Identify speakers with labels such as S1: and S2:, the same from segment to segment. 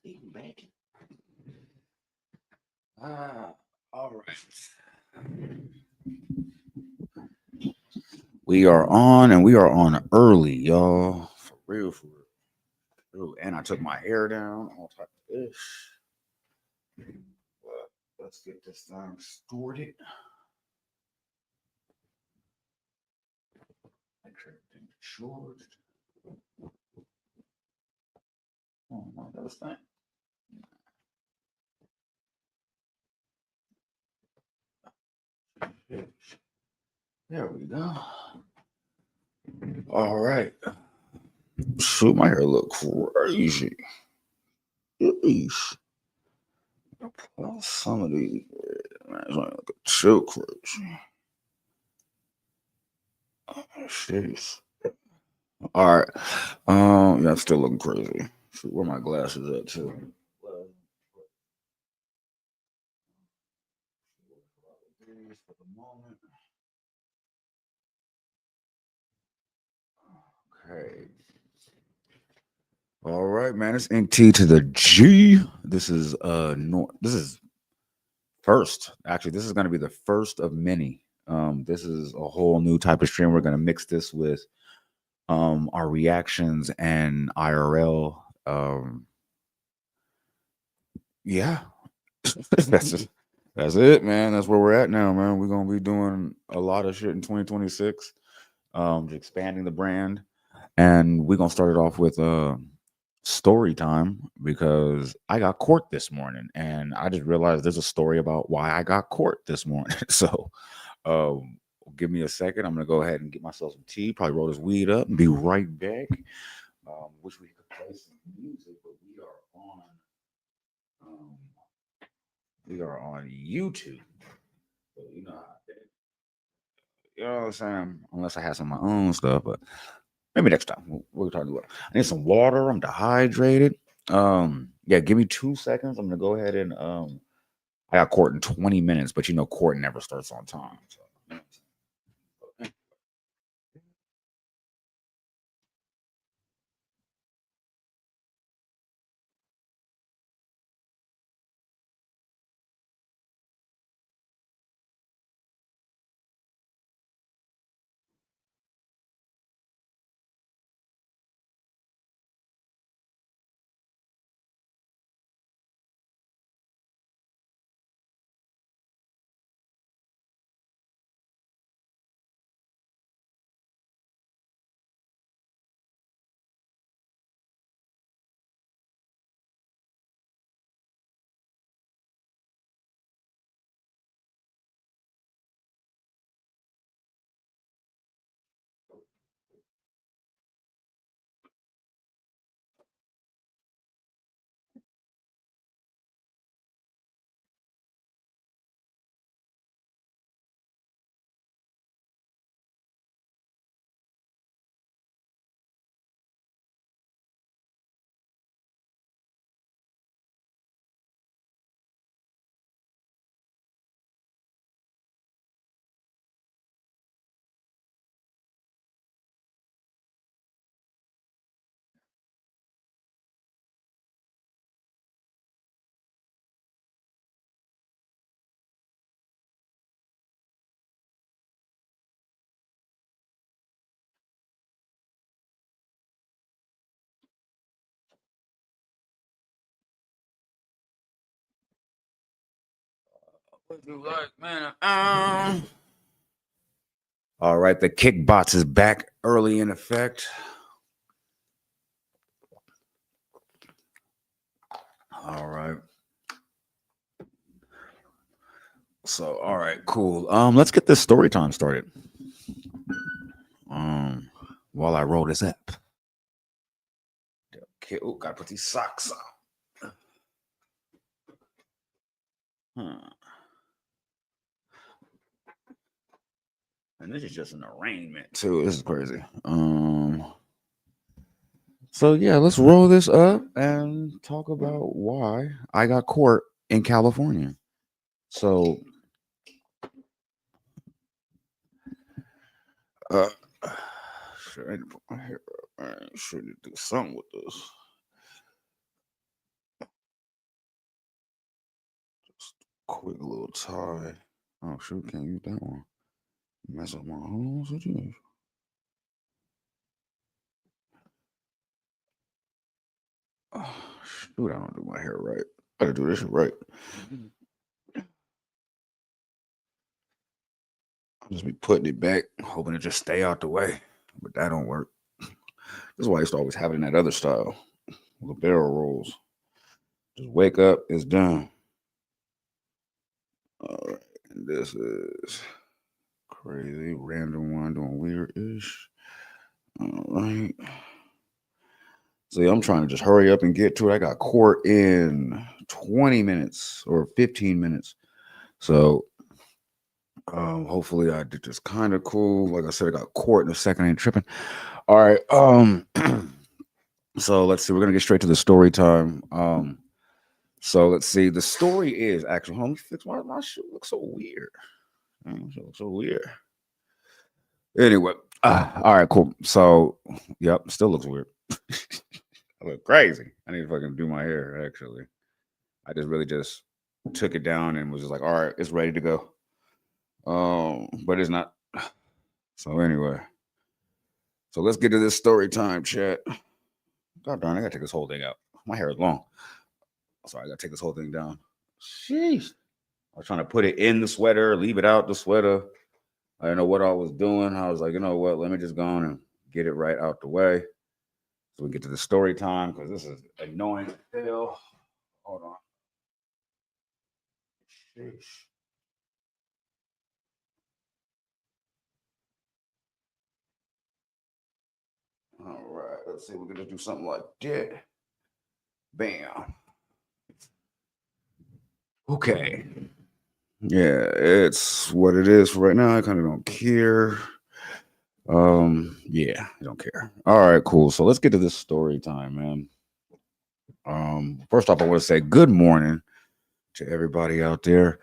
S1: Eating bacon. Ah, all right. We are on, and we are on early, y'all. For real, for real. And I took my hair down, all type of ish. But let's get this thing started. Make sure everything's charged. Oh my, that was fine. There we go. All right. Shoot, my hair look crazy. Yeesh. Well, some of these, man, it's only look too crazy. Jeez. All right. Yeah, I'm still looking crazy. Shoot, where my glasses at too? Well, for the moment. Okay. All right, man. It's Ink T to the G. This is no, this is first. Actually, this is going to be the first of many. This is a whole new type of stream. We're going to mix this with our reactions and IRL. Yeah, that's just, that's it, man. That's where we're at now, man. We're gonna be doing a lot of shit in 2026. Just expanding the brand, and we're gonna start it off with story time because I got court this morning, and I just realized there's a story about why I got court this morning. So, um, give me a second. I'm gonna go ahead and get myself some tea. Probably roll this weed up and be right back. Wish we could play some music, but um, we are on YouTube. So you know how you know what I'm saying? Unless I have some of my own stuff, but maybe next time we'll talk about. I need some water. I'm dehydrated. Yeah, give me 2 seconds. I'm gonna go ahead and I got court in 20 minutes, but you know court never starts on time. So you know what you like, man? All right, the kickbox is back early in effect. All right. So, all right, cool. Let's get this story time started. Um, while I roll this up. Okay, oh, gotta put these socks on. Huh. And this is just an arraignment too. This is crazy. So yeah, let's roll this up and talk about why I got court in California. So, uh, shit, I need to put my hair up. I should do something with this. Quick little tie. Oh shoot, can't use that one. Mess up my whole situation. Oh, shoot, I don't do my hair right. I gotta do this right. I'll just be putting it back, hoping to just stay out the way. But that don't work. This is why I used to always have it in that other style. The barrel rolls. Just wake up, it's done. All right. And this is crazy. Random one doing weird-ish. All right. See, I'm trying to just hurry up and get to it. I got court in 20 minutes or 15 minutes. So hopefully I did this kind of cool. Like I said, I got court in a second. I ain't tripping. All right. So let's see. We're gonna get straight to the story time. So let's see. The story is actually. Let me fix my shoe. Looks so weird. It looks so weird. Anyway, all right, cool. So, yep, still looks weird. I look crazy. I need to fucking do my hair. Actually, I just really just took it down and was just like, all right, it's ready to go. But it's not. So anyway, so let's get to this story time, chat. God darn, I gotta take this whole thing out. My hair is long. Sorry, I gotta take this whole thing down. Sheesh. I was trying to put it in the sweater, leave it out the sweater. I didn't know what I was doing. I was like, you know what? Let me just go on and get it right out the way. So we get to the story time because this is annoying still. Hold on. Sheesh. All right. Let's see. We're gonna do something like that. Bam. Okay. Yeah, it's what it is for right now. I kind of don't care. Yeah, I don't care. All right, cool. So let's get to this story time, man. First off, I want to say good morning to everybody out there.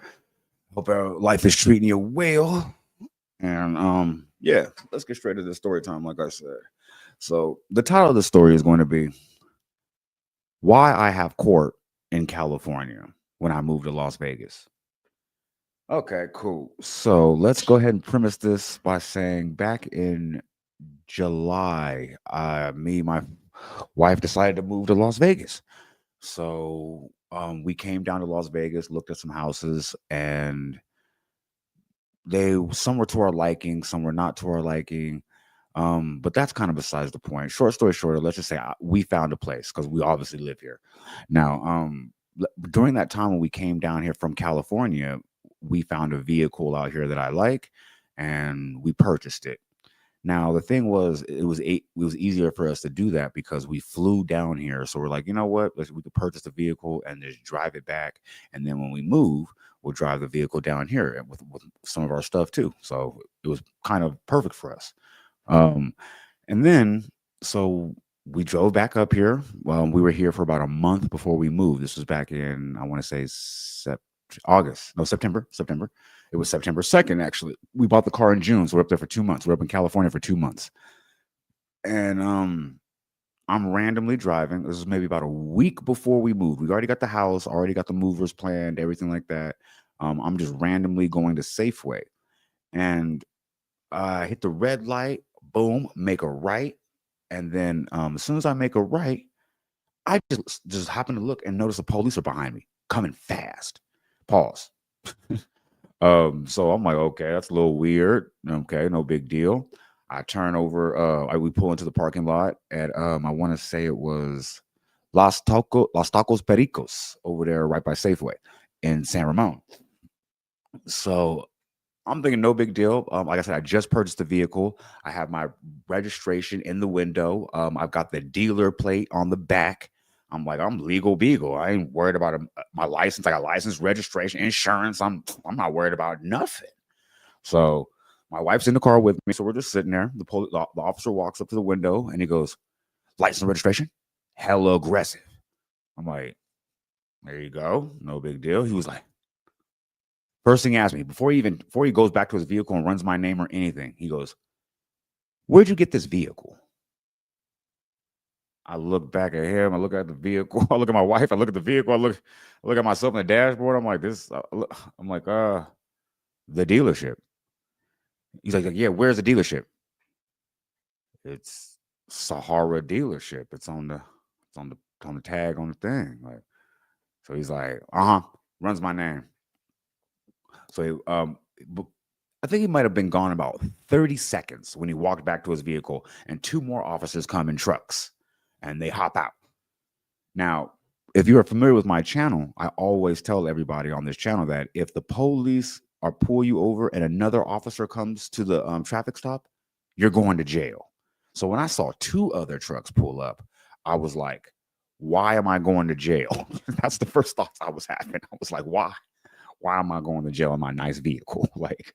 S1: Hope our life is treating you well. And yeah, let's get straight to the story time, like I said. So the title of the story is going to be Why I Have Court in California When I Moved to Las Vegas. Okay, cool. So let's go ahead and premise this by saying back in July, me and my wife decided to move to Las Vegas. So we came down to Las Vegas, looked at some houses, and some were to our liking, some were not to our liking. But that's kind of besides the point. Short story shorter, let's just say we found a place because we obviously live here. Now, during that time when we came down here from California, we found a vehicle out here that I like, and we purchased it. Now the thing was, it was easier for us to do that because we flew down here. So we're like, you know what? We could purchase the vehicle and just drive it back, and then when we move, we'll drive the vehicle down here and with some of our stuff too. So it was kind of perfect for us. Um, and then so we drove back up here. We were here for about a month before we moved. This was back in, I want to say August, no, September. September. It was September 2nd, actually. We bought the car in June, so we're up there for 2 months. We're up in California for 2 months. And I'm randomly driving. This is maybe about a week before we moved. We already got the house, already got the movers planned, everything like that. I'm just randomly going to Safeway. And I hit the red light, boom, make a right. And then as soon as I make a right, I just happen to look and notice the police are behind me, coming fast. Pause. So I'm like, okay, that's a little weird. Okay, no big deal. I turn over, we pull into the parking lot at I want to say it was Los Tacos Pericos over there right by Safeway in San Ramon. So I'm thinking no big deal. Like I said, I just purchased the vehicle. I have my registration in the window. I've got the dealer plate on the back. I'm like, I'm legal beagle. I ain't worried about my license. I got license, registration, insurance. I'm not worried about nothing. So my wife's in the car with me. So we're just sitting there. The officer walks up to the window and he goes, license and registration? Hella aggressive. I'm like, there you go. No big deal. He was like, first thing he asked me, before he goes back to his vehicle and runs my name or anything, he goes, where'd you get this vehicle? I look back at him. I look at the vehicle. I look at my wife. I look at the vehicle. I look at myself in the dashboard. I'm like, this. I'm like, the dealership. He's like, yeah, where's the dealership? It's Sahara dealership. It's on the tag on the thing. Like, so he's like, runs my name. So I think he might have been gone about 30 seconds when he walked back to his vehicle, and two more officers come in trucks, and they hop out. Now, if you are familiar with my channel, I always tell everybody on this channel that if the police are pull you over and another officer comes to the traffic stop, you're going to jail. So when I saw two other trucks pull up, I was like, why am I going to jail? That's the first thoughts I was having. I was like, why? Why am I going to jail in my nice vehicle? Like,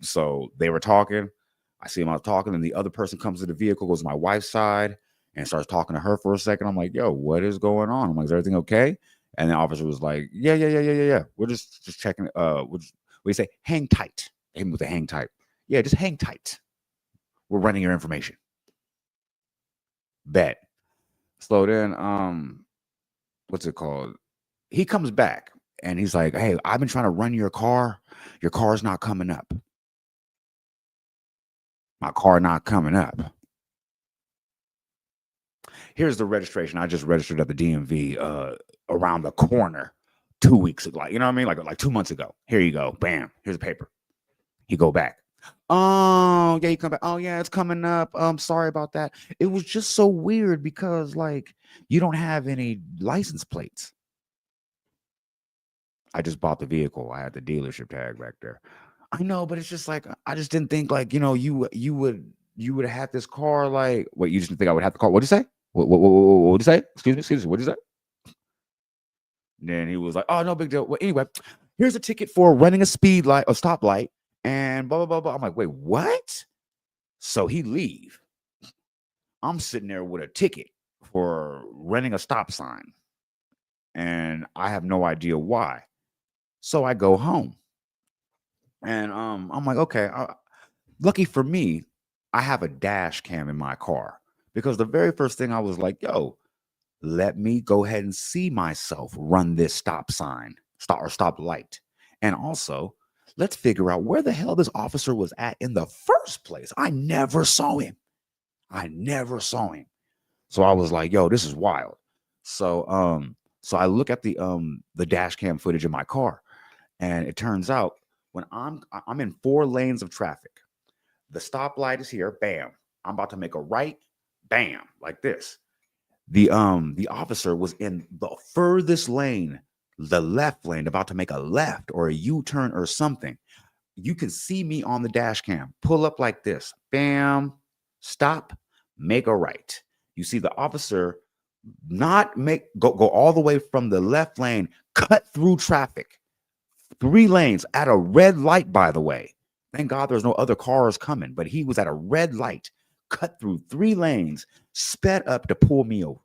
S1: so they were talking. I see them out talking, and the other person comes to the vehicle, goes to my wife's side, and starts talking to her for a second. I'm like, yo, what is going on? I'm like, is everything okay? And the officer was like, yeah. We're just checking. We say, hang tight. Him with the hang tight. Yeah, just hang tight. We're running your information. Bet. So then, what's it called? He comes back and he's like, hey, I've been trying to run your car. Your car's not coming up. My car not coming up. Here's the registration. I just registered at the DMV around the corner 2 weeks ago. Like, you know what I mean? Like 2 months ago. Here you go. Bam. Here's a paper. He go back. Oh, yeah, you come back. Oh, yeah, it's coming up. Sorry about that. It was just so weird because like you don't have any license plates. I just bought the vehicle. I had the dealership tag back there. I know, but it's just like I just didn't think like, you would have had this car like what you just didn't think I would have the car. What'd you say? What'd you say? Excuse me. What'd you say? And then he was like, oh, no big deal. Well, anyway, here's a ticket for running a speed light or stoplight and blah, blah, blah, blah. I'm like, wait, what? So he leave. I'm sitting there with a ticket for running a stop sign. And I have no idea why. So I go home. And I'm like, okay, lucky for me, I have a dash cam in my car. Because the very first thing I was like, yo, let me go ahead and see myself run this stop sign, stop light. And also, let's figure out where the hell this officer was at in the first place. I never saw him. So I was like, yo, this is wild. So I look at the dash cam footage in my car, and it turns out when I'm in 4 lanes of traffic. The stoplight is here, bam. I'm about to make a right, bam, like this. The officer was in the furthest lane, the left lane, about to make a left or a U-turn or something. You can see me on the dash cam pull up like this, bam, stop, make a right. You see the officer not go all the way from the left lane, cut through traffic, 3 lanes at a red light, by the way. Thank God there's no other cars coming, but he was at a red light, cut through 3 lanes, sped up to pull me over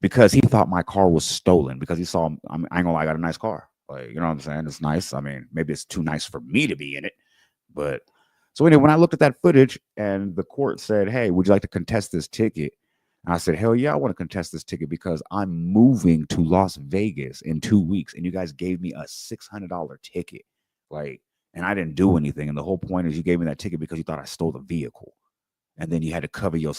S1: because he thought my car was stolen because he saw, I ain't gonna lie, I got a nice car. Like, you know what I'm saying? It's nice. I mean, maybe it's too nice for me to be in it. But so anyway, when I looked at that footage and the court said, hey, would you like to contest this ticket? And I said, hell yeah, I want to contest this ticket because I'm moving to Las Vegas in 2 weeks. And you guys gave me a $600 ticket. Like, and I didn't do anything. And the whole point is you gave me that ticket because you thought I stole the vehicle. And then you had to cover your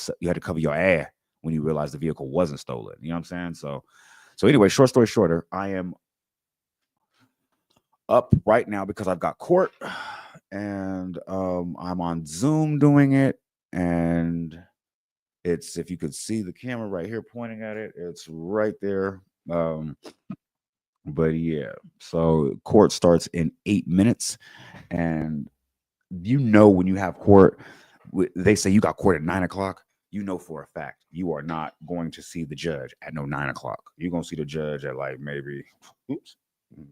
S1: ass when you realized the vehicle wasn't stolen. You know what I'm saying? So anyway, short story shorter, I am up right now because I've got court and I'm on Zoom doing it. And it's, if you could see the camera right here pointing at it, it's right there. But yeah, so court starts in 8 minutes. And when you have court, they say you got court at 9 o'clock. You know for a fact you are not going to see the judge at no 9 o'clock. You're gonna see the judge at like maybe, oops,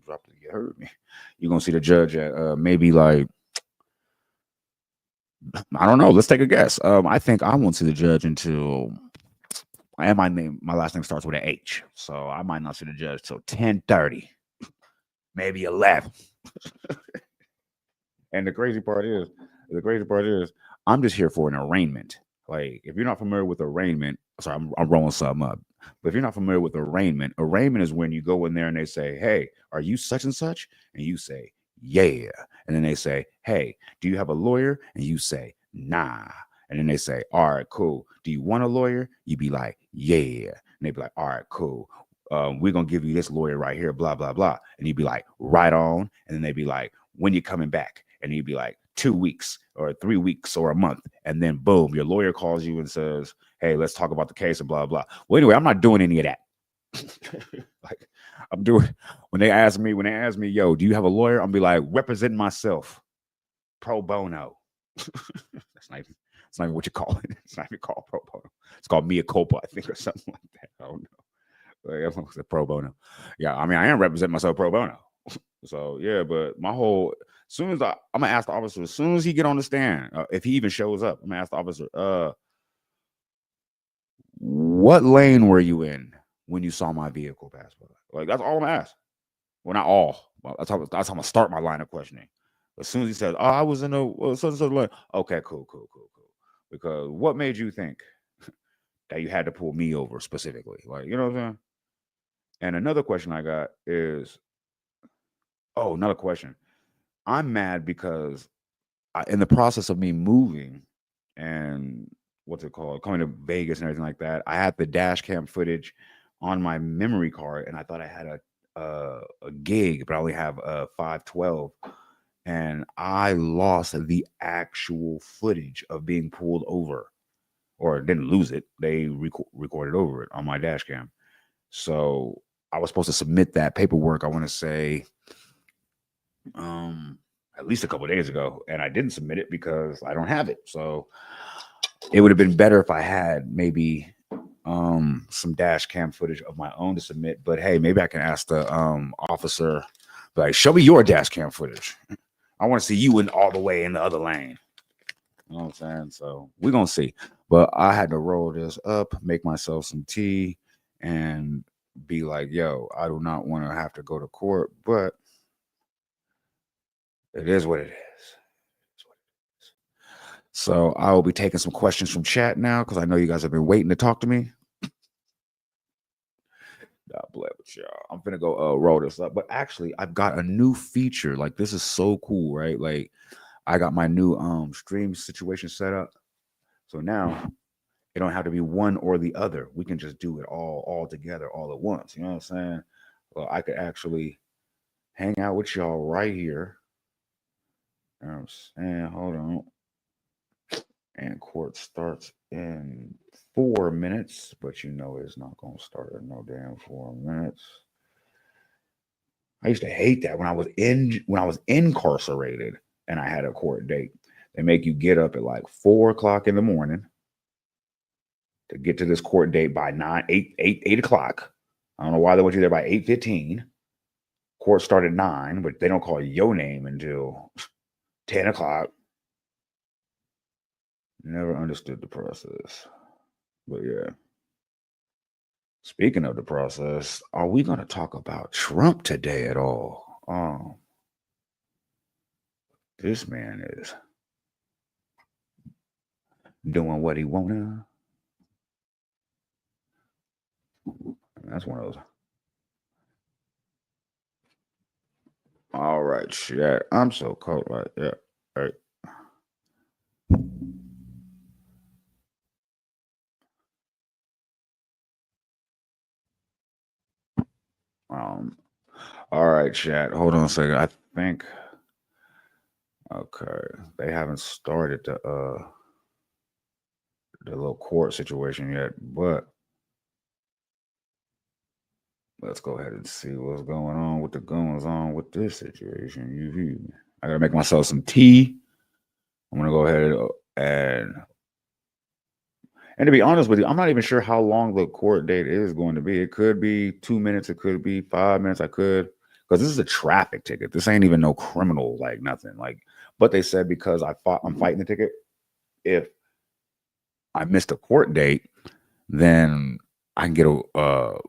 S1: dropped it. You heard me. You're gonna see the judge at maybe like, I don't know. Let's take a guess. I think I won't see the judge until, and my last name starts with an H, so I might not see the judge till 10:30, maybe 11. And the crazy part is, I'm just here for an arraignment. Like, if you're not familiar with arraignment, sorry, I'm rolling something up. But if you're not familiar with arraignment is when you go in there and they say, "Hey, are you such and such?" And you say, "Yeah." And then they say, "Hey, do you have a lawyer?" And you say, "Nah." And then they say, "All right, cool. Do you want a lawyer?" You be like, "Yeah." And they be like, "All right, cool. We're gonna give you this lawyer right here, blah blah blah." And you'd be like, "Right on." And then they'd be like, "When you coming back?" And you'd be like, 2 weeks or 3 weeks or a month. And then boom, your lawyer calls you and says, "Hey, let's talk about the case and blah blah." Well, anyway, I'm not doing any of that. Like, I'm doing when they ask me, "Yo, do you have a lawyer?" I'm be like, representing myself pro bono. That's not even it's not even what you call it. It's not even called pro bono. It's called mea culpa, I think, or something like that. I don't know. Like, I'm pro bono. Yeah, I mean, I am representing myself pro bono. So yeah, but my whole as soon as I'm gonna ask the officer as soon as he get on the stand, if he even shows up, I'm gonna ask the officer, what lane were you in when you saw my vehicle pass by? Like, that's all I'm gonna ask. Well, not all. Well, that's how I'm gonna start my line of questioning. As soon as he says, "Oh, I was in a such and such lane," okay, cool, cool, cool, cool. Because what made you think that you had to pull me over specifically? Like, you know what I'm saying? And another question I got is, oh, another question. I'm mad because in the process of me moving and what's it called, coming to Vegas and everything like that, I had the dash cam footage on my memory card, and I thought I had a gig, but I only have a 512, and I lost the actual footage of being pulled over, or didn't lose it. They recorded over it on my dash cam. So I was supposed to submit that paperwork. I want to say um at least a couple of days ago, and I didn't submit it because I don't have it. So it would have been better if I had maybe some dash cam footage of my own to submit. But hey, maybe I can ask the officer, like, show me your dash cam footage. I want to see you in all the way in the other lane. You know what I'm saying? So we're gonna see. But I had to roll this up, make myself some tea, and be like, yo, I do not want to have to go to court, but it is what it is. So I will be taking some questions from chat now because I know you guys have been waiting to talk to me. God bless y'all. I'm gonna go roll this up. But actually, I've got a new feature. Like, this is so cool, right? Like, I got my new stream situation set up. So now it don't have to be one or the other. We can just do it all together all at once. You know what I'm saying? Well, I could actually hang out with y'all right here. You know what I'm saying? Hold on. And court starts in 4 minutes, but you know it's not gonna start in no damn 4 minutes. I used to hate that when I was incarcerated and I had a court date. They make you get up at like 4 o'clock in the morning to get to this court date by 8 o'clock. I don't know why they want you there by 8:15. Court started 9, but they don't call your name until 10 o'clock. Never understood the process. But yeah. Speaking of the process, are we going to talk about Trump today at all? This man is doing what he wanna. That's one of those. All right, chat. I'm so cold. Right, yeah. All right. Um. All right, chat. Hold on a second. I think. Okay, they haven't started the little court situation yet, but let's go ahead and see what's going on with the goings on with this situation. You hear me? I gotta make myself some tea. I'm gonna go ahead and to be honest with you, I'm not even sure how long the court date is going to be. It could be 2 minutes. It could be 5 minutes. I could, because this is a traffic ticket. This ain't even no criminal, like nothing. Like, but they said because I'm fighting the ticket. If I missed a court date, then I can get a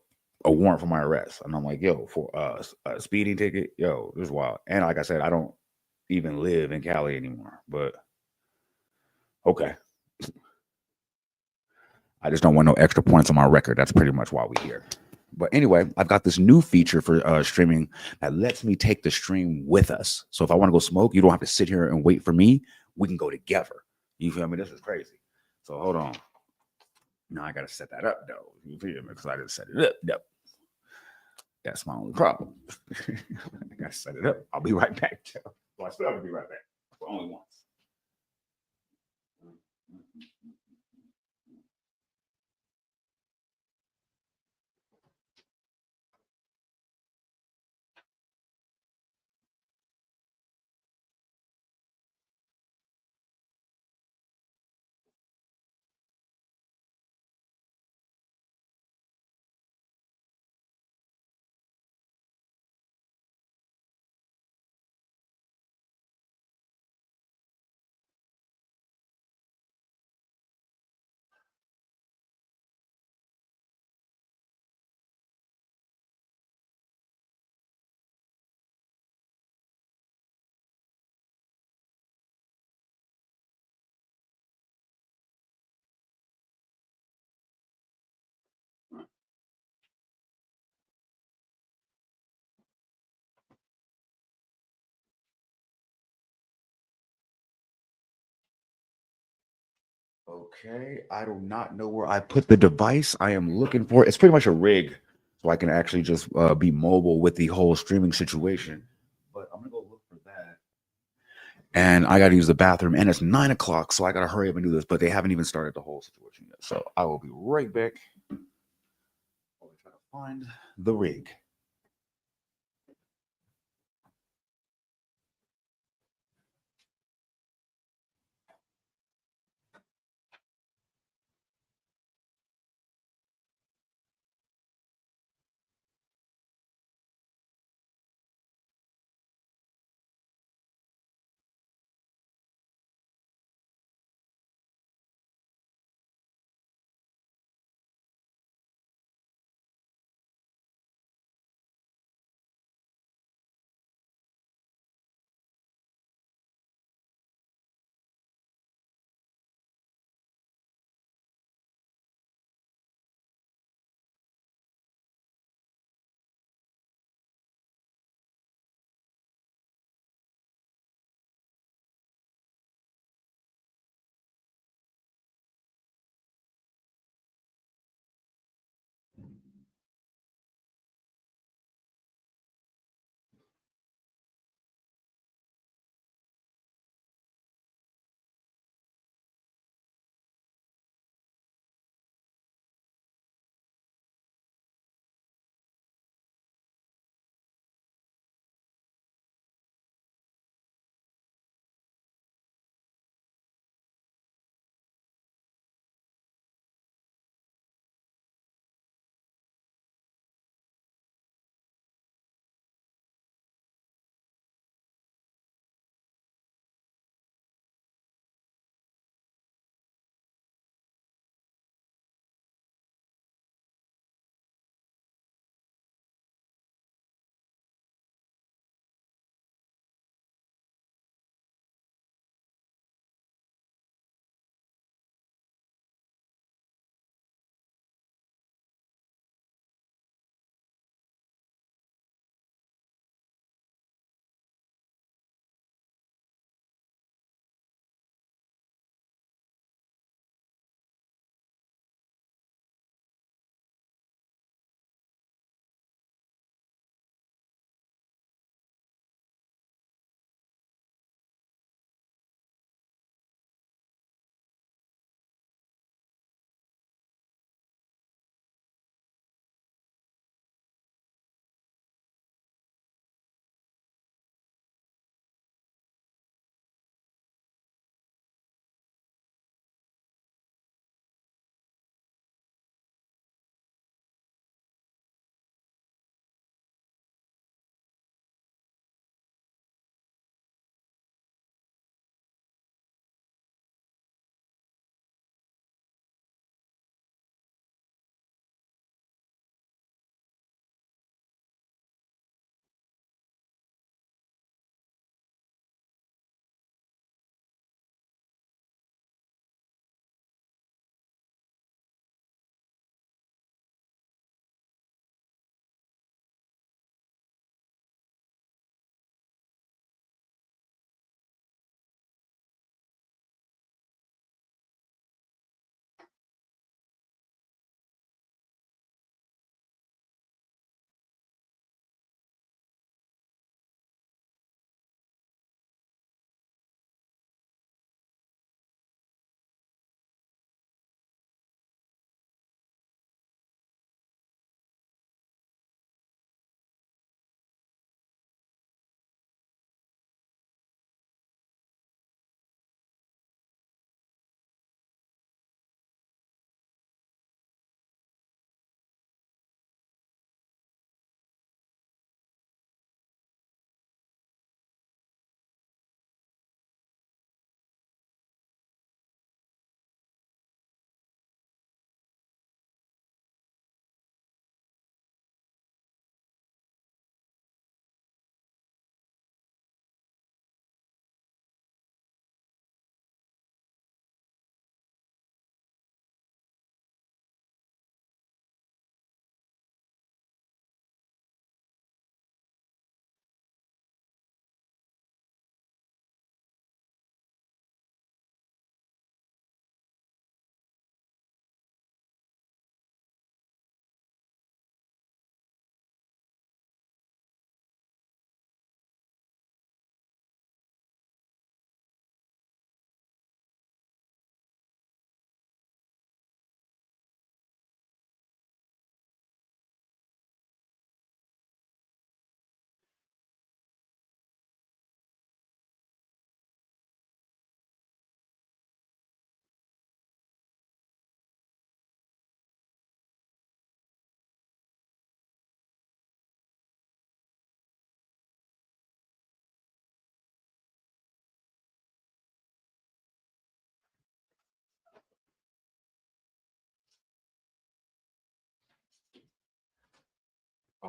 S1: warrant for my arrest. And I'm like, yo, for a speeding ticket, yo, this is wild. And like I said, I don't even live in Cali anymore. But okay, I just don't want no extra points on my record. That's pretty much why we're here. But anyway, I've got this new feature for streaming that lets me take the stream with us. So if I want to go smoke, you don't have to sit here and wait for me. We can go together. You feel me? This is crazy. So hold on. Now I got to set that up though. You feel me? Because I didn't set it up. Though. That's my only problem. I got to set it up. I'll be right back. Well, I still have to be right back. But only once. Okay, I do not know where I put the device. I am looking for it. It's pretty much a rig, so I can actually just be mobile with the whole streaming situation. But I'm gonna go look for that. And I got to use the bathroom, and it's 9 o'clock, so I got to hurry up and do this. But they haven't even started the whole situation yet, so I will be right back. I'll try to find the rig.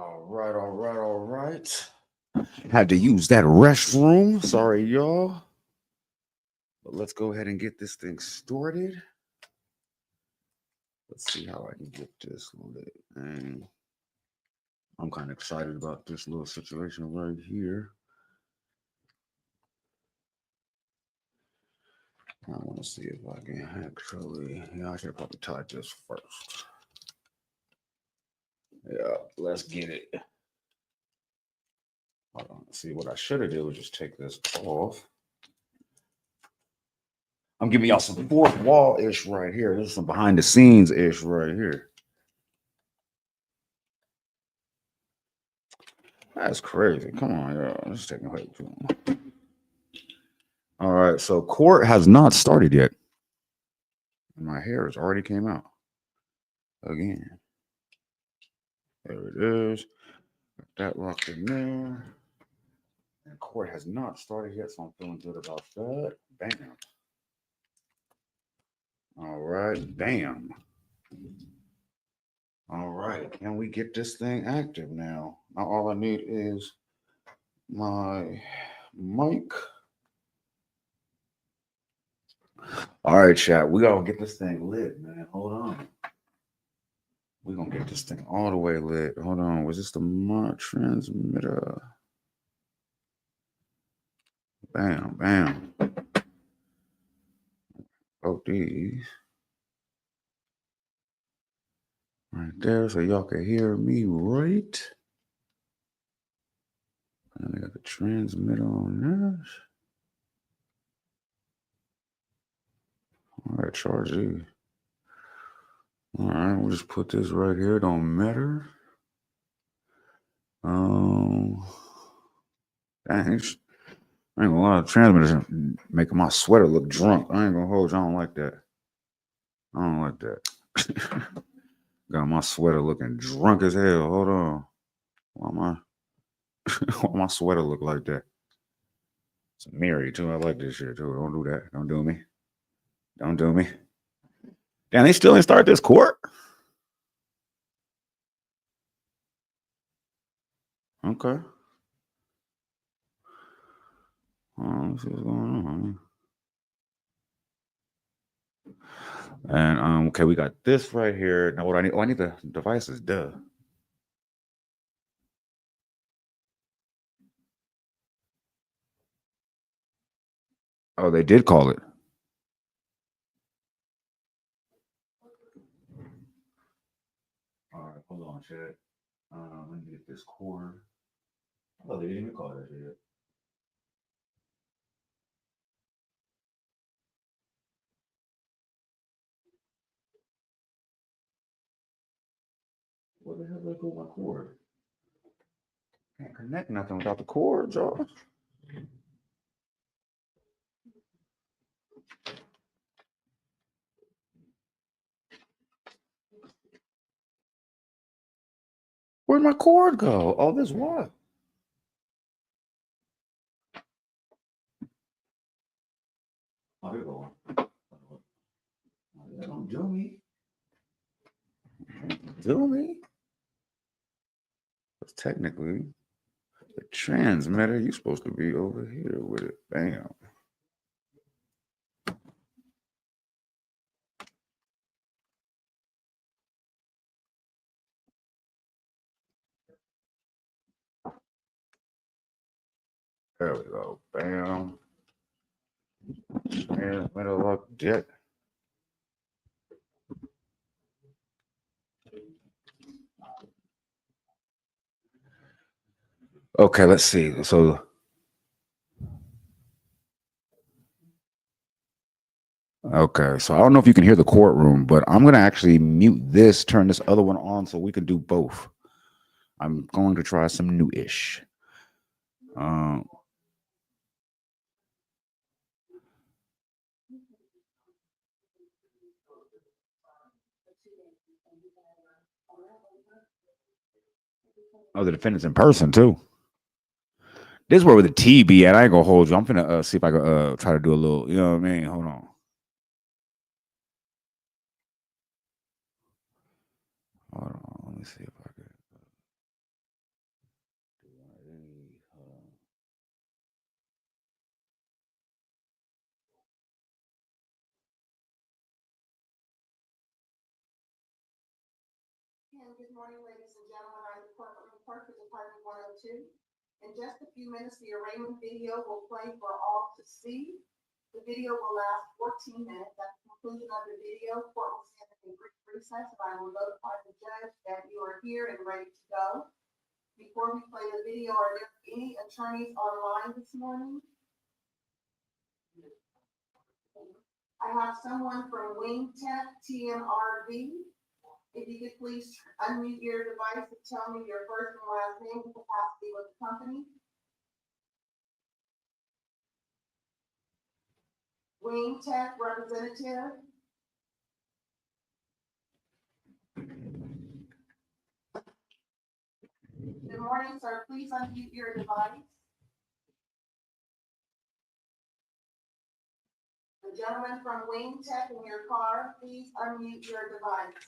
S1: All right. Had to use that restroom. Sorry, y'all. But let's go ahead and get this thing started. Let's see how I can get this lit. And I'm kind of excited about this little situation right here. I want to see if I can actually. Yeah, I should probably type this first. Yeah, let's get it. Hold on. See, what I should have did was just take this off. I'm giving y'all some fourth wall ish right here. This is some behind the scenes ish right here. That's crazy. Come on, y'all. This is taking way too long. All right, so court has not started yet. My hair has already came out again. There it is. Got that locked in there. And court has not started yet, so I'm feeling good about that. Bam. All right, bam. All right, can we get this thing active now? Now all I need is my mic. All right, chat. We gotta get this thing lit, man. Hold on. We're gonna get this thing all the way lit. Hold on. Was this the transmitter? Bam, bam. Oh, these. Right there, so y'all can hear me right. And I got the transmitter on this. All right, charge these. All right, we'll just put this right here. It don't matter. Dang, I ain't gonna lie, the transmitters making my sweater look drunk. I ain't gonna hold you. I don't like that. I don't like that. Got my sweater looking drunk as hell. Hold on. Why my sweater look like that? It's a Mary too. I like this shit too. Don't do that. Don't do me. Don't do me. Damn, they still didn't start this court? Okay. Let's see what's going on. And okay, we got this right here. Now what I need? Oh, I need the devices. Duh. Oh, they did call it. All right, hold on, chat. Let me get this cord. Oh, they didn't even call that yet. What the hell did I put my cord? Can't connect nothing without the cord, y'all. Where'd my cord go? Oh, this what? Oh, here you go. Don't do me. Do me. Because technically, the transmitter, you're supposed to be over here with it. Bam. There we go. Bam. Transmitter locked yet. Okay, let's see. So okay, so I don't know if you can hear the courtroom, but I'm gonna actually mute this, turn this other one on, so we can do both. I'm going to try some new-ish. Oh, the defendant's in person too. This is where the T be at. I ain't gonna hold you. I'm finna see if I can try to do a little. You know what I mean? Hold on. Hold on. Let me see if I can.
S2: Good morning, ladies and gentlemen. I'm the clerk for Department 102. In just a few minutes, the arraignment video will play for all to see. The video will last 14 minutes. At the conclusion of the video, court will stand in a brief recess, and I will notify the judge that you are here and ready to go. Before we play the video, are there any attorneys online this morning? I have someone from Wing Tech TMRV. If you could please unmute your device and tell me your first and last name and capacity with the company. Wing Tech representative. Good morning, sir. Please unmute your device. The gentleman from Wing Tech in your car, please unmute your device.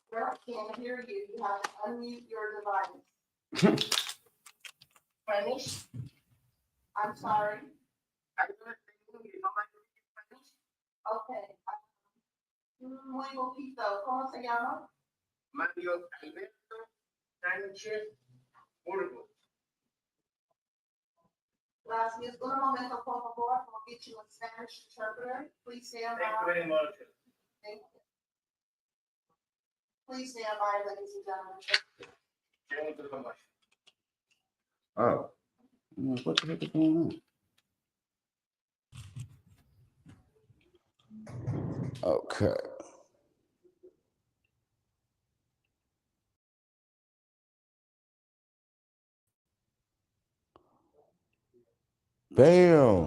S2: Sir, I can't hear you. You have to unmute your device. Spanish? I'm sorry. Okay. Muy poquito. ¿Cómo se llama?
S3: Mario Alberto Sánchez Burgos.
S2: Gracias. Un momento, por favor. We'll get you a Spanish interpreter. Please stand by.
S3: Thank you very much.
S2: Thank you. Please stand by, ladies and gentlemen.
S3: Thank you so much.
S1: Oh. What the heck is going on? Okay. Bam.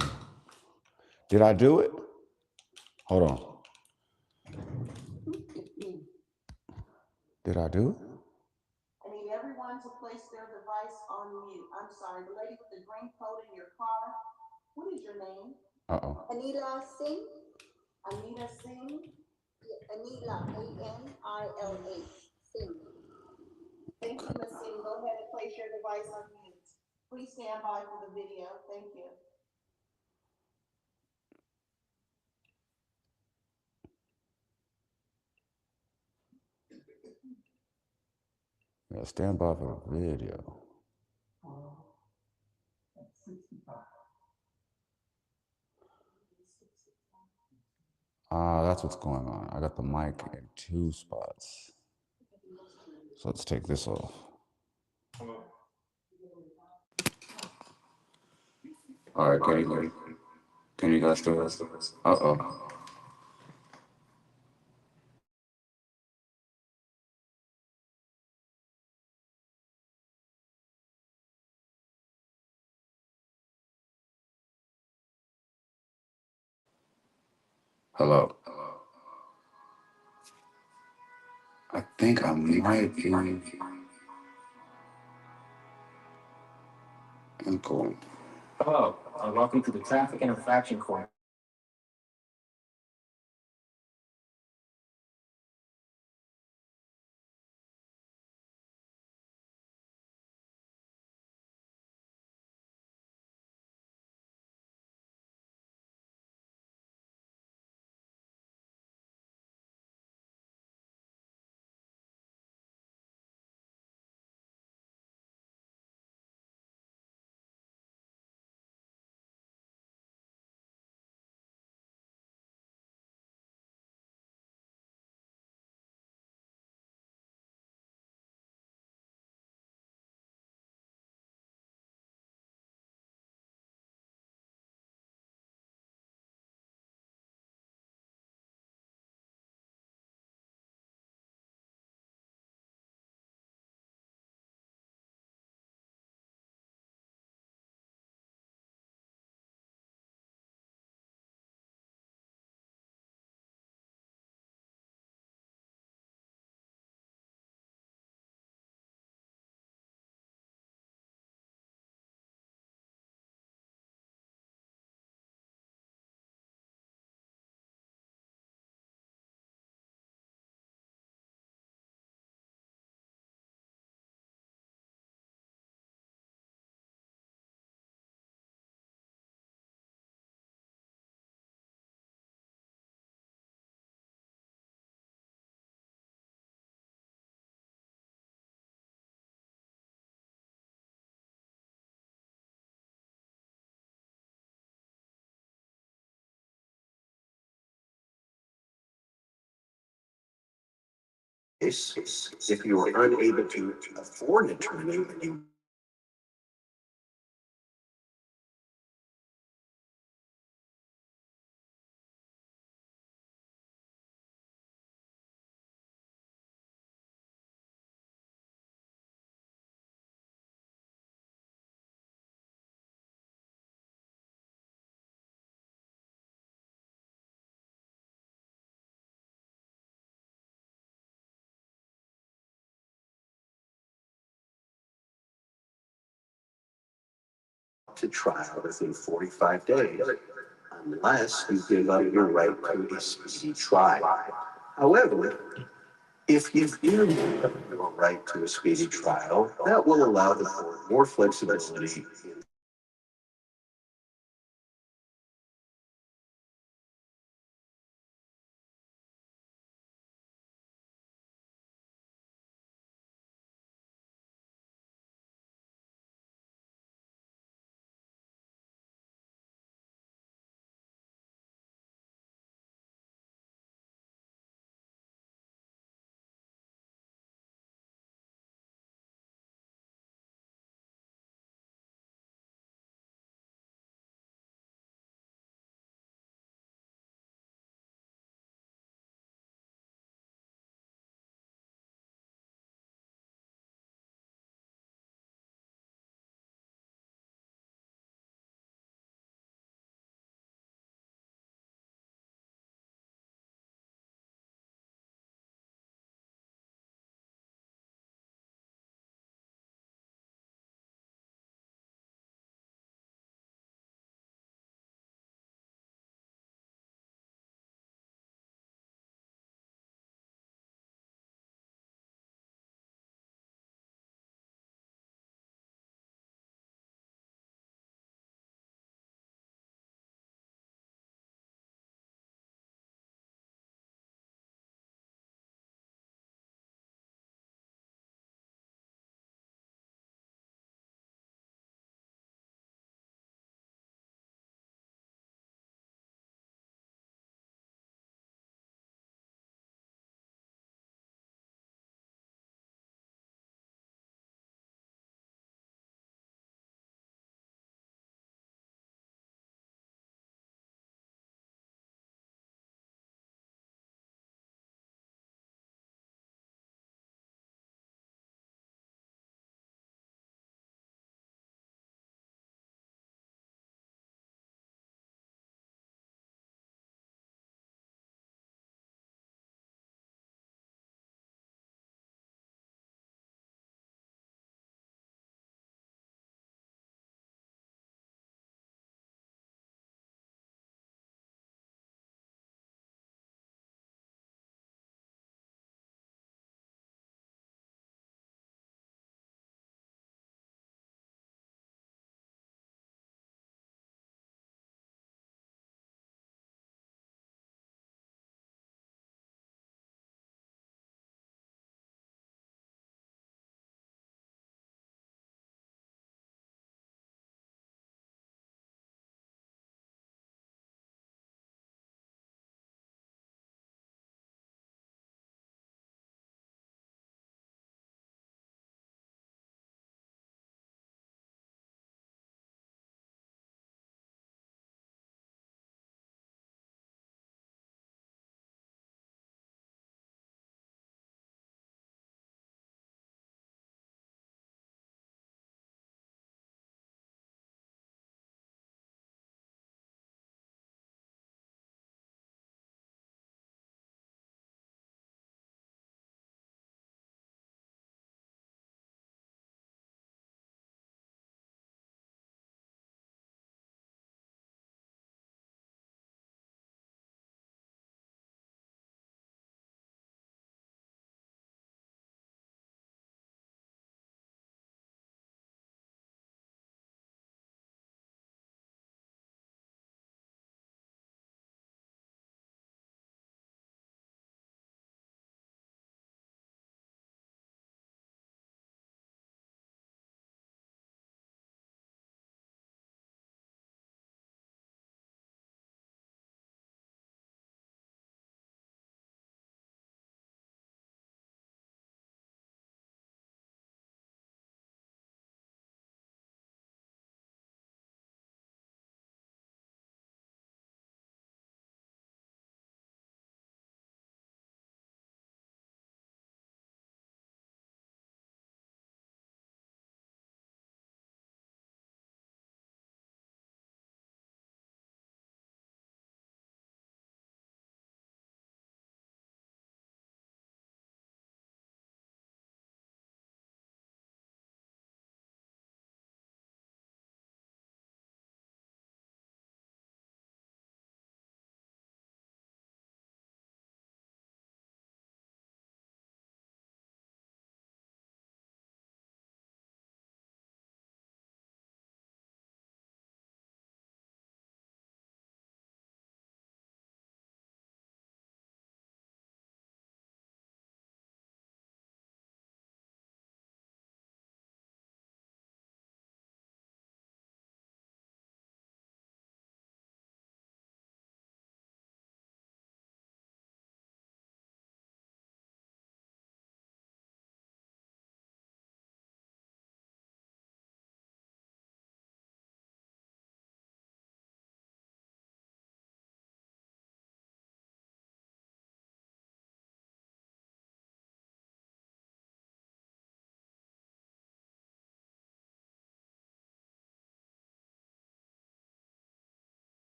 S1: Did I do it? Hold on. Did I do it?
S2: I need everyone to place their device on mute. I'm sorry, the lady with the green coat in your car, what is your name?
S1: Uh-oh.
S4: Anila Singh.
S2: Anita Singh.
S4: Anila, A-N-I-L-A. Singh.
S2: Thank you, Ms. Singh. Go ahead and place your device on mute. Please stand by for the video. Thank you.
S1: Yeah, stand by for the video. That's what's going on. I got the mic in 2 spots. So let's take this off. All right, can you guys do this? Uh-oh. Hello. I think I might be. I'm going.
S5: Hello, welcome to the Traffic and Infraction Court.
S6: If you are unable to afford an attorney and you to trial within 45 days, unless you give up your right to a speedy trial. However, if you do give up your right to a speedy trial, that will allow the court more flexibility in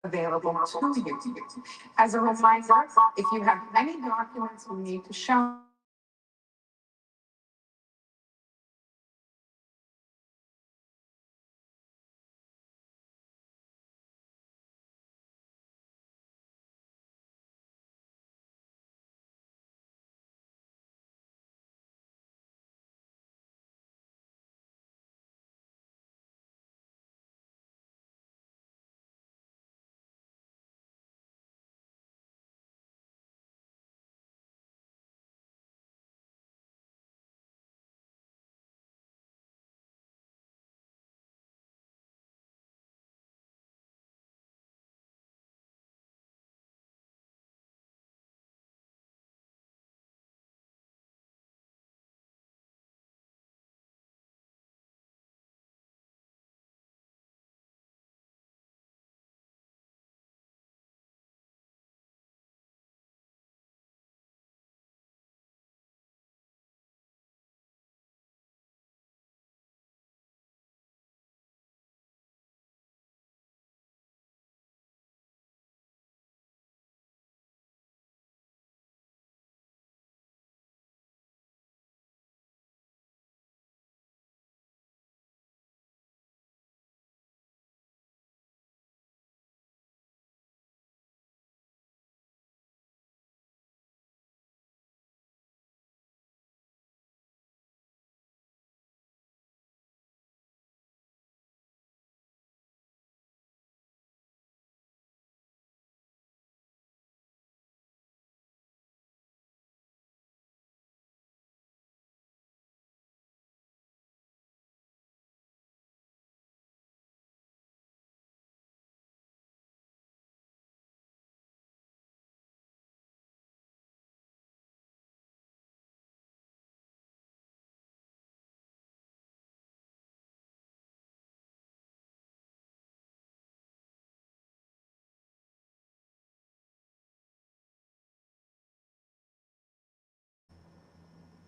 S7: available to you. As a reminder, if you have any documents you need to show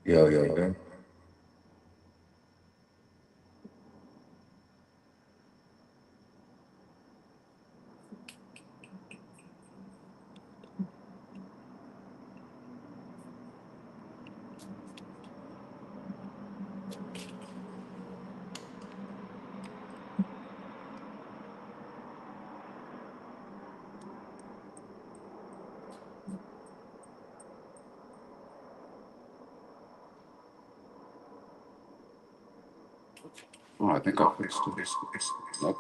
S1: Yo. Oh, I think I'll fix this. Nope.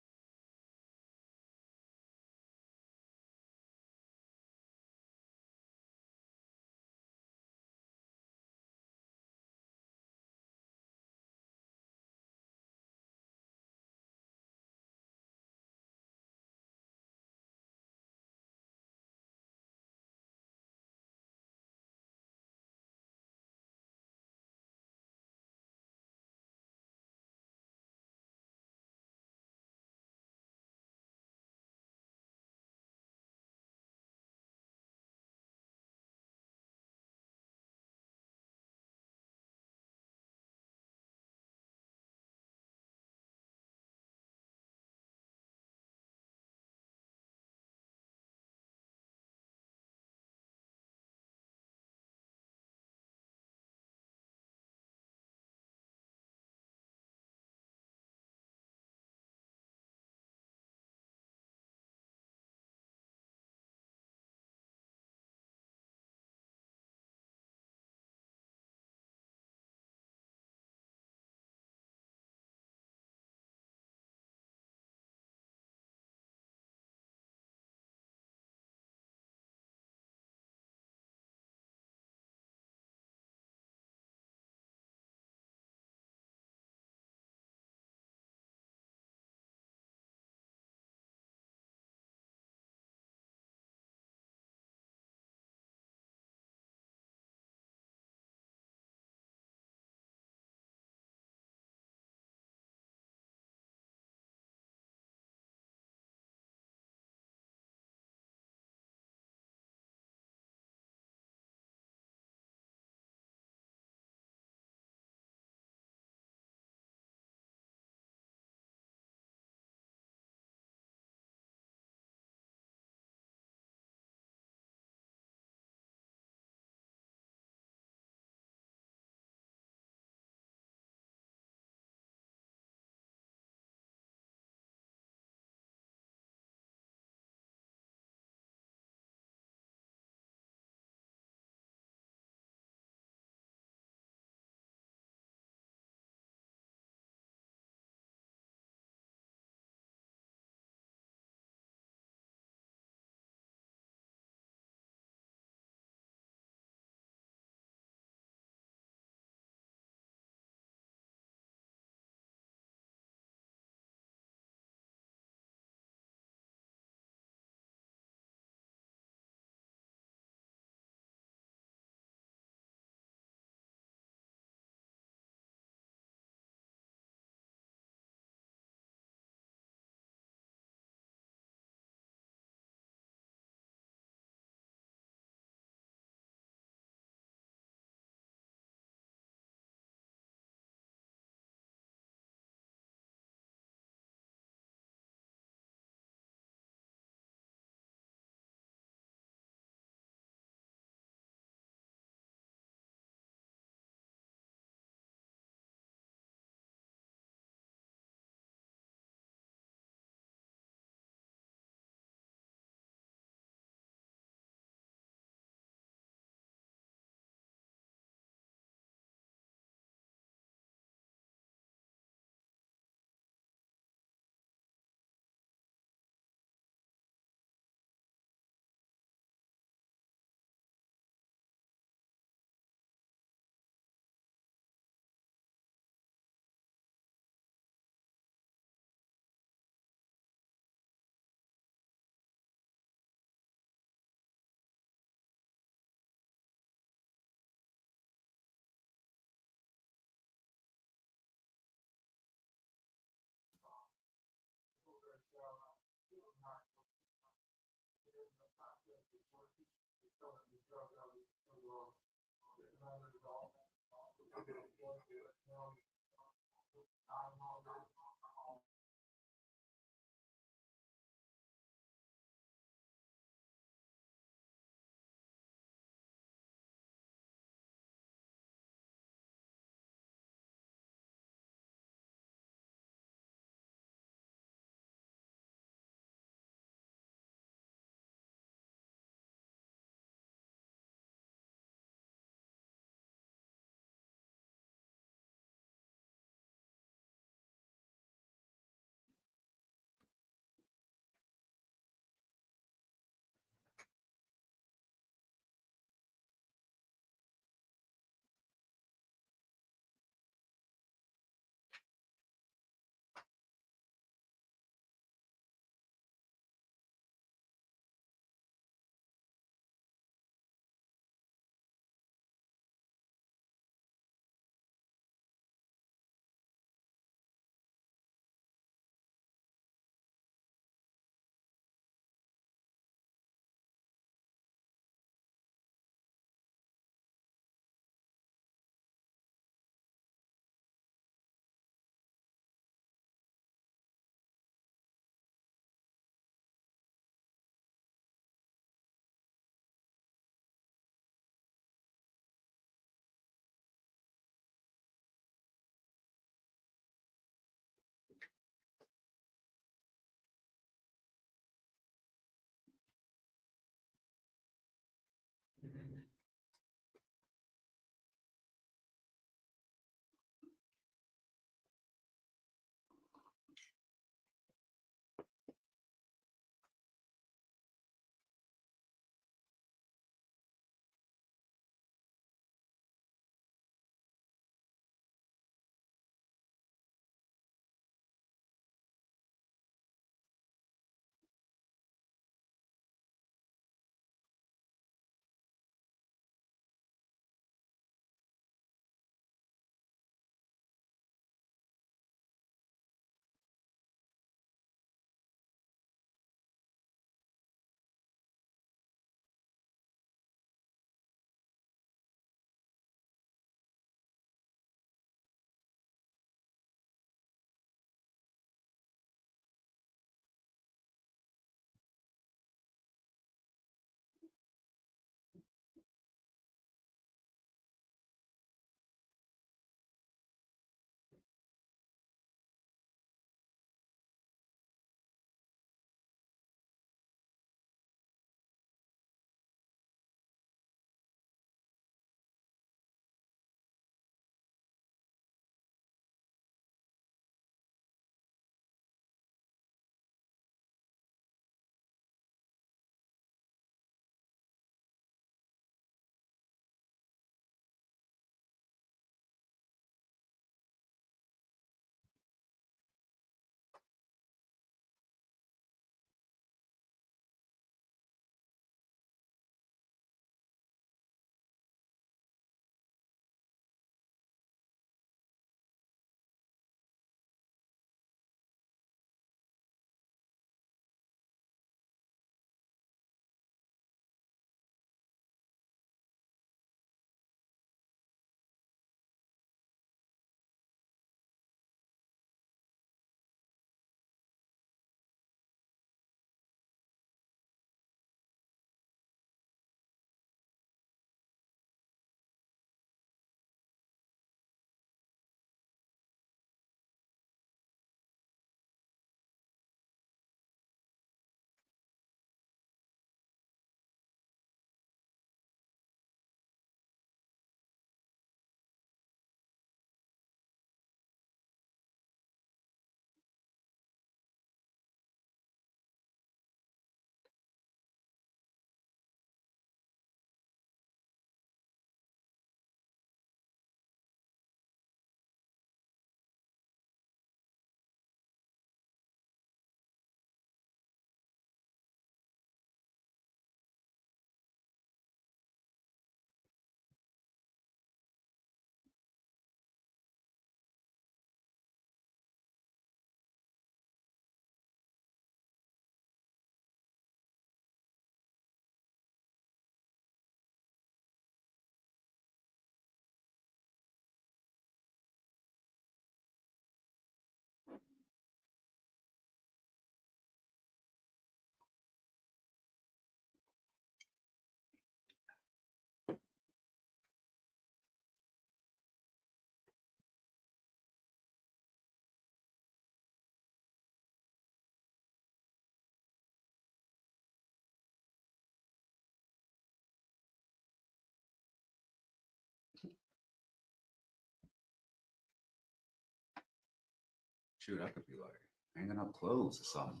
S1: Shoot, I could be like hanging up clothes or something.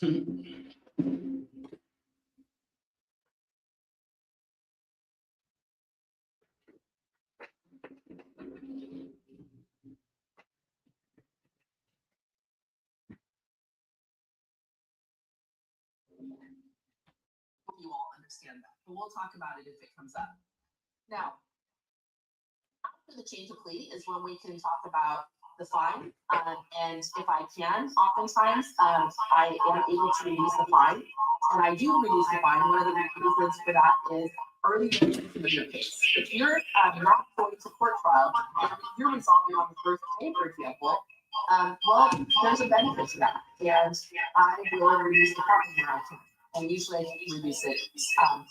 S2: You all understand that, but we'll talk about it if it comes up. Now, after the change of plea is when we can talk about the fine, and if I can, oftentimes, I am able to reduce the fine, and I do reduce the fine. One of the reasons for that is early resolution of your case. If you're not going to court trial, and you're resolving on the first day, for example, well, there's a benefit to that, and I will reduce the fine where I can, and usually I can reduce it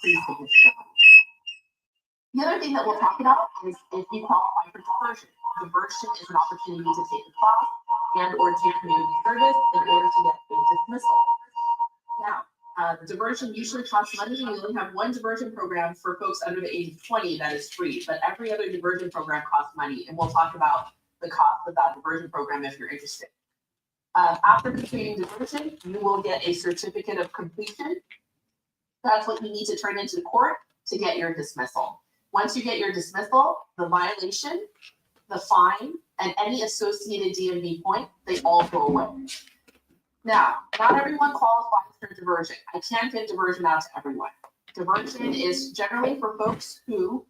S2: pretty significantly. The other thing that we'll talk about is if you qualify for diversion. Diversion is an opportunity to take a class and or do community service in order to get a dismissal. Now, diversion usually costs money. We only have one diversion program for folks under the age of 20 that is free, but every other diversion program costs money, and we'll talk about the cost of that diversion program if you're interested. After completing diversion, you will get a certificate of completion. That's what you need to turn into court to get your dismissal. Once you get your dismissal, the violation, the fine, and any associated DMV point, they all go away. Now, not everyone qualifies for diversion. I can't give diversion out to everyone. Diversion is generally for folks who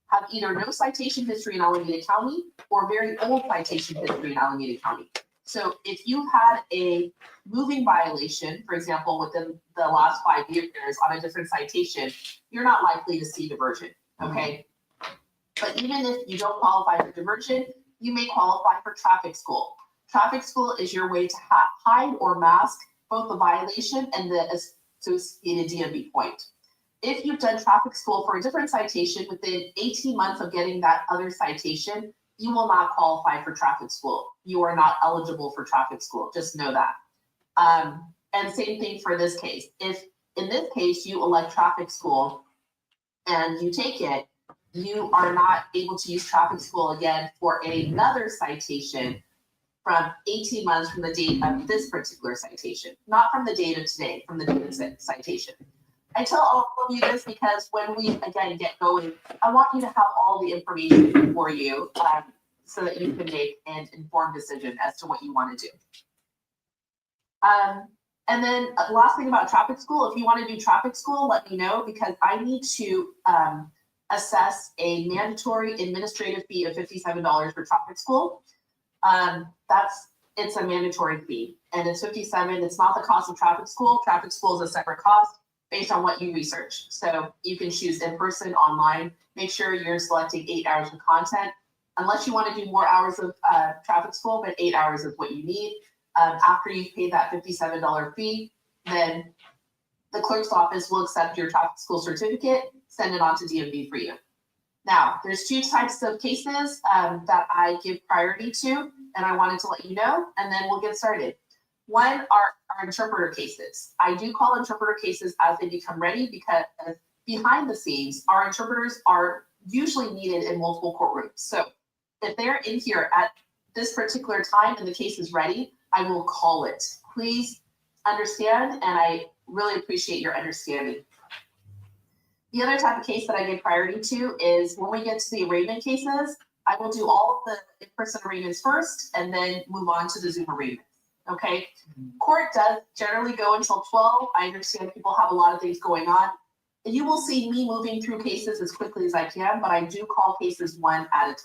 S2: have either no citation history in Alameda County or very old citation history in Alameda County. So if you had a moving violation, for example, within the last 5 years on a different citation, you're not likely to see diversion, okay? But even if you don't qualify for diversion, you may qualify for traffic school. Traffic school is your way to hide or mask both the violation and the associated DMV point. If you've done traffic school for a different citation within 18 months of getting that other citation, you will not qualify for traffic school. You are not eligible for traffic school. Just know that. And same thing for this case. If in this case you elect traffic school and you take it, you are not able to use traffic school again for another citation from 18 months from the date of this particular citation, not from the date of today, from the date of citation. I tell all of you this because when we, again, get going, I want you to have all the information for you so that you can make an informed decision as to what you want to do. And then last thing about traffic school, if you want to do traffic school, let me know because I need to assess a mandatory administrative fee of $57 for traffic school. It's a mandatory fee and it's $57. It's not the cost of traffic school. Traffic school is a separate cost based on what you research. So you can choose in person, online. Make sure you're selecting 8 hours of content. Unless you want to do more hours of traffic school, but 8 hours is what you need. After you've paid that $57 fee, then the clerk's office will accept your traffic school certificate, send it on to DMV for you. Now, there's two types of cases that I give priority to, and I wanted to let you know, and then we'll get started. One are our interpreter cases. I do call interpreter cases as they become ready because behind the scenes, our interpreters are usually needed in multiple courtrooms. So if they're in here at this particular time and the case is ready, I will call it. Please understand, and I really appreciate your understanding. The other type of case that I give priority to is when we get to the arraignment cases, I will do all of the in-person arraignments first and then move on to the Zoom arraignments. Okay, court does generally go until 12. I understand people have a lot of things going on. And you will see me moving through cases as quickly as I can, but I do call cases one at a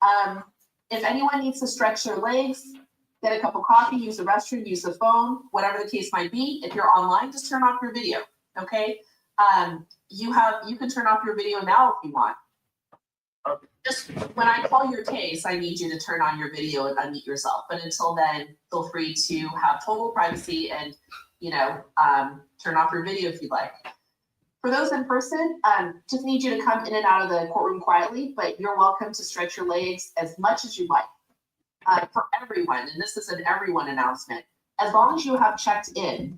S2: time. If anyone needs to stretch their legs, get a cup of coffee, use the restroom, use the phone, whatever the case might be. If you're online, just turn off your video, okay? You can turn off your video now if you want. Just when I call your case, I need you to turn on your video and unmute yourself. But until then, feel free to have total privacy and, turn off your video if you'd like. For those in person, just need you to come in and out of the courtroom quietly, but you're welcome to stretch your legs as much as you like. For everyone, and this is an everyone announcement, as long as you have checked in,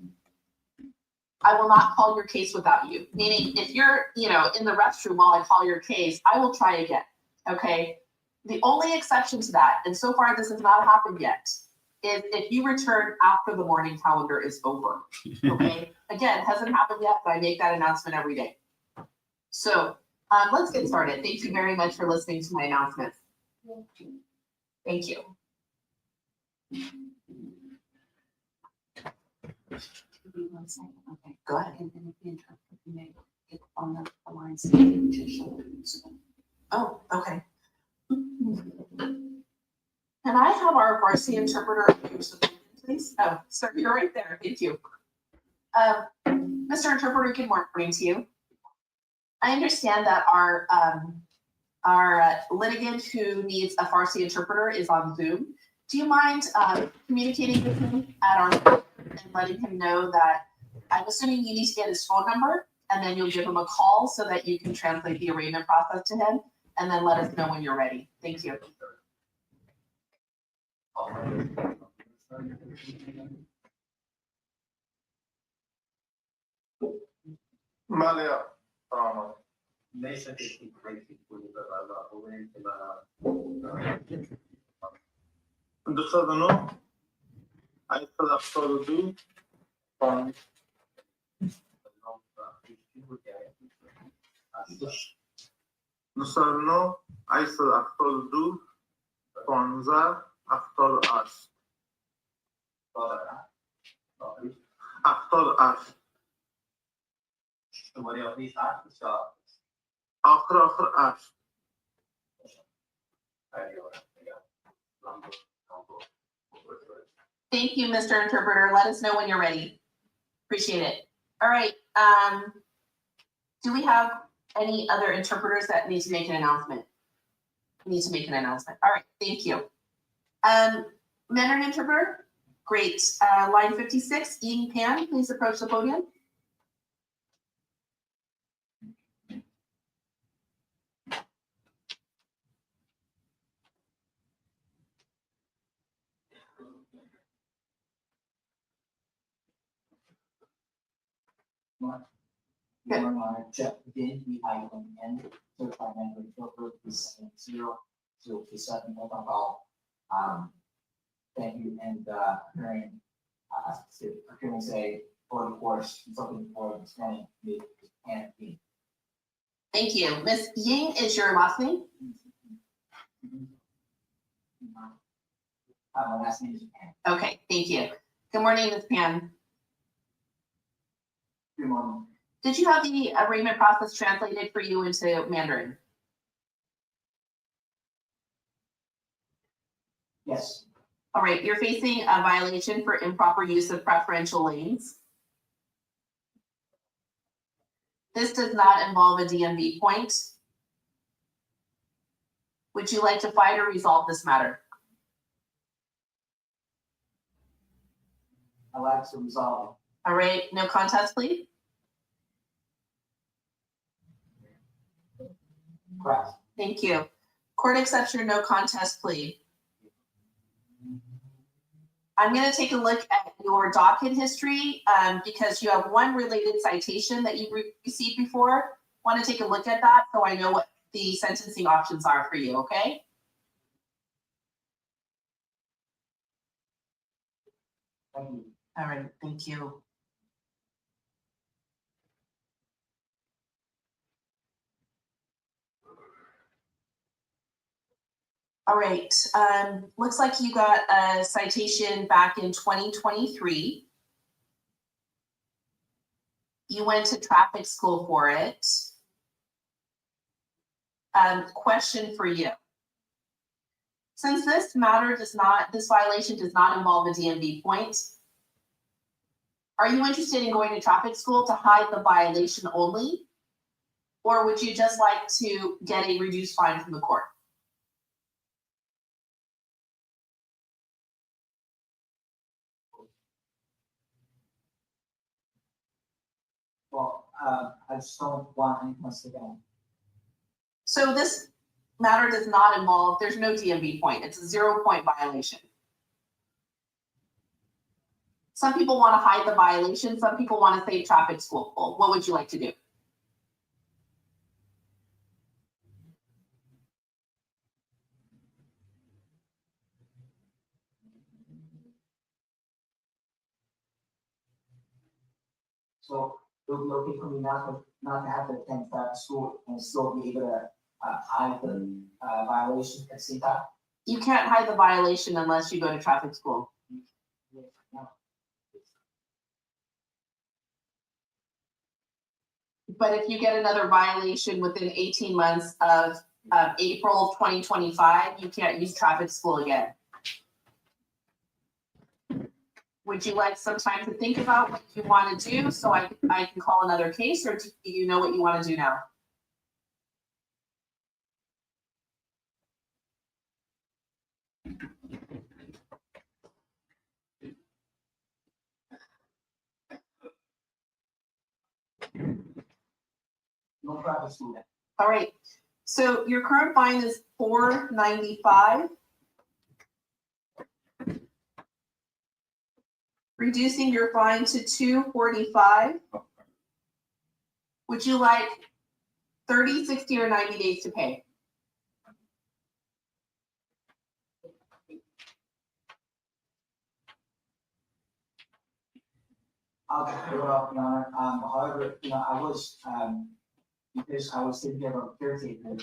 S2: I will not call your case without you. Meaning if you're, in the restroom while I call your case, I will try again, okay? The only exception to that, and so far this has not happened yet,
S8: is if you return after the morning calendar is over, okay? Again, hasn't happened yet, but I make that announcement every day. So, let's get started. Thank you very much for listening to my announcements. Thank you. Okay, go ahead. Oh, okay. Can I have our Farsi interpreter, please? Oh, sir, you're right there. Thank you. Mr. Interpreter, good morning to you. I understand that our litigant who needs a Farsi interpreter is on Zoom. Do you mind communicating with him at our and letting him know that I'm assuming you need to get his phone number, and then you'll give him a call so that you can translate the arraignment process to him, and then let us know when you're ready. Thank you.
S3: Malia. دوستان عیصد 72 دوستان عیصد 72 15 78 78 آخر 8
S8: Thank you, Mr. Interpreter. Let us know when you're ready. Appreciate it. All right. Do we have any other interpreters that need to make an announcement? Need to make an announcement. All right. Thank you. Mandarin interpreter. Great. Line 56, Ying Pan, please approach the podium.
S5: Check again, we have an end, certified Mandarin interpreter, is 70-027 call. Thank you, and hearing say for the course, something for this morning, and
S8: Thank you. Miss Ying is your last name?
S5: my last name is Pan.
S8: Okay, thank you. Good morning, Ms. Pan.
S5: Good morning.
S8: Did you have the arraignment process translated for you into Mandarin?
S5: Yes.
S8: All right, you're facing a violation for improper use of preferential lanes. This does not involve a DMV point. Would you like to fight or resolve this matter?
S5: I'd like to resolve.
S8: All right, no contest plea?
S5: Correct.
S8: Thank you. Court accepts your no contest plea. I'm going to take a look at your docket history because you have one related citation that you received before. Want to take a look at that so I know what the sentencing options are for you, okay?
S5: Thank you.
S8: All right, thank you. All right, looks like you got a citation back in 2023. You went to traffic school for it. Question for you. Since this violation does not involve a DMV point, are you interested in going to traffic school to hide the violation only? Or would you just like to get a reduced fine from the court?
S5: Well, I just don't want any points again.
S8: So this matter does not involve, there's no DMV point. It's a 0-point violation. Some people want to hide the violation. Some people want to save traffic school. What would you like to do?
S5: So it would be okay for me not to have to attend traffic school and still be able to hide the violation at the same time?
S8: You can't hide the violation unless you go to traffic school. But if you get another violation within 18 months of April of 2025, you can't use traffic school again. Would you like some time to think about what you want to do so I can call another case, or do you know what you want to do now?
S5: No traffic school then.
S8: All right, so your current fine is $495. Reducing your fine to $245. Would you like 30, 60, or 90 days to pay?
S5: I'll just pay it off, Your Honor. However, I was, because I was taking care of a caretaker,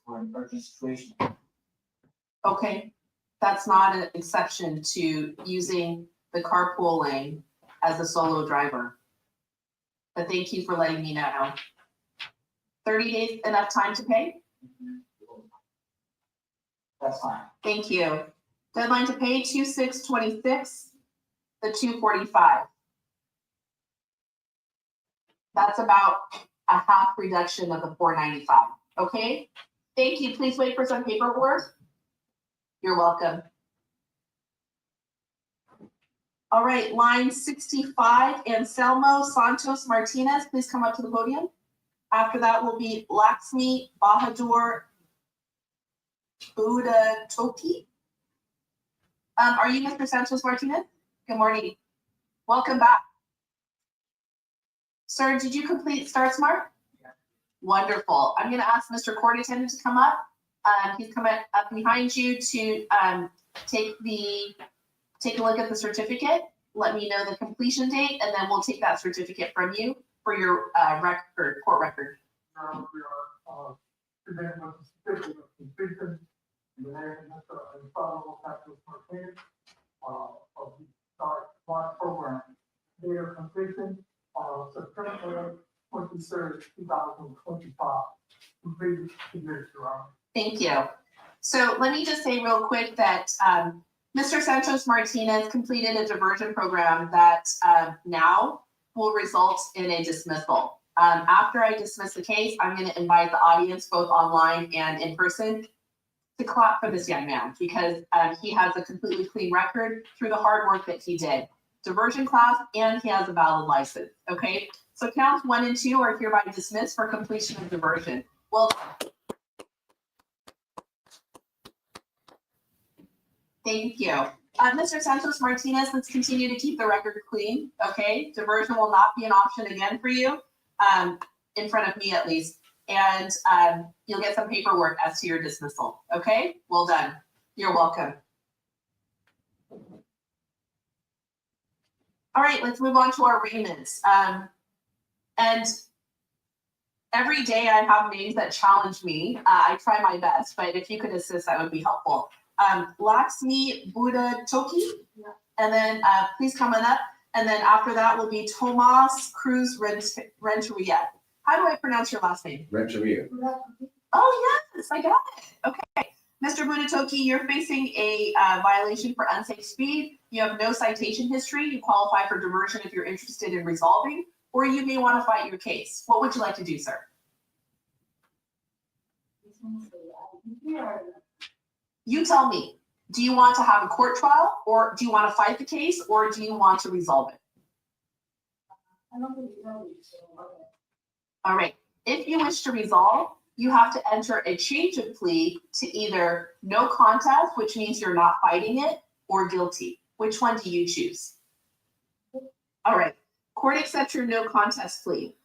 S5: for an urgent situation.
S8: Okay, that's not an exception to using the carpool lane as a solo driver. But thank you for letting me know. 30 days enough time to pay?
S5: That's fine.
S8: Thank you. Deadline to pay 2/6/26, the 245. That's about a half reduction of the 495. Okay? Thank you. Please wait for some paperwork. You're welcome. All right, line 65, Anselmo Santos Martinez, please come up to the podium. After that will be Laxmi Bahadur Buddha Toki. Are you Mr. Santos Martinez? Good morning. Welcome back. Sir, did you complete Start Smart?
S5: Yeah.
S8: Wonderful. I'm going to ask Mr. Court Attendant to come up. He's coming up behind you to take a look at the certificate. Let me know the completion date, and then we'll take that certificate from you for your court record.
S3: We are presenting with the certificate of completion in the name of Mr. Anselmo Santos Martinez of the Start Smart program. Date of completion September 23rd, 2025. Completed today, Your Honor.
S8: Thank you. So let me just say real quick that Mr. Santos Martinez completed a diversion program that now will result in a dismissal. After I dismiss the case, I'm going to invite the audience, both online and in person, to clap for this young man because he has a completely clean record through the hard work that he did. Diversion class, and he has a valid license. Okay, so counts 1 and 2 are hereby dismissed for completion of diversion. Well, thank you. Mr. Santos Martinez, let's continue to keep the record clean, okay? Diversion will not be an option again for you, in front of me at least. And you'll get some paperwork as to your dismissal, okay? Well done. You're welcome. All right, let's move on to our arraignments. And every day I have names that challenge me. I try my best, but if you could assist, that would be helpful. Laxmi Buddha Toki, and then please come on up. And then after that will be Tomas Cruz Renteria. How do I pronounce your last name?
S1: Renteria.
S8: Oh yes, I got it. Okay. Mr. Buddha Toki, you're facing a violation for unsafe speed. You have no citation history. You qualify for diversion if you're interested in resolving, or you may want to fight your case. What would you like to do, sir? You tell me. Do you want to have a court trial, or do you want to fight the case, or do you want to resolve it?
S2: I don't think you know.
S8: All right. If you wish to resolve, you have to enter a change of plea to either no contest, which means you're not fighting it, or guilty. Which one do you choose? All right. Court accepts your no contest plea.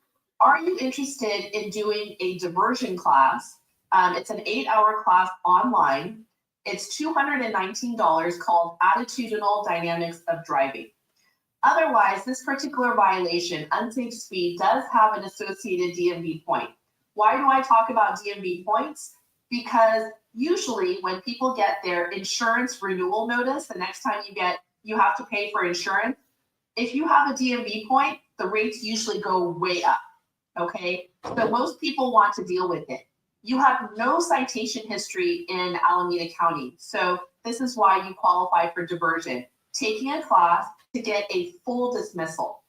S8: Are you interested in doing a diversion class? It's an 8-hour class online. It's $219 called Attitudinal Dynamics of Driving. Otherwise, this particular violation, unsafe speed, does have an associated DMV point. Why do I talk about DMV points? Because usually when people get their insurance renewal notice, the next time you have to pay for insurance, if you have a DMV point, the rates usually go way up, okay? So most people want to deal with it. You have no citation history in Alameda County, so this is why you qualify for diversion. Taking a class to get a full dismissal.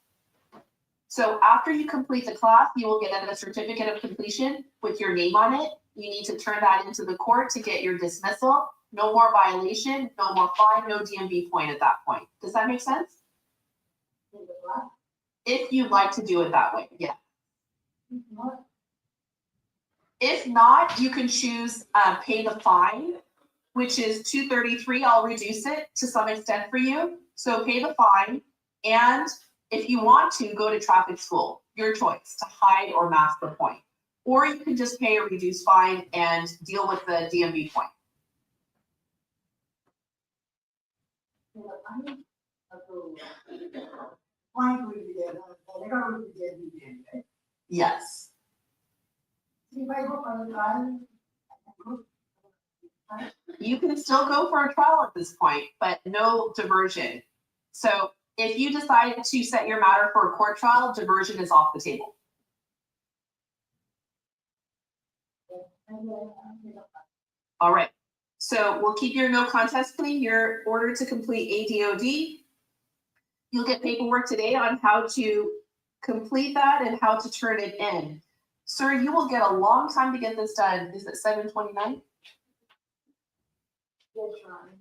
S8: So after you complete the class, you will get a certificate of completion with your name on it. You need to turn that into the court to get your dismissal. No more violation, no more fine, no DMV point at that point. Does that make sense? If you'd like to do it that way, yeah. If not, you can choose pay the fine, which is $233. I'll reduce it to some extent for you. So pay the fine, and if you want to, go to traffic school, your choice, to hide or mask the point. Or you can just pay a reduced fine and deal with the DMV point. Yes. You can still go for a trial at this point, but no diversion. So if you decide to set your matter for a court trial, diversion is off the table. All right, so we'll keep your no contest plea, your order to complete ADOD. You'll get paperwork today on how to complete that and how to turn it in. Sir, you will get a long time to get this done. Is it 7/29?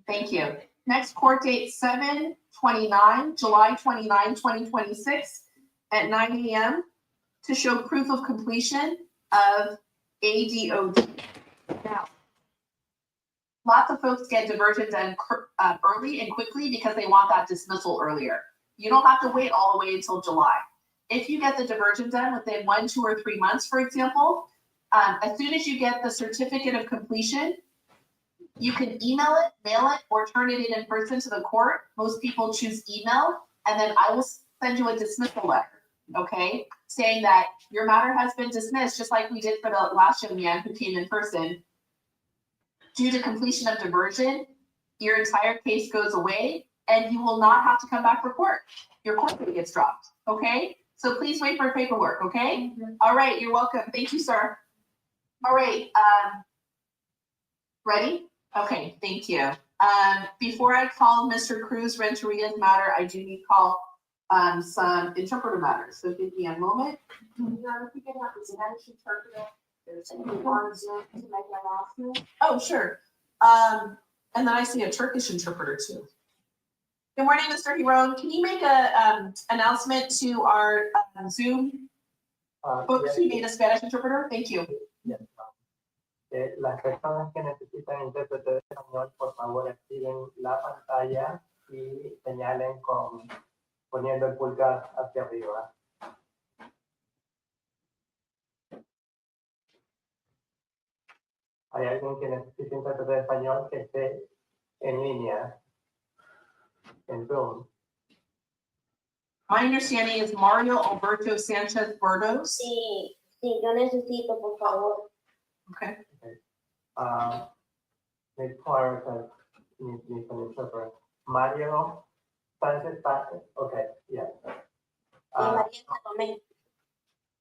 S8: Thank you. Next court date, 7/29, July 29, 2026 at 9 a.m. to show proof of completion of ADOD. Now, lots of folks get diversion done early and quickly because they want that dismissal earlier. You don't have to wait all the way until July. If you get the diversion done within 1, 2, or 3 months, for example, as soon as you get the certificate of completion, you can email it, mail it, or turn it in person to the court. Most people choose email, and then I will send you a dismissal letter, okay? Saying that your matter has been dismissed, just like we did for the last young man who came in person. Due to completion of diversion, your entire case goes away, and you will not have to come back for court. Your court date gets dropped, okay? So please wait for paperwork, okay? All right, you're welcome. Thank you, sir. All right, ready? Okay, thank you. Before I call Mr. Cruz Renteria's matter, I do need to call some interpreter matters. So give me a moment.
S2: If we could have the Spanish interpreter, there's anyone on Zoom to make an announcement.
S8: Oh, sure. And then I see a Turkish interpreter too. Good morning, Mr. Hiron. Can you make a announcement to our Zoom folks who need a Spanish interpreter? Thank you.
S3: Yes, las personas que necesitan intérprete de español, por favor, activen la pantalla y señalen poniendo el pulgar hacia arriba. ¿Hay alguien que necesite intérprete de español que esté en línea, en Zoom?
S8: My understanding is Mario Alberto Sanchez Bordos.
S4: Sí, yo necesito, por favor.
S8: Okay.
S3: Ms. Clark needs an interpreter. Mario Sanchez, okay, yeah.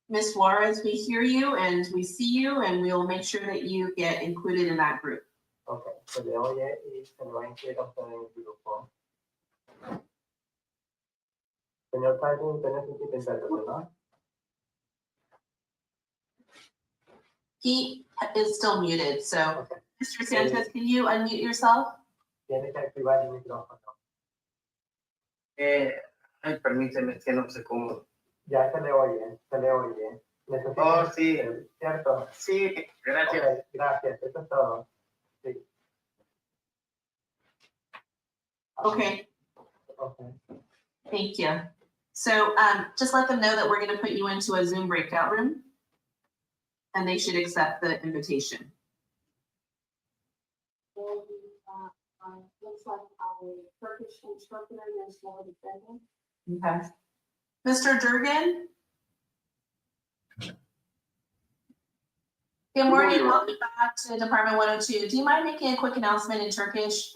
S8: Ms. Juarez, we hear you and we see you, and we will make sure that you get included in that group.
S3: Okay, se le oye y se le va a incluir a usted en el grupo. Señor Tyson, usted necesita intérprete, ¿no?
S8: He is still muted, so
S3: Okay.
S8: Mr. Sanchez, can you unmute yourself?
S3: Tiene que activar el micrófono.
S9: Ay, permíteme, es que no sé cómo.
S3: Ya se le oye, se le oye. Necesito
S9: Oh, sí.
S3: ¿Cierto?
S9: Sí, gracias.
S3: Okay, gracias, eso es todo. Sí.
S8: Okay,
S3: Okay.
S8: thank you. So just let them know that we're going to put you into a Zoom breakout room, and they should accept the invitation.
S2: And looks like our Turkish interpreter is more defendant.
S8: Okay. Mr. Durgan? Good morning, welcome back to Department 102. Do you mind making a quick announcement in Turkish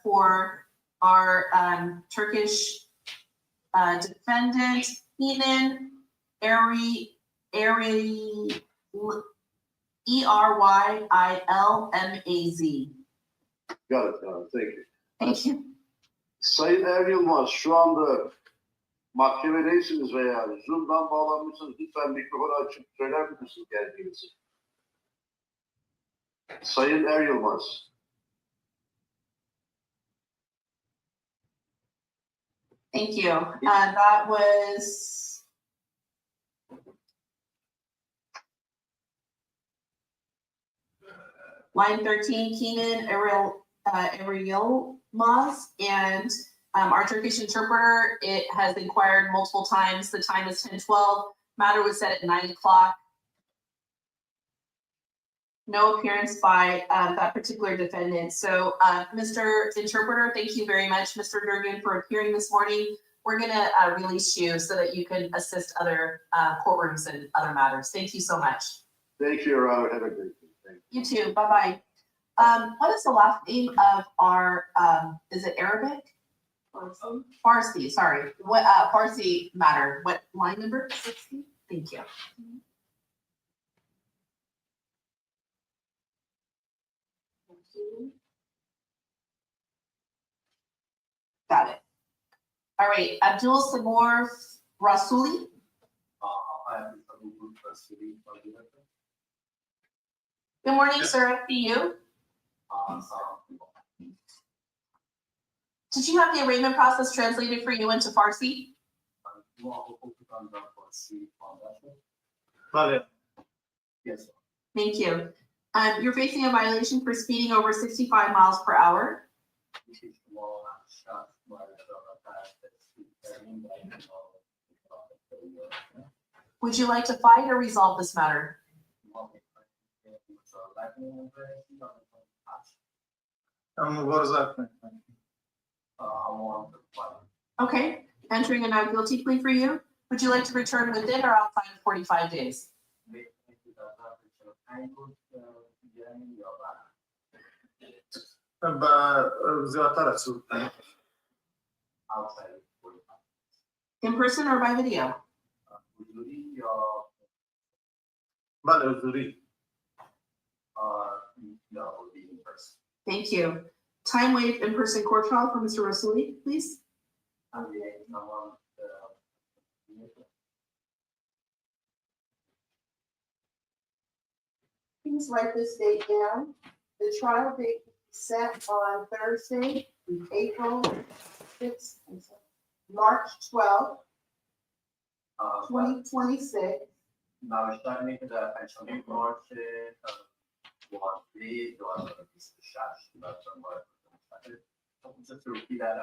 S8: for our Turkish defendant, Heathen Eryilmaz?
S10: Got it, thank you.
S8: Thank you.
S10: Sayın Er Yılmaz, şu anda mahkemedeysiniz veya Zoom'dan bağlanmışsınız. Lütfen mikrofonu açıp söyler misiniz geldiğinizi? Sayın Er Yılmaz.
S8: Thank you. That was line 13, Kenan Eryilmaz, and our Turkish interpreter, it has inquired multiple times. The time is 10:12. Matter was set at 9 o'clock. No appearance by that particular defendant. So, Mr. Interpreter, thank you very much, Mr. Durgan, for appearing this morning. We're gonna release you so that you can assist other courtrooms and other matters. Thank you so much.
S10: Thank you, Your Honor. Have a great day. Thank you.
S8: You too. Bye-bye. What is the last name of our, is it Arabic? Farsi, sorry. What, Farsi matter? What line number? 60? Thank you. Got it. All right, Abdul Sabor Rasuli. Good morning, sir. FBU. Did you have the arraignment process translated for you into Farsi?
S10: Yes.
S8: Thank you. You're facing a violation for speeding over 65 miles per hour. Would you like to fight or resolve this matter? Okay, entering a not guilty plea for you. Would you like to return within or outside of 45 days? In person or by video? Thank you. Time waived in-person court trial for Mr. Rasuli, please.
S2: Please write this date down. The trial date is set on Thursday, April 6th, March 12th, 2026.
S5: Just to repeat that,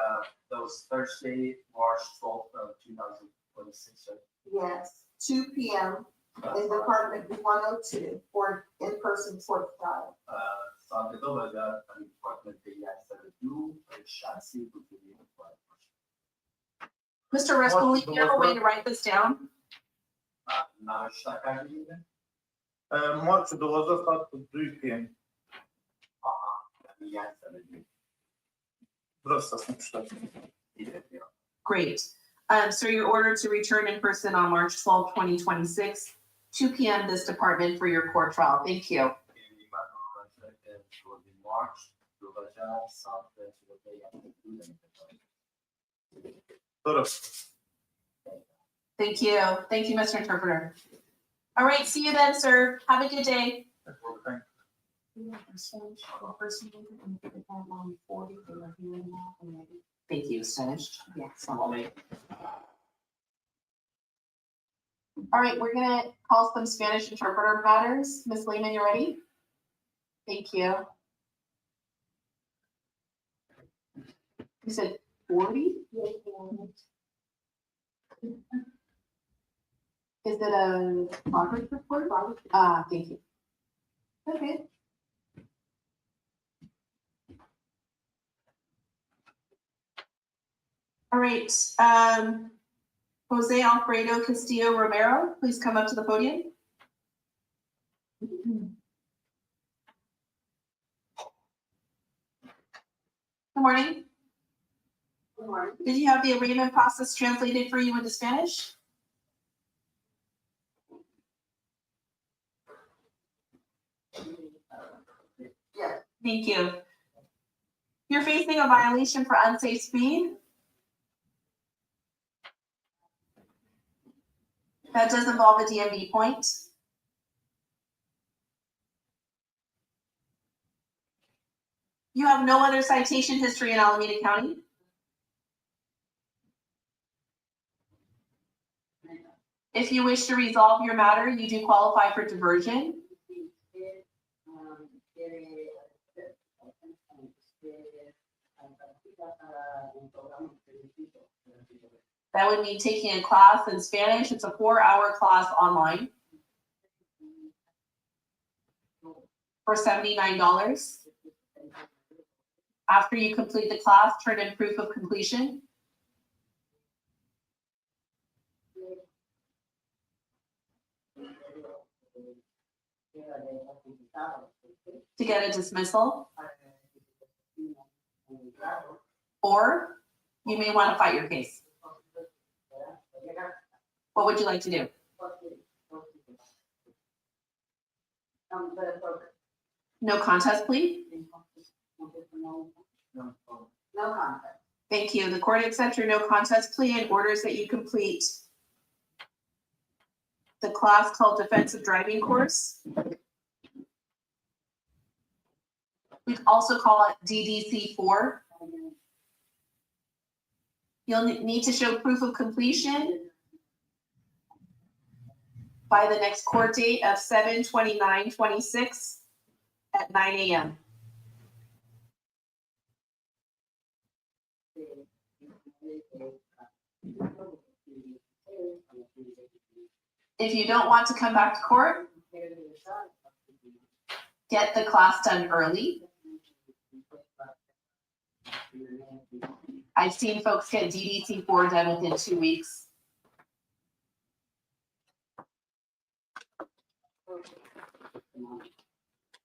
S5: those Thursday, March 12th, 2026.
S2: Yes, 2 p.m. in Department 102 for in-person court trial.
S8: Mr. Rasuli, do you have a way to write this down?
S3: March 12 at 3 p.m.
S8: Great. So you're ordered to return in person on March 12, 2026, 2 p.m. this department for your court trial. Thank you. Thank you. Thank you, Mr. Interpreter. All right, see you then, sir. Have a good day. Thank you, Stanish. Yes. All right, we're gonna call some Spanish interpreter matters. Ms. Lehman, you ready? Thank you. You said 40? Is it a progress report? Thank you. Okay. All right, Jose Alfredo Castillo Romero, please come up to the podium. Good morning.
S2: Good morning.
S8: Did you have the arraignment process translated for you into Spanish?
S2: Yes.
S8: Thank you. You're facing a violation for unsafe speed. That does involve a DMV point. You have no other citation history in Alameda County. If you wish to resolve your matter, you do qualify for diversion. That would mean taking a class in Spanish. It's a 4-hour class online for $79. After you complete the class, turn in proof of completion. To get a dismissal. Or you may want to fight your case. What would you like to do? No contest plea?
S2: No contest.
S8: Thank you. The court accepts your no contest plea and orders that you complete the class called defensive driving course. We also call it DDC4. You'll need to show proof of completion by the next court date of 7/29/26 at 9 a.m. If you don't want to come back to court, get the class done early. I've seen folks get DDC4 done within 2 weeks.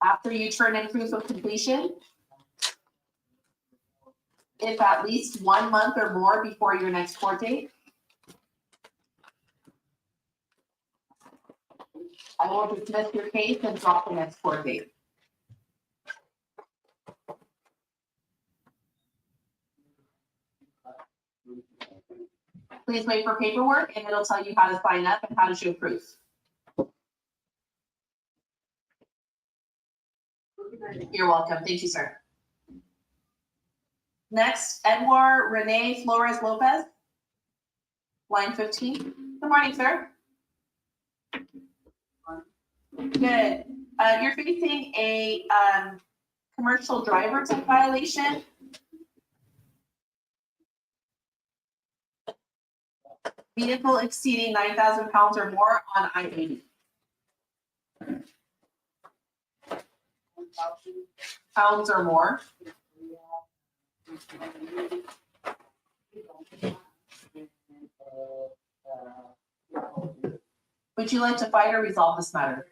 S8: After you turn in proof of completion, if at least 1 month or more before your next court date, I will dismiss your case and drop the next court date. Please wait for paperwork and it'll tell you how to sign up and how to show proof. You're welcome. Thank you, sir. Next, Edouard Rene Flores Lopez, line 15. Good morning, sir. Good. You're facing a commercial driver type violation. Vehicle exceeding 9,000 pounds or more on I-80. Pounds or more. Would you like to fight or resolve this matter?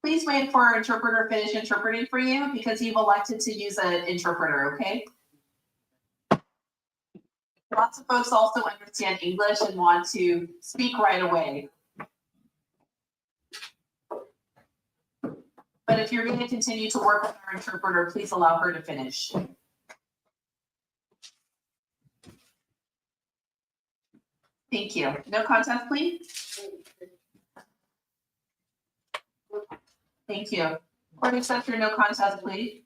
S8: Please wait for our interpreter to finish interpreting for you because you've elected to use an interpreter, okay? Lots of folks also understand English and want to speak right away. But if you're going to continue to work with our interpreter, please allow her to finish. Thank you. No contest plea? Thank you. Court accepts your no contest plea.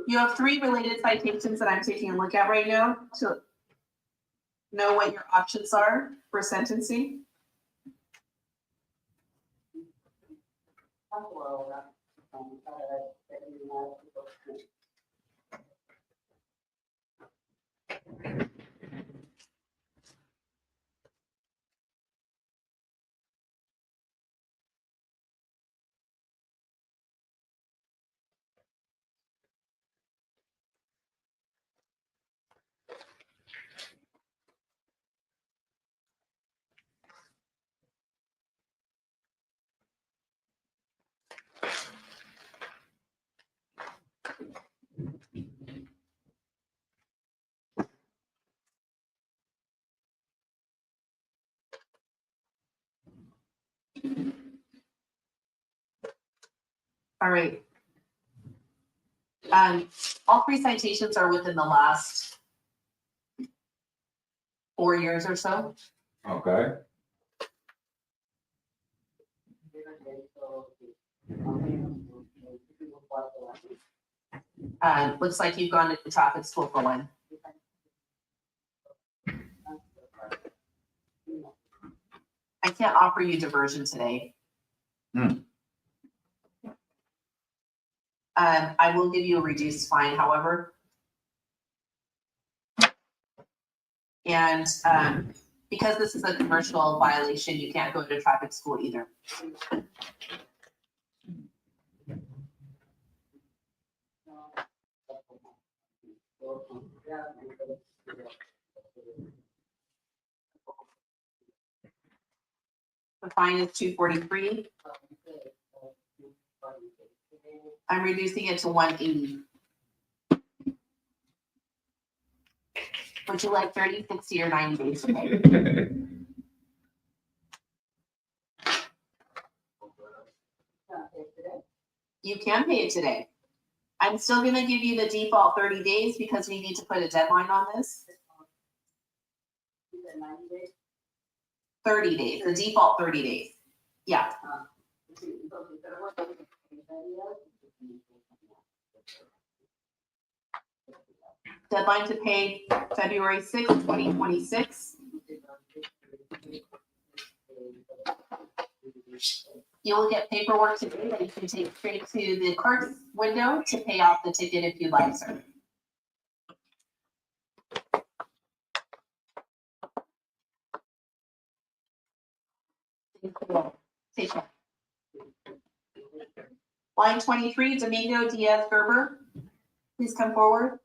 S8: You have 3 related citations that I'm taking a look at right now to know what your options are for sentencing. All right. All 3 citations are within the last 4 years or so.
S1: Okay.
S8: Looks like you've gone to the traffic school for one. I can't offer you diversion today. I will give you a reduced fine, however. And because this is a commercial violation, you can't go to traffic school either. The fine is $243. I'm reducing it to $180. Would you like 30, 60, or 90 days? You can pay it today. I'm still gonna give you the default 30 days because we need to put a deadline on this. 30 days, the default 30 days. Yeah. Deadline to pay February 6th, 2026. You will get paperwork today that you can take straight to the clerk's window to pay off the ticket if you'd like, sir. Take care. Line 23, Domingo Diaz Gerber. Please come forward.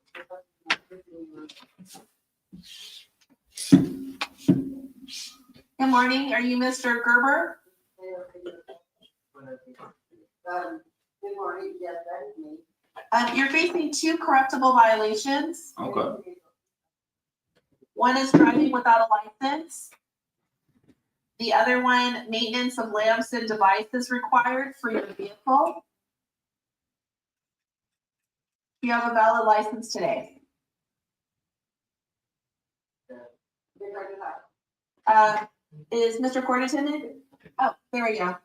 S8: Good morning. Are you Mr. Gerber?
S2: Good morning, yes, that is me.
S8: You're facing 2 correctable violations.
S1: Okay.
S8: One is driving without a license. The other one, maintenance of lamps and devices required for your vehicle. You have a valid license today. Is Mr. Court attendant? Oh, there we go.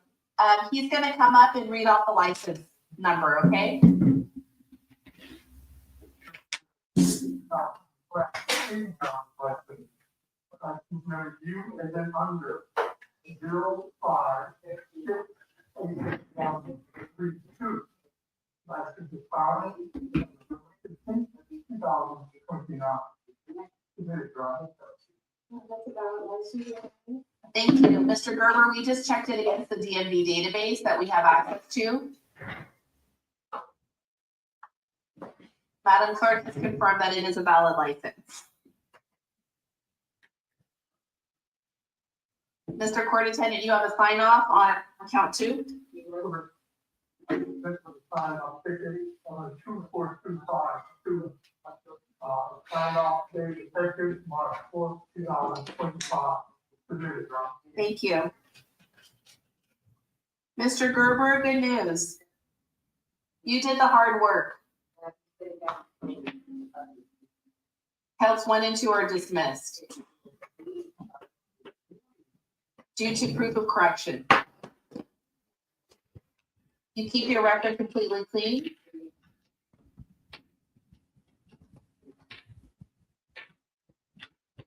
S8: He's gonna come up and read off the license number, okay?
S3: You and then under 05688132. License expired 2029.
S8: Thank you, Mr. Gerber. We just checked it against the DMV database that we have access to. Madam Clerk has confirmed that it is a valid license. Mr. Court Attendant, you have a sign off on count 2.
S3: This was signed off ticket on 2425. Signed off date effective March 4th, 2025. Submitted, Ron.
S8: Thank you. Mr. Gerber, good news. You did the hard work. Counts 1 and 2 are dismissed due to proof of correction. You keep your record completely clean.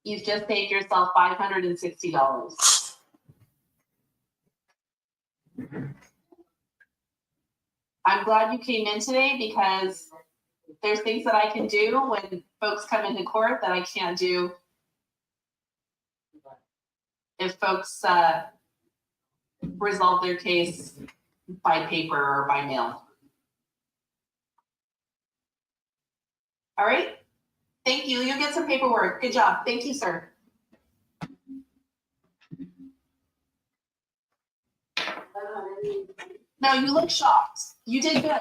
S8: You've just saved yourself $560. I'm glad you came in today because there's things that I can do when folks come into court that I can't do if folks resolve their case by paper or by mail. All right. Thank you. You'll get some paperwork. Good job. Thank you, sir. No, you look shocked. You did good.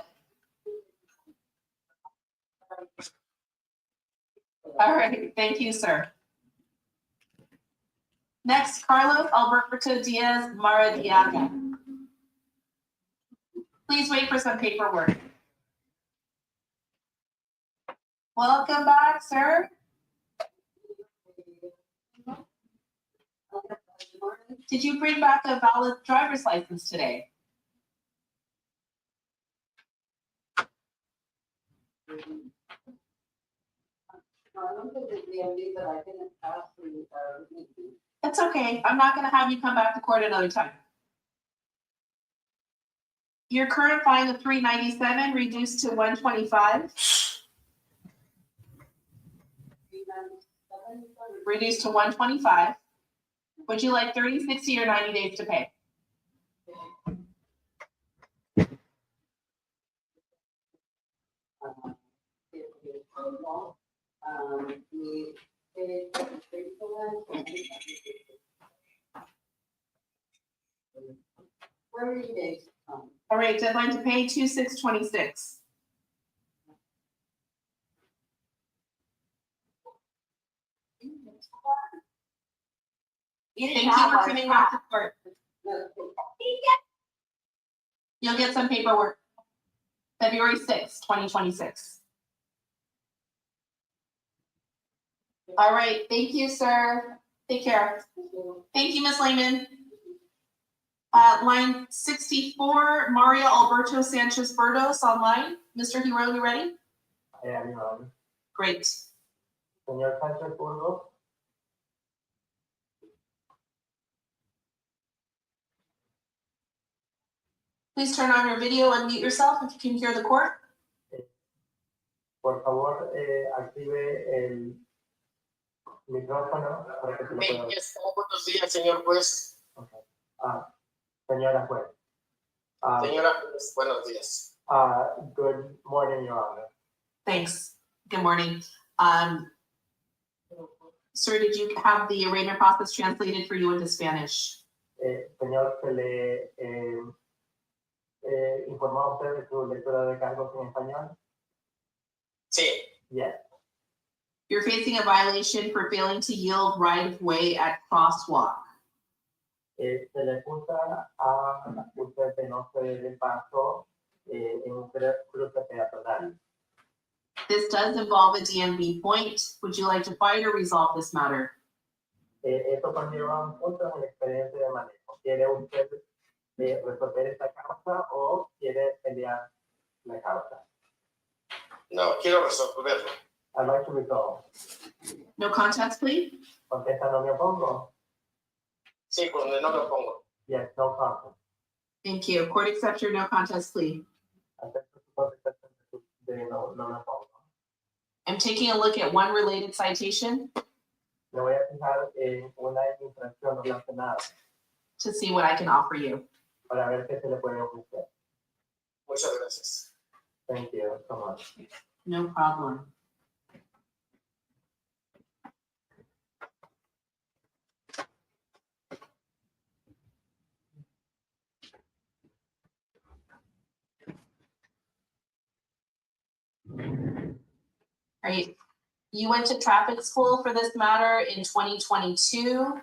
S8: All right. Thank you, sir. Next, Carlos Alberto Diaz Maradiaga. Please Please wait for some paperwork. Welcome back, sir. Did you bring back a valid driver's license today? That's okay. I'm not gonna have you come back to court another time. Your current fine of $397 reduced to $125. Reduced to $125. Would you like 30, 60, or 90 days to pay?
S2: Where are you days?
S8: All right, deadline to pay 2/6/26. Thank you for coming back to court. You'll get some paperwork. February 6th, 2026. All right, thank you, sir. Take care. Thank you, Ms. Lehman. Line 64, Mario Alberto Sanchez Burdos online. Mr. Hero, you ready?
S3: I am, Your Honor.
S8: Great.
S3: Señor Sánchez Burgos,
S8: Please turn on your video and mute yourself if you can hear the court.
S3: por favor, active el micrófono para que se lo pueda ver.
S9: Buenos días, señor juez.
S3: Okay. Señora juez.
S9: Señora juez, buenos días.
S3: Good morning, Your Honor.
S8: Thanks. Good morning. Sir, did you have the arraignment process translated for you into Spanish?
S3: Señor, se le informó a usted de su lectura de cargos en español.
S9: Sí.
S3: Yes.
S8: You're facing a violation for failing to yield right of way at crosswalk.
S3: Se le acusa a usted de no ceder el paso en un cruce peatonal.
S8: This does involve a DMV point. Would you like to fight or resolve this matter?
S3: Esto conlleva un punto en el expediente de manejo. ¿Quiere usted resolver esta causa o quiere pelear la causa?
S9: No, quiero resolverlo.
S3: I'd like to resolve.
S8: No contest plea?
S3: Contesta, no me opongo.
S9: Sí, con no me opongo.
S3: Yes, no contest.
S8: Thank you. Court accepts your no contest plea.
S3: Acepto su contestación de no me opongo.
S8: I'm taking a look at one related citation
S3: Me voy a fijar en una infracción relacionada
S8: to see what I can offer you.
S3: para ver qué se le puede ofrecer.
S9: Muchas gracias.
S3: Thank you so much.
S8: No problem. All right. You went to traffic school for this matter in 2022,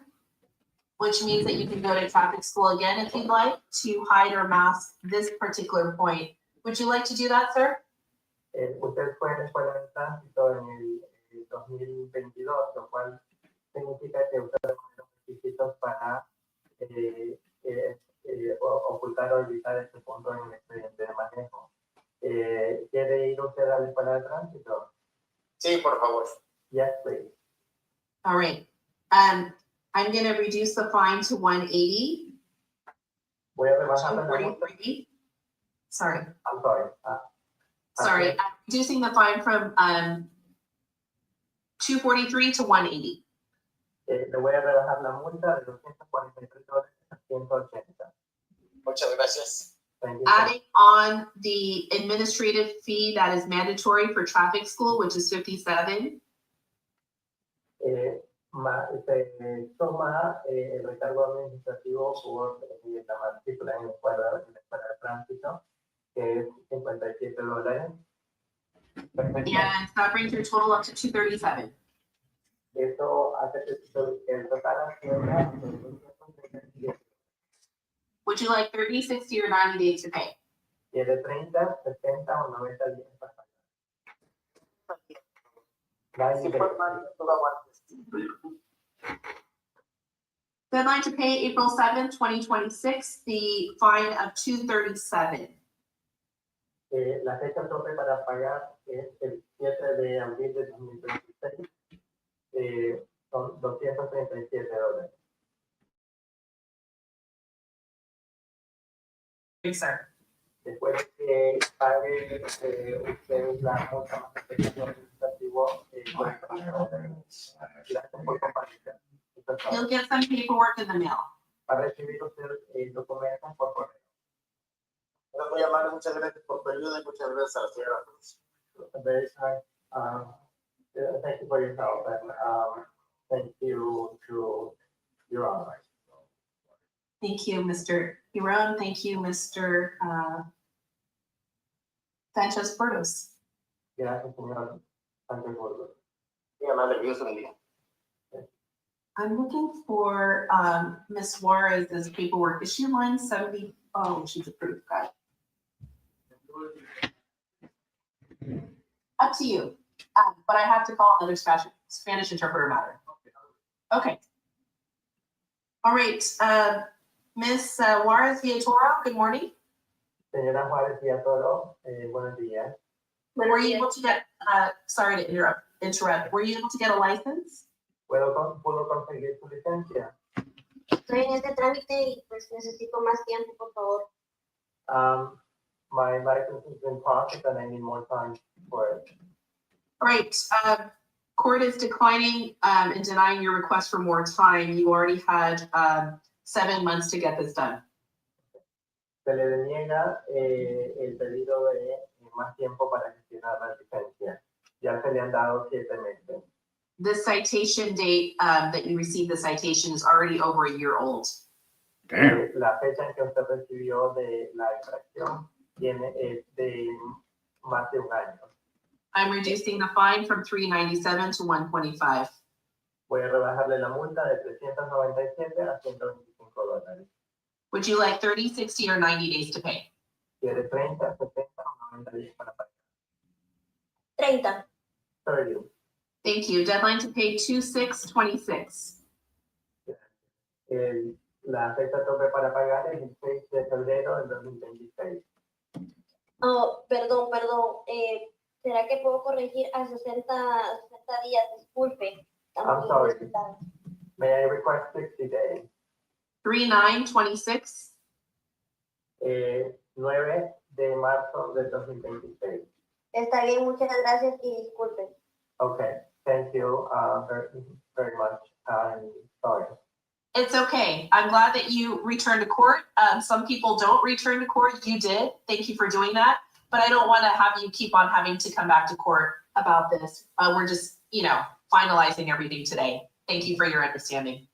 S8: which means that you can go to traffic school again if you'd like to hide or mask this particular point. Would you like to do that, sir?
S3: Usted fue a la escuela de tránsito en el 2022, lo cual significa que usted tiene los requisitos para ocultar o evitar este punto en el expediente de manejo. ¿Quiere ir usted a la escuela de tránsito?
S9: Sí, por favor.
S3: Yes, please.
S8: All right. I'm going to reduce the fine to 180.
S3: Voy a rebajar la multa.
S8: 243. Sorry.
S3: I'm sorry.
S8: Sorry. I'm reducing the fine from 243 to 180.
S3: Le voy a rebajar la multa de $243 a $180.
S9: Muchas gracias.
S3: Thank you.
S8: Adding on the administrative fee that is mandatory for traffic school, which is 57.
S3: Se toma el recargo administrativo por la matrícula en la escuela de tránsito, que es $57.
S8: And that brings your total up to 237.
S3: Eso hace que el total ascienda a $237.
S8: Would you like 30, 60, or 90 days to pay?
S3: ¿Quiere 30, 60 o 90 días para pagar?
S9: Si por mano, tú lo aguantas.
S8: Deadline to pay April 7th, 2026, the fine of $237.
S3: La fecha tope para pagar es el 7 de abril de 2026. Son $237.
S8: Yes, sir.
S3: Después de que pague usted la multa más específica administrativo, gracias por compartir.
S8: You'll get some paperwork in the mail.
S3: Va a recibir usted el documento por correo.
S9: Muy amable, muchas gracias por tu ayuda y muchas gracias a la señora Cruz.
S3: Very kind. Thank you for your help and thank you to your honor.
S8: Thank you, Mr. Giron. Thank you, Mr. Sanchez Portos.
S3: Gracias, señor Sánchez Borges.
S9: Muy amable, que Dios te bendiga.
S8: I'm looking for Ms. Juarez's paperwork. Is she line 70? Oh, she's approved. Got it. Up to you. But I have to call another Spanish interpreter matter. Okay. All right. Ms. Juarez Villatoro, good morning.
S3: Señora Juárez Villatoro, buenos días.
S8: Were you able to get, sorry to interrupt. Were you able to get a license?
S3: ¿Puedo conseguir su licencia?
S4: Estoy en este trámite y pues necesito más tiempo, por favor.
S3: My license is in process and I need more time for it.
S8: All right. Court is declining and denying your request for more time. You already had 7 months to get this done.
S3: Se le deniega el pedido de más tiempo para gestionar la licencia. Ya se le han dado 7 meses.
S8: The citation date that you received the citation is already over a year old.
S1: Damn.
S3: La fecha en que usted recibió de la infracción tiene de más de un año.
S8: I'm reducing the fine from $397 to $125.
S3: Voy a rebajarle la multa de $397 a $125.
S8: Would you like 30, 60, or 90 days to pay?
S3: ¿Quiere 30, 70 o 90 días para pagar?
S4: 30.
S3: 30.
S8: Thank you. Deadline to pay 2/6/26.
S3: La fecha tope para pagar es el 6 de febrero del 2026.
S4: Oh, perdón. ¿Será que puedo corregir a 60 días? Disculpe.
S3: I'm sorry. May I request 60 days?
S8: 3/9/26.
S3: 9 de marzo del 2026.
S4: Está bien, muchas gracias y disculpe.
S3: Okay, thank you very much. I'm sorry.
S8: It's okay. I'm glad that you returned to court. Some people don't return to court. You did. Thank you for doing that. But I don't want to have you keep on having to come back to court about this. We're just, finalizing everything today. Thank you for your understanding.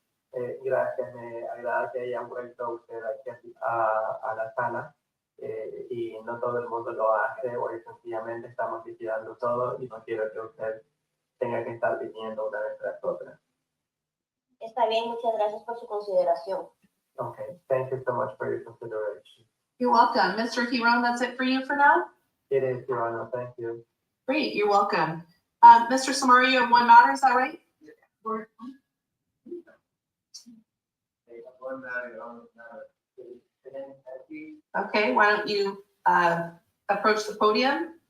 S3: Gracias, me agrada que hayan vuelto usted aquí a la sala y no todo el mundo lo hace. Hoy sencillamente estamos liquidando todo y no quiero que usted tenga que estar viniendo una vez tras otra.
S4: Está bien, muchas gracias por su consideración.
S3: Okay, thank you so much for your consideration.
S8: You're welcome. Mr. Giron, that's it for you for now?
S3: It is, Your Honor, thank you.
S8: Great, you're welcome. Mr. Samari, you have one matter, is that right? Okay, why don't you approach the podium?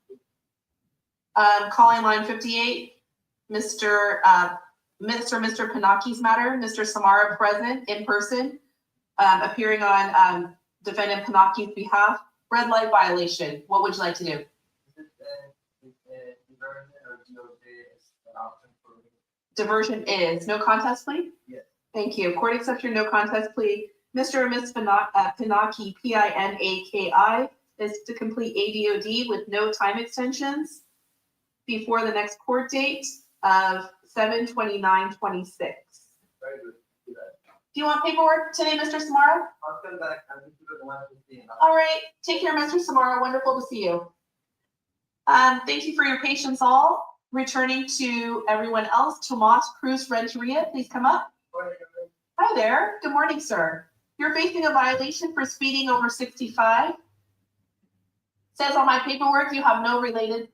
S8: Calling line 58, Mr. Panaki's matter, Mr. Samara present in person, appearing on defendant Panaki's behalf. Red light violation, what would you like to do? Diversion is no contest plea?
S3: Yes.
S8: Thank you. Court accepts your no contest plea. Mr. or Ms. Pinaki, Pinaki, is to complete ADOD with no time extensions before the next court date of 7/29/26.
S3: Very good. Do that.
S8: Do you want paperwork today, Mr. Samara?
S3: I'll come back. I'm just going to want to see.
S8: All right. Take care, Mr. Samara. Wonderful to see you. Thank you for your patience all. Returning to everyone else, Tomas Cruz Renteria, please come up. Hi there. Good morning, sir. You're facing a violation for speeding over 65. Says on my paperwork, you have no related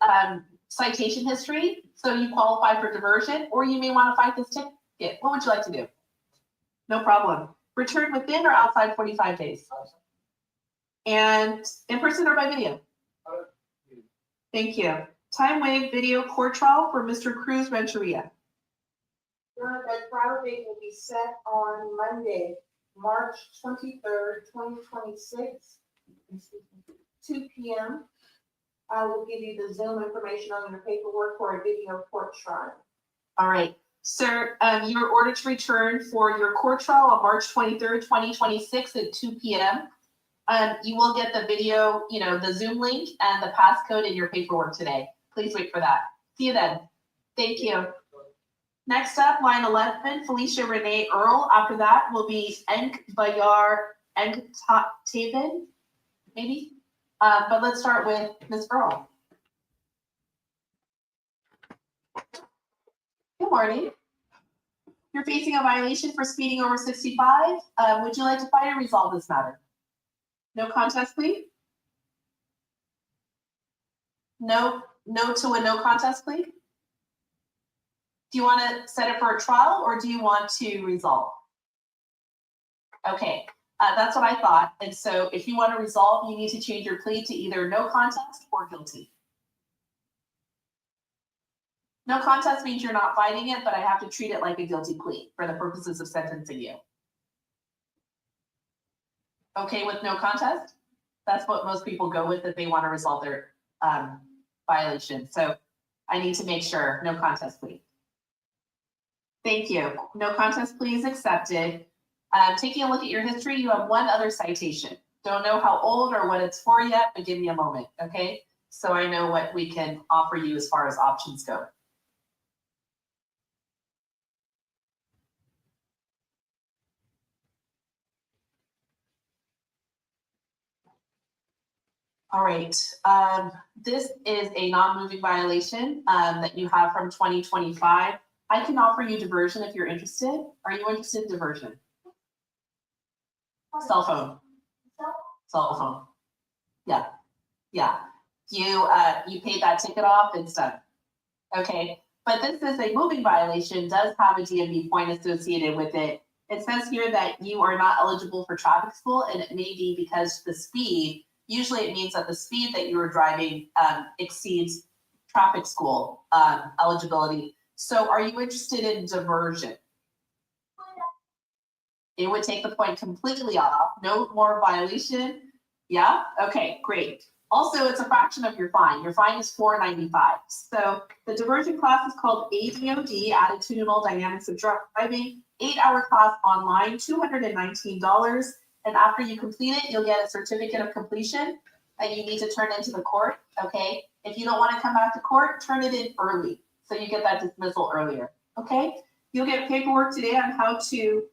S8: citation history, so you qualify for diversion, or you may want to fight this ticket. What would you like to do? No problem. Return within or outside 45 days? And in person or by video? Thank you. Time wave video court trial for Mr. Cruz Renteria.
S2: That trial date will be set on Monday, March 23rd, 2026, 2 p.m. I will give you the Zoom information on your paperwork for a video court trial.
S8: All right, sir, you are ordered to return for your court trial on March 23rd, 2026 at 2 p.m. You will get the video, the Zoom link and the passcode in your paperwork today. Please wait for that. See you then. Thank you. Next up, line 11, Felicia Renee Earl. After that will be Taven, maybe? But let's start with Ms. Earl. Good morning. You're facing a violation for speeding over 65. Would you like to fight or resolve this matter? No contest plea? No to a no contest plea? Do you want to set it for a trial or do you want to resolve? Okay, that's what I thought. And so if you want to resolve, you need to change your plea to either no contest or guilty. No contest means you're not fighting it, but I have to treat it like a guilty plea for the purposes of sentencing you. Okay with no contest? That's what most people go with if they want to resolve their violation. So I need to make sure, no contest plea. Thank you. No contest plea is accepted. Taking a look at your history, you have one other citation. Don't know how old or what it's for yet, but give me a moment, okay? So I know what we can offer you as far as options go. All right, this is a non-moving violation that you have from 2025. I can offer you diversion if you're interested. Are you interested in diversion? Cell phone. Cell phone. Yeah. You paid that ticket off, it's done. Okay, but this is a moving violation, does have a DMV point associated with it. It says here that you are not eligible for traffic school, and it may be because the speed, usually it means that the speed that you were driving exceeds traffic school eligibility. So are you interested in diversion? It would take the point completely off, no more violation. Yeah, okay, great. Also, it's a fraction of your fine. Your fine is $4.95. So the diversion class is called ADOD, Attitudinal Dynamics of Driving, 8-hour class online, $219. And after you complete it, you'll get a certificate of completion that you need to turn into the court, okay? If you don't want to come back to court, turn it in early, so you get that dismissal earlier, okay? You'll get paperwork today on how to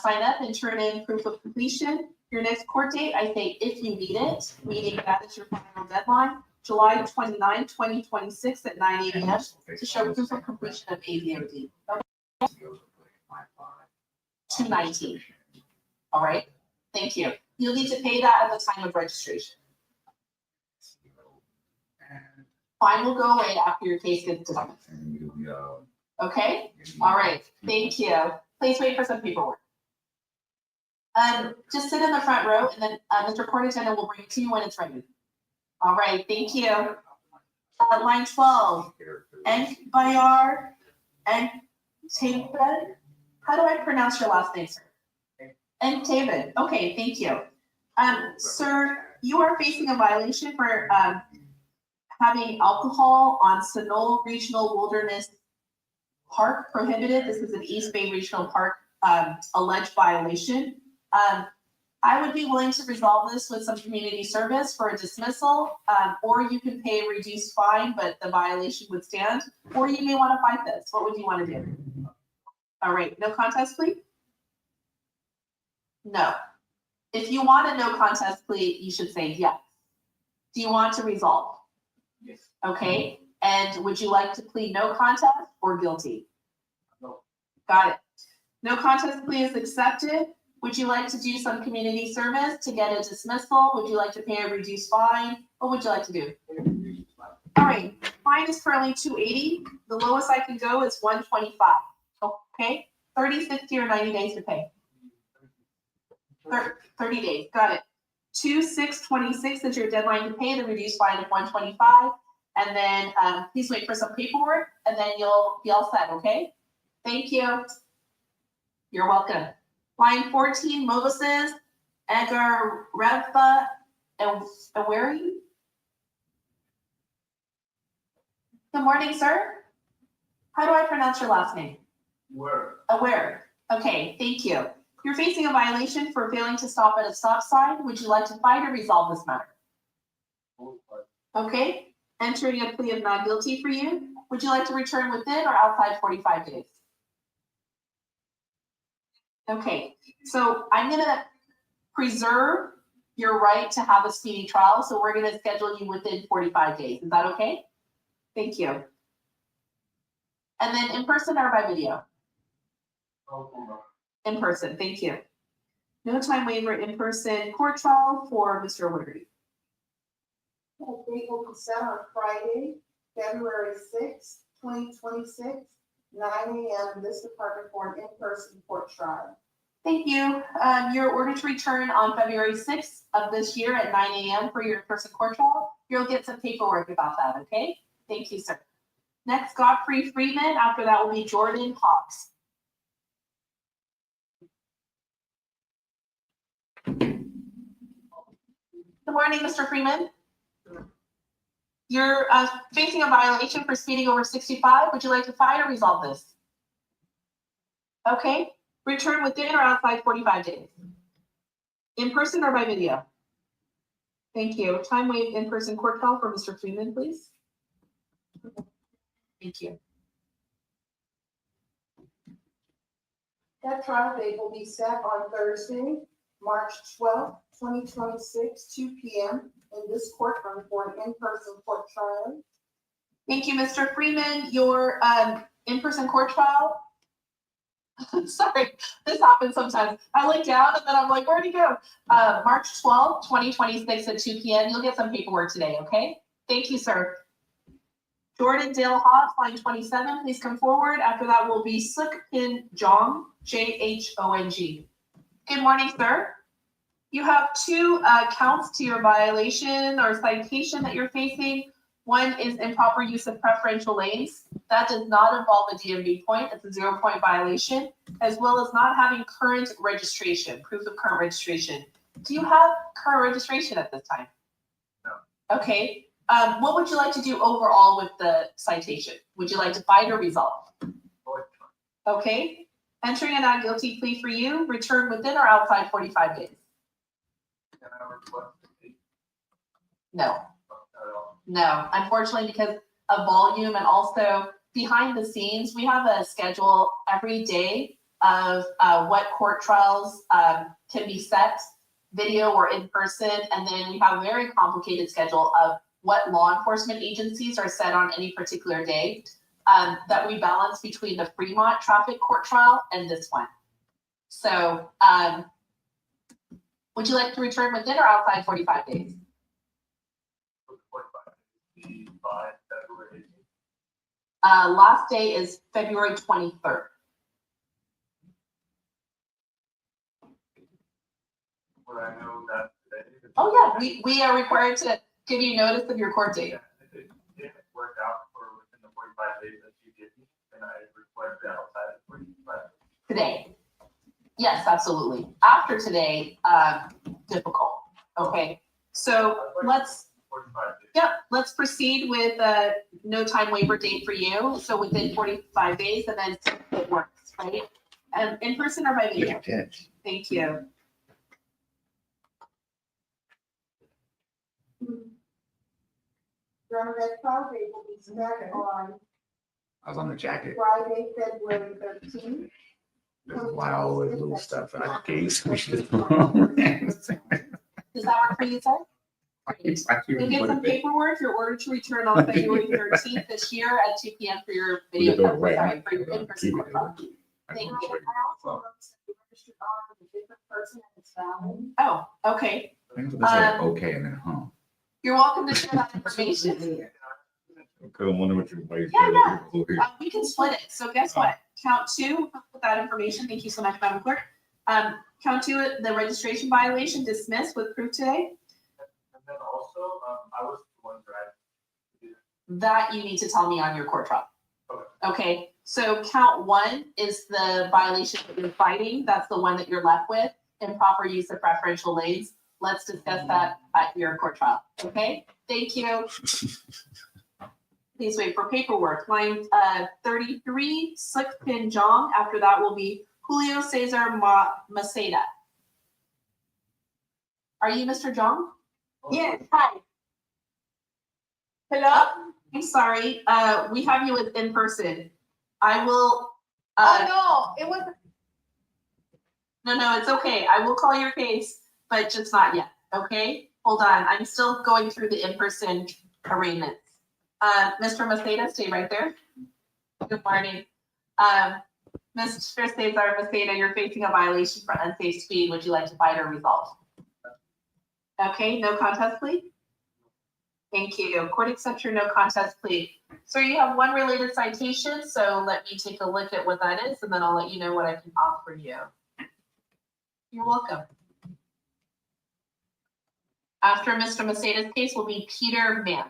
S8: sign up and turn in proof of completion. Your next court date, I say if you need it, meaning that is your final deadline, July 29, 2026 at 9 a.m. to show proof of completion of ADOD. Okay. 219. All right, thank you. You'll need to pay that at the time of registration. Fine will go away after your case gets decided. Okay, all right, thank you. Please wait for some paperwork. Just sit in the front row and then Mr. Court Attendant will bring it to you when it's ready. All right, thank you. Line 12, Bayar and Taven. How do I pronounce your last name, sir? And Taven. Okay, thank you. Sir, you are facing a violation for having alcohol on Sonoma Regional Wilderness Park prohibited. This is an East Bay Regional Park alleged violation. I would be willing to resolve this with some community service for a dismissal, or you can pay a reduced fine, but the violation would stand, or you may want to fight this. What would you want to do? All right, no contest plea? No. If you want a no contest plea, you should say yes. Do you want to resolve?
S5: Yes.
S8: Okay, and would you like to plead no contest or guilty?
S5: No.
S8: Got it. No contest plea is accepted. Would you like to do some community service to get a dismissal? Would you like to pay a reduced fine? What would you like to do? All right, fine is currently $280. The lowest I can go is $125. Okay, 30, 60, or 90 days to pay. 30 days, got it. 2/6/26 is your deadline to pay the reduced fine of $125. And then please wait for some paperwork, and then you'll be all set, okay? Thank you. You're welcome. Line 14, Moses Agareva Aweri. Good morning, sir. How do I pronounce your last name? Aware. Okay, thank you. You're facing a violation for failing to stop at a stop sign. Would you like to fight or resolve this matter? Okay, entering a plea of not guilty for you. Would you like to return within or outside 45 days? Okay, so I'm gonna preserve your right to have a speedy trial, so we're gonna schedule you within 45 days. Is that okay? Thank you. And then in person or by video? In person, thank you. No time waiver in person court trial for Mr. Woodry.
S2: The date will be set on Friday, February 6th, 2026, 9 a.m. in this department for an in-person court trial.
S8: Thank you. You're ordered to return on February 6th of this year at 9 a.m. for your in-person court trial. You'll get some paperwork about that, okay? Thank you, sir. Next, Godfrey Freeman. After that will be Jordan Hawks. Good morning, Mr. Freeman. You're facing a violation for speeding over 65. Would you like to fight or resolve this? Okay. Return within or outside 45 days. In person or by video? Thank you. Time waived in-person court trial for Mr. Freeman, please. Thank you.
S2: That trial date will be set on Thursday, March 12th, 2026, 2 p.m. in this courtroom for an in-person court trial.
S8: Thank you, Mr. Freeman. Your in-person court trial. Sorry, this happens sometimes. I look down and then I'm like, where'd he go? March 12th, 2026 at 2 p.m. You'll get some paperwork today, okay? Thank you, sir. Jordan Dale Hawes, line 27, please come forward. After that will be Suk Pin Jong, Jhong. Good morning, sir. You have two counts to your violation or citation that you're facing. One is improper use of preferential lanes. That does not involve a DMV point. It's a 0-point violation, as well as not having current registration, proof of current registration. Do you have current registration at this time?
S3: No.
S8: Okay. What would you like to do overall with the citation? Would you like to fight or resolve? Okay. Entering a not guilty plea for you, return within or outside 45 days? No. No, unfortunately, because of volume and also behind the scenes, we have a schedule every day of what court trials can be set, video or in person, and then we have a very complicated schedule of what law enforcement agencies are set on any particular day that we balance between the Fremont traffic court trial and this one. So would you like to return within or outside 45 days? Last day is February 23rd.
S3: Would I know that today?
S8: Oh yeah, we are required to give you notice of your court date.
S3: If it didn't work out for within the 45 days that you give me, then I request that outside of 45 days.
S8: Today. Yes, absolutely. After today, difficult. Okay, so let's.
S3: 45 days.
S8: Yep, let's proceed with no time waiver date for you. So within 45 days, and then see if it works, right? In person or by video? Thank you.
S2: Your Honor, that trial date will be set on
S1: I was on the jacket.
S2: Friday, February 13th.
S1: This is why I always lose stuff in our case.
S8: Does that work for you, sir? You'll get some paperwork. You're ordered to return on February 13th this year at 2 p.m. for your video, sorry, for your in-person court trial. Thank you.
S2: I also noticed that you registered on with a different person and it's valid.
S8: Oh, okay.
S1: I think that's like okay and then
S8: You're welcome to share that information.
S1: Okay, I wonder what your wife.
S8: Yeah, we can split it. So guess what? Count two, put that information. Thank you so much, Madam Clerk. Count two, the registration violation dismissed with proof today.
S9: And then also, I was the one driving.
S8: That you need to tell me on your court trial. Okay, so count one is the violation that you're fighting. That's the one that you're left with. Improper use of preferential lanes. Let's discuss that at your court trial. Okay, thank you. Please wait for paperwork. Line 33, Slick Pin Jong. After that will be Julio Cesar Maceda. Are you Mr. Jong?
S4: Yes, hi.
S8: Hello? I'm sorry. We have you in person. I will.
S2: Oh, no, it wasn't.
S8: No, it's okay. I will call your case, but just not yet. Okay? Hold on. I'm still going through the in-person arraignments. Mr. Maceda, stay right there. Good morning. Mr. Cesar Maceda, you're facing a violation for unsafe speed. Would you like to fight or resolve? Okay, no contest plea? Thank you. Court accepts your no contest plea. So you have one related citation, so let me take a look at what that is, and then I'll let you know what I can offer you. You're welcome. After Mr. Maceda's case will be Peter Mann.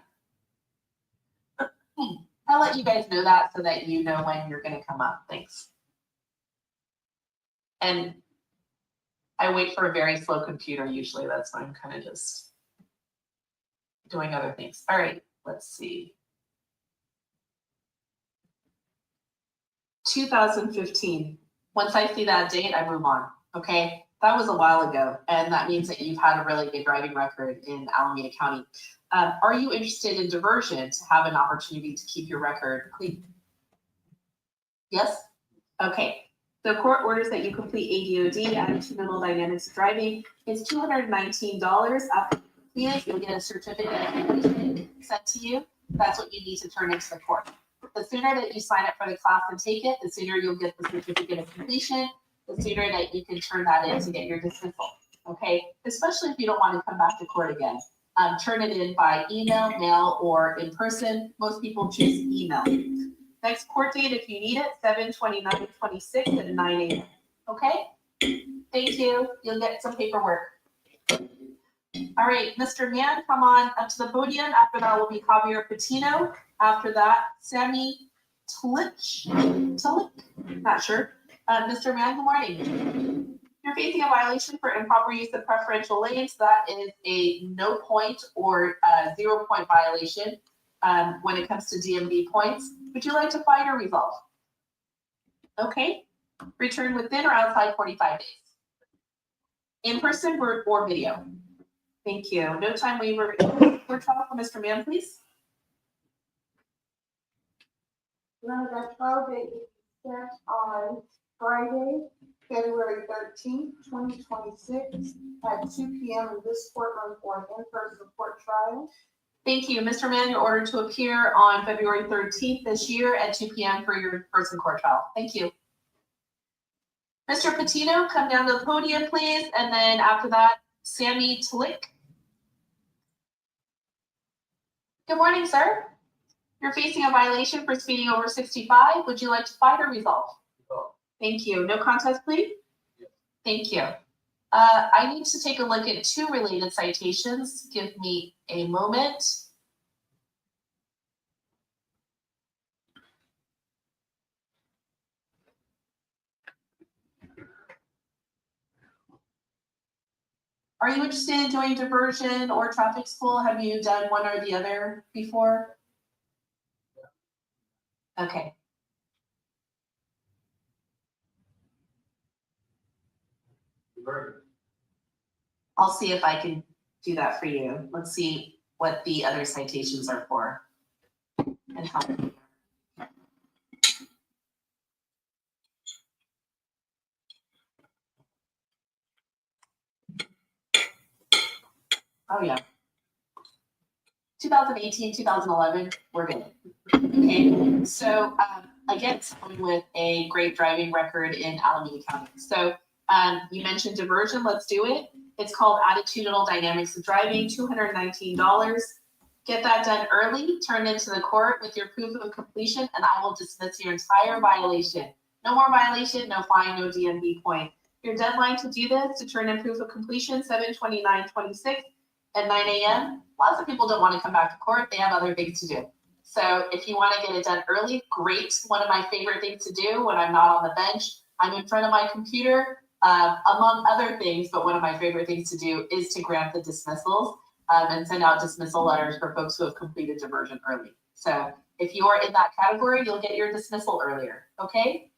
S8: I'll let you guys know that so that you know when you're going to come up. Thanks. And I wait for a very slow computer usually. That's why I'm kind of just doing other things. All right, let's see. 2015. Once I see that date, I move on. Okay, that was a while ago, and that means that you've had a really good driving record in Alameda County. Are you interested in diversion to have an opportunity to keep your record clean? Yes? Okay. The court orders that you complete ADOD, attitudinal dynamics of driving. It's $219. After you complete it, you'll get a certificate of completion sent to you. That's what you need to turn into the court. The sooner that you sign up for the class and take it, the sooner you'll get the certificate of completion, the sooner that you can turn that in to get your dismissal. Okay? Especially if you don't want to come back to court again. Turn it in by email, mail, or in person. Most people choose email. Next court date, if you need it, 7/29/26 at 9 a.m. Okay? Thank you. You'll get some paperwork. All right, Mr. Mann, come on up to the podium. After that will be Javier Patino. After that, Sammy Tlich, not sure. Mr. Mann, good morning. You're facing a violation for improper use of preferential lanes. That is a no point or 0 point violation when it comes to DMV points. Would you like to fight or resolve? Okay. Return within or outside 45 days. In person or video. Thank you. No time waiver. Court trial for Mr. Mann, please.
S2: No, that trial date is set on Friday, February 13th, 2026 at 2 p.m. in this courtroom for an in-person court trial.
S8: Thank you. Mr. Mann, you're ordered to appear on February 13th this year at 2 p.m. for your in-person court trial. Thank you. Mr. Patino, come down to the podium, please. And then after that, Sammy Tlich. Good morning, sir. You're facing a violation for speeding over 65. Would you like to fight or resolve? Thank you. No contest plea? Thank you. I need to take a look at two related citations. Give me a moment. Are you interested in doing diversion or traffic school? Have you done one or the other before? Okay. I'll see if I can do that for you. Let's see what the other citations are for and how. Oh yeah. 2018, 2011, we're good. Okay, so again, someone with a great driving record in Alameda County. So You mentioned diversion, let's do it. It's called attitudinal dynamics of driving, $219. Get that done early, turn into the court with your proof of completion, and I will dismiss your entire violation. No more violation, no fine, no DMV point. Your deadline to do this, to turn in proof of completion, 7/29/26 at 9 a.m. Lots of people don't want to come back to court. They have other things to do. So if you want to get it done early, great. One of my favorite things to do when I'm not on the bench, I'm in front of my computer, among other things, but one of my favorite things to do is to grant the dismissals and send out dismissal letters for folks who have completed diversion early. So if you are in that category, you'll get your dismissal earlier, okay?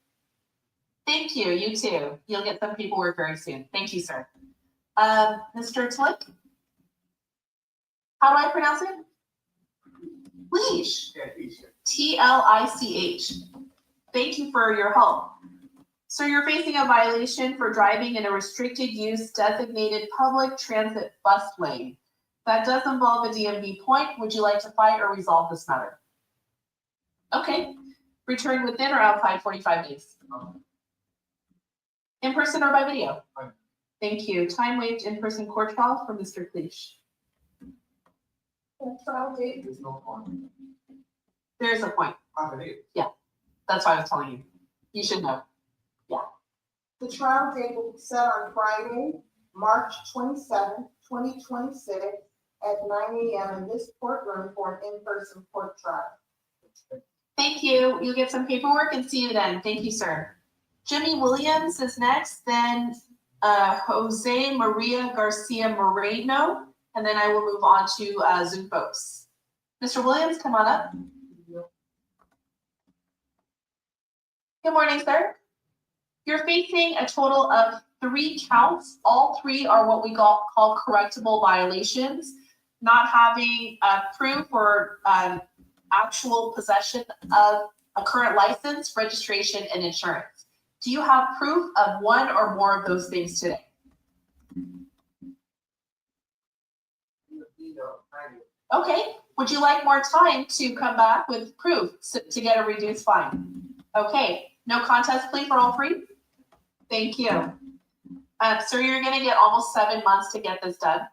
S8: Thank you, you too. You'll get some paperwork very soon. Thank you, sir. Mr. Tlick? How do I pronounce it? Leash. T-L-I-C-H. Thank you for your help. So you're facing a violation for driving in a restricted use designated public transit bus lane. That does involve a DMV point. Would you like to fight or resolve this matter? Okay. Return within or outside 45 days. In person or by video? Thank you. Time waived in-person court trial for Mr. Cleach.
S2: Trial date,
S3: There's no point.
S8: There is a point. Yeah, that's why I was telling you. You should know.
S2: the trial date will be set on Friday, March 27, 2026 at 9 a.m. in this courtroom for an in-person court trial.
S8: Thank you. You'll get some paperwork and see you then. Thank you, sir. Jimmy Williams is next, then Jose Maria Garcia Moreno, and then I will move on to Zoom folks. Mr. Williams, come on up. Good morning, sir. You're facing a total of 3 counts. All 3 are what we call correctable violations. Not having proof or actual possession of a current license, registration, and insurance. Do you have proof of one or more of those things today? Okay. Would you like more time to come back with proof to get a reduced fine? Okay. No contest plea for all 3? Thank you. So you're going to get almost 7 months to get this done,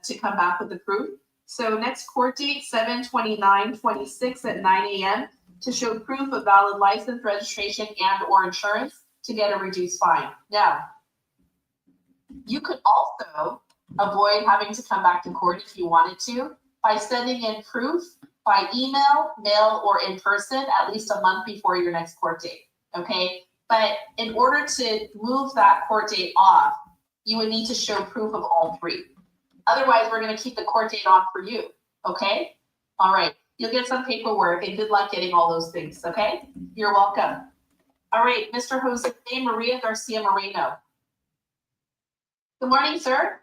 S8: to come back with the proof. So next court date, 7/29/26 at 9 a.m. to show proof of valid license, registration, and or insurance to get a reduced fine. Now, you could also avoid having to come back to court if you wanted to by sending in proof by email, mail, or in person at least a month before your next court date, okay? But in order to move that court date off, you would need to show proof of all 3. Otherwise, we're going to keep the court date on for you, okay? All right, you'll get some paperwork and good luck getting all those things, okay? You're welcome. All right, Mr. Jose Maria Garcia Moreno. Good morning, sir.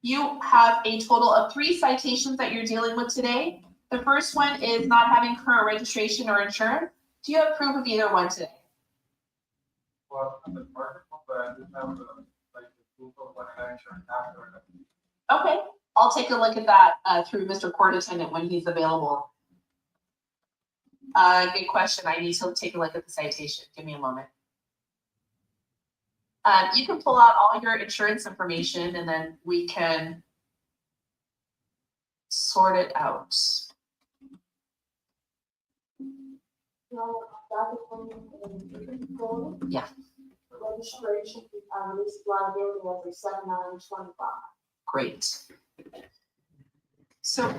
S8: You have a total of 3 citations that you're dealing with today. The first one is not having current registration or insurance. Do you have proof of either one today?
S3: Well, I'm the perfect one, but I just have the proof of when I got insurance after.
S8: Okay, I'll take a look at that through Mr. Court Attendant when he's available. Good question. I need to take a look at the citation. Give me a moment. You can pull out all your insurance information and then we can sort it out.
S2: No, that is
S8: Yeah.
S2: Registration, this liability as a 7925.
S8: Great. So,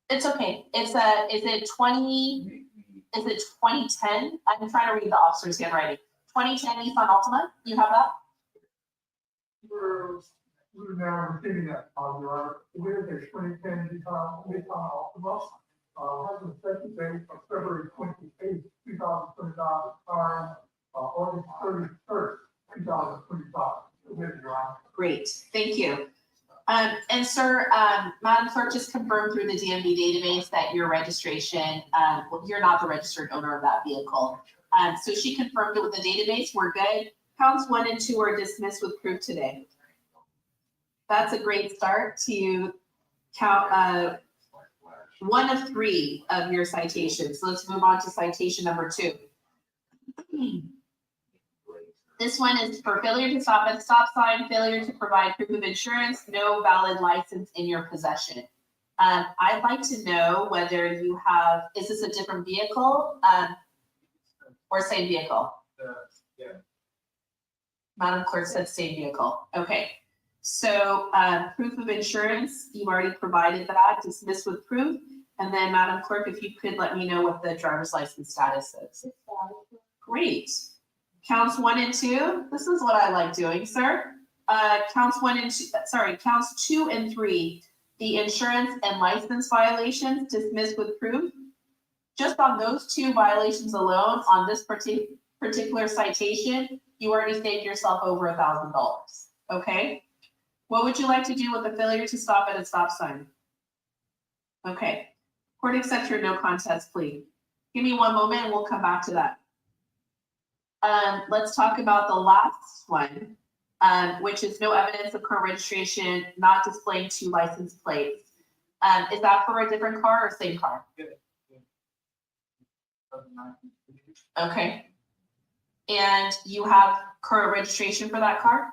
S8: it's okay. Is it 2010? I'm trying to read the officer's handwriting. 2010 Nissan Altima? You have that?
S3: We're now receiving that, Your Honor. It is a 2010 Nissan Altima. Has an effective date of February 28th, 2025, expiring August 31st, 2025. Your Honor.
S8: Great, thank you. And sir, Madam Clerk just confirmed through the DMV database that your registration, you're not the registered owner of that vehicle. So she confirmed it with the database. We're good. Counts 1 and 2 are dismissed with proof today. That's a great start to count 1 of 3 of your citations. So let's move on to citation number 2. This one is for failure to stop at stop sign, failure to provide proof of insurance, no valid license in your possession. I'd like to know whether you have, is this a different vehicle or same vehicle?
S3: Yeah.
S8: Madam Clerk said same vehicle. Okay. So proof of insurance, you've already provided that, dismissed with proof. And then Madam Clerk, if you could let me know what the driver's license status is. Great. Counts 1 and 2. This is what I like doing, sir. Counts 2 and 3. The insurance and license violations dismissed with proof. Just on those 2 violations alone, on this particular citation, you already saved yourself over $1,000. Okay. What would you like to do with the failure to stop at a stop sign? Okay. Court accepts your no contest plea. Give me one moment and we'll come back to that. Let's talk about the last one, which is no evidence of current registration, not displaying 2 license plates. Is that for a different car or same car? Okay. And you have current registration for that car?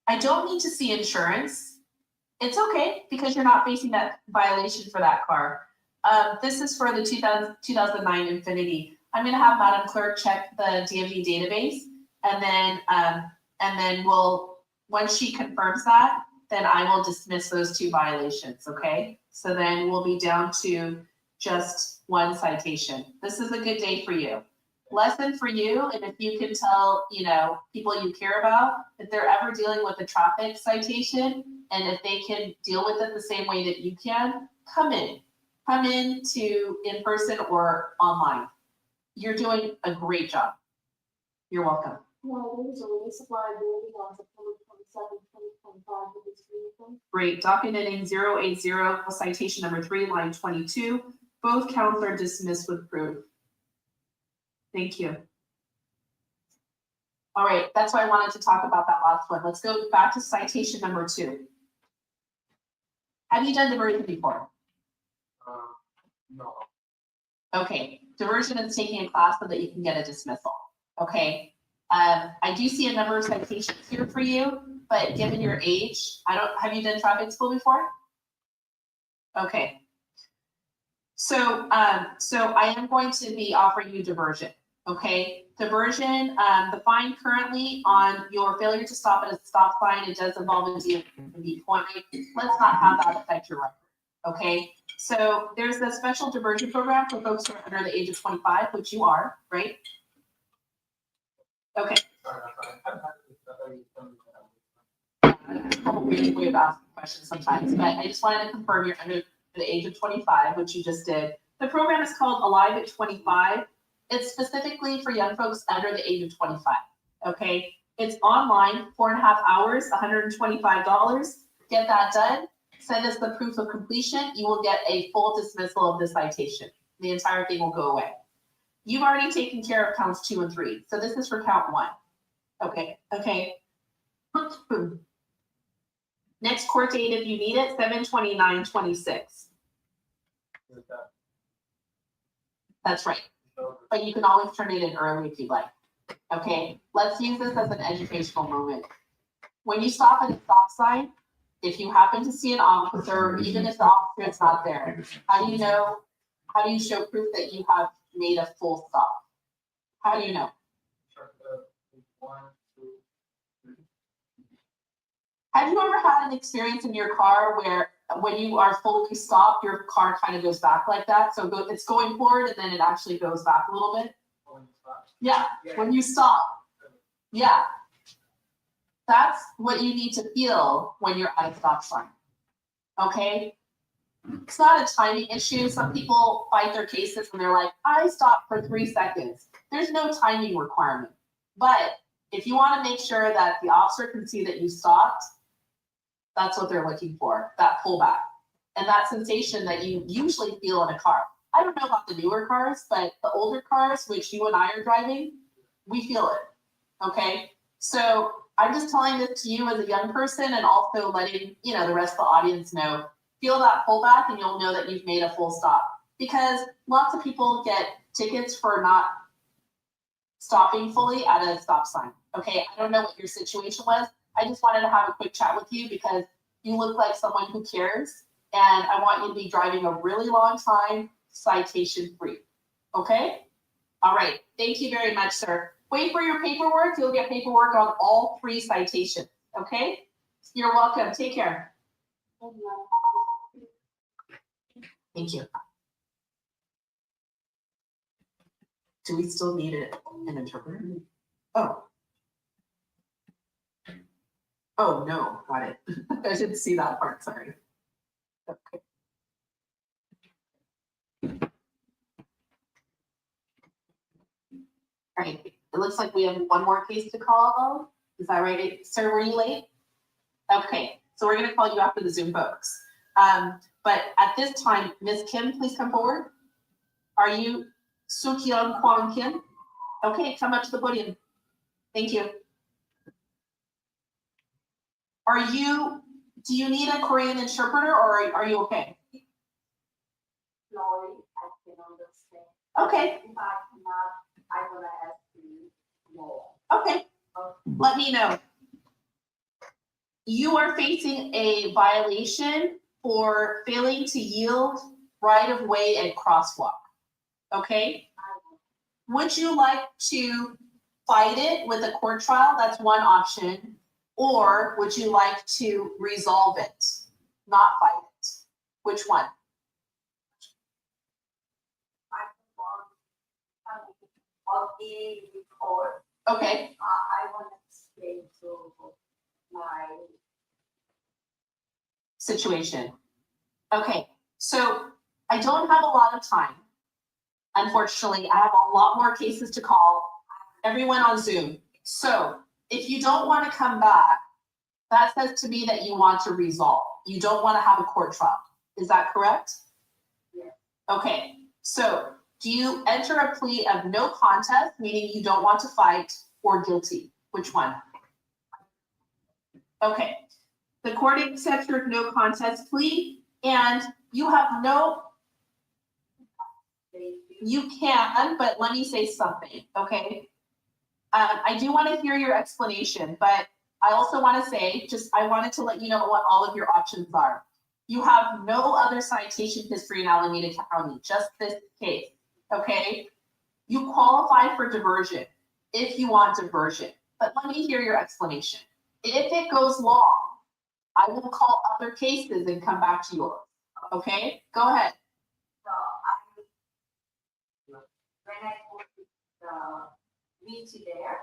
S8: I don't need to see insurance. It's okay because you're not facing that violation for that car. This is for the 2009 Infiniti. I'm going to have Madam Clerk check the DMV database, and then we'll, once she confirms that, then I will dismiss those 2 violations. Okay. So then we'll be down to just 1 citation. This is a good day for you. Lesson for you, and if you can tell, people you care about, if they're ever dealing with a traffic citation, and if they can deal with it the same way that you can, come in to in person or online. You're doing a great job. You're welcome.
S2: Well, there was a release of liability on September 27, 2025 with this vehicle.
S8: Great. Docket ending 080, citation number 3, line 22. Both counts are dismissed with proof. Thank you. All right, that's why I wanted to talk about that last one. Let's go back to citation number 2. Have you done diversion before?
S3: No.
S8: Okay, diversion is taking a class so that you can get a dismissal. Okay, I do see a number of citations here for you, but given your age, have you done traffic school before? Okay. So I am going to be offering you diversion. Okay, diversion, the fine currently on your failure to stop at a stop sign, it does involve a DMV point. Let's not have that affect your record. Okay, so there's a special diversion program for folks who are under the age of 25, which you are, right? Okay. Probably way of asking questions sometimes, but I just wanted to confirm you're under the age of 25, which you just did. The program is called Alive at 25. It's specifically for young folks under the age of 25. Okay, it's online, 4.5 hours, $125. Get that done. Send us the proof of completion. You will get a full dismissal of the citation. The entire thing will go away. You've already taken care of counts 2 and 3. So this is for count 1. Okay. Next court date, if you need it, 7/29/26. That's right. But you can always turn it in early if you'd like. Okay, let's use this as an educational moment. When you stop at a stop sign, if you happen to see an officer, even if the officer is not there, how do you show proof that you have made a full stop? How do you know? Have you ever had an experience in your car where when you are fully stopped, your car kind of goes back like that? So it's going forward and then it actually goes back a little bit? Yeah, when you stop. Yeah. That's what you need to feel when you're at a stop sign. Okay? It's not a timing issue. Some people fight their cases and they're like, I stopped for 3 seconds. There's no timing requirement. But if you want to make sure that the officer can see that you stopped, that's what they're looking for, that pullback. And that sensation that you usually feel in a car. I don't know about the newer cars, but the older cars, which you and I are driving, we feel it. Okay? So I'm just telling this to you as a young person and also letting the rest of the audience know, feel that pullback and you'll know that you've made a full stop. Because lots of people get tickets for not stopping fully at a stop sign. Okay, I don't know what your situation was. I just wanted to have a quick chat with you because you look like someone who cares, and I want you to be driving a really long time, citation free. Okay? All right, thank you very much, sir. Wait for your paperwork. You'll get paperwork on all 3 citations. Okay? You're welcome. Take care. Thank you. Do we still need an interpreter? Oh. Oh, no, got it. I didn't see that part, sorry. Okay. All right, it looks like we have one more case to call. Is that right? Sir, were you late? Okay, so we're gonna call you after the Zoom folks. But at this time, Ms. Kim, please come forward. Are you Sukyeon Kwang Kim? Okay, come up to the podium. Thank you. Do you need a Korean interpreter or are you okay?
S2: Lori, I can understand.
S8: Okay,
S2: If I cannot, I will ask you more.
S8: okay, let me know. You are facing a violation for failing to yield right of way and crosswalk. Okay? Would you like to fight it with a court trial? That's one option. Or would you like to resolve it, not fight it? Which one?
S2: I want the report.
S8: Okay,
S2: I want to explain to my
S8: situation. Okay, so I don't have a lot of time. Unfortunately, I have a lot more cases to call. Everyone on Zoom. So if you don't want to come back, that says to me that you want to resolve. You don't want to have a court trial. Is that correct?
S2: Yes.
S8: Okay, so do you enter a plea of no contest, meaning you don't want to fight, or guilty? Which one? Okay, the court accepts your no contest plea, and you have no, you can, but let me say something, okay? I do want to hear your explanation, but I also want to say, I wanted to let you know what all of your options are. You have no other citation history in Alameda County, just this case, okay? You qualify for diversion if you want diversion, but let me hear your explanation. If it goes long, I will call other cases and come back to yours, okay? Go ahead.
S2: So when I go to the meet there,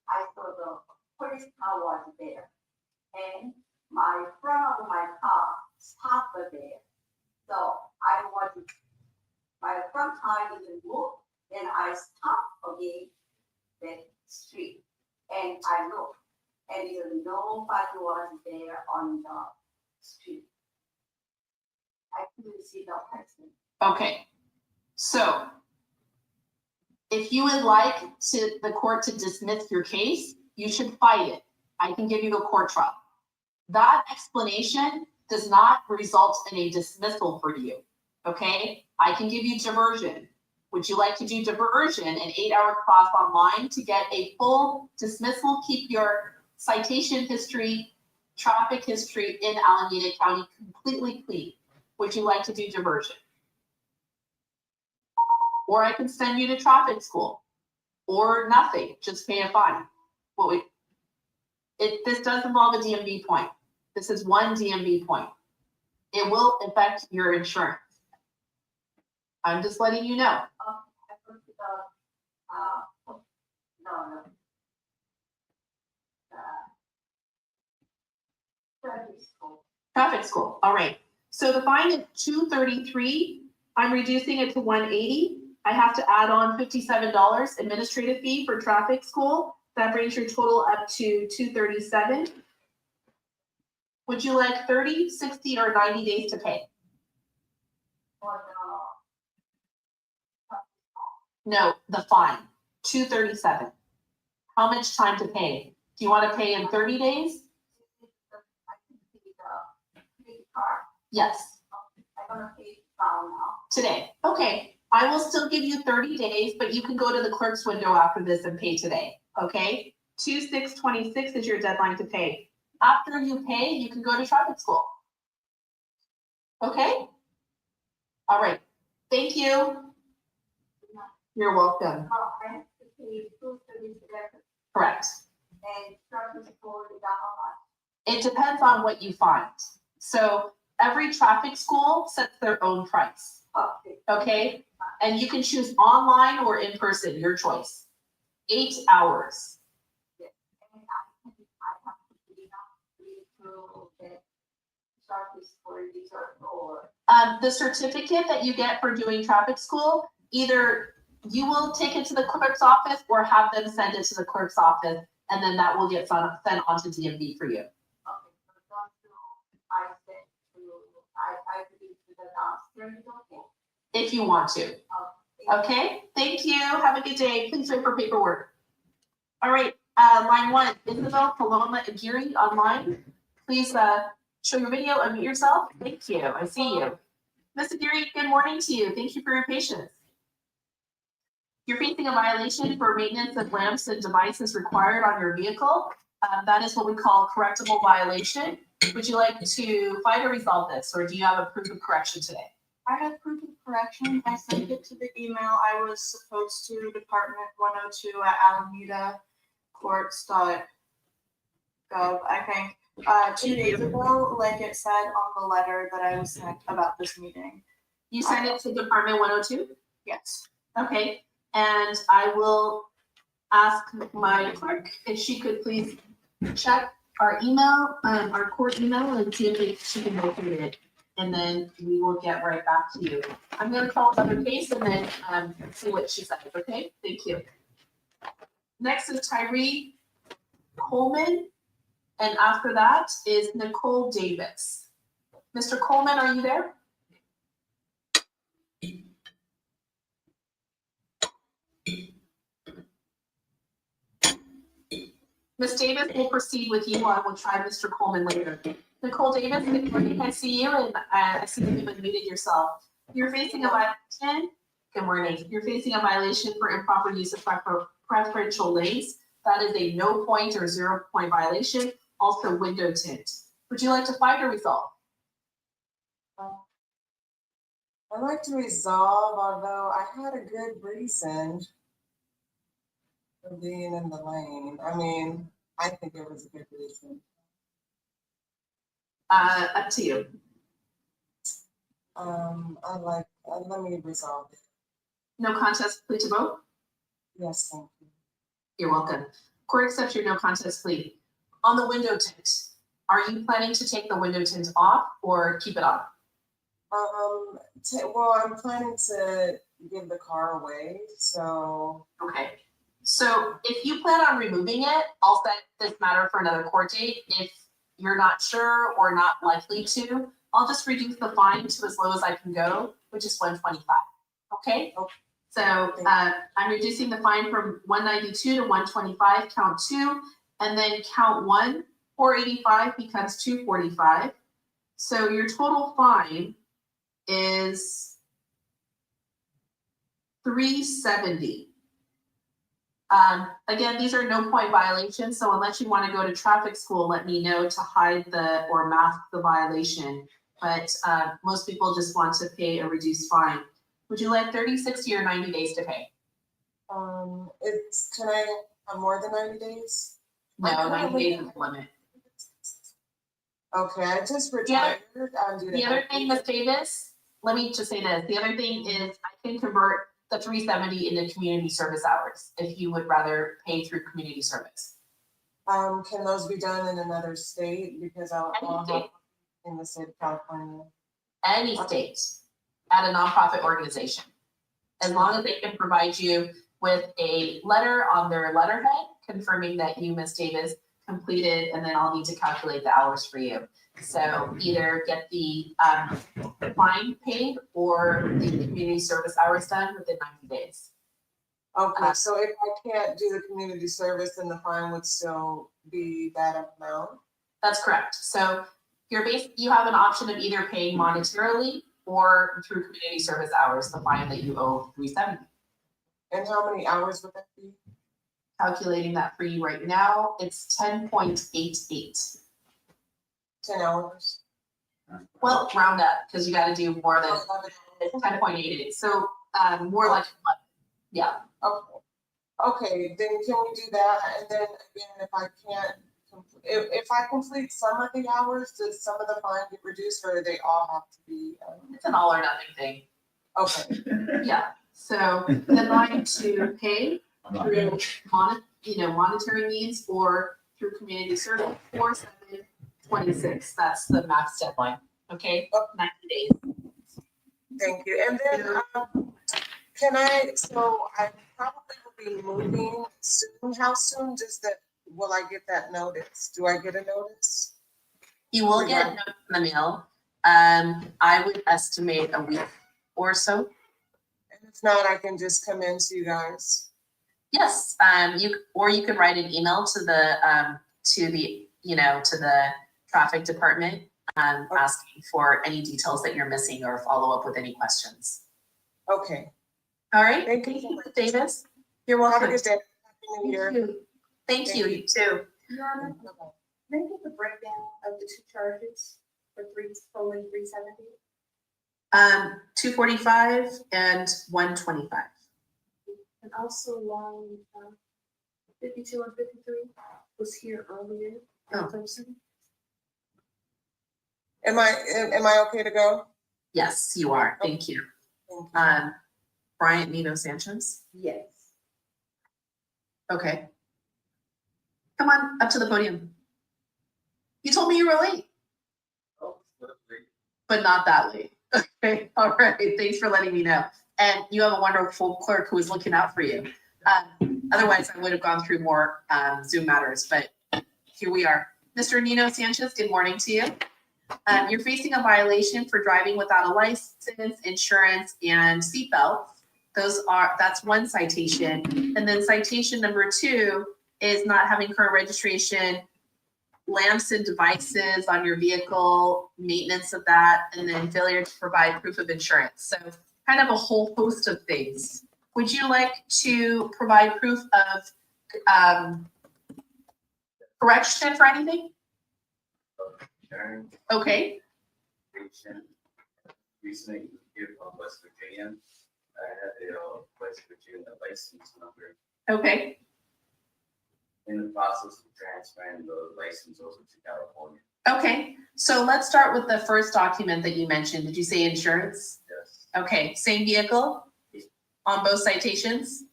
S2: I saw the police car was there. And my front of my car stopped there. So my front tire didn't move, then I stopped again the street. And I looked, and nobody was there on the street. I couldn't see the person.
S8: Okay, so if you would like the court to dismiss your case, you should fight it. I can give you a court trial. That explanation does not result in a dismissal for you, okay? I can give you diversion. Would you like to do diversion, an 8-hour class online to get a full dismissal, keep your citation history, traffic history in Alameda County completely clean? Would you like to do diversion? Or I can send you to traffic school, or nothing, just pay a fine. This does involve a DMV point. This is one DMV point. It will affect your insurance. I'm just letting you know.
S2: I put traffic school.
S8: Traffic school, all right. So the fine is $233. I'm reducing it to $180. I have to add on $57 administrative fee for traffic school. That brings your total up to $237. Would you like 30, 60, or 90 days to pay? No, the fine, $237. How much time to pay? Do you want to pay in 30 days? Yes,
S2: I'm gonna pay $1 now.
S8: today. Okay, I will still give you 30 days, but you can go to the clerk's window after this and pay today, okay? 2/6/26 is your deadline to pay. After you pay, you can go to traffic school. Okay? All right, thank you. You're welcome.
S2: I have to pay $237
S8: Correct.
S2: and traffic school is how much?
S8: It depends on what you find. So every traffic school sets their own price,
S2: Okay.
S8: okay? And you can choose online or in person, your choice. 8 hours.
S2: And I have to be to get traffic school resort or.
S8: The certificate that you get for doing traffic school, either you will take it to the clerk's office or have them send it to the clerk's office, and then that will get sent on to DMV for you.
S2: Okay, so don't do, I said to, I believe to the downstairs, okay?
S8: If you want to. Okay, thank you. Have a good day. Please wait for paperwork. All right, line 1, Isabel Paloma Aguirre online. Please show your video, unmute yourself. Thank you. I see you. Ms. Aguirre, good morning to you. Thank you for your patience. You're facing a violation for maintenance of lamps and devices required on your vehicle. That is what we call correctable violation. Would you like to fight or resolve this, or do you have a proof of correction today?
S11: I have proof of correction. I sent it to the email I was supposed to, Department 102 at Alameda Courts.gov, I think, 2 days ago, like it said on the letter that I was sent about this meeting.
S8: You sent it to Department 102?
S11: Yes.
S8: Okay, and I will ask my clerk if she could please check our email, our court email, and see if she can go through it. And then we will get right back to you. I'm gonna call another case and then see what she says, okay? Thank you. Next is Tyree Coleman, and after that is Nicole Davis. Mr. Coleman, are you there? Ms. Davis will proceed with you. I will try Mr. Coleman later. Nicole Davis, good morning. I see you, and I see that you've unmuted yourself. You're facing a violation. Good morning. You're facing a violation for improper use of preferential lanes. That is a no point or 0 point violation. Also window tint. Would you like to fight or resolve?
S11: I'd like to resolve, although I had a good reason for being in the lane. I mean, I think it was a good reason.
S8: Up to you.
S11: Let me resolve it.
S8: No contest plea to vote?
S11: Yes, thank you.
S8: You're welcome. Court accepts your no contest plea. On the window tint, are you planning to take the window tint off or keep it on?
S11: Well, I'm planning to give the car away, so.
S8: Okay. So if you plan on removing it, I'll set this matter for another court date. If you're not sure or not likely to, I'll just reduce the fine to as low as I can go, which is $125. Okay?
S11: Okay.
S8: So I'm reducing the fine from $192 to $125, count 2, and then count 1, $485 becomes $245. So your total fine is $370. Again, these are no point violations, so unless you want to go to traffic school, let me know to hide or mask the violation. But most people just want to pay a reduced fine. Would you like 30, 60, or 90 days to pay?
S11: Can I have more than 90 days?
S8: No, 90 days is the limit.
S11: Okay, I just retired.
S8: The other thing, Ms. Davis, let me just say this. The other thing is I can convert the 370 into community service hours if you would rather pay through community service.
S11: Can those be done in another state? Because I'll have in the state of California.
S8: Any state at a nonprofit organization, as long as they can provide you with a letter on their letterhead confirming that you, Ms. Davis, completed, and then I'll need to calculate the hours for you. So either get the fine paid or the community service hours done within 90 days.
S11: Okay, so if I can't do the community service, then the fine would still be that amount?
S8: That's correct. So you have an option of either paying monetarily or through community service hours, the fine that you owe $370.
S2: And how many hours would that be?
S8: Calculating that for you right now, it's 10.88.
S2: 10 hours?
S8: Well, round up, because you gotta do more than 10.88, so, more like, yeah.
S2: Okay. Okay, then can we do that? And then again, if I can't, if I complete some of the hours, does some of the fine get reduced or do they all have to be?
S8: It's an all or nothing thing.
S2: Okay,
S8: Yeah, so the line to pay through monetary means or through community service, 4/7/26, that's the max deadline, okay, 90 days.
S2: thank you. And then, can I, so I probably will be moving soon. How soon will I get that notice? Do I get a notice?
S8: You will get notes in the mail. I would estimate a week or so.
S2: And if not, I can just come in to you guys.
S8: Yes, you could write an email to the traffic department, asking for any details that you're missing or follow up with any questions.
S2: Okay.
S8: All right.
S2: Thank you so much.
S8: Davis. You're welcome.
S2: Have a good day. Happy New Year.
S8: Thank you. You too.
S11: Your Honor, can I get the breakdown of the two charges for totaling 370?
S8: 245 and 125.
S11: And also line 52 and 53 was here earlier in person.
S2: Am I okay to go?
S8: Yes, you are. Thank you. Bryant Nino Sanchez.
S11: Yes.
S8: Okay. Come on up to the podium. You told me you were late.
S9: Oh,
S8: But not that late. Okay. All right. Thanks for letting me know. And you have a wonderful clerk who is looking out for you. Otherwise, I would have gone through more Zoom matters, but here we are. Mr. Nino Sanchez, good morning to you. You're facing a violation for driving without a license, insurance, and seatbelt. That's one citation. And then citation number 2 is not having current registration, lamps and devices on your vehicle, maintenance of that, and then failure to provide proof of insurance. So kind of a whole host of things. Would you like to provide proof of correction for anything? Okay.
S9: Recently, here from West Virginia, I had a West Virginia license number.
S8: Okay.
S9: In the process of transferring the license over to California.
S8: Okay. So let's start with the first document that you mentioned. Did you say insurance?
S9: Yes.
S8: Okay. Same vehicle on both citations?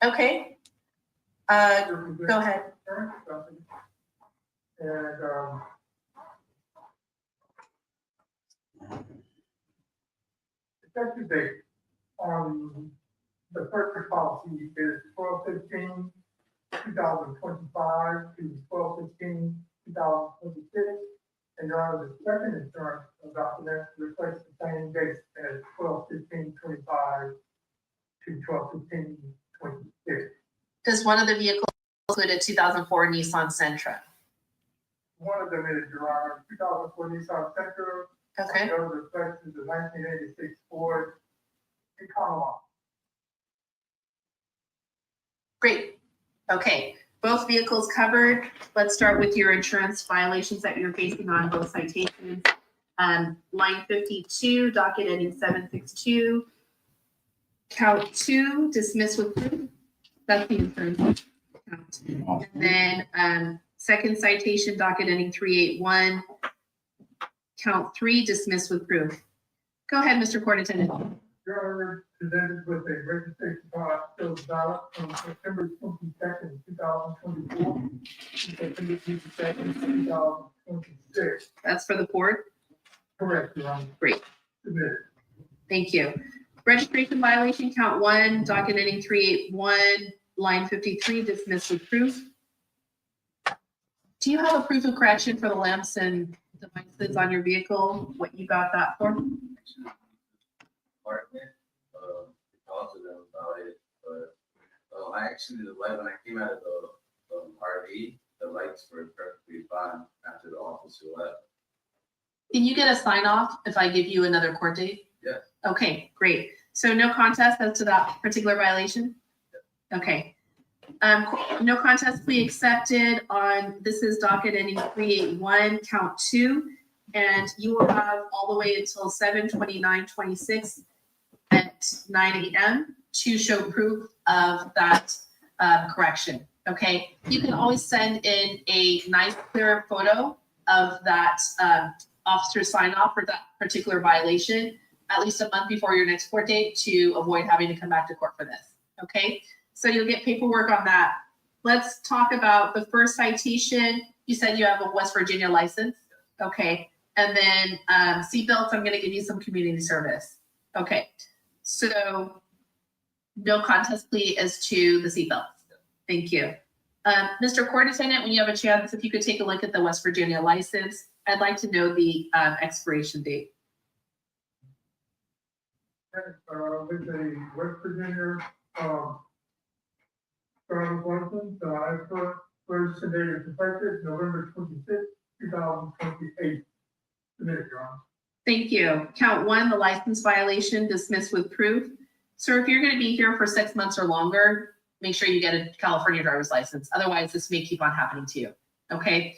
S8: Okay. Go ahead.
S3: And effective date on the purchase policy is 12/15/2025 to 12/15/2026. And your Honor, the second insurance document reflects the same date as 12/15/25 to 12/15/26.
S8: Does one of the vehicles include a 2004 Nissan Sentra?
S3: One of them is your Honor, 2004 Nissan Sentra.
S8: Okay.
S3: The other reflects the 1986 Ford Econoline.
S8: Great. Okay. Both vehicles covered. Let's start with your insurance violations that you're facing on both citations. Line 52, docket ending 762. Count 2, dismiss with proof. That's the insurance count. And then second citation, docket ending 381. Count 3, dismiss with proof. Go ahead, Mr. Court Attendant.
S3: Your Honor, presented with a registration ballot on September 22nd, 2024, and September 22nd, 2026.
S8: That's for the court?
S3: Correct, Your Honor.
S8: Great.
S3: Submitted.
S8: Thank you. Registration violation, count 1, docket ending 381, line 53, dismiss with proof. Do you have a proof of correction for the lamps and devices on your vehicle? What you got that for?
S9: Apartment, talked to them about it, but I actually, when I came out of the RV, the lights were perfectly fine after the officer left.
S8: Can you get a sign off if I give you another court date?
S9: Yes.
S8: Okay, great. So no contest as to that particular violation? Okay. No contest plea accepted on, this is docket ending 381, count 2. And you will have all the way until 7/29/26 at 9 a.m. to show proof of that correction. Okay, you can always send in a nice clear photo of that officer sign off for that particular violation at least a month before your next court date to avoid having to come back to court for this. Okay, so you'll get paperwork on that. Let's talk about the first citation. You said you have a West Virginia license. Okay, and then seatbelts, I'm going to give you some community service. Okay, so no contest plea as to the seatbelts. Thank you. Mr. Court Attendant, when you have a chance, if you could take a look at the West Virginia license, I'd like to know the expiration date.
S3: With the West Virginia, driver's license, as per registered date is effective November 26, 2028. Submitted, Your Honor.
S8: Thank you. Count 1, the license violation dismissed with proof. Sir, if you're going to be here for 6 months or longer, make sure you get a California driver's license. Otherwise, this may keep on happening to you. Okay.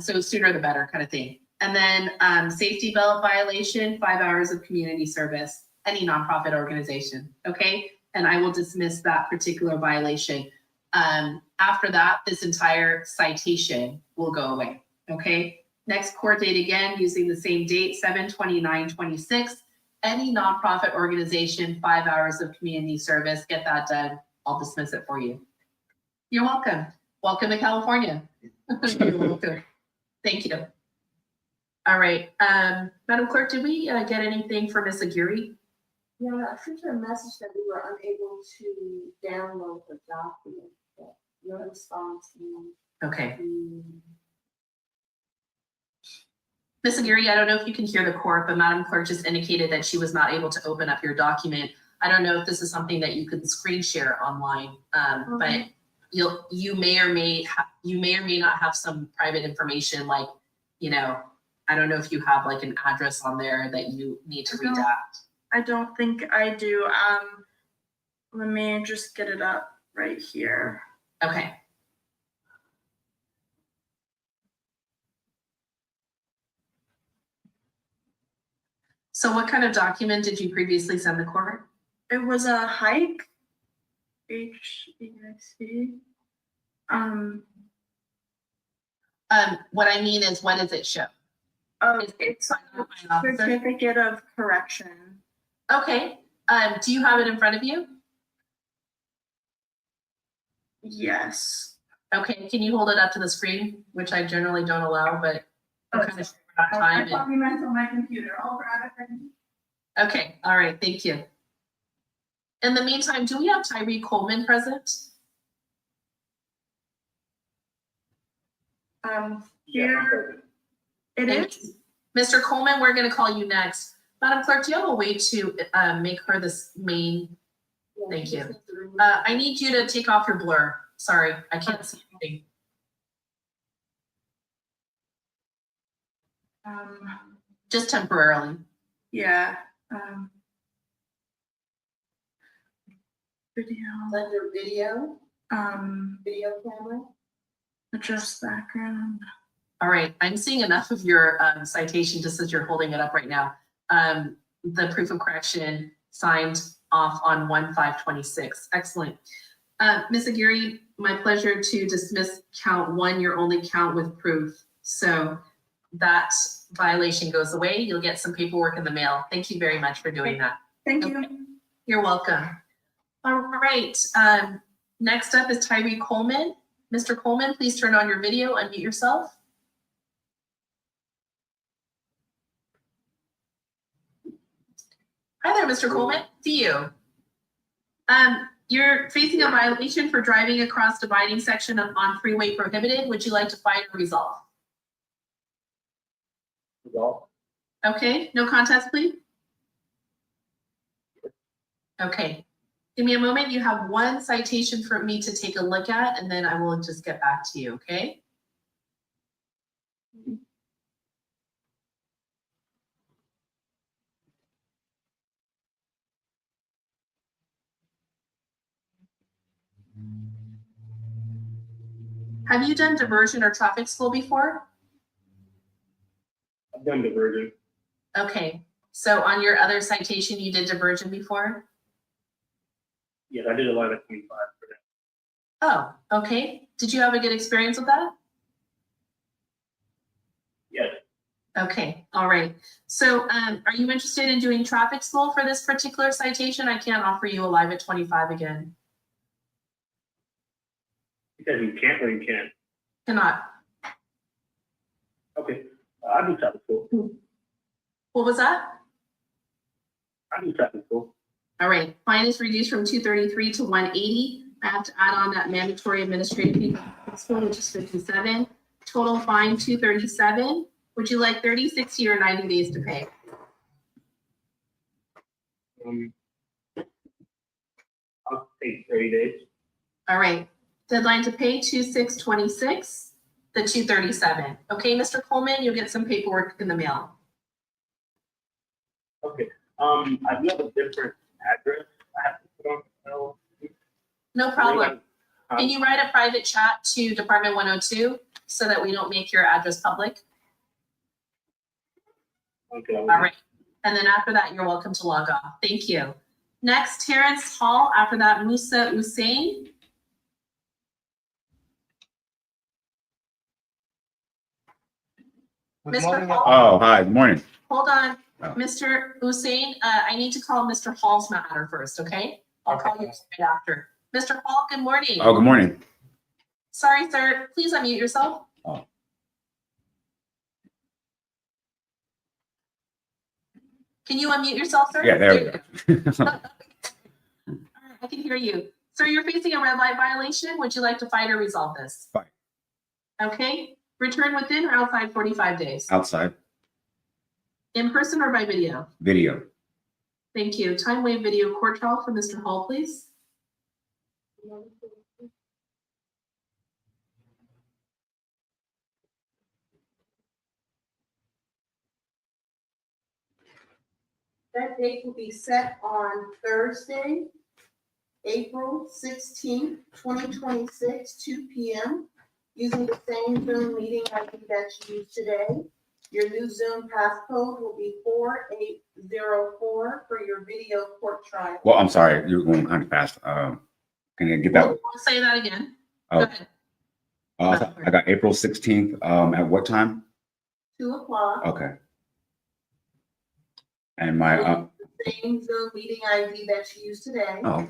S8: So sooner the better kind of thing. And then safety belt violation, 5 hours of community service, any nonprofit organization. Okay. And I will dismiss that particular violation. After that, this entire citation will go away. Okay. Next court date again, using the same date, 7/29/26. Any nonprofit organization, 5 hours of community service, get that done. I'll dismiss it for you. You're welcome. Welcome to California. You're welcome. Thank you. All right. Madam Clerk, did we get anything for Ms. Aguirre?
S2: Yeah, I sent you a message that we were unable to download the document, but your response.
S8: Okay. Ms. Aguirre, I don't know if you can hear the court, but Madam Clerk just indicated that she was not able to open up your document. I don't know if this is something that you could screen share online, but you may or may not have some private information, like, you know, I don't know if you have like an address on there that you need to redact.
S11: I don't think I do. Let me just get it up right here.
S8: Okay. So what kind of document did you previously send the court?
S11: It was a hike. HEIC.
S8: What I mean is, what does it show?
S11: It's a certificate of correction.
S8: Okay. Do you have it in front of you?
S11: Yes.
S8: Okay. Can you hold it up to the screen, which I generally don't allow, but I'm kind of
S11: I
S8: time.
S11: thought you meant on my computer. I'll grab it.
S8: Okay. All right. Thank you. In the meantime, do we have Tyree Coleman present?
S11: Here it is.
S8: Mr. Coleman, we're going to call you next. Madam Clerk, do you have a way to make her this main? Thank you. I need you to take off your blur. Sorry, I can't see anything. Just temporarily.
S11: Yeah. Video.
S2: Under video, video camera.
S11: Adjust background.
S8: All right, I'm seeing enough of your citation just as you're holding it up right now. The proof of correction signed off on 1/5/26. Excellent. Ms. Aguirre, my pleasure to dismiss count 1, your only count with proof. So that violation goes away. You'll get some paperwork in the mail. Thank you very much for doing that.
S11: Thank
S8: Okay.
S11: you.
S8: You're welcome. All right. Next up is Tyree Coleman. Mr. Coleman, please turn on your video, unmute yourself. Hi there, Mr. Coleman. See you. You're facing a violation for driving across dividing section on freeway prohibited. Would you like to find or resolve?
S9: Resolve.
S8: Okay, no contest, please. Okay, Give me a moment. You have one citation for me to take a look at, and then I will just get back to you, okay? Have you done diversion or traffic school before?
S3: I've done diversion.
S8: Okay, so on your other citation, you did diversion before?
S3: Yes, I did a lot of 25 for that.
S8: Oh, okay. Did you have a good experience with that?
S3: Yes.
S8: Okay, all right. So are you interested in doing traffic school for this particular citation? I can't offer you a live at 25 again.
S3: You said you can't or you can?
S8: Cannot.
S3: Okay. I do traffic school.
S8: What was that?
S3: I do traffic school.
S8: All right, fine is reduced from 233 to 180. I have to add on that mandatory administrative fee, which is 57. Total fine 237. Would you like 30, 60, or 90 days to pay?
S3: I'll take 30 days.
S8: All right, deadline to pay 2/6/26, the 237. Okay, Mr. Coleman, you'll get some paperwork in the mail.
S3: Okay. I do have a different address I have to put on.
S8: No problem. Can you write a private chat to Department 102 so that we don't make your address public?
S3: Okay.
S8: All right. And then after that, you're welcome to log off. Thank you. Next, Terrence Hall. After that, Musa Hussein. Mr. Hall.
S1: Oh, hi, good morning.
S8: Hold on.
S1: Oh.
S8: Mr. Hussein, I need to call Mr. Hall's matter first, okay? I'll call you right after. Mr. Hall, good morning.
S1: Oh, good morning.
S8: Sorry, sir. Please unmute yourself.
S1: Oh.
S8: Can you unmute yourself, sir?
S1: Yeah, there we go.
S8: I can hear you. Sir, you're facing a red light violation. Would you like to fight or resolve this?
S1: Fine.
S8: Okay. Return within or outside 45 days?
S1: Outside.
S8: In person or by video?
S1: Video.
S8: Thank you. Time wave video court trial for Mr. Hall, please.
S2: That date will be set on Thursday, April 16th, 2026, 2 p.m. using the same Zoom meeting ID that you used today. Your new Zoom passcode will be 4804 for your video court trial.
S1: Well, I'm sorry, you're going kind of fast. Can you get that?
S8: We'll say that again.
S1: Oh.
S8: Go ahead.
S1: I got April 16th. At what time?
S2: 2 o'clock.
S1: Okay. And my
S2: The same Zoom meeting ID that you used today.
S1: oh,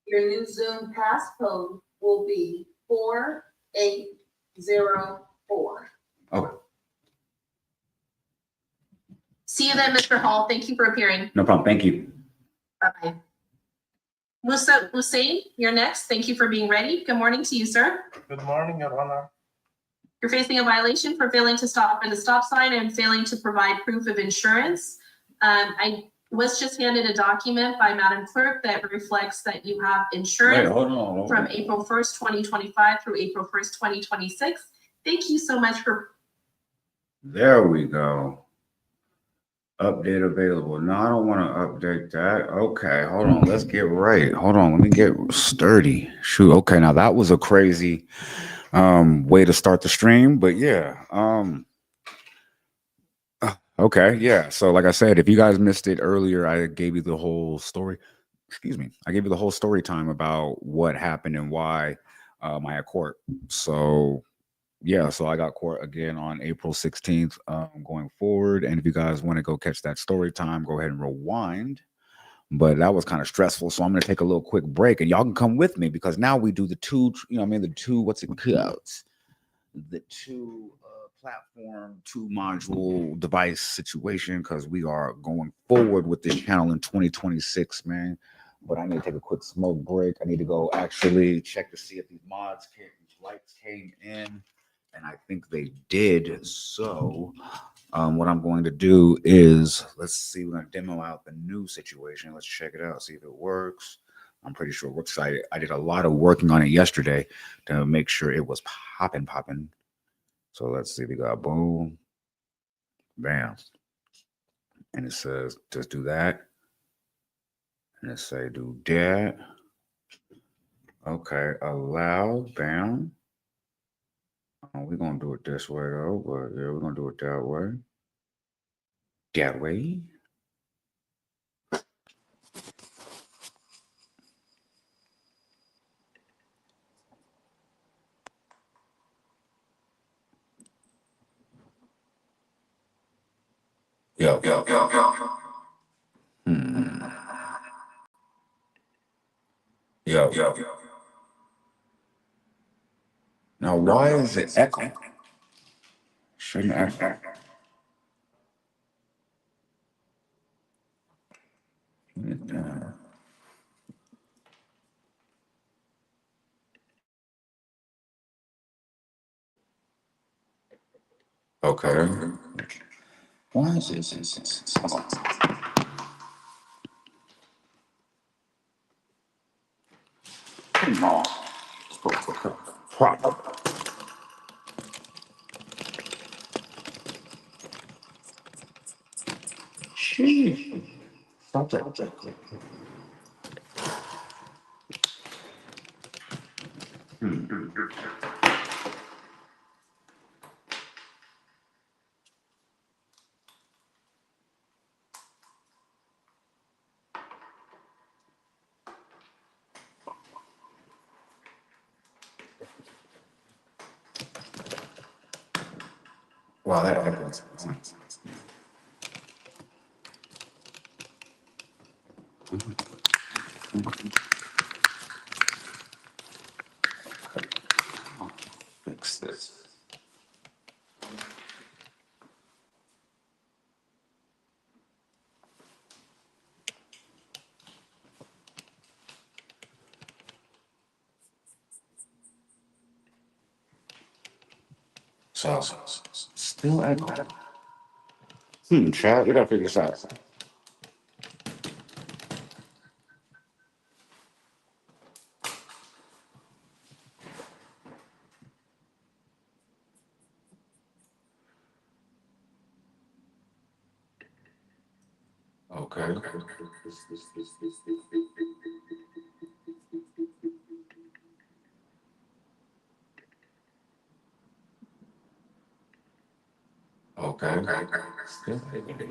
S2: Your new Zoom passcode will be 4804.
S1: okay.
S8: See you then, Mr. Hall. Thank you for appearing.
S1: No problem. Thank you.
S8: Bye-bye. Musa Hussein, you're next. Thank you for being ready. Good morning to you, sir.
S3: Good morning, Your Honor.
S8: You're facing a violation for failing to stop at a stop sign and failing to provide proof of insurance. I was just handed a document by Madam Clerk that reflects that you have insurance from April 1st, 2025 through April 1st, 2026. Thank you so much for.
S1: There we go. Update available. No, I don't want to update that. Okay, hold on. Let's get right. Hold on. Let me get sturdy. Shoot. Okay, now that was a crazy way to start the stream, but yeah. Okay, yeah. So like I said, if you guys missed it earlier, I gave you the whole story. Excuse me. I gave you the whole story time about what happened and why I had court. So yeah, so I got court again on April 16th going forward. And if you guys want to go catch that story time, go ahead and rewind. But that was kind of stressful. So I'm going to take a little quick break and y'all can come with me because now we do the two, the two, what's it called? The two platform, two module device situation because we are going forward with this channel in 2026, man. But I need to take a quick smoke break. I need to go actually check to see if these mods came, these lights came in. And I think they did. So what I'm going to do is, let's see, we're going to demo out the new situation. Let's check it out, see if it works. I'm pretty sure it works. I did a lot of working on it yesterday to make sure it was popping. So let's see. We got boom, bam, and it says just do that, and it say do that. Okay, allow, bam. We're gonna do it this way though, but yeah, we're gonna do it that way. That way. Yo. Hmm. Yo. Now, why is it echo? Shouldn't echo. Okay. Why is this? Come on. Problem. Sheesh. Stop that. Wow, that happens. Fix this. So, still echo. Chat, we gotta figure this out. Okay. Okay. Still echo.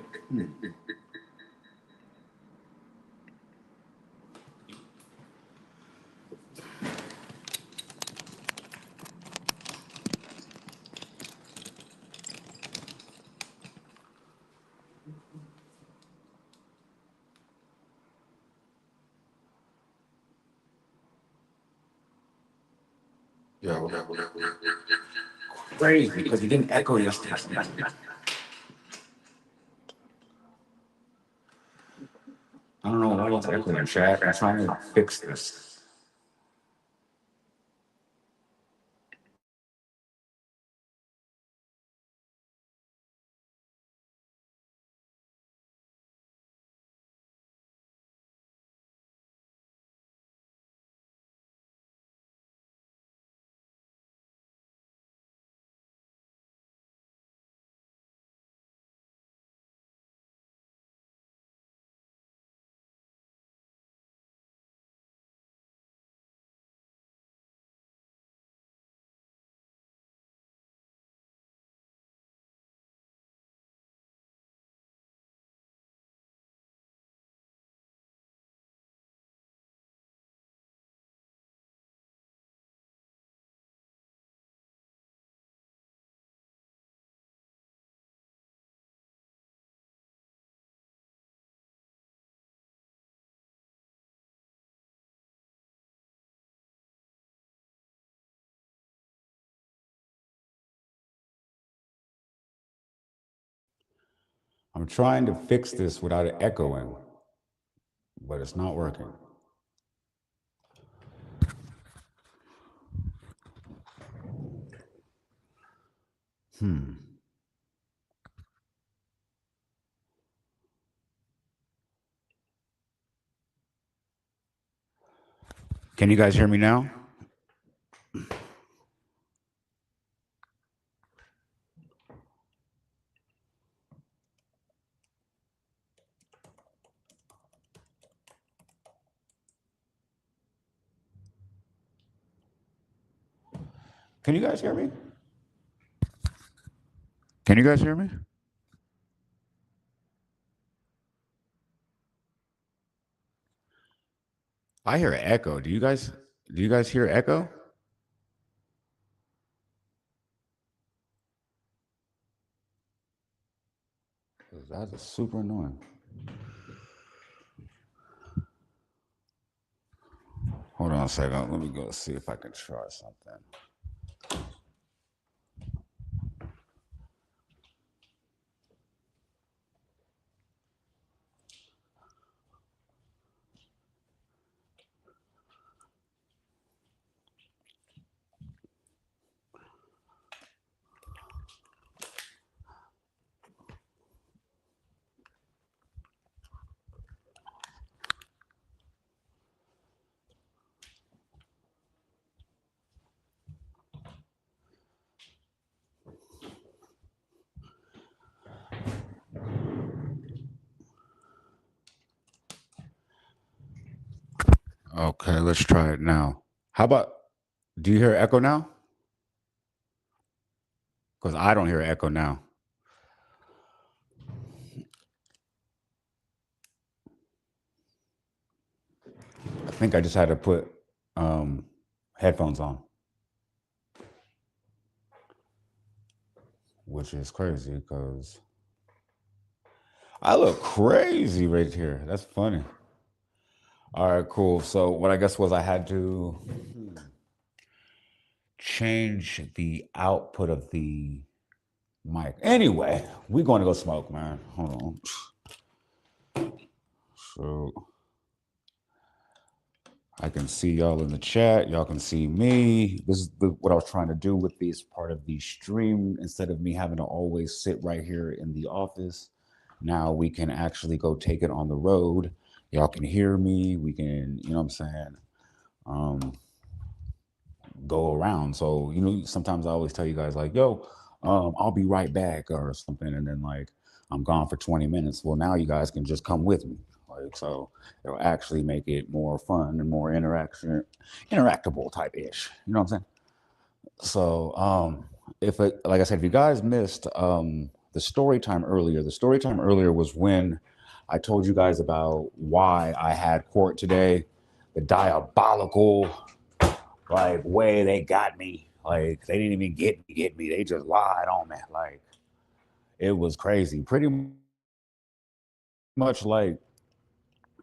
S1: Yo. Crazy, because he didn't echo yesterday. I don't know why it's echoing, chat. I'm trying to fix this. I'm trying to fix this without it echoing, but it's not working. Can you guys hear me now? Can you guys hear me? Can you guys hear me? I hear an echo. Do you guys hear echo? That's super annoying. Hold on a second. Let me go see if I can try something. Okay, let's try it now. How about, do you hear echo now? Because I don't hear echo now. I think I just had to put headphones on, which is crazy because I look crazy right here. That's funny. All right, cool. So what I guess was I had to change the output of the mic. Anyway, we're going to go smoke, man. Hold on. So I can see y'all in the chat. Y'all can see me. This is what I was trying to do with this part of the stream. Instead of me having to always sit right here in the office, now we can actually go take it on the road. Y'all can hear me. We can, you know what I'm saying? Go around. So, you know, sometimes I always tell you guys like, yo, I'll be right back or something. And then like, I'm gone for 20 minutes. Well, now you guys can just come with me. Like, so it'll actually make it more fun and more interactable type ish. You know what I'm saying? So, like I said, if you guys missed the story time earlier was when I told you guys about why I had court today, the diabolical like way they got me. Like they didn't even get me. They just lied on me. Like it was crazy. Pretty much like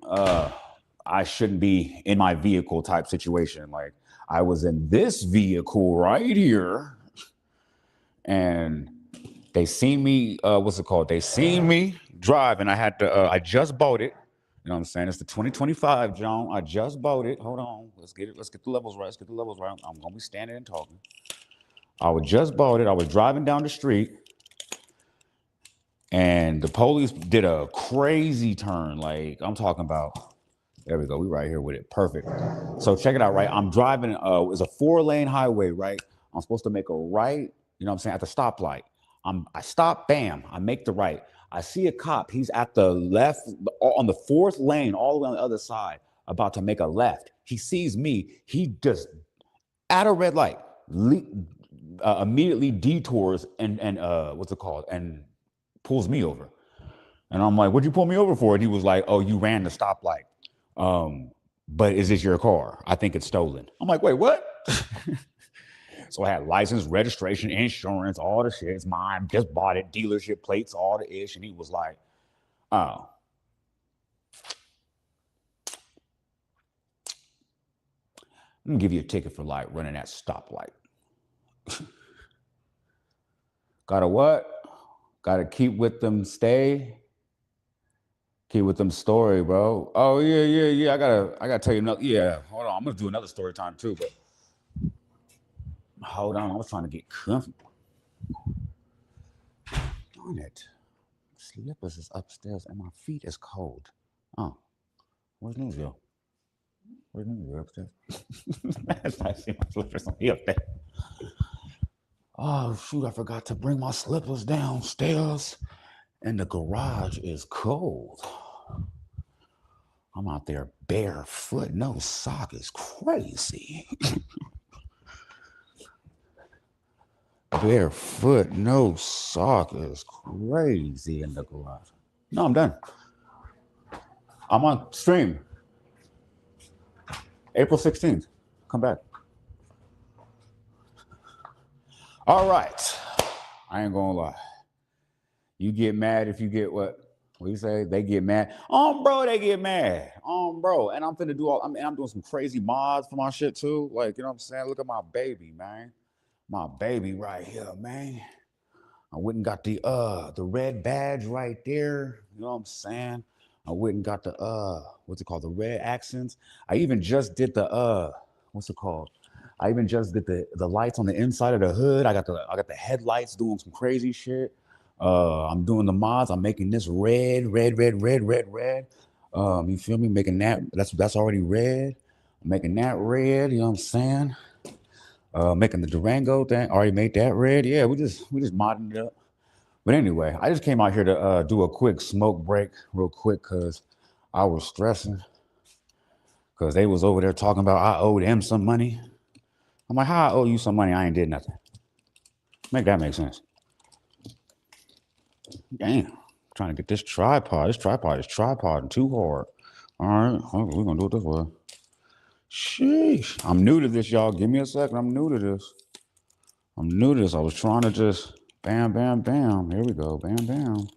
S1: I shouldn't be in my vehicle type situation. Like I was in this vehicle right here and they seen me, what's it called? They seen me drive and I had to, I just bought it. You know what I'm saying? It's the 2025, John. I just bought it. Hold on. Let's get the levels right. I'm going to be standing and talking. I just bought it. I was driving down the street and the police did a crazy turn. Like I'm talking about, there we go. We right here with it. Perfect. So check it out, right? I'm driving, it's a 4-lane highway, right? I'm supposed to make a right, you know what I'm saying, at the stoplight. I stop, bam, I make the right. I see a cop, he's at the left, on the 4th lane, all the way on the other side, about to make a left. He sees me, he just, at a red light, immediately detours and what's it called, and pulls me over. And I'm like, what'd you pull me over for? And he was like, oh, you ran the stoplight. But is this your car? I think it's stolen. I'm like, wait, what? So I had license, registration, insurance, all the shit. It's mine. Just bought it, dealership plates, all the ish. And he was like, oh. I'm gonna give you a ticket for like running that stoplight. Gotta what? Gotta keep with them Keep with them story, bro. Oh yeah. I gotta tell you another. Yeah, hold on. I'm gonna do another story time too, but hold on. I was trying to get comfortable. Darn it. Slippers is upstairs and my feet is cold. Oh, where's Newsville? Where's my upstairs? I see my slippers on the upstairs. Oh shoot, I forgot to bring my slippers downstairs. And the garage is cold. I'm out there barefoot, no sock is crazy. Barefoot, no sock is crazy in the garage. No, I'm done. I'm on stream. April 16th. Come back. All right. I ain't gonna lie. You get mad if you get what you say? They get mad. Bro, they get mad. Bro. And I'm finna do I'm doing some crazy mods for my shit too. Like, you know what I'm saying? Look at my baby, man. My baby right here, man. I went and got the red badge right there. You know what I'm saying? I went and got the what's it called? The red accents. I even just did the what's it called? I even just did the lights on the inside of the hood. I got the headlights doing some crazy shit. I'm doing the mods. I'm making this red. You feel me? Making that's already red. I'm making that red. You know what I'm saying? Making the Durango thing. Already made that red. Yeah, we just modding it up. But anyway, I just came out here to do a quick smoke break real quick because I was stressing. Because they was over there talking about I owed them some money. I'm like, how I owe you some money? I ain't did nothing. Make that make sense. Damn. I'm trying to get this tripod. This tripod is tripoding too hard. All right. Okay, we're going to do it this way. Sheesh. I'm new to this, y'all. Give me a second. I'm new to this. I was trying to just bam, bam, bam. Here we go. Bam, bam.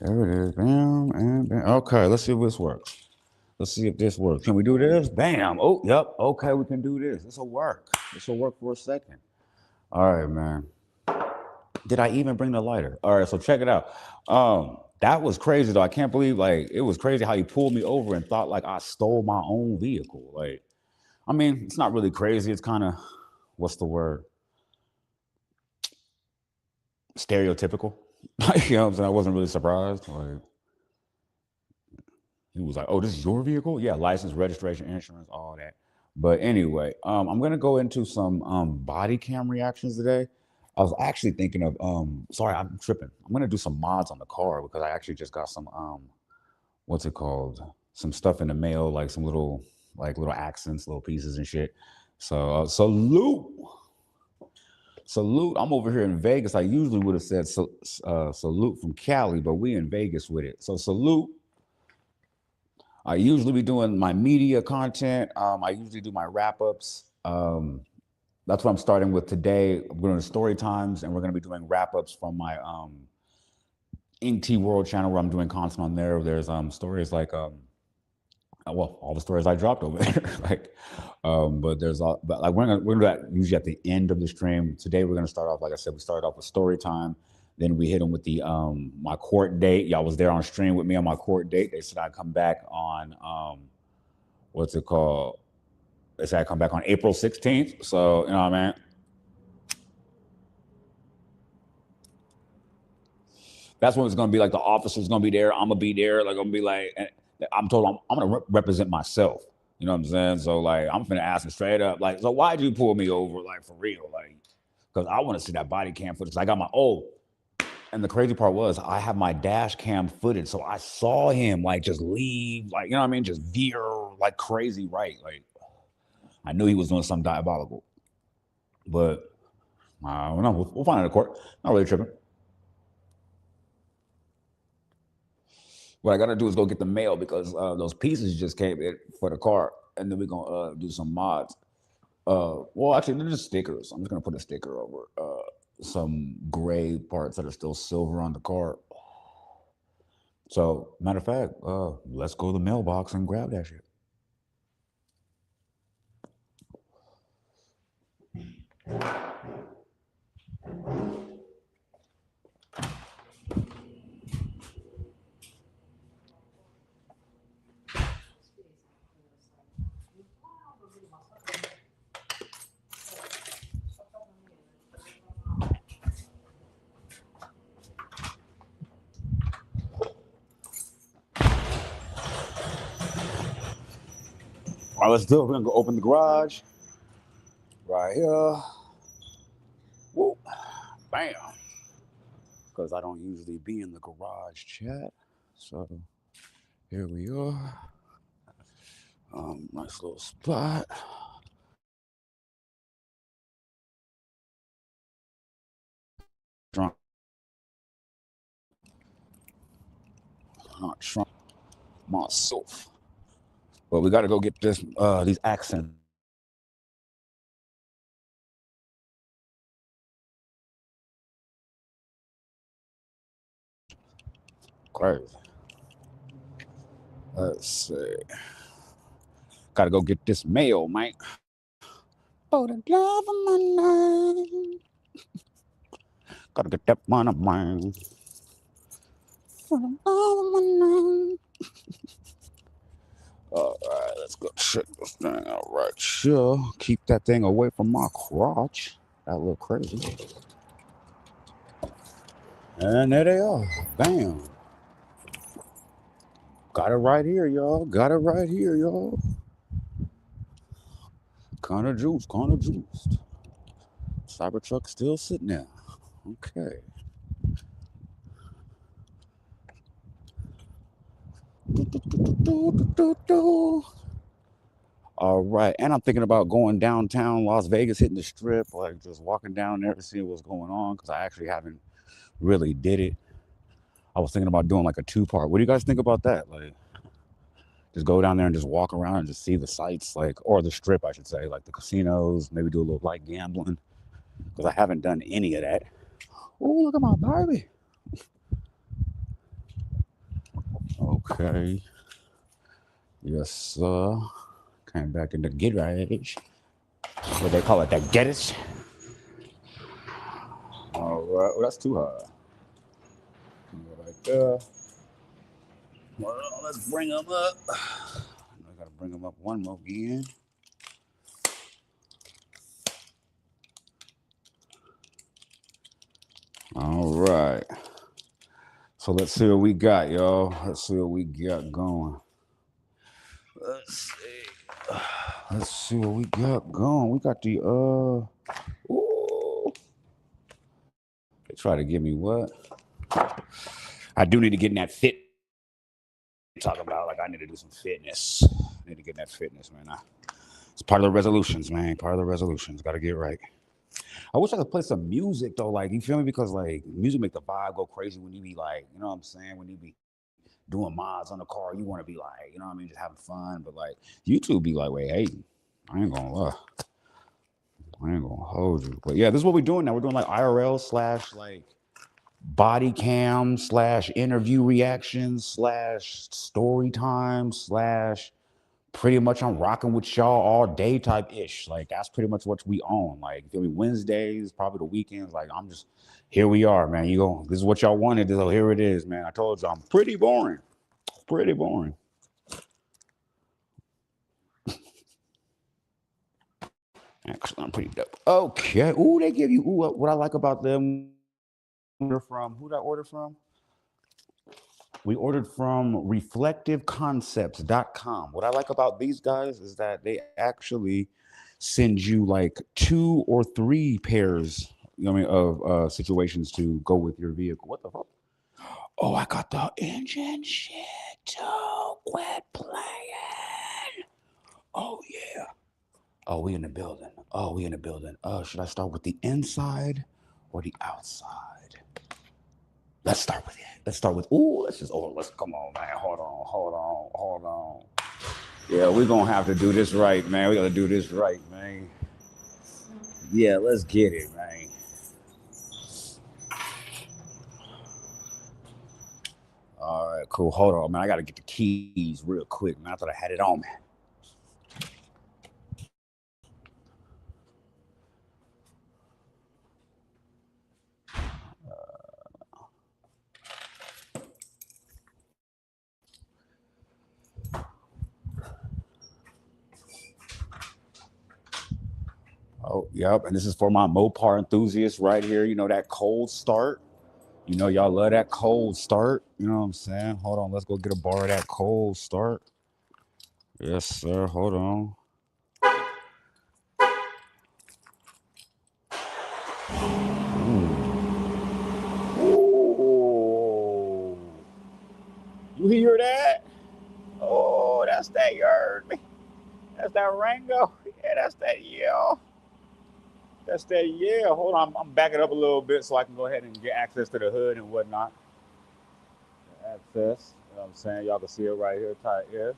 S1: There it is. Bam, and bam. Okay, let's see if this works. Let's see if this works. Can we do this? Bam. Oh, yep. Okay, we can do this. This will work. This will work for a second. All right, man. Did I even bring the lighter? All right, so check it out. That was crazy though. I can't believe it was crazy how he pulled me over and thought like I stole my own vehicle. Like, I mean, it's not really crazy. It's kind of, what's the word? Stereotypical. You know what I'm saying? I wasn't really surprised. Like, he was like, "Oh, this is your vehicle?" Yeah, license, registration, insurance, all that. But anyway, I'm gonna go into some body cam reactions today. I was actually thinking of sorry, I'm tripping. I'm gonna do some mods on the car because I actually just got some what's it called? Some stuff in the mail, like some little accents, little pieces and shit. So salute. I'm over here in Vegas. I usually would have said salute from Cali, but we in Vegas with it. So salute. I usually be doing my media content. I usually do my wrap-ups. That's what I'm starting with today. We're doing story times, and we're going to be doing wrap-ups from my inctworld channel where I'm doing content on there. There's stories like all the stories I dropped over there. But there's but like we're gonna do that usually at the end of the stream. Today we're gonna start off, like I said, we started off with story time. Then we hit them with the my court date. Y'all was there on stream with me on my court date. They said I'd come back on what's it called? They said I'd come back on April 16th. So, you know what I mean? That's when it's gonna be like the officer's gonna be there. I'm gonna be there. Like I'm gonna be like, I'm told I'm gonna represent myself. You know what I'm saying? So like I'm finna ask him straight up, like, so why'd you pull me over? Like for real? Like, because I want to see that body cam footage. I got my and the crazy part was I have my dash cam footage, so I saw him like just leave, like, you know what I mean, just veer like crazy right. Like I knew he was doing something diabolical, but I don't know. We'll find it in court. Not really tripping. What I gotta do is go get the mail because those pieces just came in for the car, and then we're gonna do some mods. Well, actually, they're just stickers. I'm just gonna put a sticker over some gray parts that are still silver on the car. So, matter of fact, let's go to the mailbox and grab that shit. right, let's do it. We're gonna go open the garage right here. Whoop. Bam. Because I don't usually be in the garage chat. So here we are. Nice little spot. Drunk. Not drunk myself. But we gotta go get this these accents. Crazy. Let's see. Gotta go get this mail, Mike. For the love of my name. Gotta get that money, man. For the love of my name. All right, let's go check this thing out right here. Keep that thing away from my crotch. That look crazy. And there they are. Bam. Got it right here, y'all. Got it right here, y'all. Kind of juiced. Cybertruck still sitting there. Okay. All right, and I'm thinking about going downtown Las Vegas, hitting the strip, like just walking down there to see what's going on, because I actually haven't really did it. I was thinking about doing like a 2-part. What do you guys think about that? Like, just go down there and just walk around and just see the sights, like, or the strip, I should say, like the casinos, maybe do a little light gambling, because I haven't done any of that. Oh, look at my Barbie. Okay. Yes, sir. Came back in the garage. What they call it, that garage. All right. Well, that's too high. Right there. Well, let's bring them up. I gotta bring them up one more again. All right. So let's see what we got, y'all. Let's see what we got going. Let's see what we got going. We got the ooh. They try to give me what? I do need to get in that fit. Talk about like I need to do some fitness. I need to get in that fitness, man. It's part of the resolutions, man. Part of the resolutions. Got to get right. I wish I could play some music though, like you feel me? Because like music make the vibe go crazy when you be like, you know what I'm saying? When you be doing mods on the car, you want to be like, you know what I mean, just having fun. But like YouTube be like, wait, hey, I ain't gonna lie. I ain't gonna hold you. But yeah, this is what we're doing now. We're doing like IRL / like body cam / interview reactions / story time / pretty much I'm rocking with y'all all day type ish. Like that's pretty much what we own. Like you feel me? Wednesdays, probably the weekends. Like I'm just here we are, man. You go, this is what y'all wanted. So here it is, man. I told you I'm pretty boring. Pretty boring. Actually, I'm pretty dope. Okay. Ooh, they give you what I like about them. Who did I order from? We ordered from reflectiveconcepts.com. What I like about these guys is that they actually send you like 2 or 3 pairs, you know what I mean, of situations to go with your vehicle. What the fuck? Oh, I got the engine shit. Oh, quit playing. Oh, yeah. Oh, we in the building. Should I start with the inside or the outside? Let's start with it. Let's come on, man. Hold on. Yeah, we're gonna have to do this right, man. We gotta do this right, man. Yeah, let's get it, man. All right, cool. Hold on, man. I gotta get the keys real quick, man. I thought I had it on me. Oh, yep. And this is for my Mopar enthusiasts right here. You know, that cold start. You know, y'all love that cold start. You know what I'm saying? Hold on. Let's go get a bar of that cold start. Yes, sir. Hold on. Ooh. You hear that? Oh, that's that. You heard me. That's that Rango. Yeah, that's that yell. That's that yeah. Hold on, I'm backing up a little bit so I can go ahead and get access to the hood and whatnot. Access. You know what I'm saying? Y'all can see it right here, type F.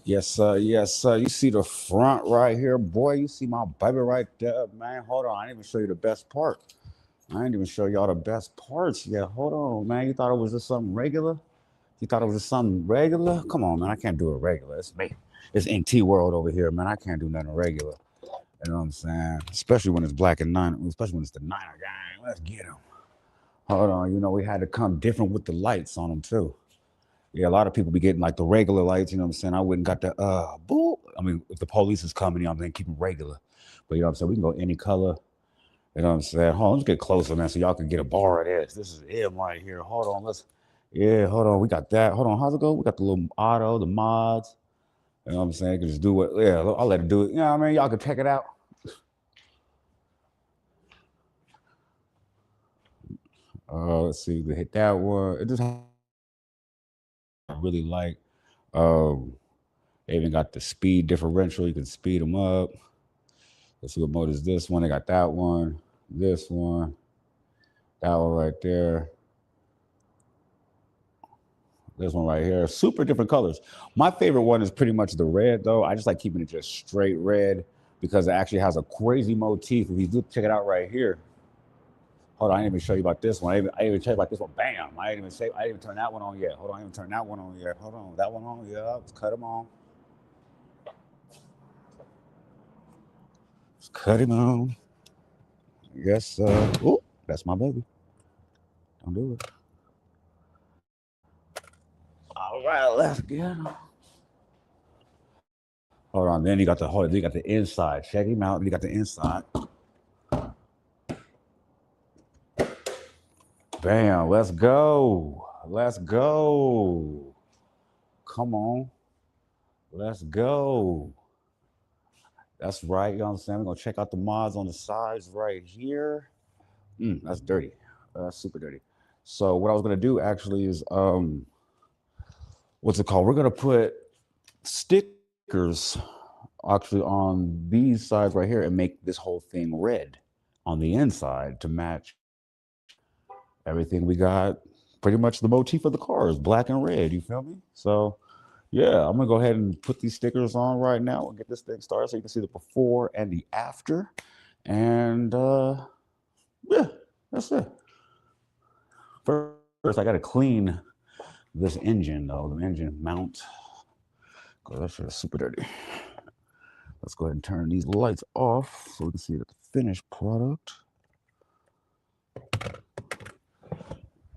S1: Yes, sir. Yes, sir. You see the front right here, boy. You see my baby right there, man. Hold on. I didn't even show you the best part. I didn't even show y'all the best parts yet. Hold on, man. You thought it was just something regular? You thought it was just something regular? Come on, man. I can't do it regular. It's me. It's inctworld over here, man. I can't do nothing regular. You know what I'm saying? Especially when it's black and nine, especially when it's the Niner gang. Let's get him. Hold on. You know, we had to come different with the lights on them, too. Yeah, a lot of people be getting like the regular lights, you know what I'm saying? I wouldn't got the boo. I mean, if the police is coming, you know, I'm saying keep them regular. But you know what I'm saying? We can go any color. You know what I'm saying? Hold on, let's get closer, man, so y'all can get a bar of this. This is him right here. Hold on, hold on. We got that. Hold on, how's it go? We got the little auto, the mods. You know what I'm saying? You can just do what, yeah, I'll let it do it. You know what I mean? Y'all can check it out. Let's see, we hit that one. It just I really like. Um, they even got the speed differential. You can speed them up. Let's see what mode is this one. They got that one, this one, that one right there. This one right here. Super different colors. My favorite one is pretty much the red, though. I just like keeping it just straight red because it actually has a crazy motif. If you do check it out right here. Hold on, I didn't even show you about this one. I didn't even tell you about this one. Bam! I didn't even turn that one on yet. Hold on, I didn't even turn that one on yet. Hold on, that one on. Yeah, let's cut him on. Let's cut him on. Yes, sir. Ooh, that's my baby. Don't do it. All right, let's get him. Hold on, then you got the inside. Check him out. You got the inside. Bam, let's go. Let's go. Come on. Let's go. That's right. You know what I'm saying? We're gonna check out the mods on the sides right here. That's dirty. That's super dirty. So what I was gonna do actually is what's it called? We're gonna put stickers actually on these sides right here and make this whole thing red on the inside to match everything we got. Pretty much the motif of the car is black and red. You feel me? So yeah, I'm gonna go ahead and put these stickers on right now and get this thing started so you can see the before and the after. And yeah, that's it. First, I gotta clean this engine though, the engine mount. Cause that shit is super dirty. Let's go ahead and turn these lights off so we can see the finished product.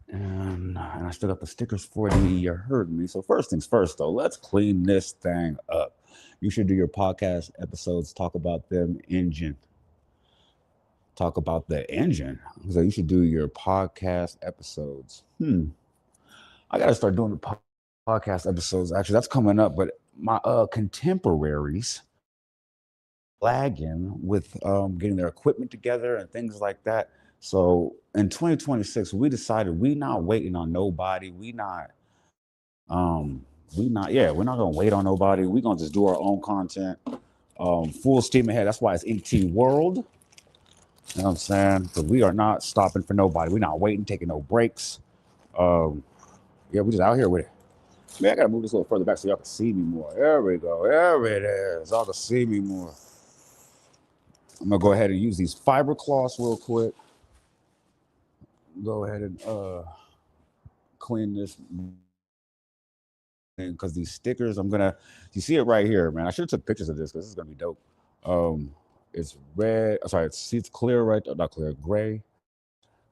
S1: And I still got the stickers for the You Heard Me. So first things first, though, let's clean this thing up. You should do your podcast episodes, talk about them engine. Talk about the engine. So you should do your podcast episodes. I got to start doing the podcast episodes. Actually, that's coming up. But my contemporaries lagging with getting their equipment together and things like that. So in 2026, we decided we not waiting on nobody. We're not gonna wait on nobody. We're gonna just do our own content. Full steam ahead. That's why it's inctworld. You know what I'm saying? Because we are not stopping for nobody. We're not waiting, taking no breaks. Yeah, we just out here with it. Man, I gotta move this a little further back so y'all can see me more. There we go. There it is. Y'all can see me more. I'm gonna go ahead and use these fiber cloths real quick. Go ahead and clean this because these stickers, you see it right here, man. I should have took pictures of this because this is gonna be dope. It's red. Sorry, it's clear right there, not clear, gray,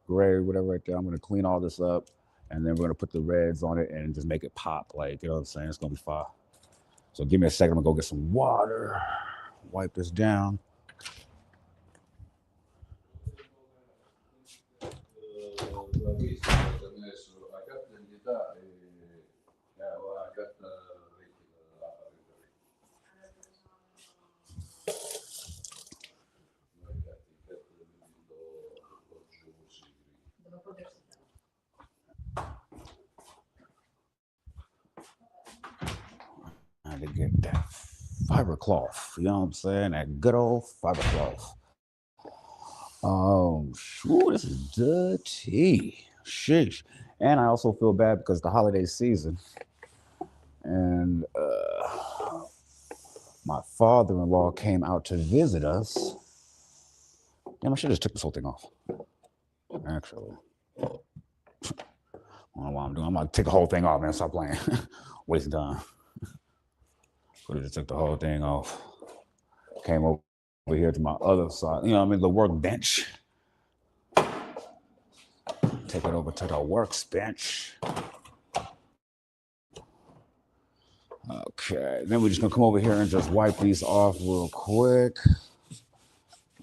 S1: whatever right there. I'm gonna clean all this up, and then we're gonna put the reds on it and just make it pop. Like, you know what I'm saying? It's gonna be fire. So give me a second. I'm gonna go get some water, wipe this down. I had to get that fiber cloth. You know what I'm saying? That good old fiber cloth. This is dirty. Sheesh. And I also feel bad because the holiday season. And my father-in-law came out to visit us. Damn, I should have just took this whole thing off. Actually. I don't know what I'm doing. I'm gonna take the whole thing off, man. Stop playing. Wasting time. Could have just took the whole thing off. Came over here to my other side. You know what I mean? The workbench. Take it over to the workbench. Okay, then we're just gonna come over here and just wipe these off real quick.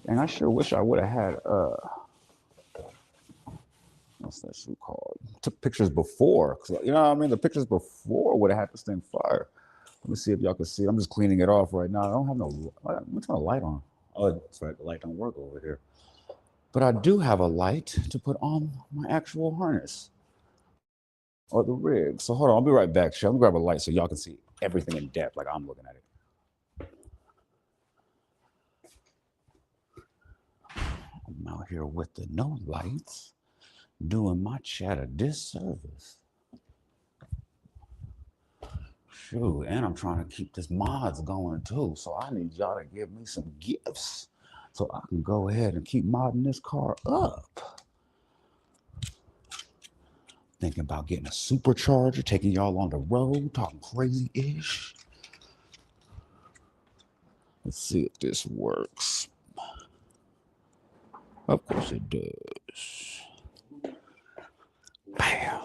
S1: And I sure wish I would have had what's that shoe called? Took pictures before, you know what I mean? The pictures before would have had this thing fire. Let me see if y'all can see. I'm just cleaning it off right now. I don't have no. What's my light on? Oh, that's right. The light don't work over here. But I do have a light to put on my actual harness or the rig. So hold on. I'll be right back. Let me grab a light so y'all can see everything in depth, like I'm looking at it. I'm out here with the no lights, doing my chat a disservice. Shoot, and I'm trying to keep this mods going too. So I need y'all to give me some gifts so I can go ahead and keep modding this car up. Thinking about getting a supercharger, taking y'all on the road, talking crazy-ish. Let's see if this works. Of course it does. Bam.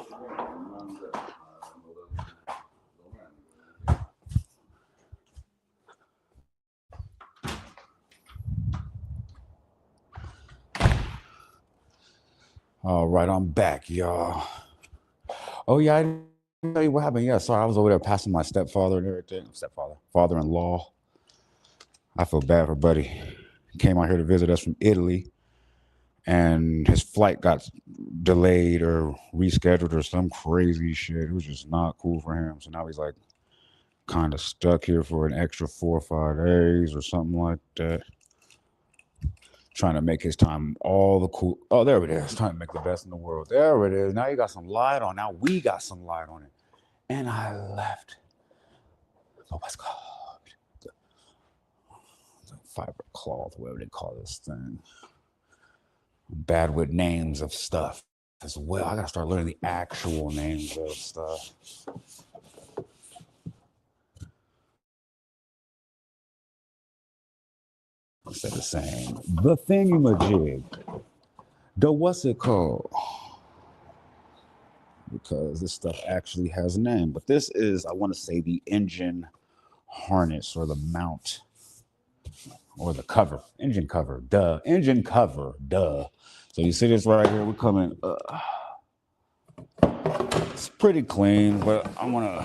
S1: All right, I'm back, y'all. Oh, yeah, I didn't tell you what happened. Yeah, sorry, I was over there passing my stepfather and everything. Father-in-law. I feel bad for Buddy. He came out here to visit us from Italy, and his flight got delayed or rescheduled or some crazy shit. It was just not cool for him. So now he's like kind of stuck here for an extra 4 or 5 days or something like that. Trying to make his time all the cool. Oh, there it is. Trying to make the best in the world. There it is. Now you got some light on. Now we got some light on it. And I left. Oh, what's called? The fiber cloth, whatever they call this thing. I'm bad with names of stuff as well. I gotta start learning the actual names of stuff. Instead of saying the thingamajig. The what's it called? Because this stuff actually has a name. But this is, I want to say, the engine harness or the mount or the cover. Engine cover, duh. Engine cover, duh. So you see this right here? We're coming. It's pretty clean, but I want to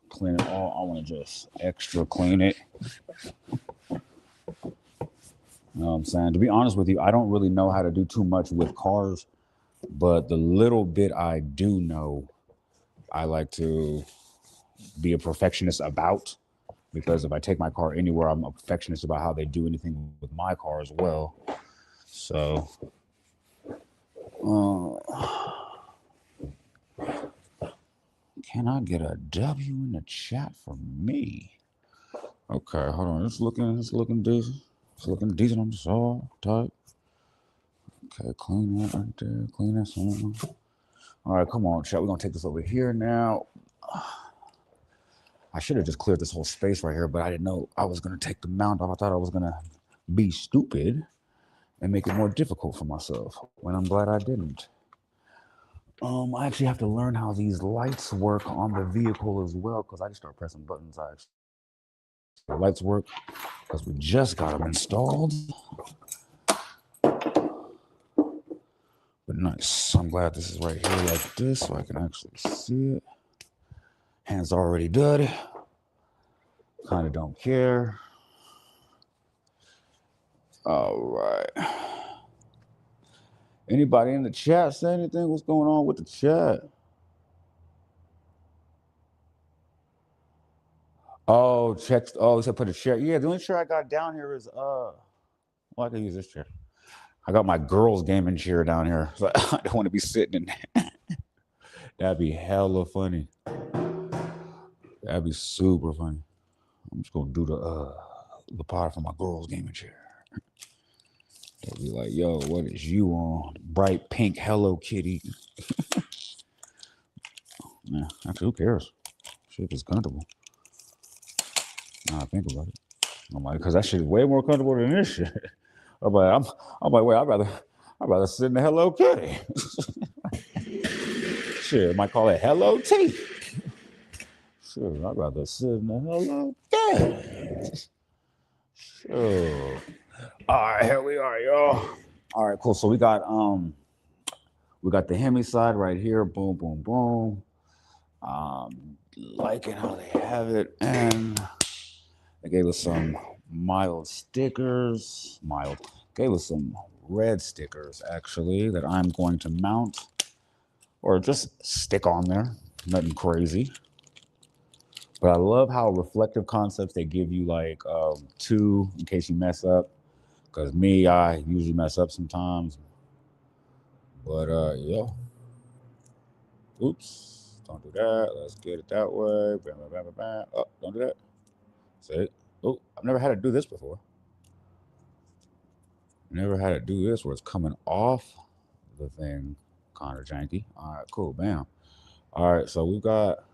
S1: clean it all. I want to just extra clean it. You know what I'm saying? To be honest with you, I don't really know how to do too much with cars, but the little bit I do know, I like to be a perfectionist about, because if I take my car anywhere, I'm a perfectionist about how they do anything with my car as well. So, can I get a W in the chat for me? Okay, hold on. It's looking decent. It's looking decent on the saw type. Okay, clean that right there. Clean that some. All right, come on, chat. We're gonna take this over here now. I should have just cleared this whole space right here, but I didn't know I was gonna take the mount off. I thought I was gonna be stupid and make it more difficult for myself, when I'm glad I didn't. I actually have to learn how these lights work on the vehicle as well, because I just start pressing buttons. The lights work because we just got them installed. But nice. I'm glad this is right here like this, so I can actually see it. Hands already dirty. Kind of don't care. All right. Anybody in the chat say anything? What's going on with the chat? Oh, checks. Oh, so put a chair. Yeah, the only chair I got down here is well, I can use this chair. I got my girls' gaming chair down here, so I don't want to be sitting in there. That'd be hella funny. That'd be super funny. I'm just gonna do the part for my girls' gaming chair. They'll be like, "Yo, what is you on? Bright pink Hello Kitty." Yeah, actually, who cares? Shit is comfortable. Now I think about it. I'm like, because that shit is way more comfortable than this shit. I'm like, wait, I'd rather sit in the Hello Kitty. Shit, might call it Hello Tea. Sure, I'd rather sit in the Hello Kitty. Sure. All right, here we are, y'all. All right, cool. So we got the Hemi side right here. Boom, boom, boom. Liking how they have it, and they gave us some mild stickers. Gave us some red stickers actually that I'm going to mount or just stick on there. Nothing crazy. But I love how reflective concepts they give you, like 2 in case you mess up. Because I usually mess up sometimes. But yeah. Oops. Don't do that. Let's get it that way. Bam, bam, bam, bam, bam. Oh, don't do that. See? Oh, I've never had to do this before. Never had to do this where it's coming off the thing. Kind of janky. All right, cool. Bam. All right, so we've got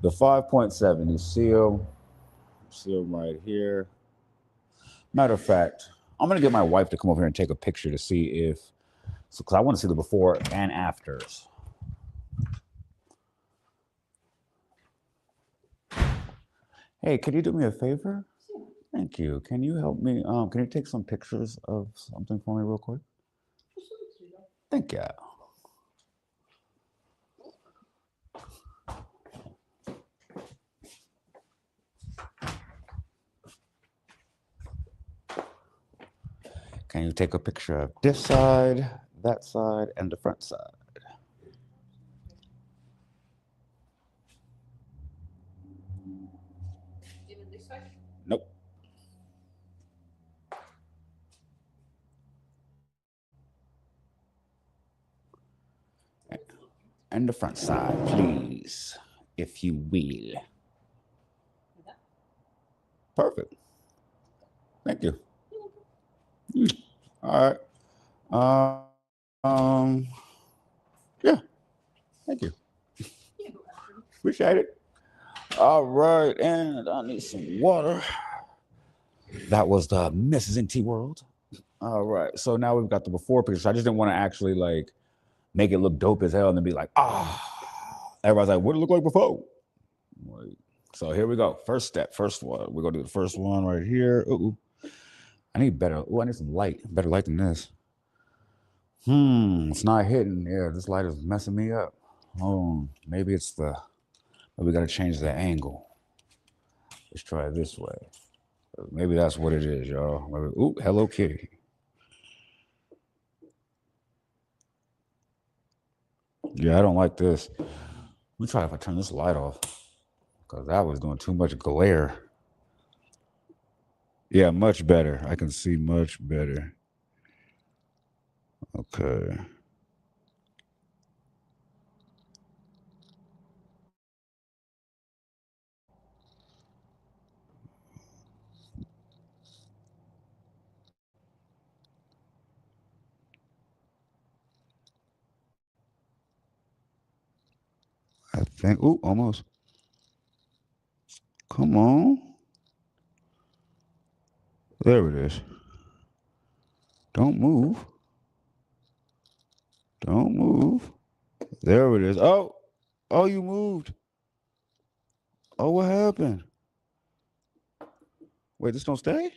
S1: the 5.7. You see them right here. Matter of fact, I'm gonna get my wife to come over here and take a picture to see if, because I want to see the before and afters. Hey, could you do me a favor? Thank you. Can you help me? Can you take some pictures of something for me real quick? Thank you. Can you take a picture of this side, that side, and the front side?
S8: Even this way?
S1: Nope. And the front side, please, if you will. Perfect. Thank you. All right. Yeah. Thank you. Appreciate it. All right, and I need some water. That was the Mrs. Inctworld. All right, so now we've got the before picture. I just didn't want to actually like make it look dope as hell and then be like, everybody's like, what did it look like before? So here we go. First step, first one. We're gonna do the first one right here. Ooh, I need better. I need some light. Better light than this. It's not hitting. Yeah, this light is messing me up. Oh, maybe it's maybe we gotta change the angle. Let's try it this way. Maybe that's what it is, y'all. Maybe, ooh, Hello Kitty. Yeah, I don't like this. Let me try if I turn this light off, because that was doing too much glare. Yeah, much better. I can see much better. Okay. think. Ooh, almost. Come on. There it is. Don't move. Don't move. There it is. Oh, you moved. Oh, what happened? Wait, this don't stay?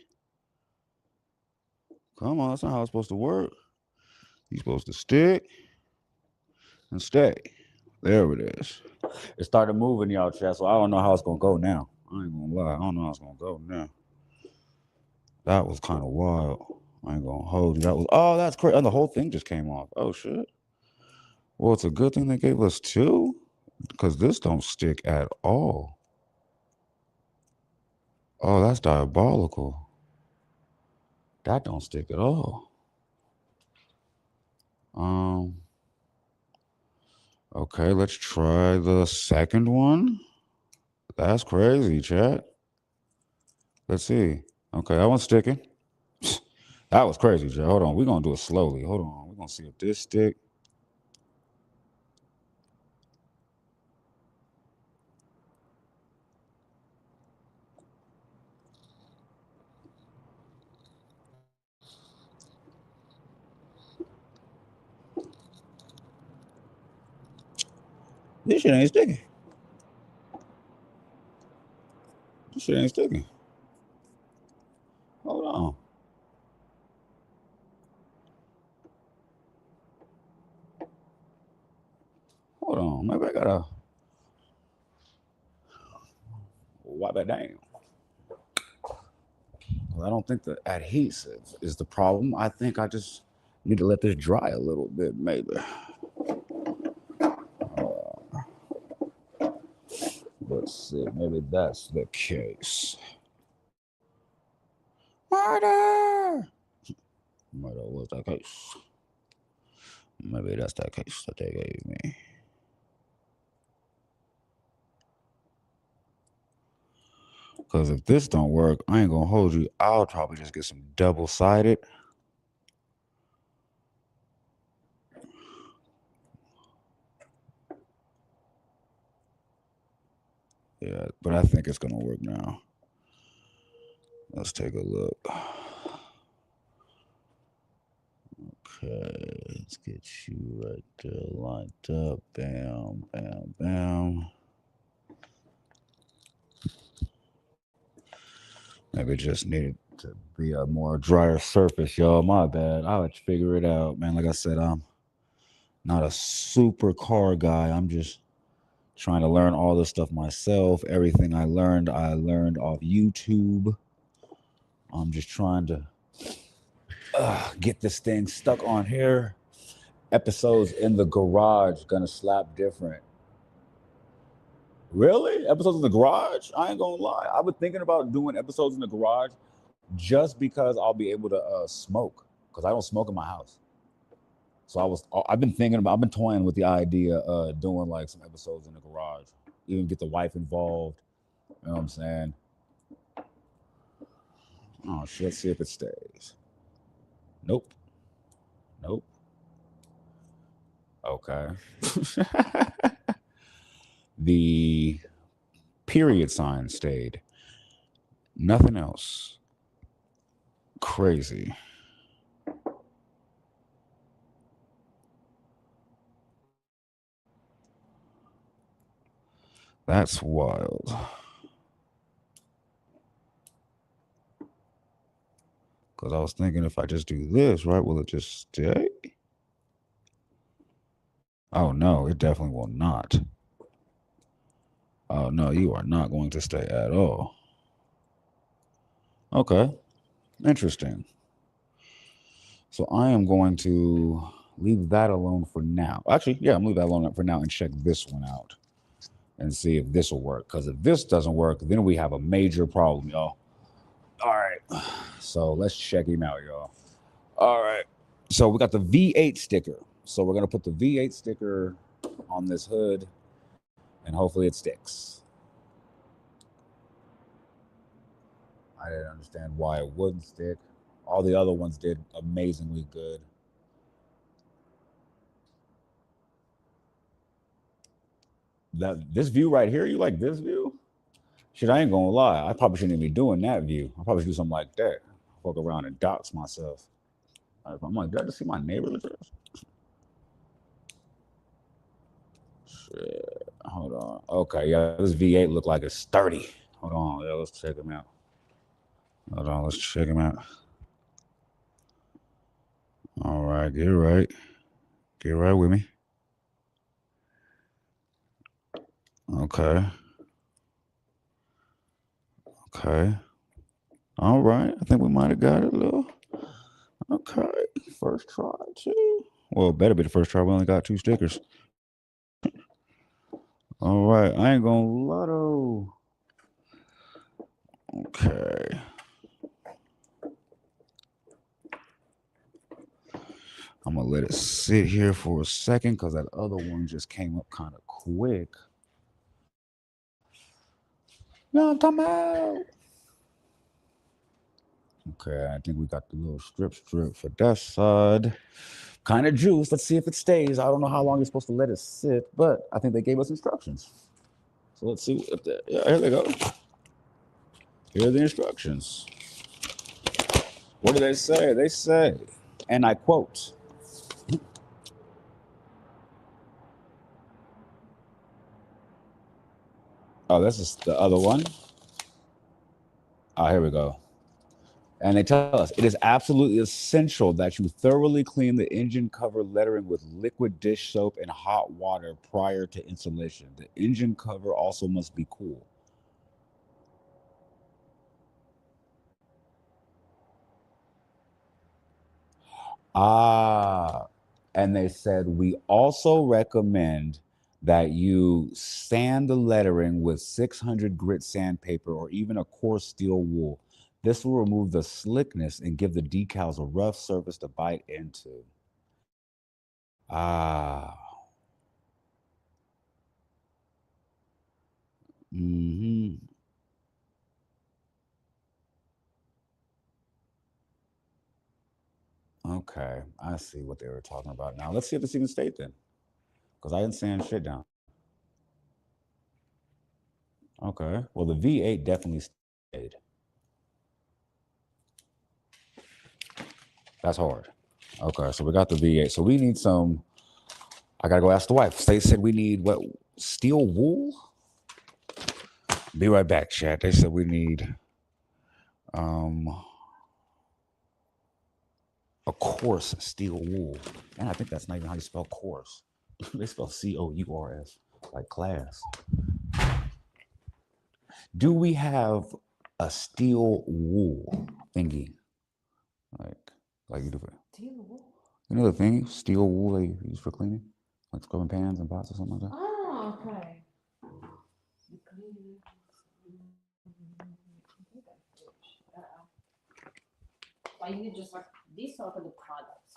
S1: Come on, that's not how it's supposed to work. You're supposed to stick and stay. There it is. It started moving, y'all, chat, so I don't know how it's going to go now. I ain't going to lie. I don't know how it's going to go now. That was kind of wild. I ain't going to hold you. Oh, that's crazy. And the whole thing just came off. Oh, shit. Well, it's a good thing they gave us two, because this don't stick at all. Oh, that's diabolical. That don't stick at all. Okay, let's try the second one. That's crazy, chat. Let's see. Okay, that one's sticking. That was crazy, chat. Hold on. We're going to do it slowly. Hold on. We're going to see if this stick. This shit ain't sticking. This shit ain't sticking. Hold on. Hold on. Maybe I gotta wipe it down. Well, I don't think the adhesive is the problem. I think I just need to let this dry a little bit, maybe. Let's see. Maybe that's the case. Murder! Murder was the case. Maybe that's that case that they gave me. Because if this don't work, I ain't gonna hold you. I'll probably just get some double-sided. Yeah, but I think it's gonna work now. Let's take a look. Okay, let's get you right there lined up. Bam, bam, bam. Maybe it just needed to be a more drier surface, y'all. My bad. I would figure it out, man. Like I said, I'm not a super car guy. I'm just trying to learn all this stuff myself. Everything I learned off YouTube. I'm just trying to get this thing stuck on here. Episodes in the garage gonna slap different. Really? Episodes in the garage? I ain't gonna lie. I've been thinking about doing episodes in the garage just because I'll be able to smoke, because I don't smoke in my house. So I've been toying with the idea of doing like some episodes in the garage, even get the wife involved. You know what I'm saying? Oh shit, let's see if it stays. Nope. Okay. The period sign stayed. Nothing else. Crazy. That's wild. Because I was thinking if I just do this, right, will it just stay? Oh, no, it definitely will not. Oh, no, you are not going to stay at all. Okay. Interesting. So I am going to leave that alone for now. Actually, yeah, I'm leave that alone for now and check this one out and see if this will work. Because if this doesn't work, then we have a major problem, y'all. All right. So let's check him out, y'all. All right. So we got the V8 sticker. So we're going to put the V8 sticker on this hood and hopefully it sticks. I didn't understand why it wouldn't stick. All the other ones did amazingly good. this view right here, you like this view? Shit, I ain't gonna lie. I probably shouldn't even be doing that view. I probably should do something like that. Walk around and dox myself. I'm like, did I just see my neighbor's address? Shit. Hold on. Okay, yeah, this V8 look like it's sturdy. Hold on. Yeah, let's check him out. Hold on, let's check him out. All right, get right. Get right with me. Okay. Okay. All right. I think we might have got it a little. Okay. First try, too. Well, it better be the first try. We only got 2 stickers. All right. I ain't gonna lie though. Okay. I'm gonna let it sit here for a second because that other one just came up kind of quick. No, I'm talking about. Okay, I think we got the little strip for that side. Kind of juice. Let's see if it stays. I don't know how long you're supposed to let it sit, but I think they gave us instructions. So let's see. Yeah, here they go. Here are the instructions. What do they say? They say, and I quote, oh, this is the other one. Oh, here we go. And they tell us, it is absolutely essential that you thoroughly clean the engine cover lettering with liquid dish soap and hot water prior to installation. The engine cover also must be cool. Ah, and they said, we also recommend that you sand the lettering with 600 grit sandpaper or even a coarse steel wool. This will remove the slickness and give the decals a rough surface to bite into. Ah. Mm-hmm. Okay, I see what they were talking about now. Let's see if this even stayed then, because I didn't sand shit down. Okay, well, the V8 definitely stayed. That's hard. Okay, so we got the V8. So we need some, I gotta go ask the wife. They said we need what, steel wool? Be right back, chat. They said we need a coarse steel wool. And I think that's not even how you spell coarse. They spell C-O-U-R-S, like class. Do we have a steel wool thingy? Like you do for steel wool? You know the thing, steel wool they use for cleaning? Like scrubbing pans and pots or something like that?
S12: Oh, okay. Why you just like this or for the products?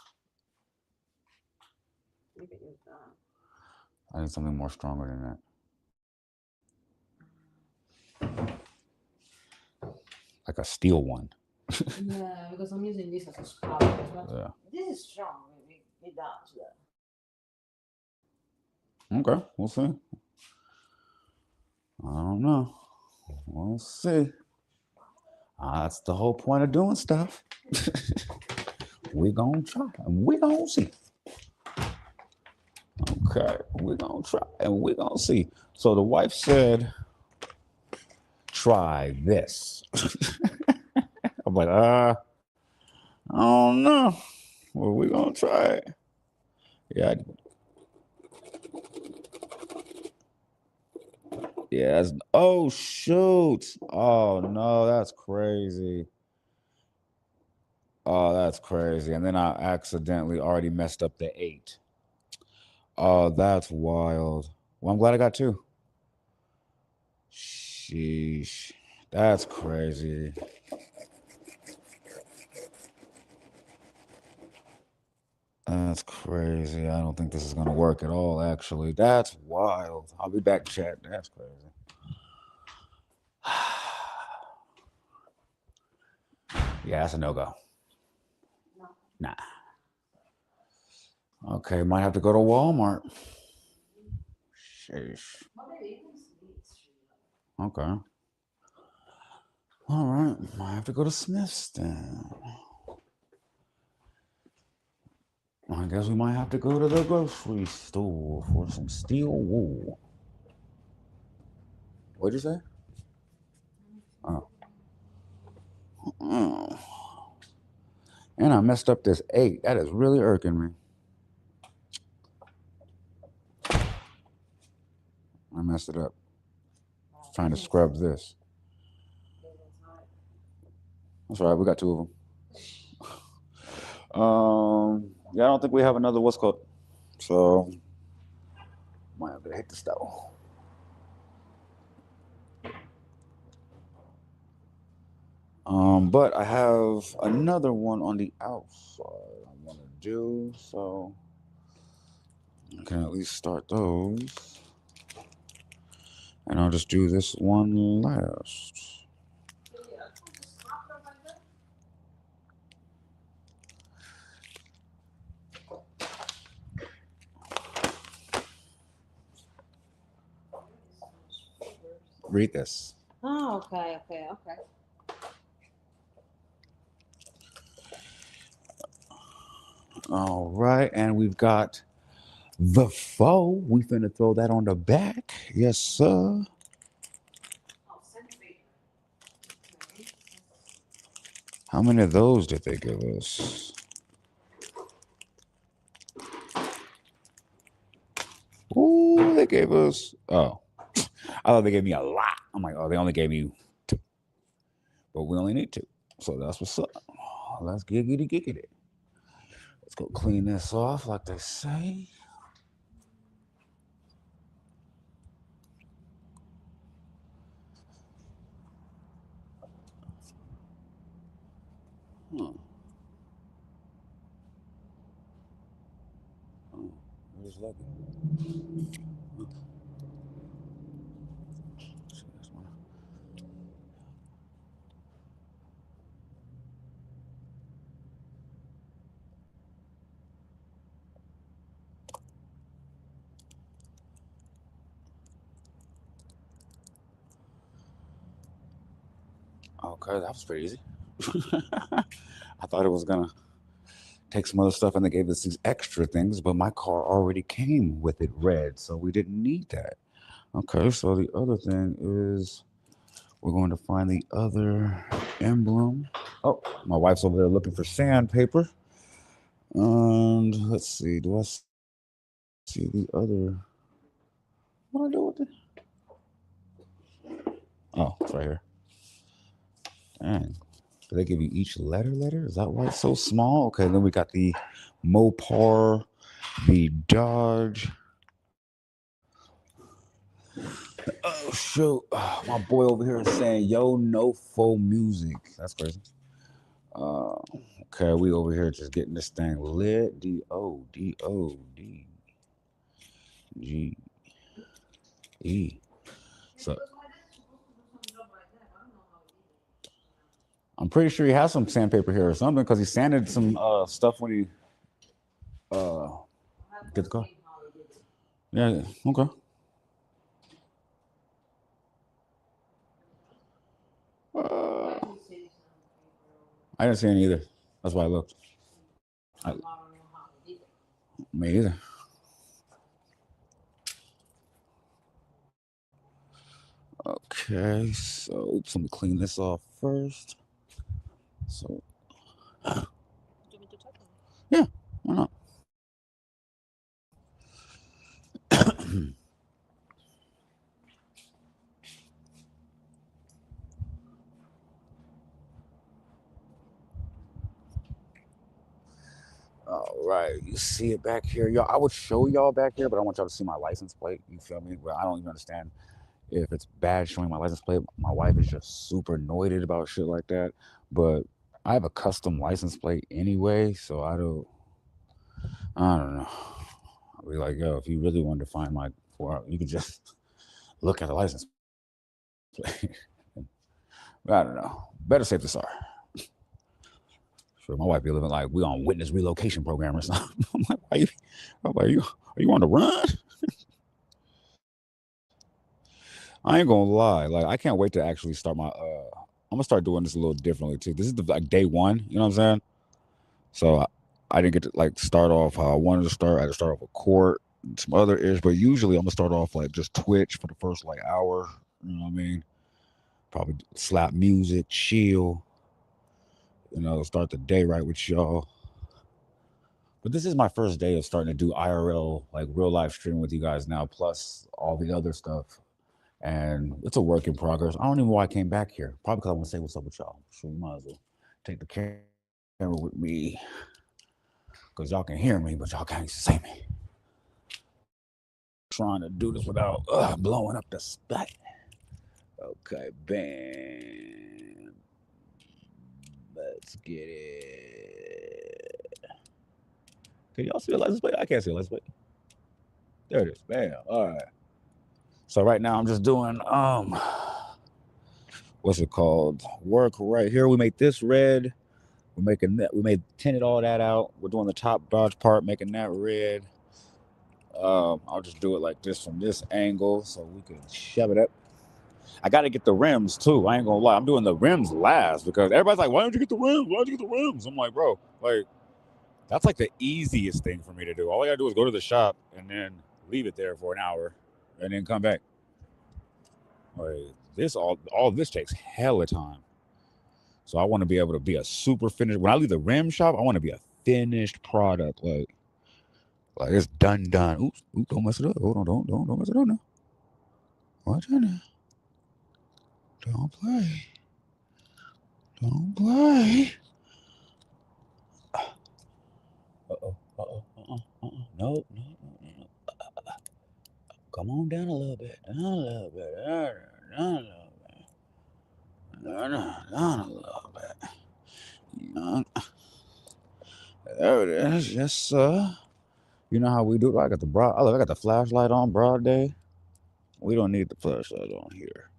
S12: You can use that.
S1: I need something more stronger than that. Like a steel one.
S12: Yeah, because I'm using this as a scrub. Yeah. This is strong. It does that.
S1: Okay, we'll see. I don't know. We'll see. That's the whole point of doing stuff. We're gonna try and we're gonna see. Okay, we're gonna try and we're gonna see. So the wife said, try this. I'm like, I don't know. Well, we're gonna try it. Yeah. Yeah. Oh shoot. Oh no, that's crazy. Oh, that's crazy. And then I accidentally already messed up the 8. Oh, that's wild. Well, I'm glad I got 2. Sheesh. That's crazy. That's crazy. I don't think this is going to work at all, actually. That's wild. I'll be back, chat. That's crazy. Yeah, that's a no-go. Nah. Okay, might have to go to Walmart. Sheesh. Okay. All right. I have to go to Smith's then. I guess we might have to go to the grocery store for some steel wool. What'd you say? Oh. And I messed up this 8. That is really irking me. I messed it up. Trying to scrub this. That's all right. We got 2 of them. Yeah, I don't think we have another what's called. So might have to hit the stove. But I have another one on the outside I want to do, so I can at least start those. And I'll just do this one last. Read this.
S12: Oh, okay.
S1: All right, and we've got the foe. We finna throw that on the back. Yes, sir. How many of those did they give us? Ooh, they gave us. Oh, I thought they gave me a lot. I'm like, oh, they only gave me 2, but we only need 2, so that's what's up. Let's giggity. Let's go clean this off, like they say. Oh, where's Lucky? Okay, that was pretty easy. I thought it was gonna take some other stuff and they gave us these extra things, but my car already came with it red, so we didn't need that. Okay, so the other thing is we're going to find the other emblem. Oh, my wife's over there looking for sandpaper. And let's see, do I see the other? What do I do with it? Oh, it's right here. Dang. Do they give you each letter? Is that why it's so small? Okay, then we got the Mopar, the Dodge. Oh, shoot. My boy over here is saying, yo, no faux music. That's crazy. Okay, we over here just getting this thing lit. D-O-D-O-D-G-E. So I'm pretty sure he has some sandpaper here or something because he sanded some stuff when he did the car. Yeah, okay. I didn't see any either. That's why I looked. Me either. Okay, so oops, let me clean this off first. So, yeah, why not? All right, you see it back here, y'all. I would show y'all back here, but I want y'all to see my license plate. You feel me? Well, I don't even understand if it's bad showing my license plate. My wife is just super annoyed about shit like that. But I have a custom license plate anyway, so I don't know. I'll be like, yo, if you really wanted to find my 4, you could just look at the license plate. I don't know. Better safe than sorry. Sure, my wife be living like we on witness relocation program or something. I'm like, are you on the run? I ain't gonna lie. Like, I can't wait to actually start my. I'm gonna start doing this a little differently too. This is like day one. You know what I'm saying? So I didn't get to like start off how I wanted to start. I had to start off with court and some other ish. But usually I'm gonna start off like just Twitch for the first like hour. You know what I mean? Probably slap music, chill. You know, start the day right with y'all. But this is my first day of starting to do IRL, like real life streaming with you guys now, plus all the other stuff. And it's a work in progress. I don't even know why I came back here. Probably because I want to say what's up with y'all. So you might as well take the camera with me. Because y'all can hear me, but y'all can't see me. Trying to do this without blowing up the spot. Okay, bam. Let's get it. Can y'all see the license plate? I can't see the license plate. There it is. Bam. All right. So right now I'm just doing what's it called? Work right here. We make this red. We're making that. We made tinted all that out. We're doing the top dodge part, making that red. I'll just do it like this from this angle so we can shove it up. I got to get the rims too. I ain't gonna lie. I'm doing the rims last because everybody's like, why don't you get the rims? Why don't you get the rims? I'm like, bro, like, that's like the easiest thing for me to do. All I gotta do is go to the shop and then leave it there for an hour and then come back. Like, this all this takes hella time. So I want to be able to be a super finished. When I leave the rim shop, I want to be a finished product. Like it's done. Oops, don't mess it up. Hold on, don't mess it up now. Watch out now. Don't play. Don't play. No. Come on down a little bit. Down a little bit. Down a little bit. There it is. Yes, sir. You know how we do it? I got the flashlight on broad day. We don't need the flashlight on here.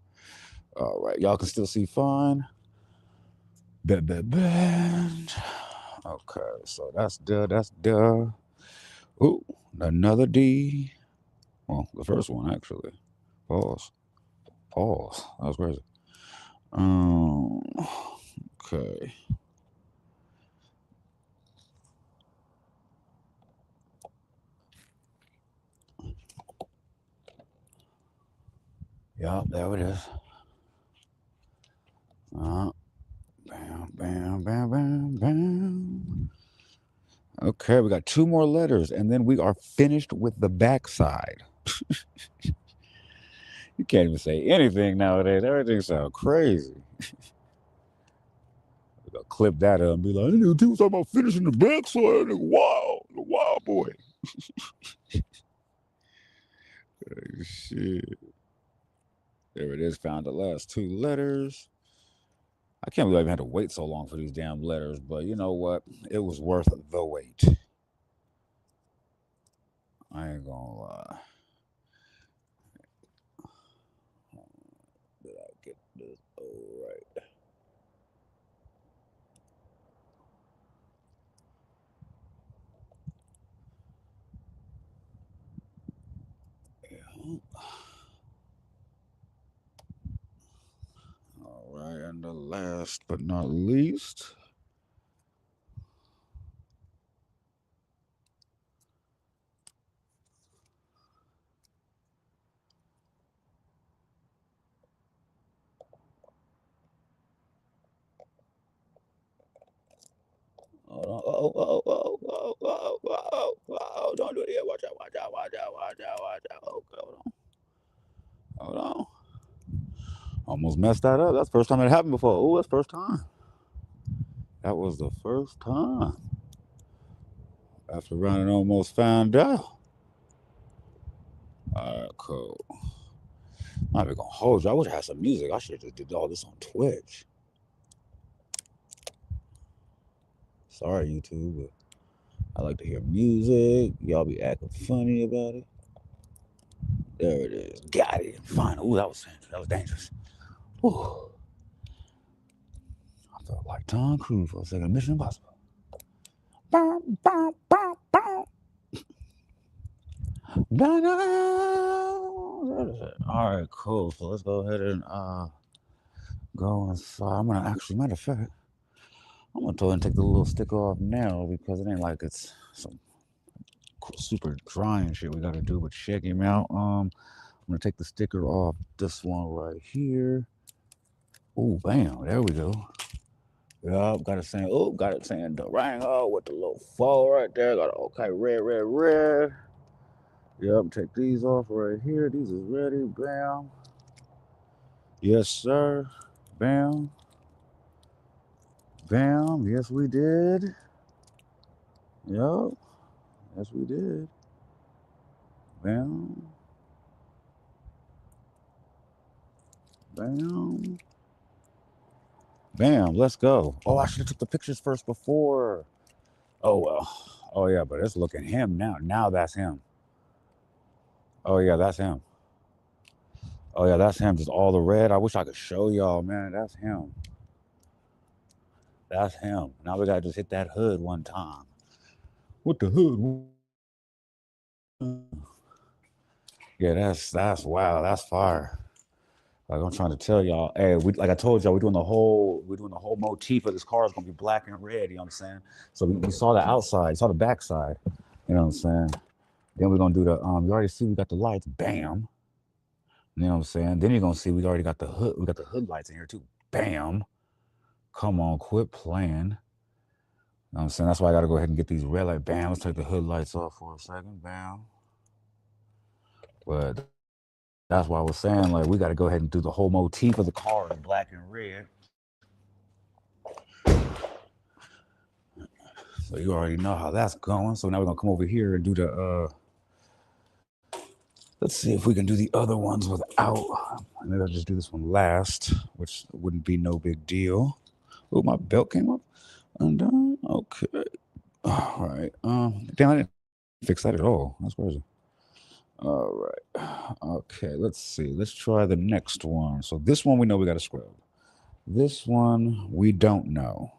S1: All right. Y'all can still see fine. Band. Okay, so that's duh. Ooh, another D. Well, the first one actually. Pause. That was crazy. Okay. Yeah, there it is. Bam. Okay, we got 2 more letters, and then we are finished with the backside. You can't even say anything nowadays. Everything sounds crazy. We're gonna clip that up and be like, "Nigga, people talking about finishing the backside. Nigga, wow, the wild boy." Shit. There it is. Found the last 2 letters. I can't believe I even had to wait so long for these damn letters, but you know what? It was worth the wait. I ain't gonna lie. Did I get this all right? Yeah. All right, and the last but not least. Oh, don't do it here. Watch out. Okay, hold on. Almost messed that up. That's the first time it happened before. Oh, that's first time. That was the first time. After running, almost found out. All right, cool. I'm not even gonna hold you. I wish I had some music. I should have just did all this on Twitch. Sorry, YouTube, but I like to hear music. Y'all be acting funny about it. There it is. Got it. Fine. Ooh, that was dangerous. Ooh. I felt like Tom Cruise for a second. Mission Impossible. All right, cool. So let's go ahead and go inside. I'm gonna actually, matter of fact, I'm gonna go ahead and take the little sticker off now because it ain't like it's some super dry and shit we gotta do, but check him out. I'm gonna take the sticker off this one right here. Oh, bam, there we go. Yup, got it saying Durango with the little foe right there. Got it, okay, red. Yep, take these off right here. These is ready. Bam. Yes, sir. Bam. Bam. Yes, we did. Yup. Yes, we did. Bam. Bam. Bam. Let's go. Oh, I should have took the pictures first before. Oh, well. Oh, yeah, but it's looking him now. Now that's him. Oh, yeah, that's him. Oh, yeah, that's him. Just all the red. I wish I could show y'all, man. That's him. That's him. Now we got to just hit that hood one time. What the hood? Yeah, that's wow, that's fire. Like I'm trying to tell y'all, hey, like I told y'all, we're doing the whole motif of this car is gonna be black and red. You know what I'm saying? So we saw the outside, saw the backside. You know what I'm saying? Then we're gonna do the you already see we got the lights, bam. You know what I'm saying? Then you're gonna see we already got the hood, we got the hood lights in here too. Bam. Come on, quit playing. You know what I'm saying? That's why I gotta go ahead and get these red light. Bam. Let's take the hood lights off for a second. Bam. But that's why I was saying, like, we got to go ahead and do the whole motif of the car in black and red. So you already know how that's going. So now we're going to come over here and do the, let's see if we can do the other ones without. Maybe I'll just do this one last, which wouldn't be no big deal. Oh, my belt came up. Undone. Okay. All right. Damn, I didn't fix that at all. That's crazy. All right. Okay, let's see. Let's try the next one. So this one we know we got to scrub. This one we don't know.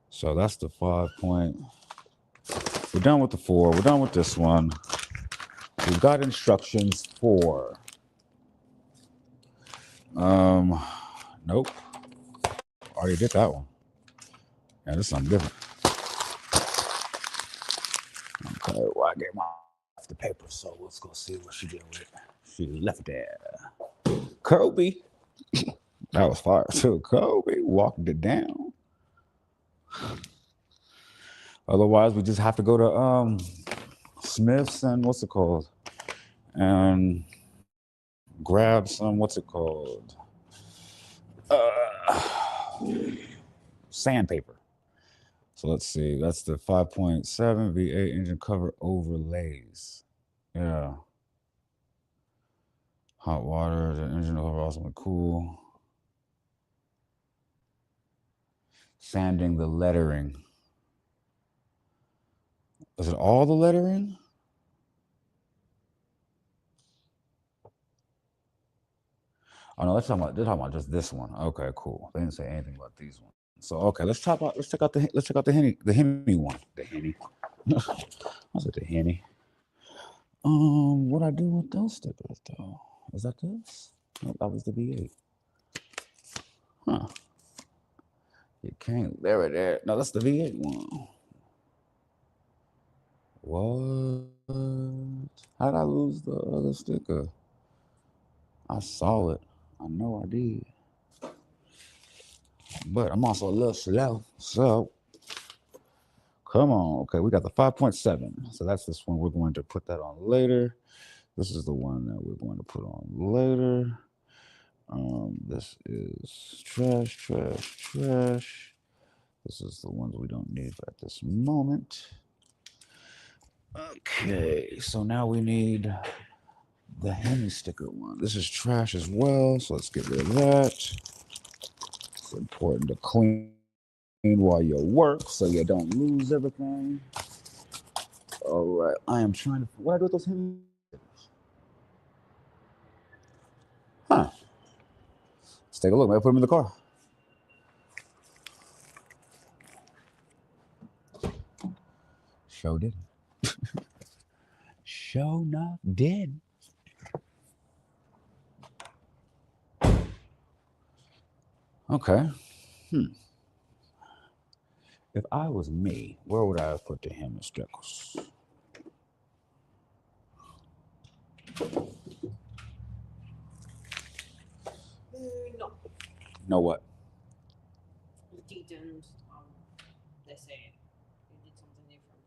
S1: So that's the 5 point. We're done with the 4. We're done with this one. We've got instructions for. Nope. Already did that one. Yeah, this is something different. Okay, well, I gave my the paper, so let's go see what she did with it. She left there. Kobe. That was fire too. Kobe walked it down. Otherwise, we just have to go to Smith's and what's it called? And grab some, what's it called? Sandpaper. So let's see. That's the 5.7 V8 engine cover overlays. Yeah. Hot water, the engine cover also cool. Sanding the lettering. Is it all the lettering? Oh no, they're talking about just this one. Okay, cool. They didn't say anything about these ones. So okay, let's check out the Henny one. The Henny. I said the Henny. What I do with those stickers though? Is that this? Nope, that was the V8. Huh. You can't. There it is. No, that's the V8 one. What? How did I lose the other sticker? I saw it. I know I did. But I'm also a little slow. So, come on. Okay, we got the 5.7. So that's this one. We're going to put that on later. This is the one that we're going to put on later. This is trash. This is the ones we don't need at this moment. Okay, so now we need the Henny sticker one. This is trash as well, so let's get rid of that. It's important to clean while you work so you don't lose everything. All right, I am trying to. What do I do with those Henny stickers? Huh. Let's take a look. Maybe put them in the car. Sure did. Sure enough, did. Okay. If I was me, where would I have put the hem and stickers?
S12: No.
S1: Know what?
S12: You didn't, let's say, you did something different,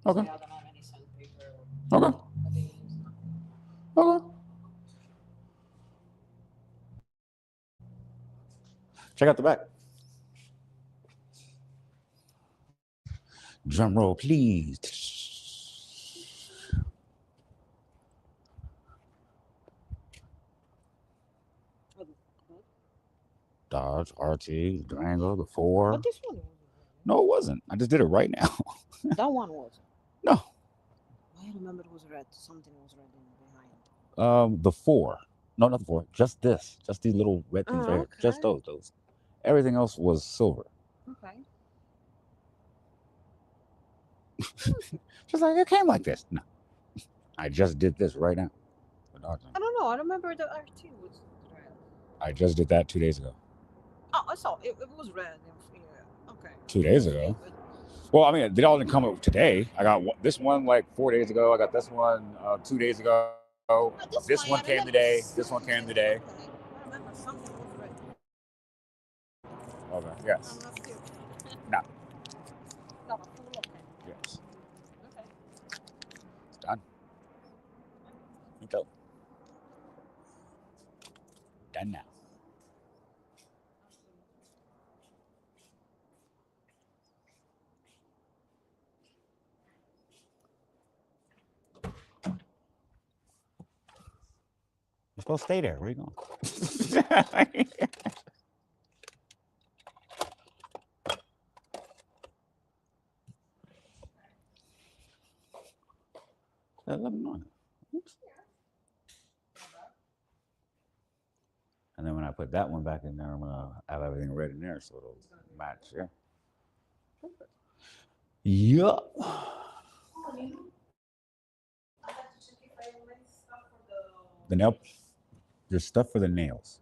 S12: probably.
S1: Okay.
S12: So I don't have any sandpaper.
S1: Okay.
S12: I think it was nothing.
S1: Okay. Check out the back. Drum roll, please. Dodge, RT, Durango, the 4.
S12: But this one wasn't.
S1: No, it wasn't. I just did it right now.
S12: That one was.
S1: No.
S12: I remember it was red. Something was red in behind.
S1: The 4. No, not the 4. Just this. Just these little red things right here. Just
S12: Okay.
S1: those. Everything else was silver.
S12: Okay.
S1: Just like it came like this. No. I just did this right now.
S12: I don't know. I remember the RT was red.
S1: I just did that 2 days ago.
S12: Oh, I saw it. It was red. Yeah. Okay.
S1: 2 days ago? Well, I mean, they all didn't come up today. I got this one like 4 days ago. I got this one 2 days ago. This one came today. This one came today.
S12: I remember something was red.
S1: Okay. Yes. No.
S12: No, okay.
S1: Yes.
S12: Okay.
S1: It's done. Me too. Done now. You're supposed to stay there. Where are you going? Let me know. Oops. And then when I put that one back in there, I'm gonna have everything red in there so it'll match. Yeah. Yup. The nail. There's stuff for the nails.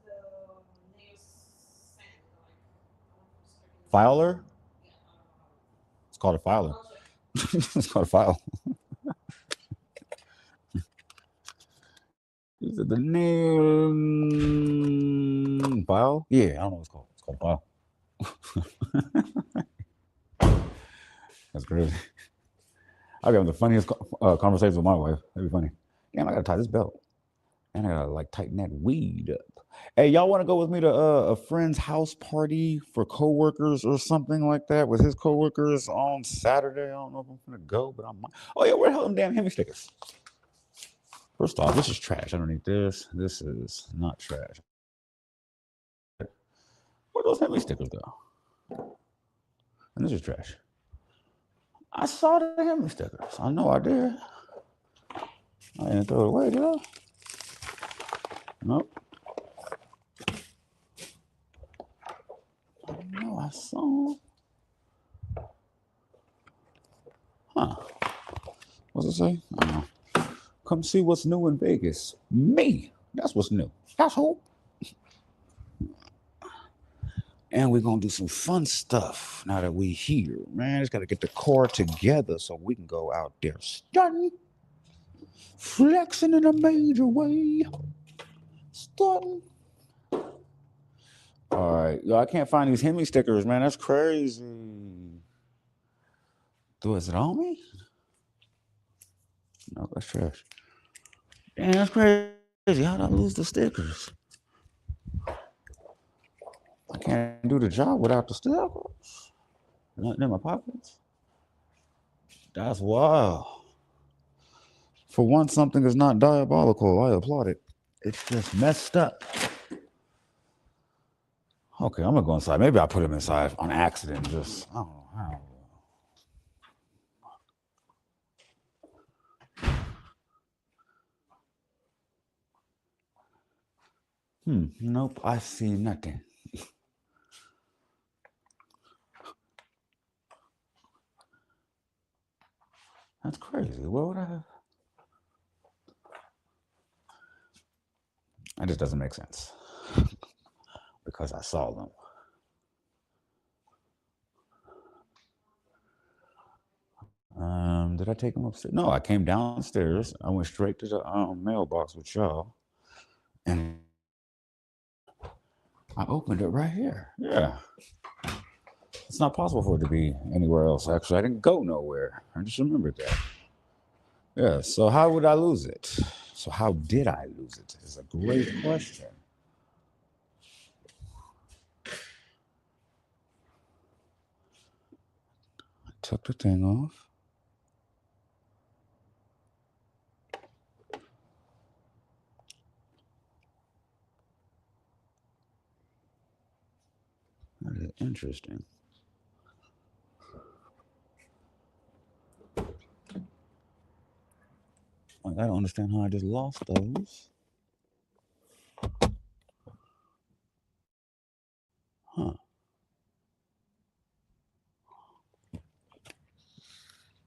S1: Filer? It's called a filer. It's called a file. Is it the nail file? Yeah, I don't know what it's called. It's called a file. That's crazy. I got the funniest conversations with my wife. That'd be funny. Damn, I gotta tie this belt. And I gotta like tighten that weed up. Hey, y'all want to go with me to a friend's house party for coworkers or something like that with his coworkers on Saturday? I don't know if I'm gonna go, but I might. Oh yeah, where the hell are them damn Hemi stickers? First off, this is trash. I don't need this. This is not trash. Where'd those Hemi stickers go? And this is trash. I saw the Hemi stickers. I know I did. I didn't throw it away, did I? Nope. No, I saw. Huh. What's it say? I don't know. Come see what's new in Vegas. Me. That's what's new. That's who. And we're going to do some fun stuff now that we here. Man, just got to get the core together so we can go out there stunting. Flexing in a major way. Stunting. All right. Yo, I can't find these Hemi stickers, man. That's crazy. Is it on me? No, that's trash. Damn, that's crazy. How'd I lose the stickers? I can't do the job without the stickers. Nothing in my pockets. That's wild. For once, something is not diabolical. I applaud it. It's just messed up. Okay, I'm gonna go inside. Maybe I put them inside on accident. Just I don't know how. Nope, I see nothing. That's crazy. What would I have? That just doesn't make sense because I saw them. Did I take them upstairs? No, I came downstairs. I went straight to the mailbox with y'all, and I opened it right here. Yeah. It's not possible for it to be anywhere else. Actually, I didn't go nowhere. I just remembered that. Yeah, so how would I lose it? So how did I lose it? It's a great question. I took the thing off. That is interesting. Like, I don't understand how I just lost those. Huh.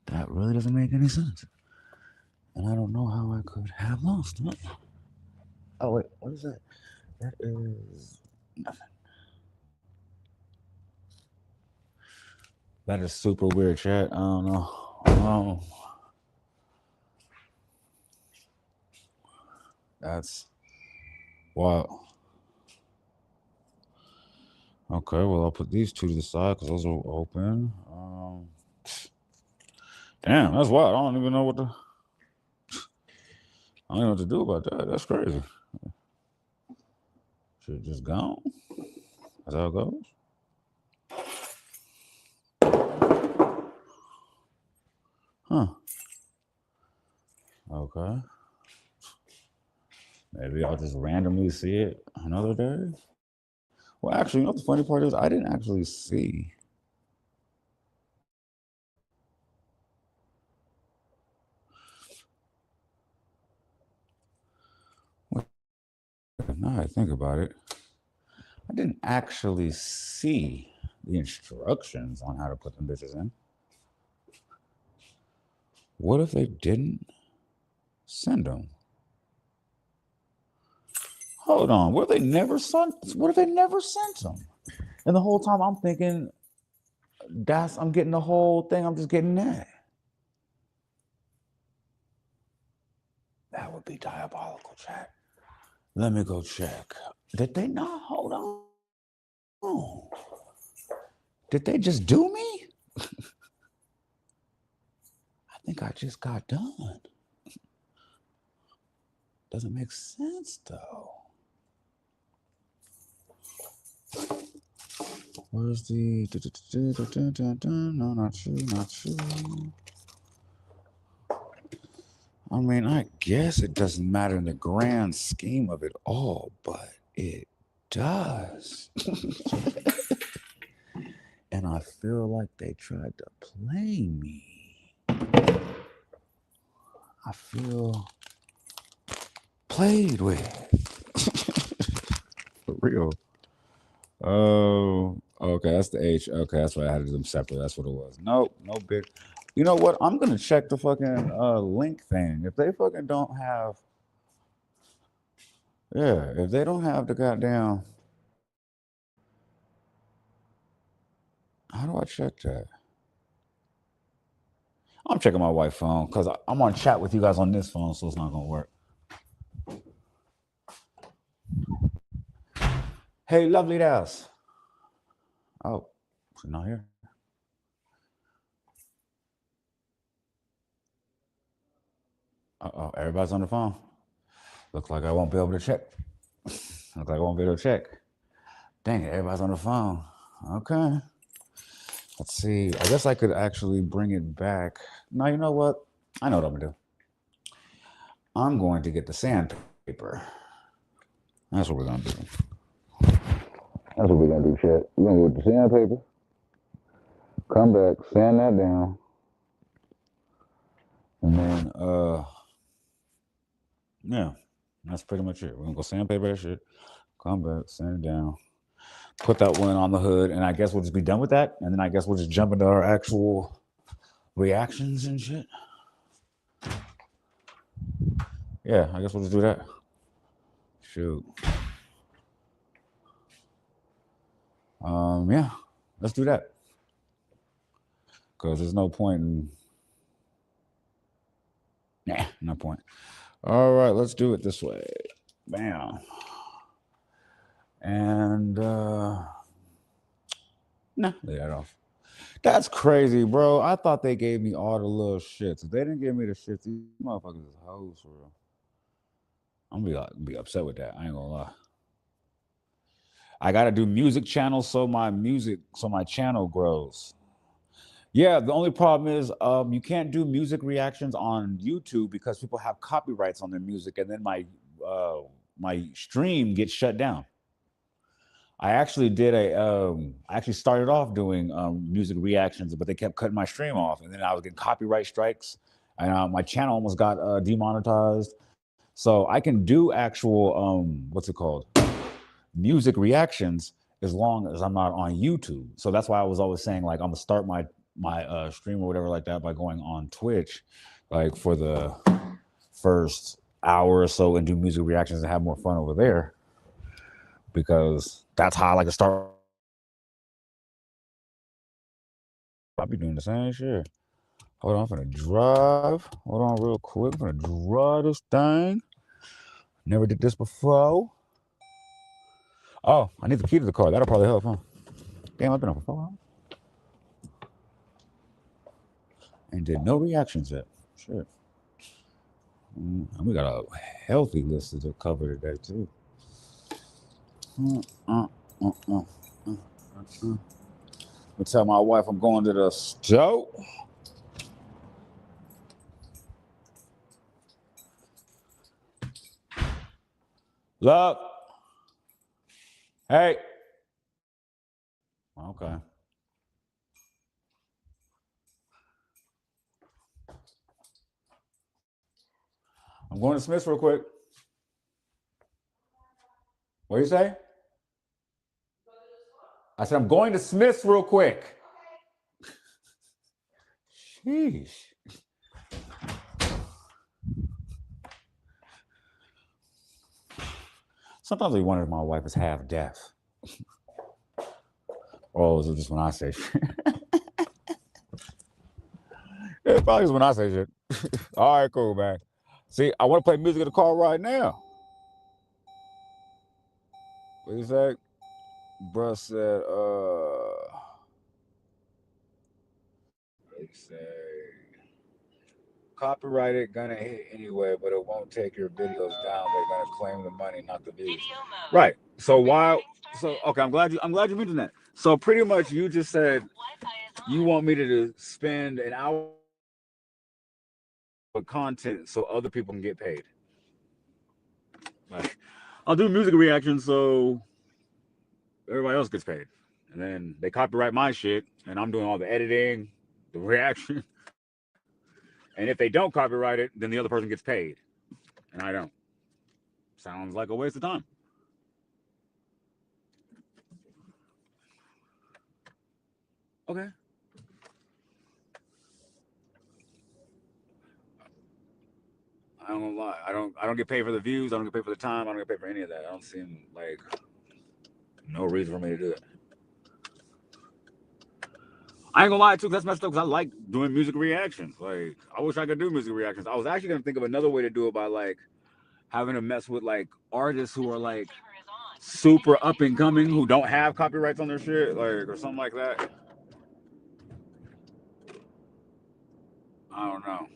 S1: That really doesn't make any sense. And I don't know how I could have lost them. Oh, wait, what is that? That is nothing. That is super weird, chat. I don't know. That's wow. Okay, well, I'll put these two to the side because those are open. Damn, that's wild. I don't even know what to do about that. That's crazy. Shit just gone. That's how it goes. Huh. Okay. Maybe I'll just randomly see it another day. Well, actually, you know what the funny part is? I didn't actually see. Now I think about it, I didn't actually see the instructions on how to put them bitches in. What if they didn't send them? Hold on, what if they never sent them? And the whole time I'm thinking, I'm getting the whole thing, I'm just getting that. That would be diabolical, chat. Let me go check. Did they not? Hold on. Oh. Did they just do me? I think I just got done. Doesn't make sense, though. Where's the... No, not you. I mean, I guess it doesn't matter in the grand scheme of it all, but it does. And I feel like they tried to play me. I feel played with. For real. Oh, okay, that's the H. Okay, that's why I had to do them separate. That's what it was. No big. You know what? I'm gonna check the fucking link thing. If they fucking don't have, if they don't have the goddamn, how do I check that? I'm checking my wife's phone because I'm on chat with you guys on this phone, so it's not gonna work. Hey, lovely house. Oh, she's not here. Uh-oh, everybody's on the phone. Looks like I won't be able to check. Dang it, everybody's on the phone. Okay. Let's see. I guess I could actually bring it back. No, you know what? I know what I'm gonna do. I'm going to get the sandpaper. That's what we're gonna do. That's what we're gonna do, chat. We're gonna go with the sandpaper. Come back, sand that down. And then yeah, that's pretty much it. We're gonna go sandpaper that shit. Come back, sand it down. Put that one on the hood, and I guess we'll just be done with that. And then I guess we'll just jump into our actual reactions and shit. Yeah, I guess we'll just do that. shoot. Yeah, let's do that. Because there's no point in. Nah, no point. All right, let's do it this way. Bam. And nah, lay that off. That's crazy, bro. I thought they gave me all the little shits. If they didn't give me the shits, these motherfuckers is hoes for real. I'm gonna be upset with that. I ain't gonna lie. I gotta do music channels so my channel grows. Yeah, the only problem is you can't do music reactions on YouTube because people have copyrights on their music, and then my stream gets shut down. I actually did I actually started off doing music reactions, but they kept cutting my stream off, and then I was getting copyright strikes, and my channel almost got demonetized. So I can do actual what's it called, music reactions, as long as I'm not on YouTube. So that's why I was always saying, like, I'm gonna start my stream or whatever like that by going on Twitch, like for the first hour or so, and do music reactions and have more fun over there, because that's how I like to start. I'll be doing the same shit. Hold on, I'm gonna drive. Hold on real quick. I'm gonna drive this thing. Never did this before. Oh, I need the key to the car. That'll probably help, huh? Damn, I've been on for 4 hours. And did no reactions yet. Shit. And we got a healthy list to cover today, too. I tell my wife I'm going to the store. Love. Hey. Okay. I'm going to Smith's real quick. What do you say? I said I'm going to Smith's real quick. Sheesh. Sometimes I wonder if my wife is half deaf. Or is it just when I say shit? It's probably just when I say shit. All right, cool, man. See, I want to play music in the car right now. What do you say? Bruh said, they say, copyrighted, gonna hit anyway, but it won't take your videos down. They're gonna claim the money, not the views. Right. So why? So okay, I'm glad you mentioned that. So pretty much, you just said you want me to spend an hour of content so other people can get paid. Like, I'll do music reactions so everybody else gets paid, and then they copyright my shit, and I'm doing all the editing, the reaction. And if they don't copyright it, then the other person gets paid, and I don't. Sounds like a waste of time. Okay. I don't gonna lie. I don't get paid for the views. I don't get paid for the time. I don't get paid for any of that. I don't seem like no reason for me to do it. I ain't gonna lie too, 'cause that's messed up, because I like doing music reactions. Like, I wish I could do music reactions. I was actually gonna think of another way to do it, by like having to mess with like artists who are like super up and coming, who don't have copyrights on their shit, like, or something like that. I don't know.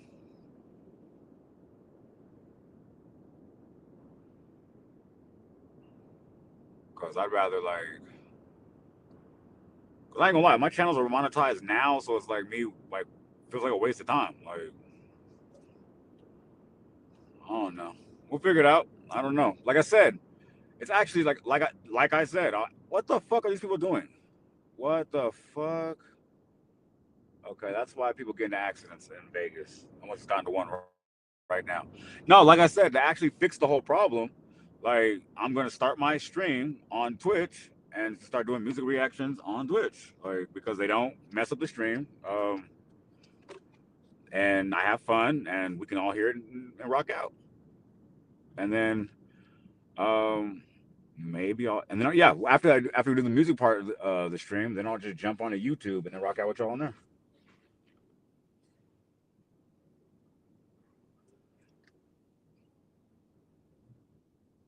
S1: Cause I'd rather like, cause I ain't gonna lie, my channels are monetized now, so it's like me, like, feels like a waste of time. Like, I don't know. We'll figure it out. I don't know. Like I said, it's actually like I said, what the fuck are these people doing? What the fuck? Okay, that's why people get into accidents in Vegas. Almost down to one right now. No, like I said, to actually fix the whole problem, like, I'm gonna start my stream on Twitch and start doing music reactions on Twitch, like, because they don't mess up the stream, and I have fun, and we can all hear it and rock out. And then Maybe I'll, and then yeah, after we do the music part of the stream, then I'll just jump onto YouTube and then rock out with y'all on there.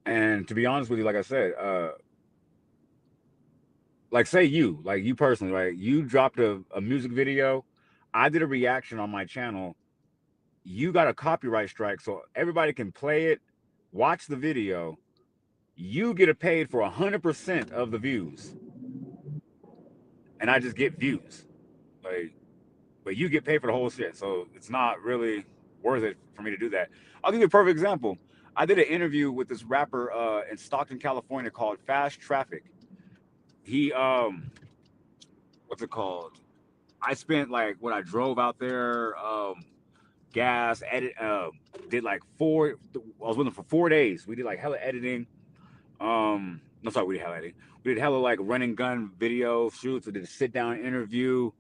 S1: And to be honest with you, like I said, like say like you personally, right? You dropped a music video. I did a reaction on my channel. You got a copyright strike, so everybody can play it, watch the video. You get paid for 100% of the views, and I just get views. Like, but you get paid for the whole shit, so it's not really worth it for me to do that. I'll give you a perfect example. I did an interview with this rapper in Stockton, California called Fast Traffic. He what's it called? I spent like when I drove out there, gas, edit, did like I was with him for 4 days. We did like hella editing. No, sorry, we did hella editing. We did hella like run and gun video shoots. We did a sit down interview,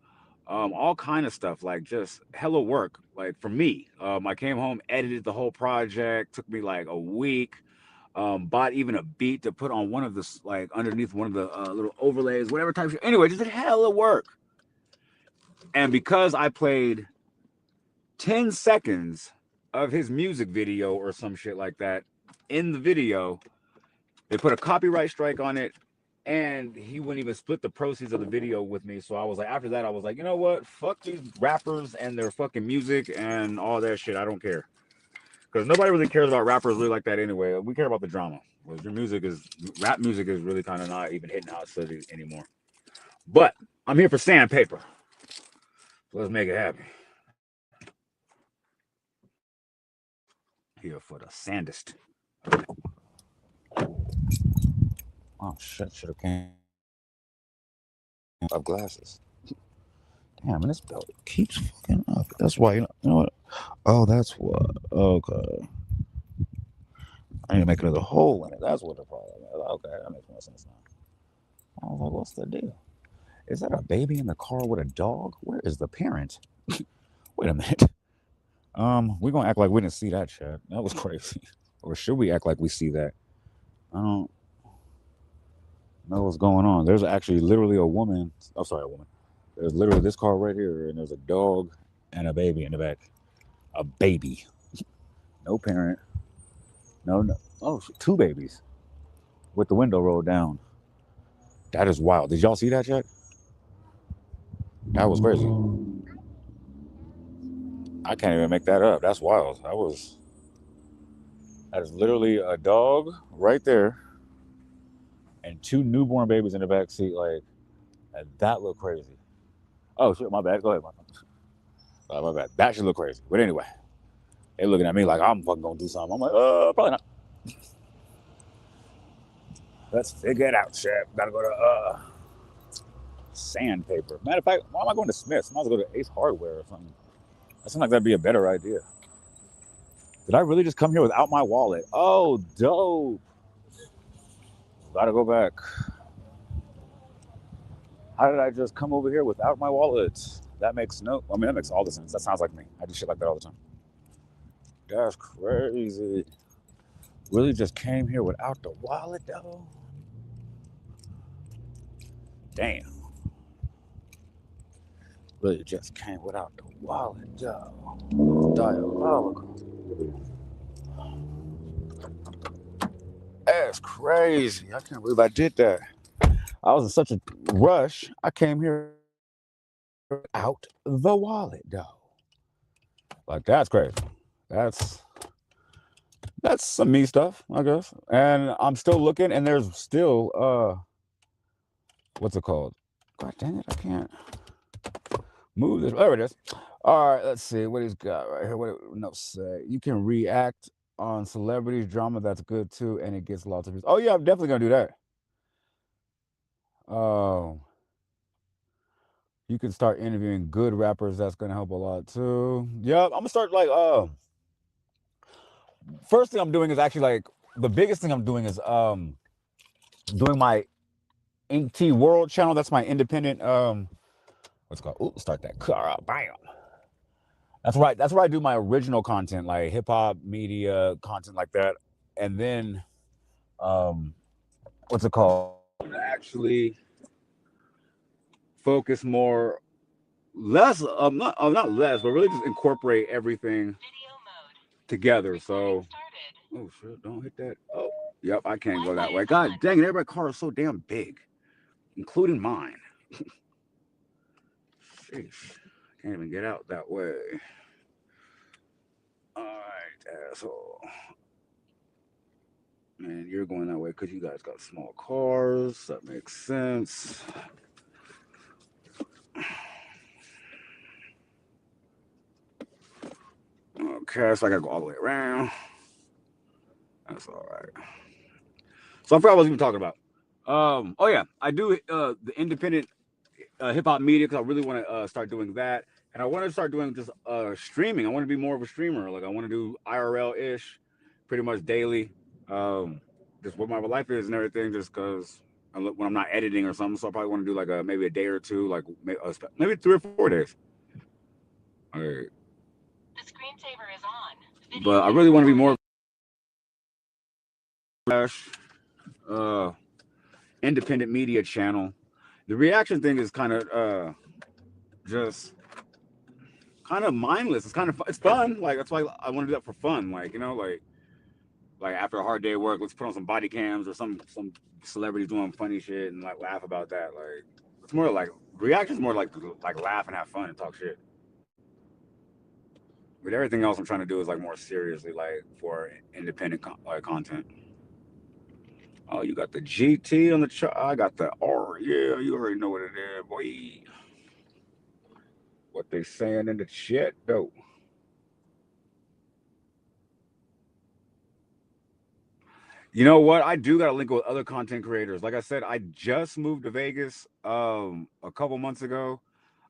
S1: all kind of stuff. Like just hella work. Like for me, I came home, edited the whole project. Took me like a week. Bought even a beat to put on one of the like underneath one of the little overlays, whatever type of. Anyway, just did hella work. And because I played 10 seconds of his music video or some shit like that in the video, they put a copyright strike on it, and he wouldn't even split the proceeds of the video with me. So I was like, after that, I was like, you know what? Fuck these rappers and their fucking music and all that shit. I don't care. Because nobody really cares about rappers really like that anyway. We care about the drama. Because rap music is really kind of not even hitting how it should anymore. But I'm here for sandpaper. So let's make it happen. Here for the sandest. Oh shit! Should have came. Of glasses. Damn, and this belt keeps fucking up. That's why you know what? Oh, that's what. Okay. I need to make another hole in it. That's what the problem is. Okay, that makes more sense now. I was like, what's the deal? Is that a baby in the car with a dog? Where is the parent? Wait a minute. We're gonna act like we didn't see that shit. That was crazy. Or should we act like we see that? I don't know what's going on. There's actually literally a woman. Oh, sorry, a woman. There's literally this car right here, and there's a dog and a baby in the back. A baby. No parent. No. Oh, two babies with the window rolled down. That is wild. Did y'all see that yet? That was crazy. I can't even make that up. That's wild. That is literally a dog right there and two newborn babies in the back seat. Like, that looked crazy. Oh, shit, my bad. Go ahead, my bad. That should look crazy. But anyway, they looking at me like I'm fucking gonna do something. I'm like, probably not. Let's figure it out, chef. Gotta go to sandpaper. Matter of fact, why am I going to Smith's? I might as well go to Ace Hardware or something. That seems like that'd be a better idea. Did I really just come here without my wallet? Oh, dope. Gotta go back. How did I just come over here without my wallet? That makes that makes all the sense. That sounds like me. I do shit like that all the time. That's crazy. Really just came here without the wallet, though? Damn. Really just came without the wallet, though. Diabolical. That's crazy. I can't believe I did that. I was in such a rush. I came here without the wallet, though. Like, that's crazy. That's some me stuff, I guess. And I'm still looking, and there's still what's it called? God dang it, I can't move this. There it is. All right, let's see what he's got right here. What notes say? You can react on celebrities drama. That's good too, and it gets lots of views. Oh yeah, I'm definitely gonna do that. You can start interviewing good rappers. That's gonna help a lot too. Yeah, I'm gonna start like first thing I'm doing is actually like the biggest thing I'm doing is doing my inctworld channel. That's my independent what's it called? Ooh, start that car up. Bam. That's right. That's where I do my original content, like hip hop media content like that. And then what's it called? Actually focus more less not less, but really just incorporate everything together. So oh shit, don't hit that. Oh, yep, I can't go that way. God dang it, everybody's car is so damn big, including mine. Sheesh. Can't even get out that way. Alright, asshole. Man, you're going that way because you guys got small cars. That makes sense. Okay, so I gotta go all the way around. That's all right. So I forgot what I was even talking about. Oh yeah, I do the independent hip hop media because I really want to start doing that, and I want to start doing just streaming. I want to be more of a streamer. Like I want to do IRL ish, pretty much daily. Just what my life is and everything. Just because when I'm not editing or something, so I probably want to do like maybe a day or two, like maybe 3 or 4 days. All right. The screensaver is on. But I really want to be more independent media channel. The reaction thing is kind of just kind of mindless. It's kind of it's fun. Like that's why I want to do that for fun. Like like after a hard day of work, let's put on some body cams or some celebrities doing funny shit and like laugh about that. Like it's more like reactions more like laugh and have fun and talk shit. But everything else I'm trying to do is like more seriously like for independent content. Oh, you got the GT on the chart. I got the R. Yeah, you already know what it is, boy. What they saying in the chat though. You know what? I do got to link with other content creators. Like I said, I just moved to Vegas a couple months ago.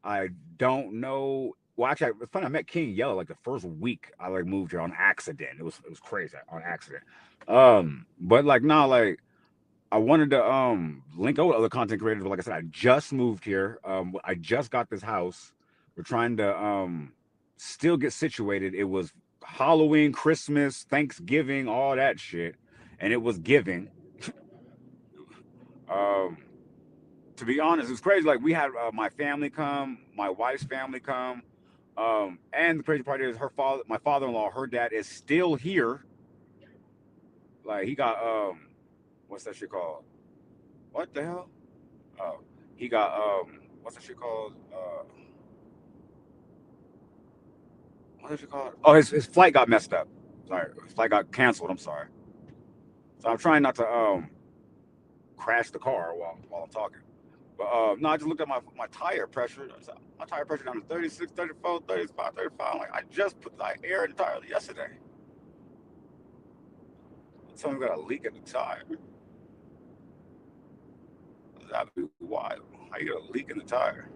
S1: I don't know. Well, actually, it's funny. I met King Yellow like the first week I like moved here on accident. It was crazy on accident. But like now, like I wanted to link up with other content creators. But like I said, I just moved here. I just got this house. We're trying to still get situated. It was Halloween, Christmas, Thanksgiving, all that shit, and it was giving. um, to be honest, it's crazy. Like we had my family come, my wife's family come, and the crazy part is my father-in-law, her dad is still here. Like he got what's that shit called? What the hell? Oh, he got what's that shit called? What is it called? Oh, his flight got messed up. Sorry, his flight got canceled. I'm sorry. So I'm trying not to crash the car while I'm talking. But no, I just looked at my tire pressure. My tire pressure down to 36, 34, 35, 35. I'm like, I just put the air in the tire yesterday. Someone got a leak in the tire. That'd be wild. How you got a leak in the tire?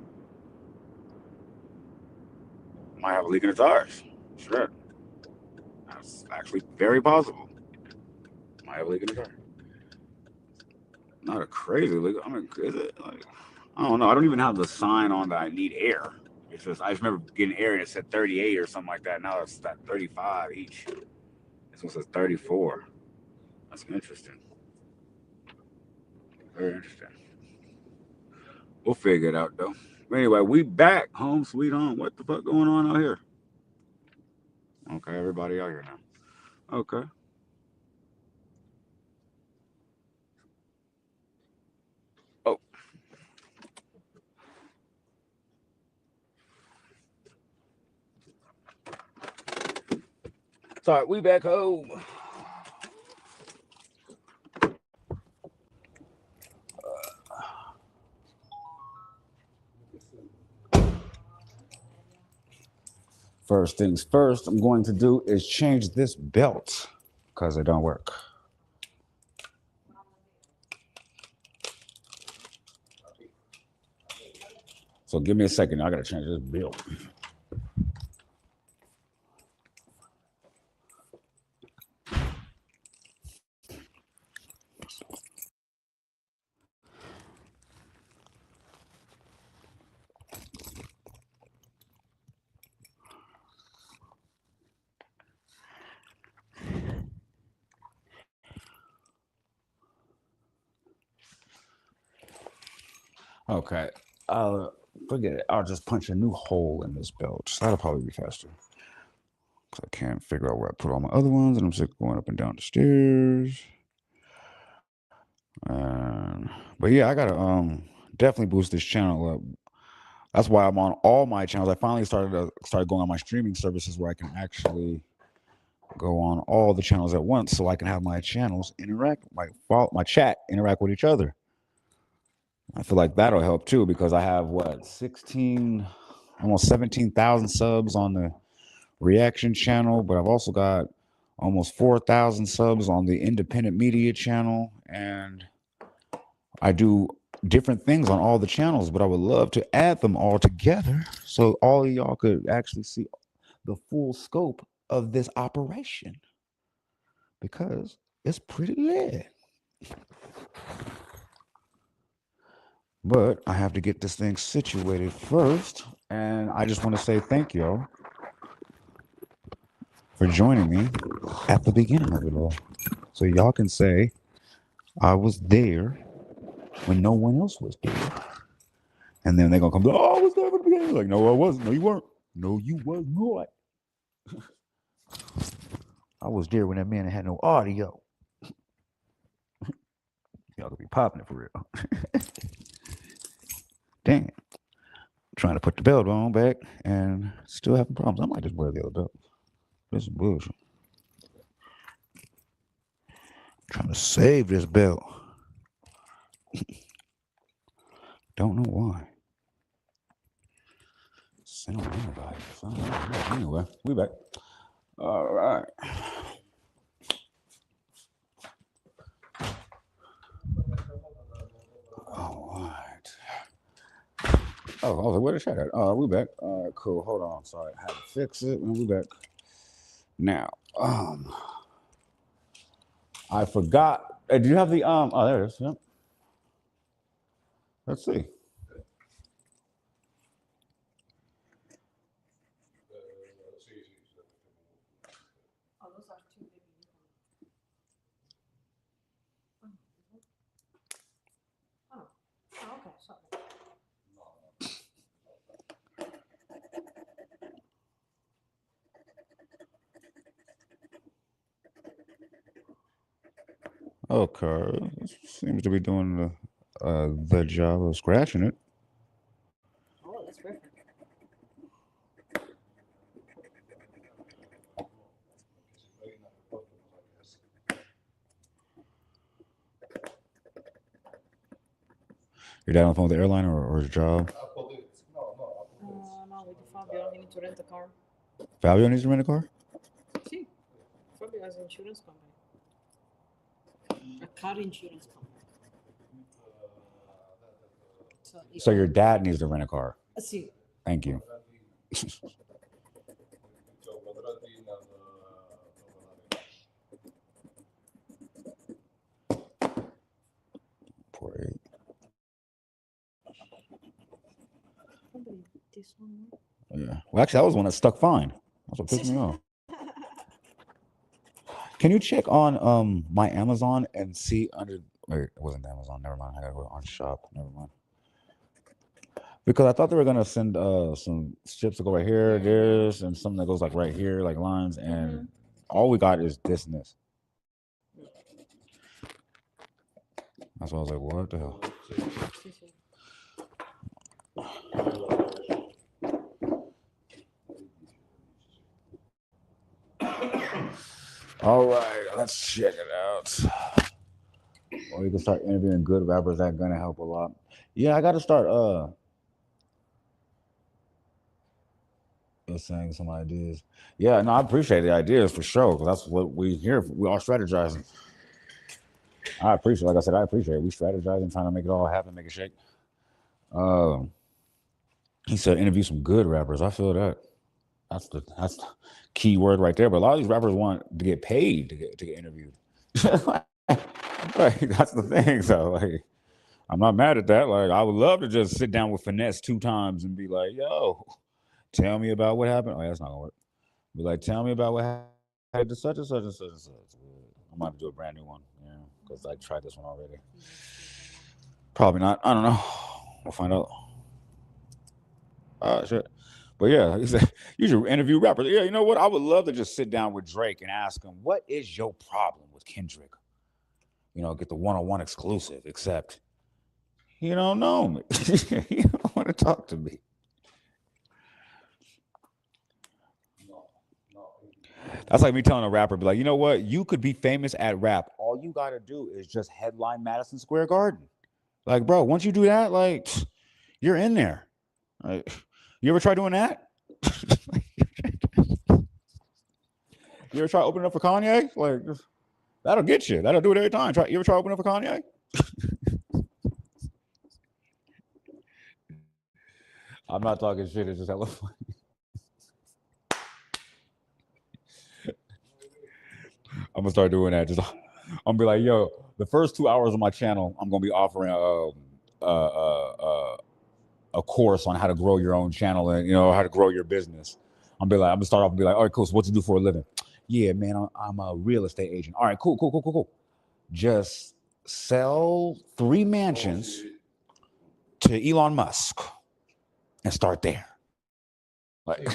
S1: Might have a leak in the tires. Sure. That's actually very possible. Might have a leak in the tire. Not a crazy leak. I mean, is it? Like, I don't know. I don't even have the sign on that I need air. It's just I just remember getting air and it said 38 or something like that. Now it's at 35 each. This one says 34. That's interesting. Very interesting. We'll figure it out though. But anyway, we back. Home sweet home. What the fuck going on out here? Okay, everybody out here now. Okay. Oh. Sorry, we back home. First things first, I'm going to do is change this belt because it don't work. So give me a second. I got to change this belt. Okay. Forget it. I'll just punch a new hole in this belt. That'll probably be faster. Cause I can't figure out where I put all my other ones, and I'm sick of going up and down the stairs. But yeah, I gotta definitely boost this channel up. That's why I'm on all my channels. I finally started going on my streaming services where I can actually go on all the channels at once, so I can have my channels interact, my chat interact with each other. I feel like that'll help too, because I have almost 17,000 subs on the reaction channel, but I've also got almost 4,000 subs on the independent media channel, and I do different things on all the channels, but I would love to add them all together so all of y'all could actually see the full scope of this operation, because it's pretty lit. But I have to get this thing situated first, and I just want to say thank y'all for joining me at the beginning of it all, so y'all can say I was there when no one else was there. And then they're gonna come, oh, I was there from the beginning. Like, no, I wasn't. No, you weren't. No, you was not. I was there when that man had no audio. Y'all could be popping it for real. Dang it. Trying to put the belt on back and still having problems. I might just wear the other belt. This is bullshit. Trying to save this belt. Don't know why. Send them anybody. Anyway, we back. All right. All right. Oh, where the chat at? We back. All right, cool. Hold on. Sorry, I had to fix it. And we back. Now, I forgot. Do you have the Oh, there it is. Yep. Let's see.
S12: Oh, those are two baby. Oh, okay, sorry.
S1: Okay, seems to be doing the job of scratching it.
S12: Oh, that's perfect.
S1: Your dad on the phone with the airline or his job?
S12: No, with Fabio, he needs to rent a car.
S1: Fabio needs to rent a car?
S12: See, Fabio has an insurance company. A car insurance company.
S1: So your dad needs to rent a car?
S12: See.
S1: Thank you. Poor eight.
S12: This one.
S1: Yeah. Well, actually, that was one that stuck fine. That's what pissed me off. Can you check on my Amazon and see under? Wait, it wasn't Amazon. Never mind. I gotta go on shop. Never mind. Because I thought they were gonna send some strips to go right here, this, and something that goes like right here, like lines, and all we got is this and this. That's why I was like, what the hell? All right, let's check it out. Or you can start interviewing good rappers. That's gonna help a lot. Yeah, I gotta start saying some ideas. Yeah, no, I appreciate the ideas for sure, because that's what we here. We all strategizing. I appreciate, like I said, I appreciate it. We strategizing, trying to make it all happen, make it shake. He said interview some good rappers. I feel that. That's the key word right there. But a lot of these rappers want to get paid to get interviewed. Like, that's the thing. So like, I'm not mad at that. Like, I would love to just sit down with Finesse 2 times and be like, yo, tell me about what happened. Oh, that's not gonna work. Be like, tell me about what happened to such and such and such and such. I'm about to do a brand new one, because I tried this one already. Probably not. I don't know. We'll find out. Shit. But yeah, he said you should interview rappers. Yeah, you know what? I would love to just sit down with Drake and ask him, what is your problem with Kendrick? You know, get the one-on-one exclusive, except he don't know me. He don't want to talk to me. That's like me telling a rapper, be like, you know what? You could be famous at rap. All you got to do is just headline Madison Square Garden. Like, bro, once you do that, like, you're in there. Like, you ever try doing that? You ever try opening up for Kanye? Like, that'll get you. That'll do it every time. You ever try opening up for Kanye? I'm not talking shit. It's just hella funny. I'm gonna start doing that. I'm gonna be like, yo, the first 2 hours of my channel, I'm gonna be offering a course on how to grow your own channel and how to grow your business. I'm gonna start off and be like, all right, cool. So what to do for a living? Yeah, man, I'm a real estate agent. All right, cool. Just sell 3 mansions to Elon Musk and start there. Like,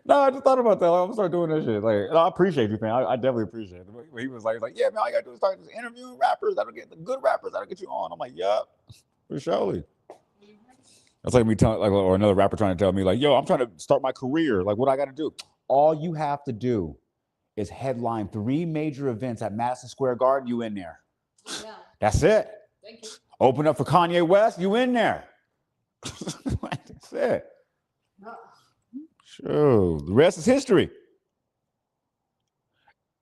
S1: no, I just thought about that. Like, I'm gonna start doing that shit. Like, I appreciate you, man. I definitely appreciate it. He was like, yeah, man, all you gotta do is start just interviewing rappers. That'll get the good rappers. That'll get you on. I'm like, yup, for surely. That's like me telling, or another rapper trying to tell me, like, yo, I'm trying to start my career. Like, what I got to do? All you have to do is headline 3 major events at Madison Square Garden. You in there? Yeah. That's it. Thank you. Open up for Kanye West. You in there? That's it. Sure. The rest is history.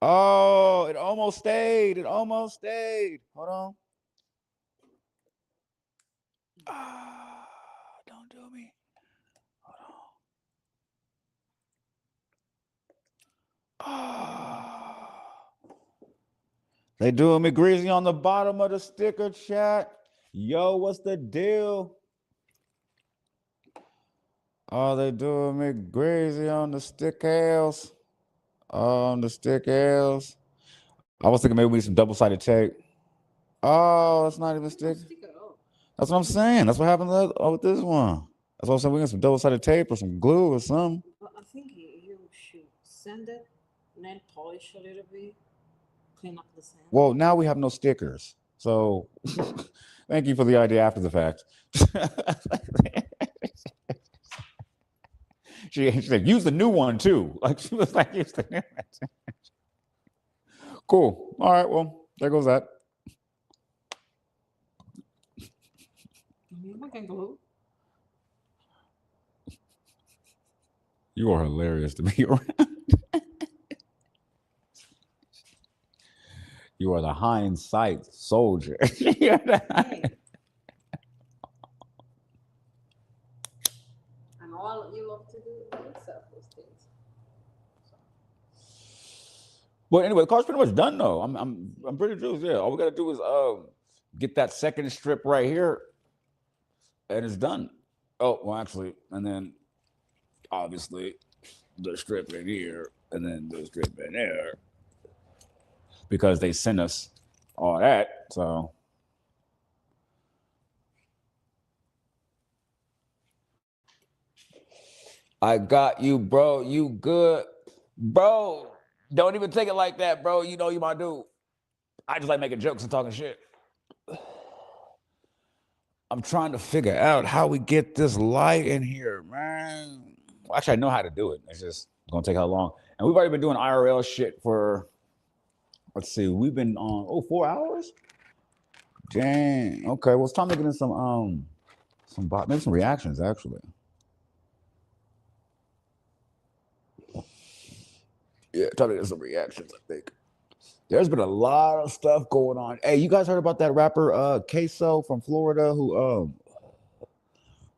S1: Oh, it almost stayed. Hold on. Don't do me. Hold on. They doing me greasy on the bottom of the sticker chat. Yo, what's the deal? Oh, they doing me greasy on the stickers. On the stickers. I was thinking maybe we need some double-sided tape. Oh, it's not even stick. That's what I'm saying. That's what happened with this one. That's what I'm saying. We got some double-sided tape or some glue or something.
S12: I think you should sand it, nail polish a little bit, clean up the sand.
S1: Well, now we have no stickers. So thank you for the idea after the fact. She said, use the new one too. Like, she was like, use the new one. Cool. All right. Well, there goes that. You are hilarious to be around. You are the hindsight soldier.
S12: Hey. I know you love to do yourself those things.
S1: Well, anyway, the car's pretty much done though. I'm pretty sure. Yeah, all we gotta do is get that second strip right here, and it's done. Oh, well, actually, and then obviously the strip in here, and then the strip in there, because they sent us all that. So I got you, bro. You good, bro? Don't even take it like that, bro. You know you my dude. I just like making jokes and talking shit. I'm trying to figure out how we get this light in here, man. Well, actually, I know how to do it. It's just gonna take how long. And we've already been doing IRL shit for, let's see, we've been on 4 hours. Dang. Okay, well, it's time to get in maybe some reactions actually. Yeah, time to get some reactions, I think. There's been a lot of stuff going on. Hey, you guys heard about that rapper Queso from Florida who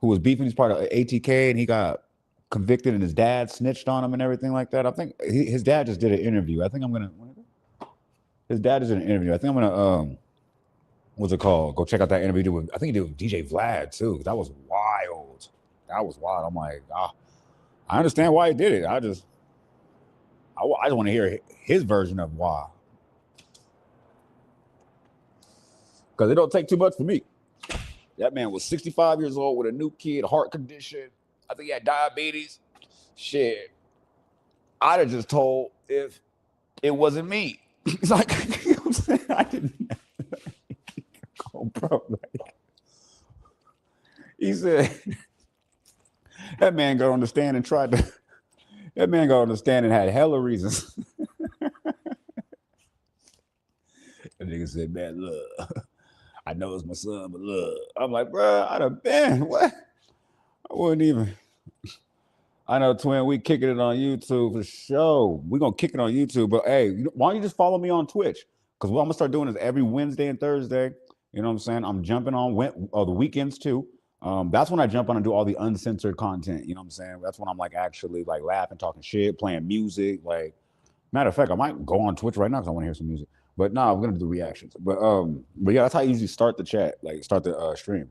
S1: was beefing? He's part of ATK and he got convicted and his dad snitched on him and everything like that. I think his dad just did an interview. His dad is in an interview. I think I'm gonna what's it called? Go check out that interview with, I think he did with DJ Vlad too. That was wild. I'm like, I understand why he did it. I just want to hear his version of why. Because it don't take too much for me. That man was 65 years old with a new kid, heart condition. I think he had diabetes. Shit. I'd have just told if it wasn't me. It's like, you know what I'm saying? I didn't. Oh, bro. Like, he said, that man got on the stand and tried to. That man got on the stand and had hella reasons. That nigga said, man, look, I know it's my son, but look. I'm like, bro, I'd have been. What? I wouldn't even. I know, Twin, we kicking it on YouTube for sure. We're going to kick it on YouTube. But, hey, why don't you just follow me on Twitch? Because what I'm going to start doing is every Wednesday and Thursday, you know what I'm saying? I'm jumping on the weekends, too. That's when I jump on and do all the uncensored content. You know what I'm saying? That's when I'm, like, actually, like, laughing, talking shit, playing music. Like, matter of fact, I might go on Twitch right now because I want to hear some music. But, no, we're going to do reactions. But, yeah, that's how I usually start the chat, like, start the stream.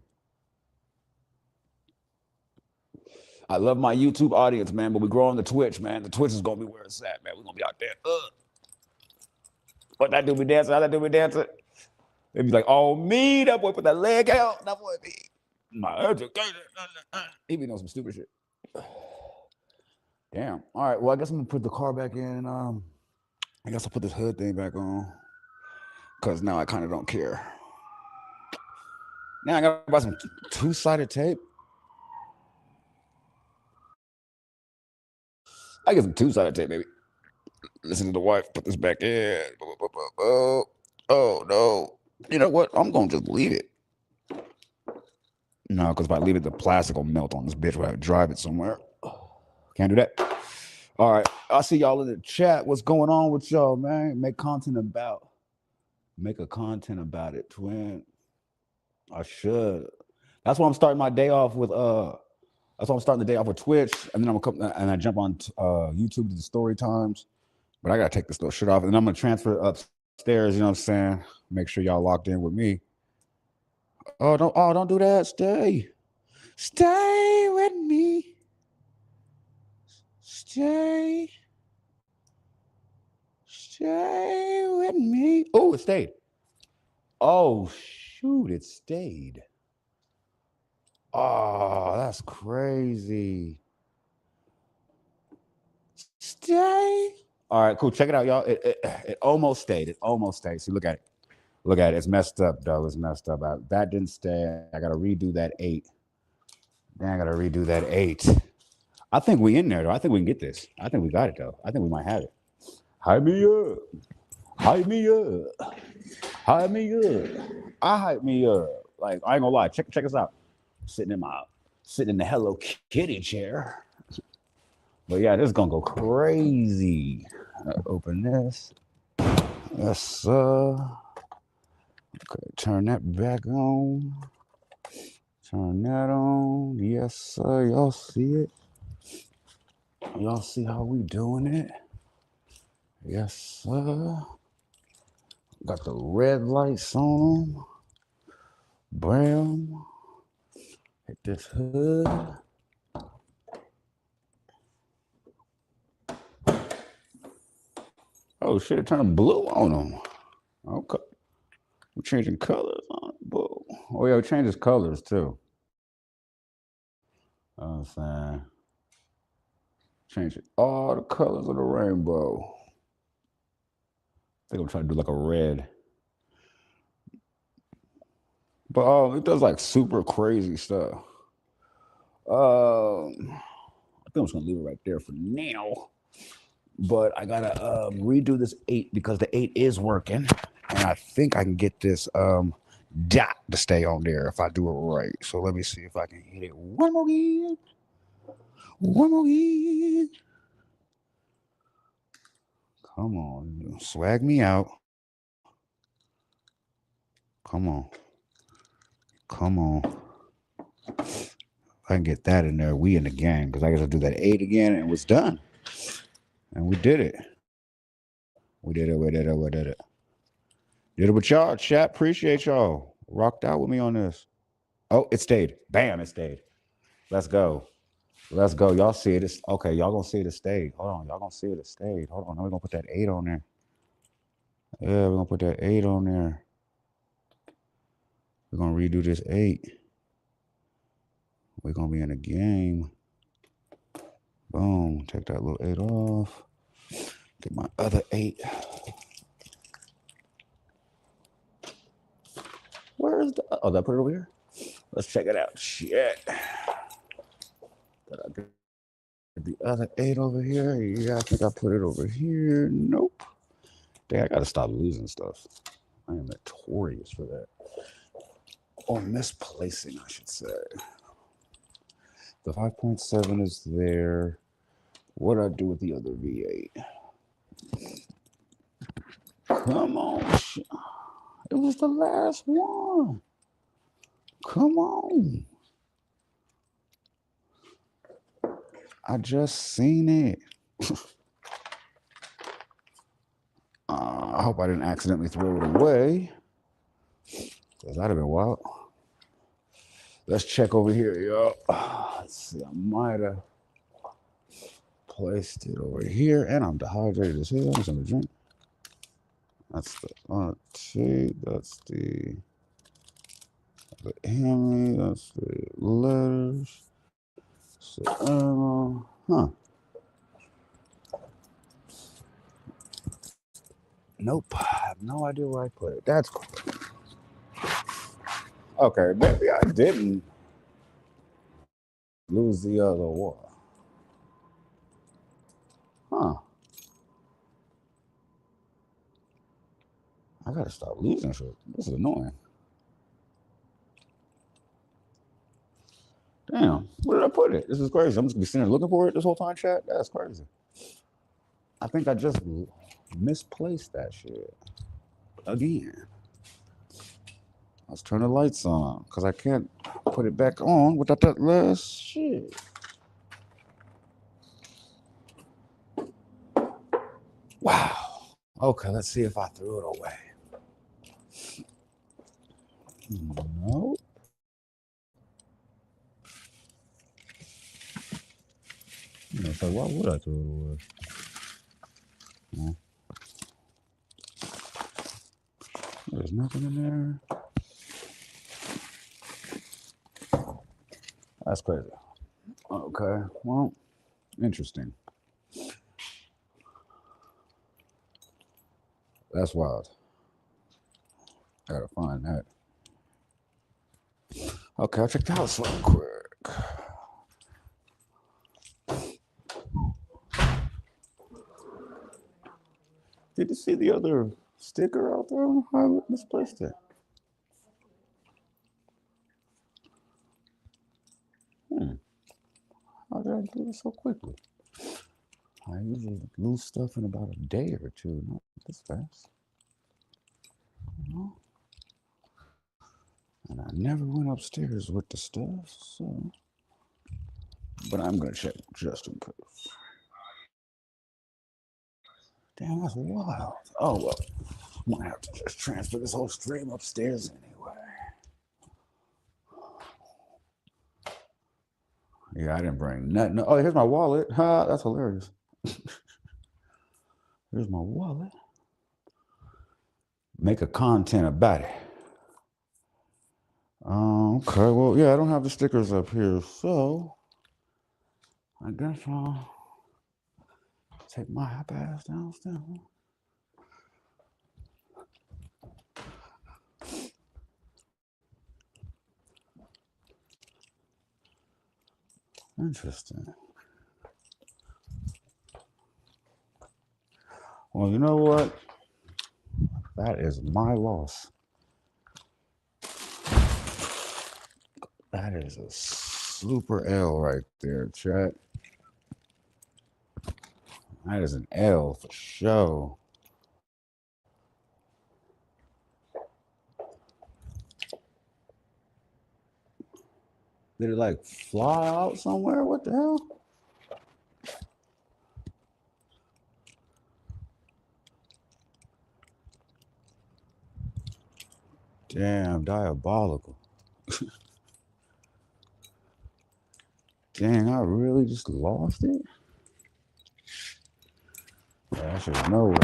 S1: I love my YouTube audience, man, but we're growing the Twitch, man. The Twitch is going to be where it's at, man. We're going to be out there. What that do be dancing? How that do be dancing? They be like, oh, me, that boy put that leg out. That boy be my education. He be doing some stupid shit. Damn. All right, well, I guess I'm going to put the car back in. I guess I'll put this hood thing back on because now I kind of don't care. Now I got to buy some two-sided tape. I get some two-sided tape, baby. Listen to the wife, put this back in. Oh, no. You know what? I'm going to just leave it. No, because if I leave it, the plastic will melt on this bitch when I drive it somewhere. Can't do that. All right. I'll see y'all in the chat. What's going on with y'all, man? Make a content about it, Twin. I should. That's why I'm starting my day off with that's why I'm starting the day off with Twitch, and then I'm gonna come and I jump on YouTube to the story times. But I gotta take this little shit off, and then I'm gonna transfer upstairs. You know what I'm saying? Make sure y'all locked in with me. Oh, don't do that. Stay with me. Stay with me. Oh, it stayed. Oh shoot, it stayed. Oh, that's crazy. Stay. All right, cool. Check it out, y'all. It almost stayed. It almost stayed. See, look at it. Look at it. It's messed up, though. It's messed up. That didn't stay. I got to redo that 8. Then I got to redo that 8. I think we in there, though. I think we can get this. I think we got it, though. I think we might have it. Hype me up. Hype me up. Hype me up. I hype me up. Like, I ain't gonna lie. Check us out. Sitting in the Hello Kitty chair. But yeah, this is gonna go crazy. Open this. Yes, sir. Okay, turn that back on. Turn that on. Yes, sir. Y'all see it? Y'all see how we doing it? Yes, sir. Got the red lights on them. Bam. Hit this hood. Oh shit, it turned blue on them. Okay. We're changing colors on it. Blue. Oh yeah, it changes colors too. I'm saying. Change it. All the colors of the rainbow. I think I'm trying to do like a red. But it does like super crazy stuff. I think I'm just gonna leave it right there for now. But I gotta redo this 8 because the 8 is working. And I think I can get this dot to stay on there if I do it right. So let me see if I can hit it one more again. One more again. Come on, swag me out. Come on. Come on. I can get that in there. We in the game because I got to do that 8 again and it was done. And we did it. We did it. Did it with y'all. Chat. Appreciate y'all. Rocked out with me on this. Oh, it stayed. Bam, it stayed. Let's go. Let's go. Y'all see it. It's, okay, y'all gonna see it. It stayed. Hold on. Y'all gonna see it. It stayed. Hold on. Now we're gonna put that 8 on there. Yeah, we're gonna put that 8 on there. redo this 8. We're gonna be in a game. Boom. Take that little 8 off. Get my other 8. Where's the? Oh, did I put it over here? Let's check it out. Shit. Did I get the other 8 over here? Yeah, I think I put it over here. Nope. Dang, I gotta stop losing stuff. I am notorious for that. Or misplacing, I should say. The 5.7 is there. What do I do with the other V8? Come on. It was the last one. Come on. I just seen it. I hope I didn't accidentally throw it away. Because that'd have been wild. Let's check over here, yo. Let's see, I might have placed it over here. And I'm dehydrated as hell. I'm just gonna drink. That's the T. That's the Hammy. That's the letters. That's the ammo. Huh. Nope. I have no idea where I put it. That's cool. Okay, maybe I didn't lose the other one. Huh. I gotta stop losing shit. This is annoying. Damn, where did I put it? This is crazy. I'm just gonna be sitting there looking for it this whole time, chat. That's crazy. I think I just misplaced that shit again. Let's turn the lights on because I can't put it back on without that last shit. Wow. Okay, let's see if I threw it away. Nope. So why would I throw it away? There's nothing in there. That's crazy. Okay, well, interesting. That's wild. Gotta find that. Okay, I'll check the house real quick. Did you see the other sticker out there? I misplaced it. How did I do it so quickly? I usually lose stuff in about a day or two, not this fast. And I never went upstairs with the stuff, so. But I'm gonna check just in case. Damn, that's wild. Oh well, I'm gonna have to just transfer this whole stream upstairs anyway. Yeah, I didn't bring nothing. Oh, here's my wallet. Ha, that's hilarious. Here's my wallet. Make a content about it. Okay, well, yeah, I don't have the stickers up here, so I guess I'll take my hop ass downstairs. Interesting. Well, you know what? That is my loss. That is a super L right there, chat. That is an L for sure. Did it like fly out somewhere? What the hell? Damn, diabolical. Dang, I really just lost it? Yeah, I should have known.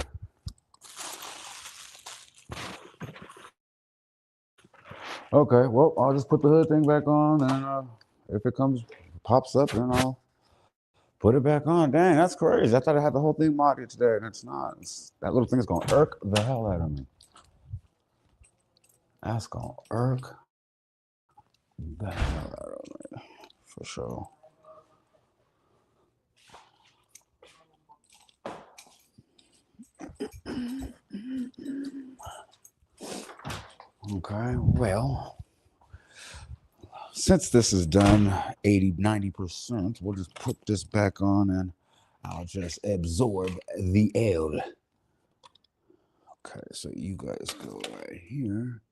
S1: Okay, well, I'll just put the hood thing back on, and if it pops up, then I'll put it back on. Dang, that's crazy. I thought I had the whole thing modded today, and it's not. That little thing is gonna irk the hell out of me. That's gonna irk the hell out of me, for sure. Okay, well, since this is done 80-90%, we'll just put this back on and I'll just absorb the L. Okay, so you guys go right here.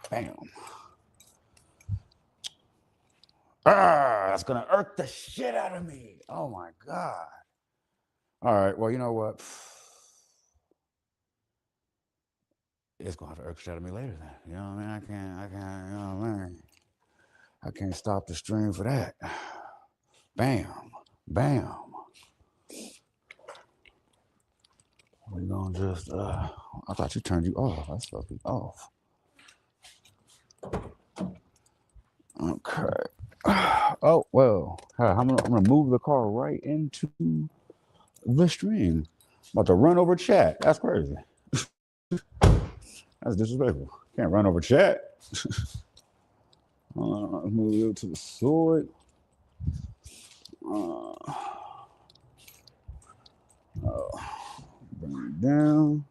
S1: Bam. That's gonna irk the shit out of me. Oh my God. All right, well, you know what? It's gonna have to irk the shit out of me later then. You know what I mean? I can't, you know what I mean? I can't stop the stream for that. Bam. Bam. We're gonna just I thought you turned you off. I supposed to be off. Okay. Oh well. I'm gonna move the car right into the stream. About to run over chat. That's crazy. That's disrespectful. Can't run over chat. Move you to the sword. Bring it down.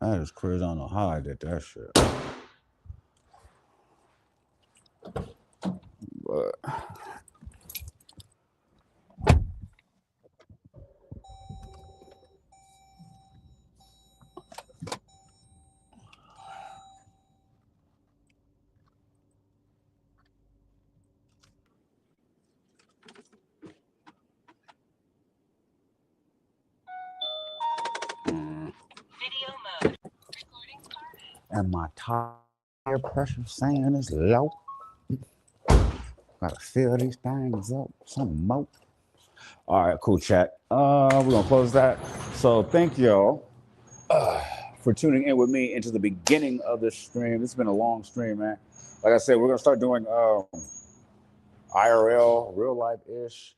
S1: That is crazy. I don't know how I did that shit. But and my tire pressure saying is low. Gotta fill these things up. Some more. All right, cool chat. We're gonna close that. So thank y'all for tuning in with me into the beginning of this stream. It's been a long stream, man. Like I said, we're gonna start doing IRL, real life ish,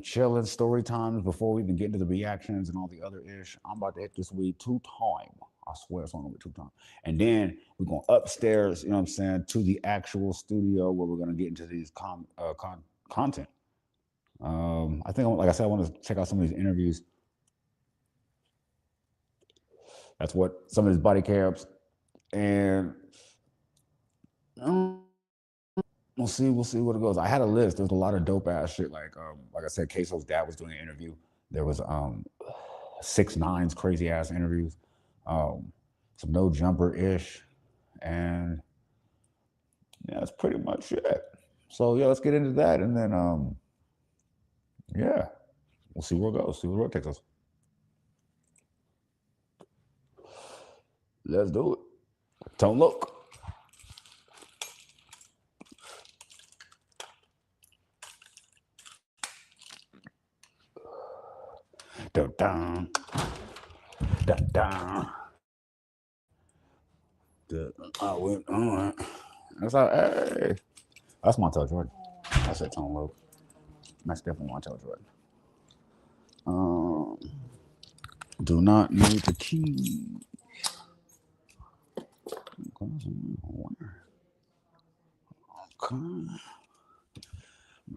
S1: chilling story times before we even get into the reactions and all the other ish. I'm about to hit this week 2 times. I swear it's only gonna be 2 times. And then we're going upstairs, you know what I'm saying, to the actual studio where we're gonna get into these content. I think, like I said, I want to check out some of these interviews. That's what some of these body cams, and we'll see what it goes. I had a list. There's a lot of dope ass shit. Like I said, Queso's dad was doing an interview. There was 6ix9ine's crazy ass interviews, some No Jumper ish, and yeah, that's pretty much it. So yeah, let's get into that, and then yeah, we'll see where it goes. See where it takes us. Let's do it. Don't look. Dun, dun, dun, dun. I went on. That's how. Hey, that's Montel Jordan. I said Tone Loc. That's definitely Montel Jordan. Do not need the key. Okay.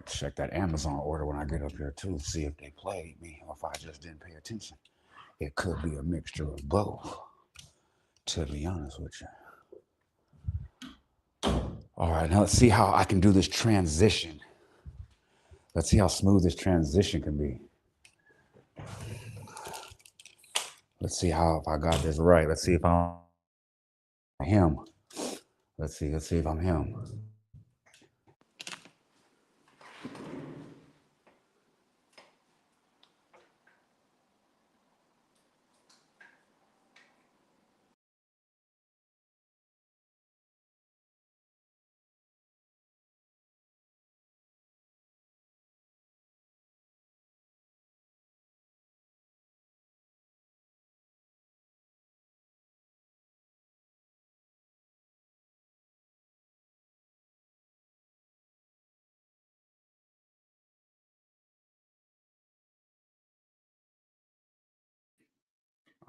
S1: Check that Amazon order when I get up here too. See if they played me or if I just didn't pay attention. It could be a mixture of both, to be honest with you. All right, now let's see how I can do this transition. Let's see how smooth this transition can be. Let's see how, if I got this right. Let's see if I'm him. Let's see if I'm him.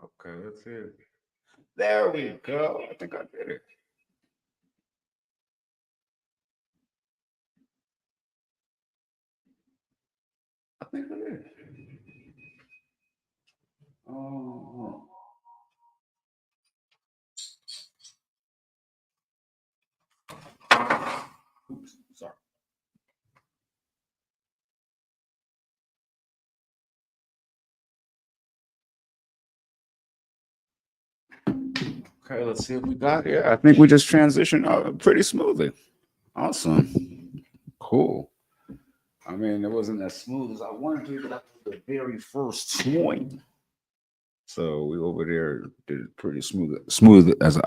S1: Okay, let's see. There we go. I think I did it. I think I did. Oh. Oops, sorry. Okay, let's see if we got it. I think we just transitioned pretty smoothly. Awesome. Cool. I mean, it wasn't as smooth as I wanted to, but that was the very first swing. So we over there did it pretty smooth as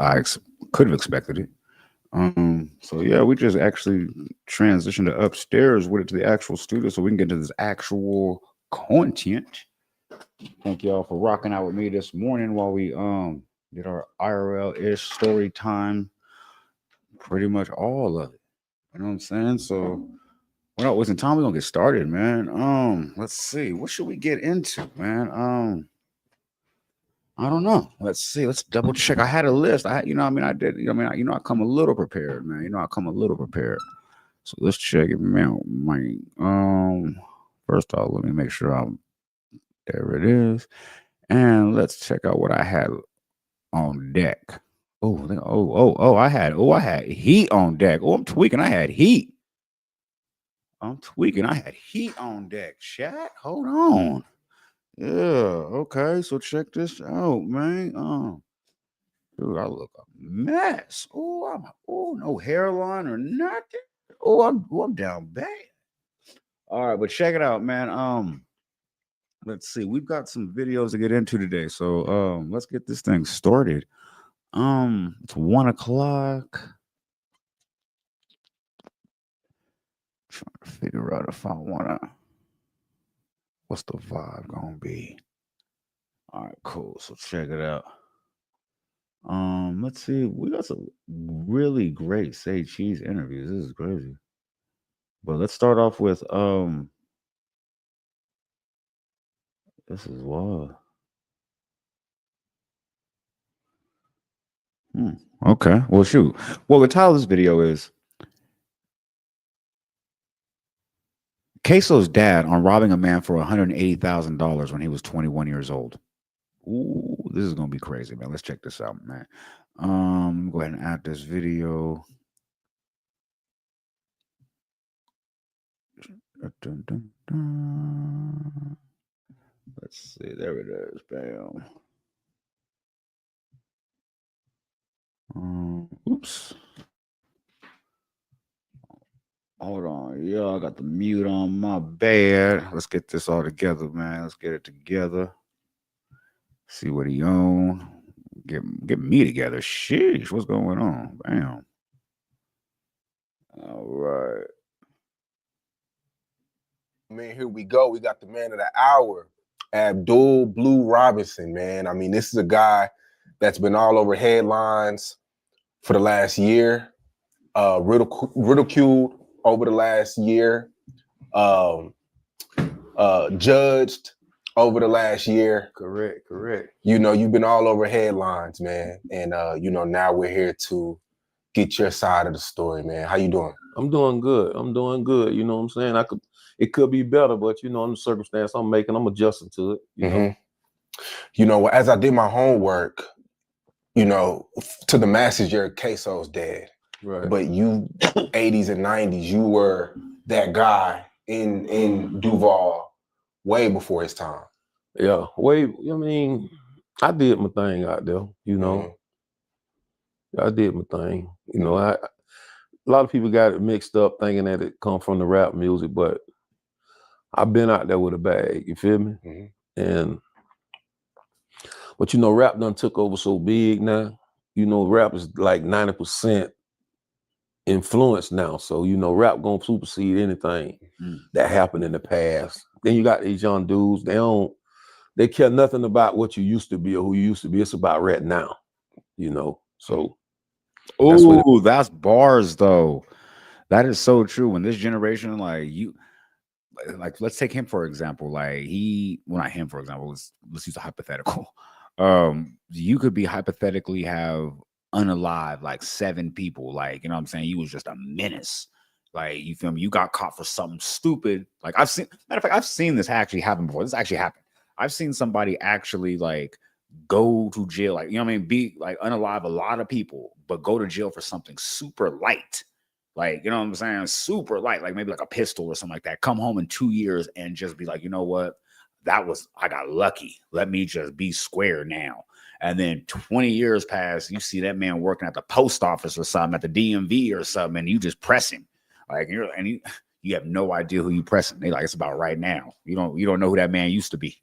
S1: could have expected it. So yeah, we just actually transitioned to upstairs with it to the actual studio so we can get to this actual content. Thank y'all for rocking out with me this morning while we did our IRL-ish story time. Pretty much all of it. You know what I'm saying? So we're not wasting time. We're gonna get started, man. Let's see. What should we get into, man? I don't know. Let's see. Let's double check. I had a list. I did. I come a little prepared, man. I come a little prepared. So let's check it out, man. First off, let me make sure there it is. And let's check out what I had on deck. I had heat on deck. Oh, I'm tweaking. I had heat. I'm tweaking. I had heat on deck. Chat. Hold on. Yeah. Okay. So check this out, man. Dude, I look a mess. No hairline or nothing. I'm down bad. All right, but check it out, man. Let's see. We've got some videos to get into today, so let's get this thing started. It's 1:00. Trying to figure out if I wanna. What's the vibe gonna be? All right, cool. So check it out. Let's see. We got some really great Say Cheese interviews. This is crazy. But let's start off with this is wild. Okay. Well, shoot. Well, the title of this video is Queso's dad on robbing a man for $180,000 when he was 21 years old. Ooh, this is gonna be crazy, man. Let's check this out, man. Go ahead and add this video. Dun, dun, dun. Let's see. There it is. Bam. Oops. Hold on. Yeah, I got the mute on. My bad. Let's get this all together, man. Let's get it together. See what he on. Get me together. Sheesh, what's going on? Bam. All right.
S13: Man, here we go. We got the man of the hour, Abdul Blue Robinson, man. I mean, this is a guy that's been all over headlines for the last year, ridiculed over the last year, judged over the last year.
S1: Correct.
S13: You've been all over headlines, man. And, now we're here to get your side of the story, man. How you doing?
S14: I'm doing good. You know what I'm saying? It could be better, but in the circumstance I'm making, I'm adjusting to it. You know,
S13: as I did my homework, to the masses, you're Queso's dad.
S14: Right.
S13: But you 80s and 90s, you were that guy in Duval way before his time.
S14: Yeah. I did my thing out there, I did my thing. A lot of people got it mixed up thinking that it come from the rap music, but I've been out there with a bag, you feel me? But rap done took over so big now. Rap is like 90% influence now. So, rap gonna supersede anything that happened in the past. Then you got these young dudes, they care nothing about what you used to be or who you used to be. It's about right now, so.
S1: That's bars though. That is so true. When this generation, let's take him for example. Not him for example. Let's use a hypothetical. you could be hypothetically have unalive like 7 people, like, you know what I'm saying? You was just a menace. Like, you feel me? You got caught for something stupid. Like, matter of fact, I've seen this actually happen before. This actually happened. I've seen somebody actually like go to jail, like, you know what I mean? Be like unalive a lot of people, but go to jail for something super light. Like, you know what I'm saying? Super light, like maybe like a pistol or something like that. Come home in 2 years and just be like, you know what? I got lucky. Let me just be square now. And then 20 years pass, you see that man working at the post office or something, at the DMV or something, and you just press him. Like, you have no idea who you pressing. They like, it's about right now. You don't know who that man used to be.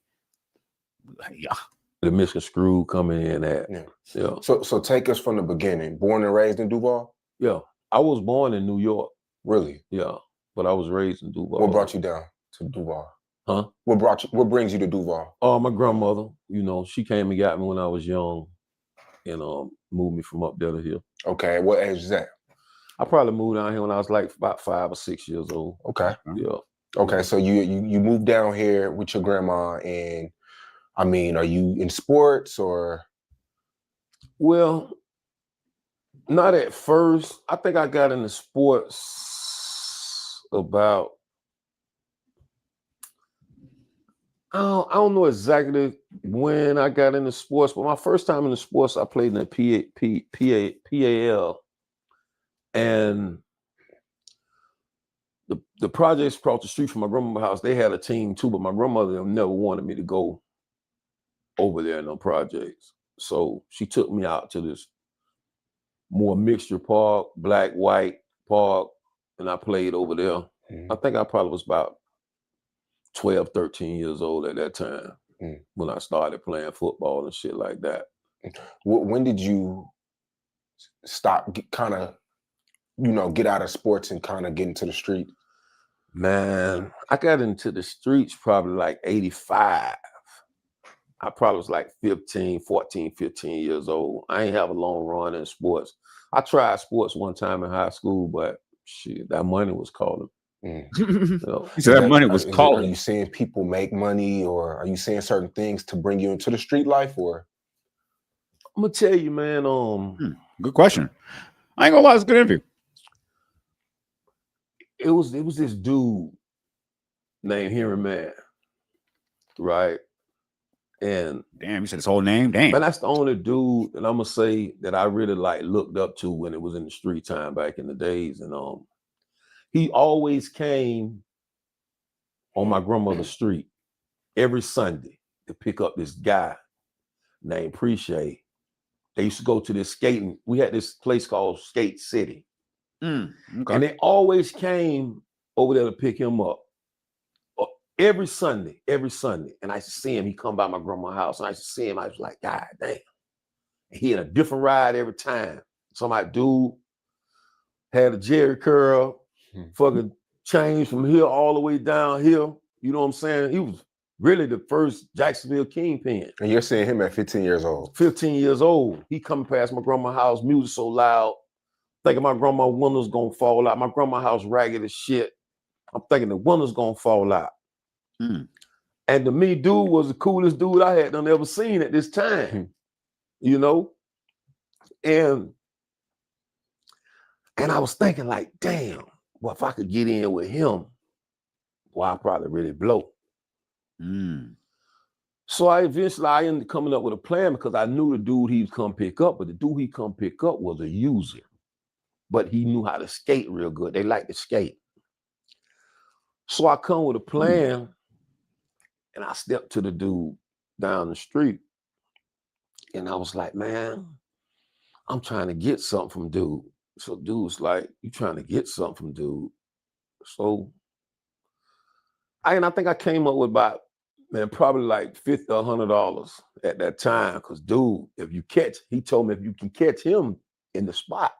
S1: Yeah.
S14: The misconstrued coming in at.
S13: Yeah. So take us from the beginning. Born and raised in Duval?
S14: Yeah. I was born in New York.
S13: Really?
S14: Yeah. But I was raised in Duval.
S13: What brought you down to Duval?
S14: Huh?
S13: What brings you to Duval?
S14: Oh, my grandmother. You know, she came and got me when I was young and moved me from up there to here.
S13: Okay. What age is that?
S14: I probably moved down here when I was like about 5 or 6 years old.
S13: Okay.
S14: Yeah.
S13: Okay. So you moved down here with your grandma, and I mean, are you in sports or?
S14: Well, not at first. I think I got into sports about, I don't know exactly when I got into sports, but my first time in the sports, I played in the PAL. And the projects across the street from my grandmother's house, they had a team too, but my grandmother never wanted me to go over there in no projects. So she took me out to this more mixture park, black, white park, and I played over there. I think I probably was about 12, 13 years old at that time when I started playing football and shit like that.
S13: When did you stop, kind of, get out of sports and kind of get into the street?
S14: Man, I got into the streets probably like 85. I probably was like 14, 15 years old. I ain't have a long run in sports. I tried sports one time in high school, but shit, that money was calling.
S1: So that money was calling.
S13: Are you seeing people make money, or are you seeing certain things to bring you into the street life, or?
S14: I'm gonna tell you, man.
S1: Good question. I ain't gonna lie, it's a good interview.
S14: It was this dude named Henry Man, right? And
S1: damn, you said his whole name. Damn,
S14: man, that's the only dude that I'm gonna say that I really like looked up to when it was in the street time back in the days. And he always came on my grandmother's street every Sunday to pick up this guy named Appreciate. They used to go to this skating. We had this place called Skate City.
S1: Okay.
S14: And they always came over there to pick him up every Sunday. And I used to see him. He come by my grandma's house, and I used to see him. I was like, God damn. And he had a different ride every time. Somebody dude had a Jerry curl, fucking changed from here all the way down here. You know what I'm saying? He was really the first Jacksonville kingpin.
S13: And you're seeing him at 15 years old.
S14: 15 years old. He coming past my grandma's house, music so loud, thinking my grandma's windows gonna fall out. My grandma's house ragged as shit. I'm thinking the windows gonna fall out. And to me, dude was the coolest dude I had ever seen at this time. You know? And I was thinking like, damn, well, if I could get in with him, well, I'd probably really blow. So I ended up coming up with a plan because I knew the dude he'd come pick up, but the dude he come pick up was a user. But he knew how to skate real good. They like to skate. So I come with a plan, and I stepped to the dude down the street, and I was like, man, I'm trying to get something from dude. So dude's like, you trying to get something from dude? So I think I came up with about, man, probably like $50 or $100 at that time. Because dude, he told me if you can catch him in the spot,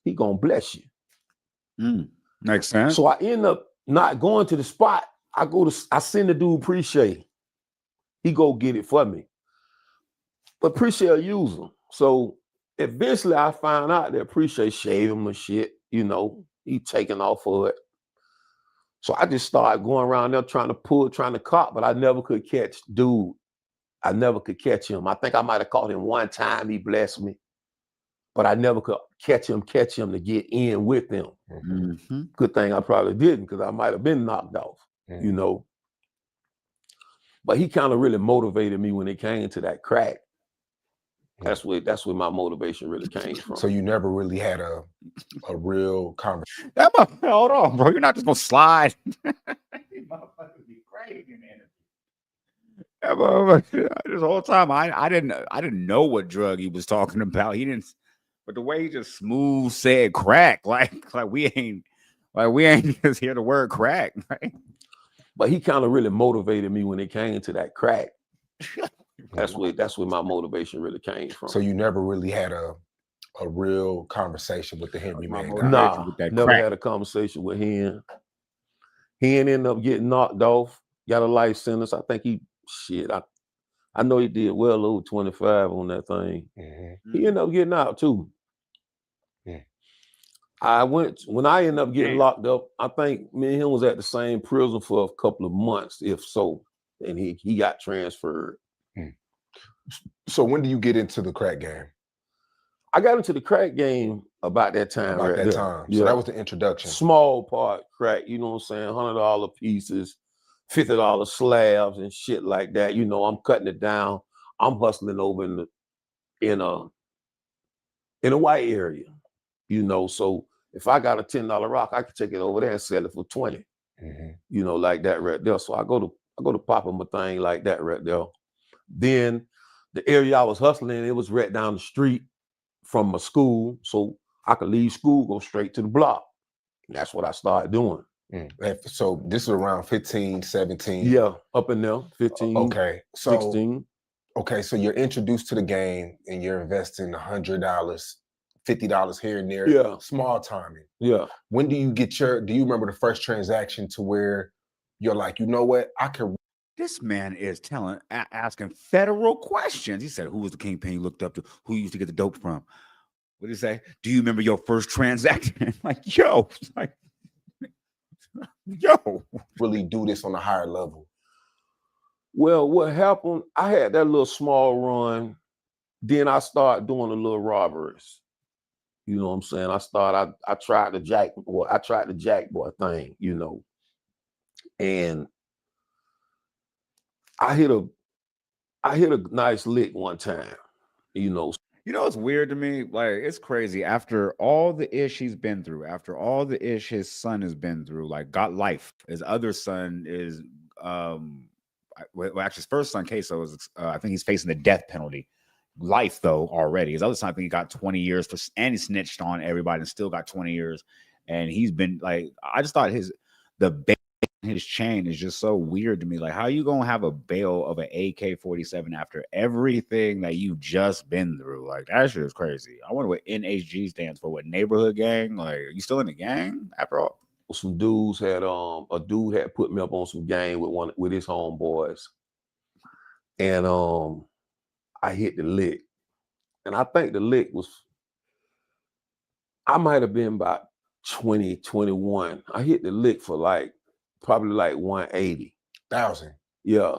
S14: he gonna bless you.
S1: Makes sense.
S14: So I end up not going to the spot. I send the dude Appreciate. He go get it for me. But Appreciate use him. So eventually I found out that Appreciate shave him and shit. You know, he taking off for it. So I just started going around there trying to cop, but I never could catch dude I never could catch him. I think I might have caught him one time. He blessed me, but I never could catch him to get in with them.
S1: Mm-hmm.
S14: Good thing I probably didn't, because I might have been knocked off, you know. But he kind of really motivated me when it came to that crack. That's where my motivation really came from.
S13: So you never really had a real conversation.
S1: Hold on, bro. You're not just gonna slide. These motherfuckers be crazy, man. This whole time I didn't know what drug he was talking about. He didn't, but the way he just smooth said crack, like we ain't just hear the word crack, right?
S14: But he kind of really motivated me when it came to that crack. That's where my motivation really came from.
S13: So you never really had a real conversation with the Henry man guy?
S14: Nah, never had a conversation with him. He ended up getting knocked off, got a life sentence. I think I know he did well over 25 on that thing. He ended up getting out too. When I ended up getting locked up, I think me and him was at the same prison for a couple of months, if so. And he got transferred.
S13: So when do you get into the crack game?
S14: I got into the crack game about that time.
S13: About that time. So that was the introduction.
S14: Small part crack, you know what I'm saying? $100 pieces, $50 slabs and shit like that. You know, I'm cutting it down. I'm hustling over in a white area. You know, so if I got a $10 rock, I can take it over there and sell it for 20. You know, like that right there. So I go to popping my thing like that right there. Then the area I was hustling in, it was right down the street from my school. So I could leave school, go straight to the block. And that's what I started doing.
S13: So this is around 15, 17.
S14: Yeah, up in there, 15.
S13: Okay. So
S14: 16.
S13: Okay, so you're introduced to the game and you're investing $100, $50 here and there.
S14: Yeah.
S13: Small timing.
S14: Yeah.
S13: When do you do you remember the first transaction to where you're like, you know what, I can.
S1: This man is asking federal questions. He said, who was the kingpin you looked up to? Who you used to get the dope from? What did he say? Do you remember your first transaction? Like, yo,
S13: really do this on a higher level.
S14: Well, what happened, I had that little small run. Then I started doing the little robberies. You know what I'm saying? I tried the jack boy thing, you know. And I hit a nice lick one time, you know.
S1: You know, it's weird to me. Like, it's crazy. After all the ish he's been through, after all the ish his son has been through, like, got life. His other son is, well, actually, his first son, Queso, is, I think he's facing the death penalty. Life, though, already. His other son, I think he got 20 years and he snitched on everybody and still got 20 years. And he's been, like, I just thought his chain is just so weird to me. Like, how you gonna have a bail of an AK-47 after everything that you've just been through? Like, that shit is crazy. I wonder what NHG stands for. What, neighborhood gang? Like, are you still in the gang after all?
S14: Some dudes had a dude had put me up on some game with his homeboys, and I hit the lick, and I think the lick was, I might have been about 20, 21. I hit the lick for probably like 180,000. Yeah.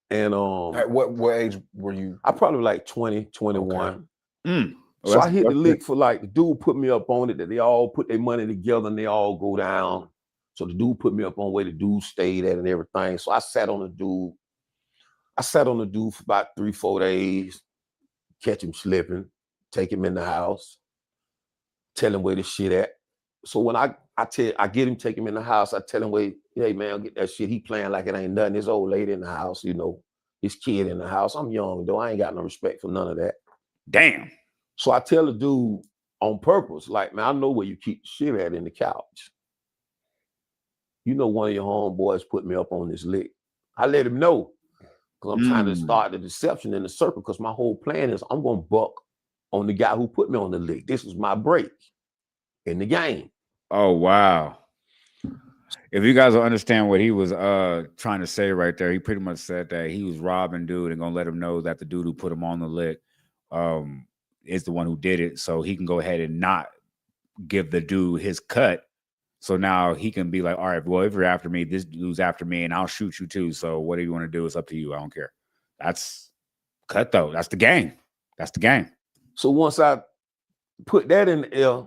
S14: And
S13: at what age were you?
S14: I probably like 20, 21.
S1: Okay.
S14: So I hit the lick for, like, the dude put me up on it, that they all put their money together and they all go down. So the dude put me up on where the dude stayed at and everything. So I sat on the dude. For about 3-4 days, catch him slipping, take him in the house, tell him where the shit at. So when I get him, take him in the house, I tell him, wait, hey man, get that shit. He playing like it ain't nothing. His old lady in the house, you know, his kid in the house. I'm young though. I ain't got no respect for none of that.
S1: Damn.
S14: So I tell the dude on purpose, like, man, I know where you keep the shit at in the couch. You know, one of your homeboys put me up on this lick. I let him know, because I'm trying to start the deception in the circle, because my whole plan is I'm going to buck on the guy who put me on the lick. This is my break in the game.
S1: Oh, wow. If you guys will understand what he was trying to say right there, he pretty much said that he was robbing dude and going to let him know that the dude who put him on the lick is the one who did it, so he can go ahead and not give the dude his cut. So now he can be like, all right, well, if you're after me, this dude's after me, and I'll shoot you too. So whatever you want to do, it's up to you. I don't care. That's Cutthroat. That's the game. That's the game.
S14: So once I put that in the air,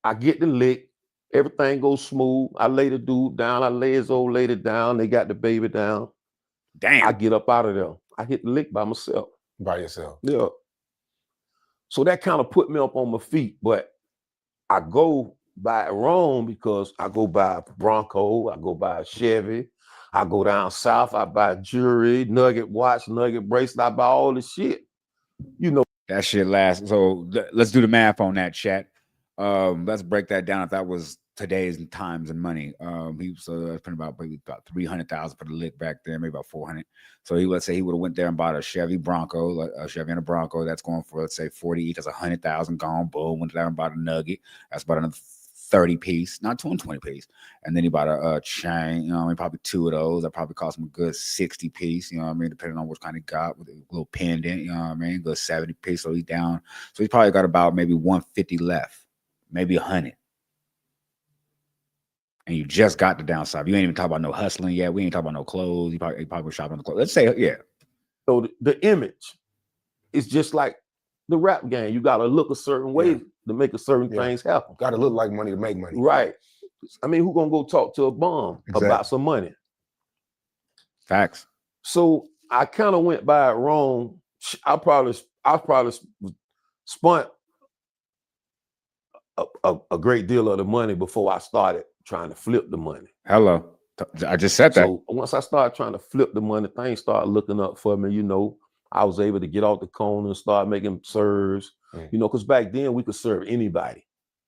S14: I get the lick. Everything goes smooth. I lay the dude down. I lay his old lady down. They got the baby down.
S1: Damn.
S14: I get up out of there. I hit the lick by myself.
S13: By yourself.
S14: Yeah. So that kind of put me up on my feet. But I go by it wrong because I go by a Bronco. I go by a Chevy. I go down south. I buy jewelry, nugget watch, nugget bracelet. I buy all the shit. You know.
S1: That shit lasts. So let's do the math on that, chat. Let's break that down. If that was today's times and money, he was spent about 300,000 for the lick back then, maybe about 400. So let's say he would have went there and bought a Chevy Bronco, a Chevy and a Bronco. That's going for, let's say, 40 each. That's 100,000 gone. Boom. Went there and bought a Nugget. That's about another 30 piece, not 220 piece. And then he bought a chain, you know what I mean? Probably two of those. That probably cost him a good 60 piece, you know what I mean? Depending on what kind he got, with a little pendant, you know what I mean? Good 70 piece. So he's down. So he's probably got about maybe 150 left, maybe 100. And you just got the downside. You ain't even talking about no hustling yet. We ain't talking about no clothes. You probably shopping on the clothes. Let's say, yeah.
S14: So the image is just like the rap game. You got to look a certain way to make a certain things happen.
S13: Got to look like money to make money.
S14: Right. I mean, who gonna go talk to a bum about some money?
S1: Facts.
S14: So I kind of went by it wrong. I probably spent a great deal of the money before I started trying to flip the money.
S1: Hello. I just said that.
S14: So once I started trying to flip the money, things started looking up for me. You know, I was able to get off the corner and start making serves. You know, because back then we could serve anybody.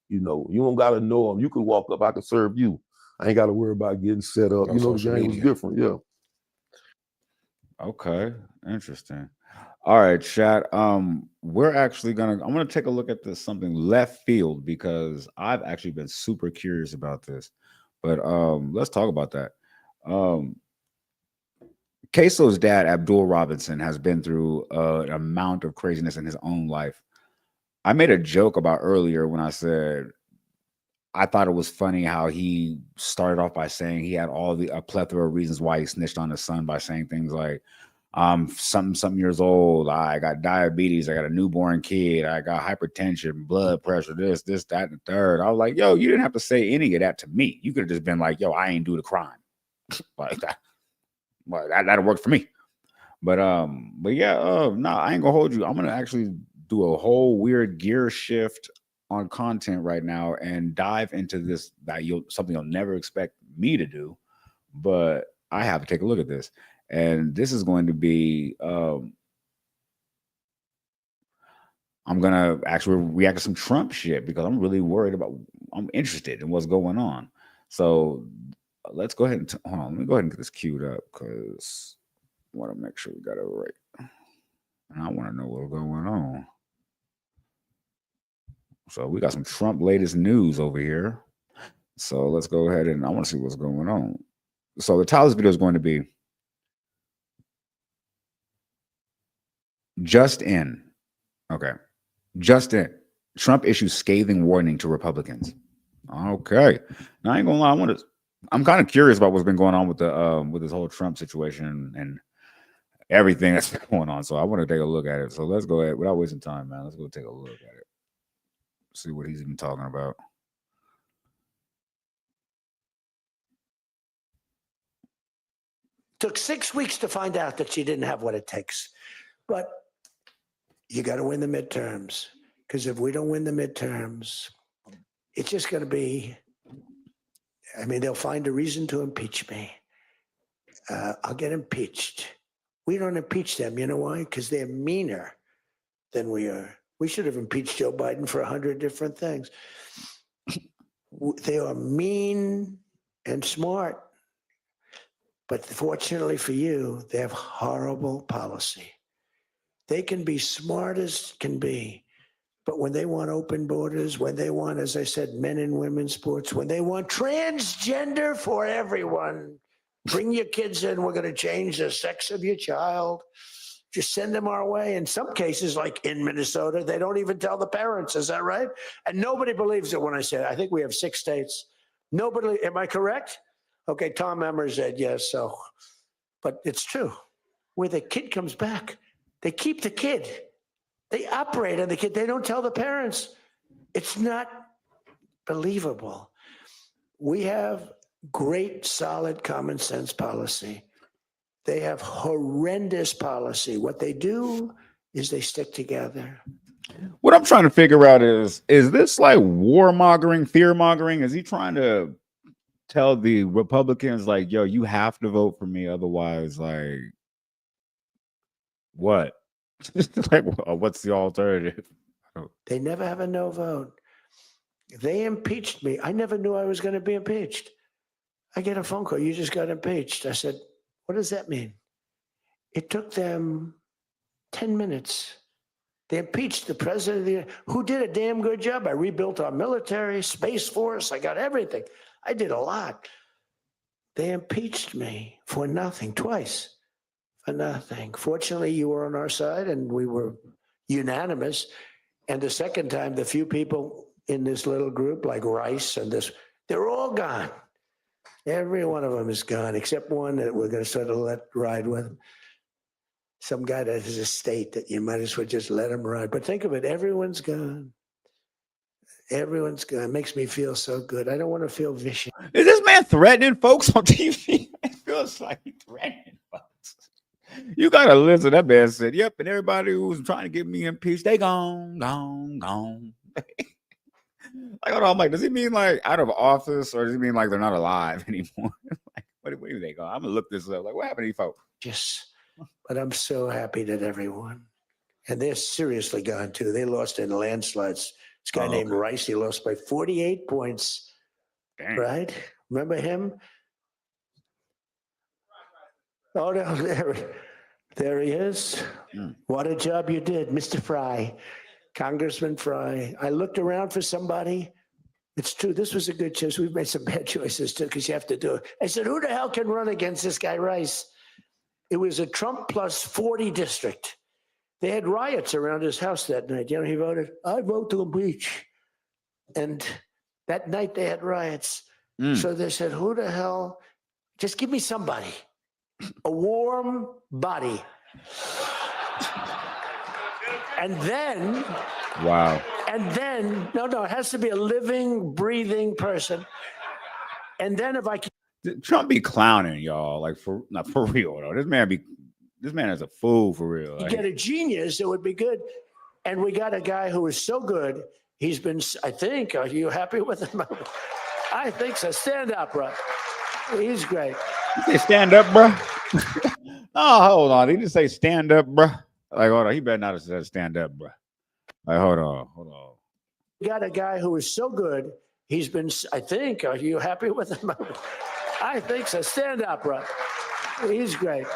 S14: You know, you don't got to know them. You could walk up, I could serve you. I ain't got to worry about getting set up. You know, the game was different. Yeah.
S1: Okay. Interesting. All right, chat. We're actually I'm gonna take a look at this something left field because I've actually been super curious about this. But let's talk about that. Queso's dad, Abdul Robinson, has been through an amount of craziness in his own life. I made a joke about earlier when I said I thought it was funny how he started off by saying he had a plethora of reasons why he snitched on his son by saying things like, I'm something years old, I got diabetes, I got a newborn kid, I got hypertension, blood pressure, this, that, and the third. I was like, yo, you didn't have to say any of that to me. You could have just been like, yo, I ain't do the crime. Like that. Well, that'll work for me. But yeah, no, I ain't gonna hold you. I'm gonna actually do a whole weird gear shift on content right now and dive into this something you'll never expect me to do, but I have to take a look at this. And this is going to be I'm gonna actually react to some Trump shit because I'm really I'm interested in what's going on. So let's go ahead and hold on. Let me go ahead and get this queued up because I want to make sure we got it right. And I want to know what's going on. So we got some Trump latest news over here. So let's go ahead and I want to see what's going on. So the title of this video is going to be Just In. Okay. Just In. Trump issues scathing warning to Republicans. Okay. Now I ain't gonna lie, I'm kind of curious about what's been going on with the with this whole Trump situation and everything that's been going on. So I want to take a look at it. So let's go ahead without wasting time, man. Let's go take a look at it. See what he's even talking about.
S15: Took 6 weeks to find out that she didn't have what it takes. But you got to win the midterms. Because if we don't win the midterms, it's just going to be, I mean, they'll find a reason to impeach me. I'll get impeached. We don't impeach them. You know why? Because they're meaner than we are. We should have impeached Joe Biden for 100 different things. They are mean and smart. But fortunately for you, they have horrible policy. They can be smart as can be, but when they want open borders, when they want, as I said, men and women's sports, when they want transgender for everyone, bring your kids in, we're going to change the sex of your child. Just send them our way. In some cases, like in Minnesota, they don't even tell the parents. Is that right? And nobody believes it when I say it. I think we have 6 states. Nobody, am I correct? Okay, Tom Emmer said yes, so, but it's true. Where the kid comes back, They keep the kid. They operate on the kid. They don't tell the parents. It's not believable. We have great, solid common sense policy. They have horrendous policy. What they do is they stick together.
S1: What I'm trying to figure out is this like warmongering, fear-mongering? Is he trying to tell the Republicans, like, yo, you have to vote for me, otherwise, like, what? Like, what's the alternative?
S15: They never have a no vote. They impeached me. I never knew I was going to be impeached. I get a phone call. You just got impeached. I said, what does that mean? It took them 10 minutes. They impeached the president who did a damn good job. I rebuilt our military, Space Force. I got everything. I did a lot. They impeached me for nothing, twice for nothing. Fortunately, you were on our side and we were unanimous. And the second time, the few people in this little group, like Rice and this, they're all gone. Every one of them is gone, except one that we're going to sort of let ride with. Some guy that has a state that you might as well just let him ride. But think of it, everyone's gone. Everyone's gone. It makes me feel so good. I don't want to feel vicious.
S1: Is this man threatening folks on TV? It feels like he's threatening folks. You gotta listen. That man said, yep, and everybody who was trying to get me impeached, they gone. Like, hold on, I'm like, does he mean like out of office, or does he mean like they're not alive anymore? Like, what do they go? I'm gonna look this up. Like, what happened to these folks?
S15: Just, but I'm so happy that everyone, and they're seriously gone too. They lost in landslides. This guy named Rice, he lost by 48 points.
S1: Dang.
S15: Right? Remember him? Oh, no, there he is. What a job you did, Mr. Fry, Congressman Fry. I looked around for somebody. It's true. This was a good choice. We've made some bad choices too, because you have to do it. I said, who the hell can run against this guy, Rice? It was a Trump plus 40 district. They had riots around his house that night. You know, he voted, I vote to impeach. And that night they had riots. So they said, who the hell? Just give me somebody. A warm body. And then,
S1: wow.
S15: And then, no, it has to be a living, breathing person. And then if I can.
S1: Trump be clowning y'all, like not for real though. This man is a fool for real.
S15: You get a genius, it would be good. And we got a guy who is so good. He's been, I think, are you happy with him? I think so. Stand up, bro. He's great.
S1: You say stand up, bro? Oh, hold on. He just say stand up, bro. Like, hold on. He better not have said stand up, bro. Like, hold on.
S15: We got a guy who is so good. He's been, I think, are you happy with him? I think so. Stand up, bro. He's great.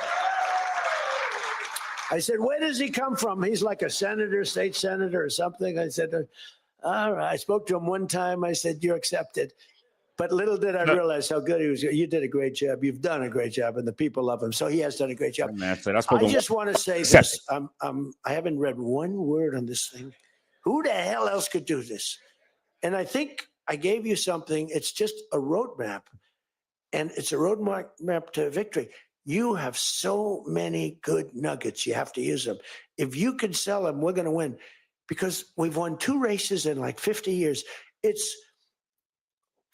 S15: I said, where does he come from? He's like a senator, state senator or something. I said, all right. I spoke to him one time. I said, you're accepted. But little did I realize how good he was. You did a great job. You've done a great job, and the people love him. So he has done a great job.
S1: Man,
S15: I just want to say this. I haven't read one word on this thing. Who the hell else could do this? And I think I gave you something. It's just a roadmap. And it's a roadmap to victory. You have so many good nuggets. You have to use them. If you can sell them, we're going to win. Because we've won 2 races in like 50 years. It's,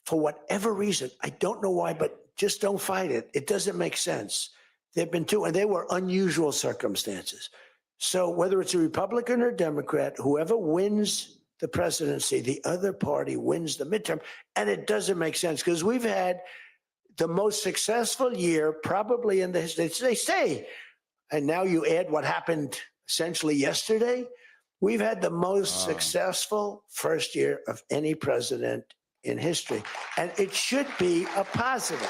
S15: for whatever reason, I don't know why, but just don't fight it. It doesn't make sense. There've been 2, and they were unusual circumstances. So whether it's a Republican or Democrat, whoever wins the presidency, the other party wins the midterm. And it doesn't make sense because we've had the most successful year probably in the history. They say, and now you add what happened essentially yesterday. We've had the most successful first year of any president in history. And it should be a positive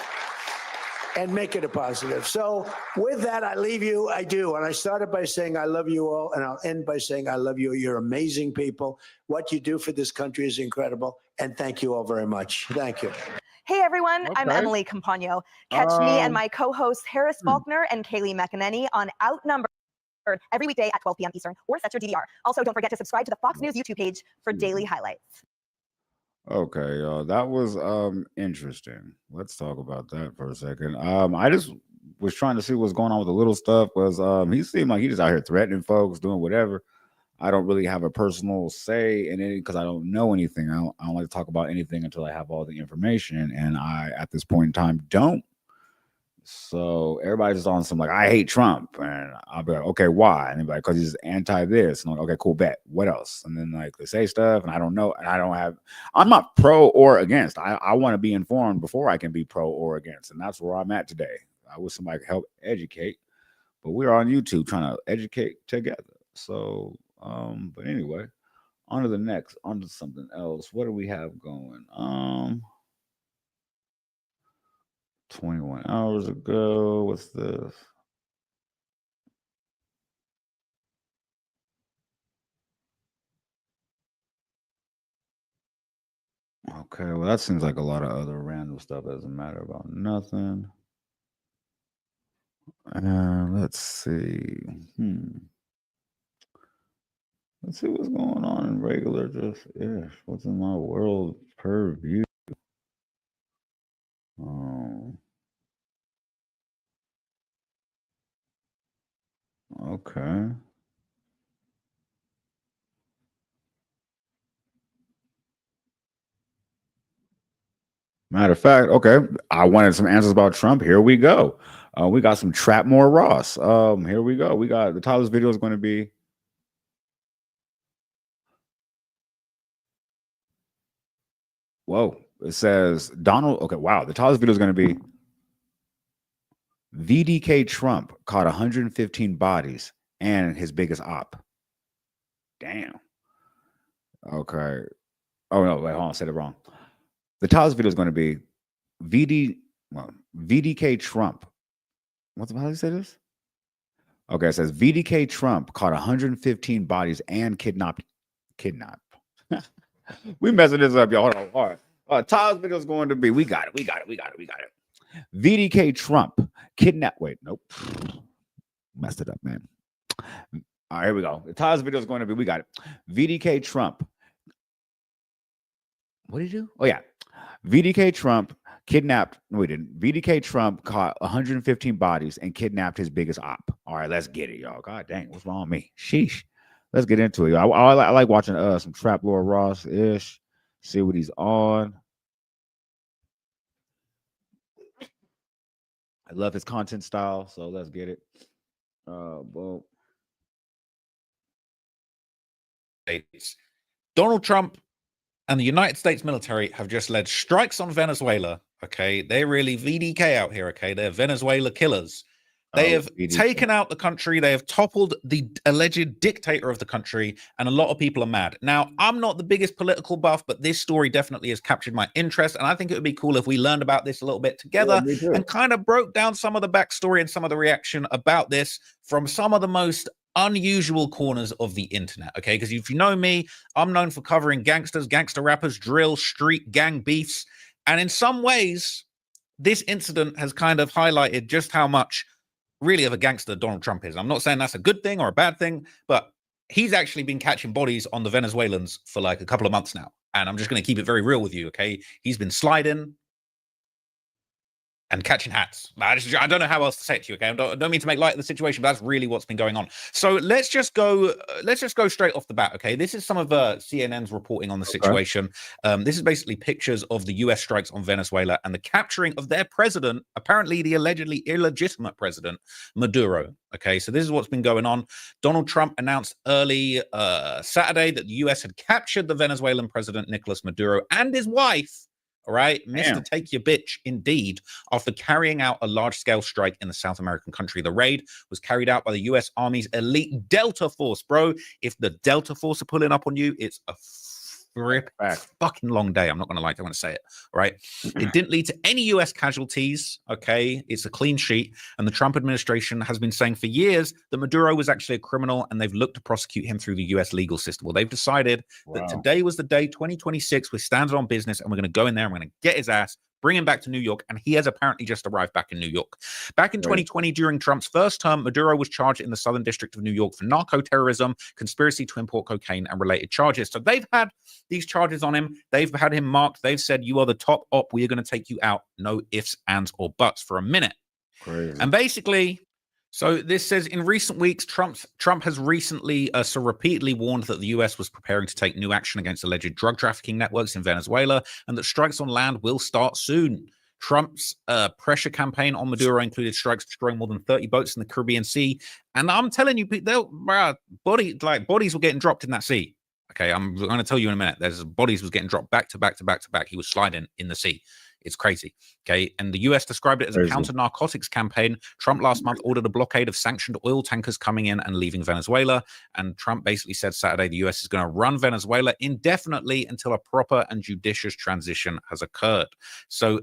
S15: and make it a positive. So with that, I leave you. I do. And I started by saying, I love you all. And I'll end by saying, I love you. You're amazing people. What you do for this country is incredible. And thank you all very much. Thank you.
S16: Hey everyone, I'm Emily Campagno. Catch me and my co-hosts Harris Faulkner and Kaylee McEnany on Outnumbered every weekday at 12 p.m. Eastern, or set your DVR. Also, don't forget to subscribe to the Fox News YouTube page for daily highlights.
S1: Okay, y'all. That was interesting. Let's talk about that for a second. I just was trying to see what's going on with the little stuff. Was he seemed like he just out here threatening folks, doing whatever. I don't really have a personal say in it because I don't know anything. I don't like to talk about anything until I have all the information, and I, at this point in time, don't. So everybody's just on some like, I hate Trump, and I'll be like, okay, why? And they're like, because he's anti this. And I'm like, okay, cool, bet. What else? And then like they say stuff, and I don't know, and I'm not pro or against. I want to be informed before I can be pro or against, and that's where I'm at today. I wish somebody could help educate, but we're on YouTube trying to educate together. So, but anyway, on to the next, on to something else. What do we have going? 21 hours ago. What's this? Okay, well, that seems like a lot of other random stuff that doesn't matter about nothing. Let's see. Let's see what's going on in regular just ish. What's in my world per view? Okay. Matter of fact, okay. I wanted some answers about Trump. Here we go. We got some Trapmore Ross. Here we go. We got the title of this video is going to be whoa. It says Donald. Okay, wow. The title of this video is going to be VDK Trump caught 115 bodies and his biggest op. Damn. Okay. Oh no, wait, hold on, I said it wrong. The title of this video is going to be VDK Trump. How do you say this? Okay, it says VDK Trump caught 115 bodies and kidnapped. We messing this up, y'all. Hold on. All right. Tyler's video is going to be. We got it. VDK Trump kidnapped. Wait, nope. Messed it up, man. All right, here we go. Tyler's video is going to be. We got it. VDK Trump. What did he do? Oh, yeah. VDK Trump kidnapped. No, we didn't. VDK Trump caught 115 bodies and kidnapped his biggest op. All right, let's get it, y'all. God dang, what's wrong with me? Sheesh. Let's get into it. I like watching some Trap Lord Ross ish. See what he's on. I love his content style, so let's get it. Well,
S17: Donald Trump and the United States military have just led strikes on Venezuela. Okay, they're really VDK out here. Okay, they're Venezuela killers. They have taken out the country. They have toppled the alleged dictator of the country, and a lot of people are mad. Now, I'm not the biggest political buff, but this story definitely has captured my interest, and I think it would be cool if we learned about this a little bit together and kind of broke down some of the backstory and some of the reaction about this from some of the most unusual corners of the internet. Okay, because if you know me, I'm known for covering gangsters, gangster rappers, drill, street gang beefs, and in some ways, this incident has kind of highlighted just how much really of a gangster Donald Trump is. I'm not saying that's a good thing or a bad thing, but he's actually been catching bodies on the Venezuelans for like a couple of months now. And I'm just going to keep it very real with you, okay? He's been sliding and catching hats. I don't know how else to say it to you, okay? I don't mean to make light of the situation, but that's really what's been going on. So let's just go straight off the bat, okay? This is some of CNN's reporting on the situation. This is basically pictures of the US strikes on Venezuela and the capturing of their president, apparently the allegedly illegitimate president, Maduro. Okay, so this is what's been going on. Donald Trump announced early Saturday that the US had captured the Venezuelan president, Nicolas Maduro, and his wife, all right, Mr. Take Your Bitch, indeed, after carrying out a large-scale strike in the South American country. The raid was carried out by the U.S. Army's elite Delta Force. Bro, if the Delta Force are pulling up on you, it's a fucking long day. I'm not going to lie, I want to say it, all right? It didn't lead to any U.S. casualties, okay? It's a clean sheet, and the Trump administration has been saying for years that Maduro was actually a criminal, and they've looked to prosecute him through the U.S. legal system. Well, they've decided that today was the day, 2026, we're standing on business, and we're going to go in there, and we're going to get his ass, bring him back to New York, and he has apparently just arrived back in New York. Back in 2020, during Trump's first term, Maduro was charged in the Southern District of New York for narco-terrorism, conspiracy to import cocaine, and related charges. So they've had these charges on him. They've had him marked. They've said, you are the top op. We are going to take you out. No ifs, ands, or buts for a minute.
S1: Crazy.
S17: And basically, so this says in recent weeks, Trump has recently repeatedly warned that the U.S. was preparing to take new action against alleged drug trafficking networks in Venezuela, and that strikes on land will start soon. Trump's pressure campaign on Maduro included strikes destroying more than 30 boats in the Caribbean Sea, and I'm telling you, bodies were getting dropped in that sea. Okay, I'm going to tell you in a minute. There's bodies was getting dropped back to back to back to back. He was sliding in the sea. It's crazy. Okay. And the US described it as a counter-narcotics campaign. Trump last month ordered a blockade of sanctioned oil tankers coming in and leaving Venezuela. And Trump basically said Saturday the US is going to run Venezuela indefinitely until a proper and judicious transition has occurred. So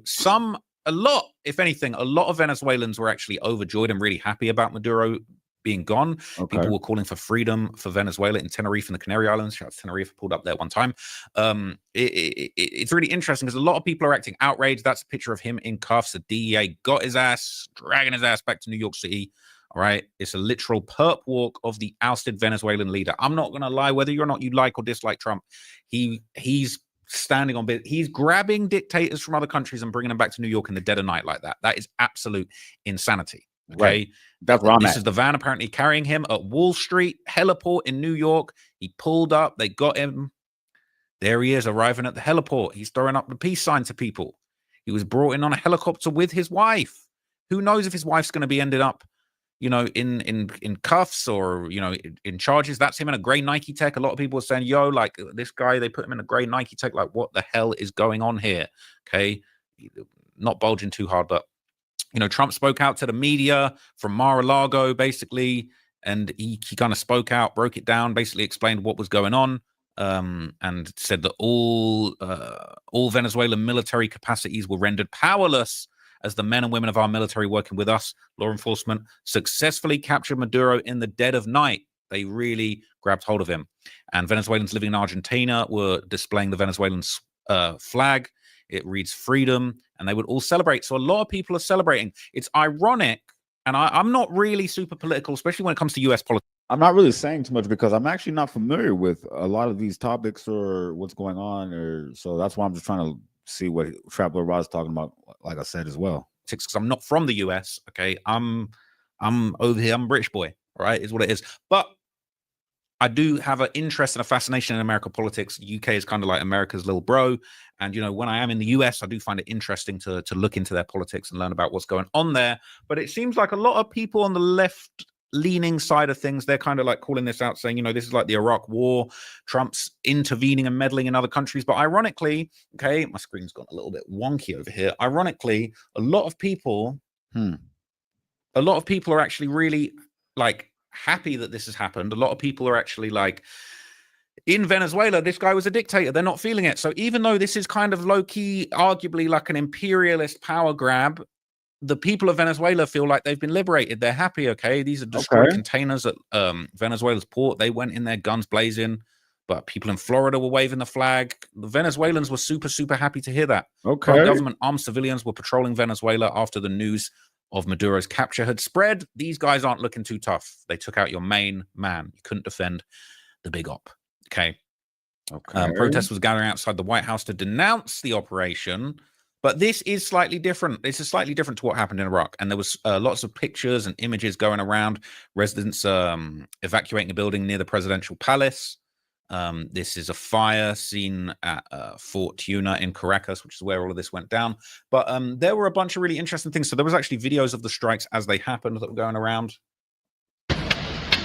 S17: a lot of Venezuelans were actually overjoyed and really happy about Maduro being gone. People were calling for freedom for Venezuela in Tenerife and the Canary Islands. Shout out to Tenerife, pulled up there one time. It's really interesting because a lot of people are acting outraged. That's a picture of him in cuffs. The DEA got his ass, dragging his ass back to New York City. All right. It's a literal perp walk of the ousted Venezuelan leader. I'm not going to lie, whether or not you like or dislike Trump, he's standing on bit. He's grabbing dictators from other countries and bringing them back to New York in the dead of night like that. That is absolute insanity. Okay.
S1: Right. That's where I'm
S17: This
S1: at.
S17: is the van apparently carrying him at Wall Street heliport in New York. He pulled up. They got him. There he is arriving at the heliport. He's throwing up the peace sign to people. He was brought in on a helicopter with his wife. Who knows if his wife's going to be ended up, in cuffs or, in charges. That's him in a gray Nike Tech. A lot of people are saying, like this guy, they put him in a gray Nike Tech. Like, what the hell is going on here? Okay. Not bulging too hard, but Trump spoke out to the media from Mar-a-Lago, basically, and he kind of spoke out, broke it down, basically explained what was going on, and said that all Venezuelan military capacities were rendered powerless as the men and women of our military working with us, law enforcement, successfully captured Maduro in the dead of night. They really grabbed hold of him. And Venezuelans living in Argentina were displaying the Venezuelan flag. It reads freedom, and they would all celebrate. So a lot of people are celebrating. It's ironic, and I'm not really super political, especially when it comes to U.S. politics.
S1: I'm not really saying too much because I'm actually not familiar with a lot of these topics or what's going on, so that's why I'm just trying to see what Traveler Rod's talking about, like I said as well.
S17: Because I'm not from the U.S., okay? I'm over here. I'm a British boy, all right? Is what it is. But I do have an interest and a fascination in American politics. UK is kind of like America's little bro. And, when I am in the US, I do find it interesting to look into their politics and learn about what's going on there. But it seems like a lot of people on the left-leaning side of things, they're kind of like calling this out, saying, this is like the Iraq War. Trump's intervening and meddling in other countries. But ironically, okay, my screen's gone a little bit wonky over here. Ironically, a lot of people are actually really happy that this has happened. A lot of people are actually in Venezuela, this guy was a dictator. They're not feeling it. So even though this is kind of low-key, arguably like an imperialist power grab, the people of Venezuela feel like they've been liberated. They're happy, okay? These are destroyed containers at Venezuela's port. They went in there guns blazing, but people in Florida were waving the flag. The Venezuelans were super, super happy to hear that. Pro-government armed civilians were patrolling Venezuela after the news of Maduro's capture had spread. These guys aren't looking too tough. They took out your main man. You couldn't defend the big op. Okay. Protest was gathering outside the White House to denounce the operation, but this is slightly different. This is slightly different to what happened in Iraq. And there was lots of pictures and images going around. Residents evacuating a building near the presidential palace. This is a fire seen at Fort Tuna in Caracas, which is where all of this went down. But there were a bunch of really interesting things. So there was actually videos of the strikes as they happened that were going around.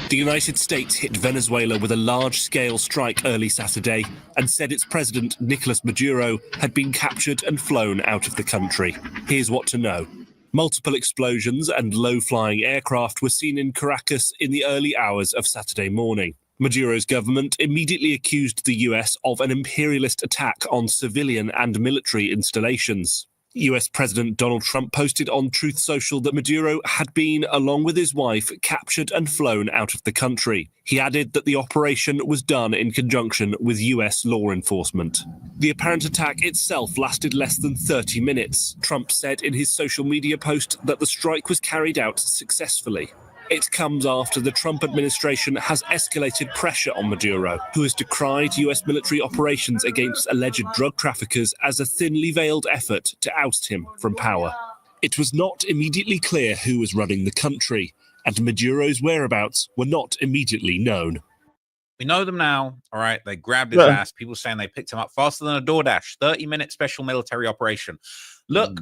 S18: The United States hit Venezuela with a large-scale strike early Saturday and said its president, Nicolas Maduro, had been captured and flown out of the country. Here's what to know. Multiple explosions and low-flying aircraft were seen in Caracas in the early hours of Saturday morning. Maduro's government immediately accused the US of an imperialist attack on civilian and military installations. US President Donald Trump posted on Truth Social that Maduro had been, along with his wife, captured and flown out of the country. He added that the operation was done in conjunction with US law enforcement. The apparent attack itself lasted less than 30 minutes. Trump said in his social media post that the strike was carried out successfully. It comes after the Trump administration has escalated pressure on Maduro, who has decried US military operations against alleged drug traffickers as a thinly veiled effort to oust him from power. It was not immediately clear who was running the country, and Maduro's whereabouts were not immediately known.
S17: We know them now. All right. They grabbed his ass. People saying they picked him up faster than a DoorDash. 30-minute special military operation. Look,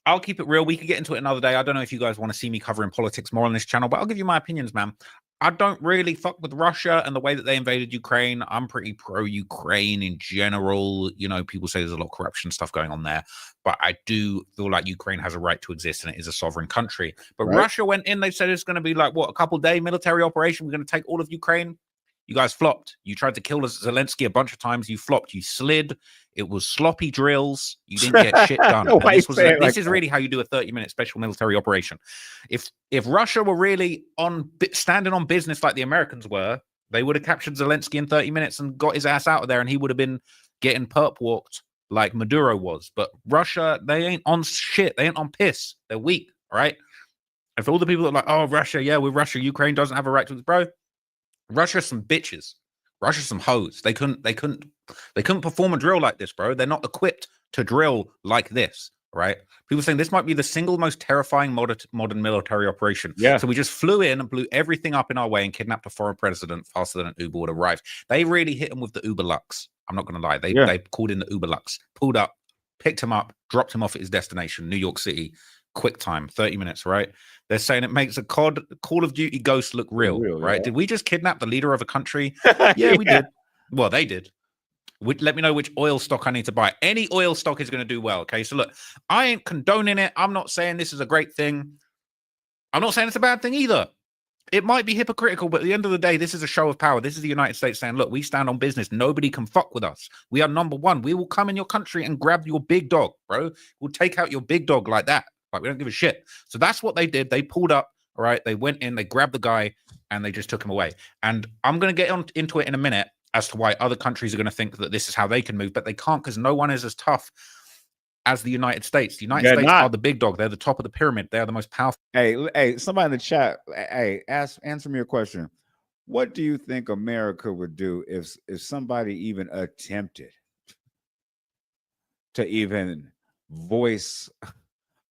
S17: I'll keep it real. We could get into it another day. I don't know if you guys want to see me covering politics more on this channel, but I'll give you my opinions, man. I don't really fuck with Russia and the way that they invaded Ukraine. I'm pretty pro-Ukraine in general. You know, people say there's a lot of corruption stuff going on there, but I do feel like Ukraine has a right to exist and it is a sovereign country. But Russia went in, they said it's going to be like, what, a couple-day military operation? We're going to take all of Ukraine. You guys flopped. You tried to kill Zelensky a bunch of times. You flopped. You slid. It was sloppy drills. You didn't get shit done. And this is really how you do a 30-minute special military operation. If Russia were really standing on business like the Americans were, they would have captured Zelensky in 30 minutes and got his ass out of there, and he would have been getting perp walked like Maduro was. But Russia, they ain't on shit. They ain't on piss. They're weak. All right. And for all the people that are like, oh, Russia, yeah, with Russia, Ukraine doesn't have a right to it, bro. Russia's some bitches. Russia's some hoes. They couldn't perform a drill like this, bro. They're not equipped to drill like this, right? People saying this might be the single most terrifying modern military operation. Yeah. So we just flew in and blew everything up in our way and kidnapped a foreign president faster than an Uber would arrive. They really hit him with the Uber Lux. I'm not going to lie. They called in the Uber Lux, pulled up, picked him up, dropped him off at his destination, New York City. Quick time, 30 minutes, right? They're saying it makes a Call of Duty ghost look real, right? Yeah. Did we just kidnap the leader of a country? Yeah, we did. Well, they did. Let me know which oil stock I need to buy. Any oil stock is going to do well, okay? So look, I ain't condoning it. I'm not saying this is a great thing. I'm not saying it's a bad thing either. It might be hypocritical, but at the end of the day, this is a show of power. This is the United States saying, look, we stand on business. Nobody can fuck with us. We are number one. We will come in your country and grab your big dog, bro. We'll take out your big dog like that. Like, we don't give a shit. So that's what they did. They pulled up, all right? They went in, they grabbed the guy, and they just took him away. And I'm going to get into it in a minute as to why other countries are going to think that this is how they can move, but they can't, because no one is as tough as the United States. The United States are the big dog. They're the top of the pyramid. They are the most powerful.
S1: Hey, somebody in the chat, answer me a question. What do you think America would do if somebody even attempted to even voice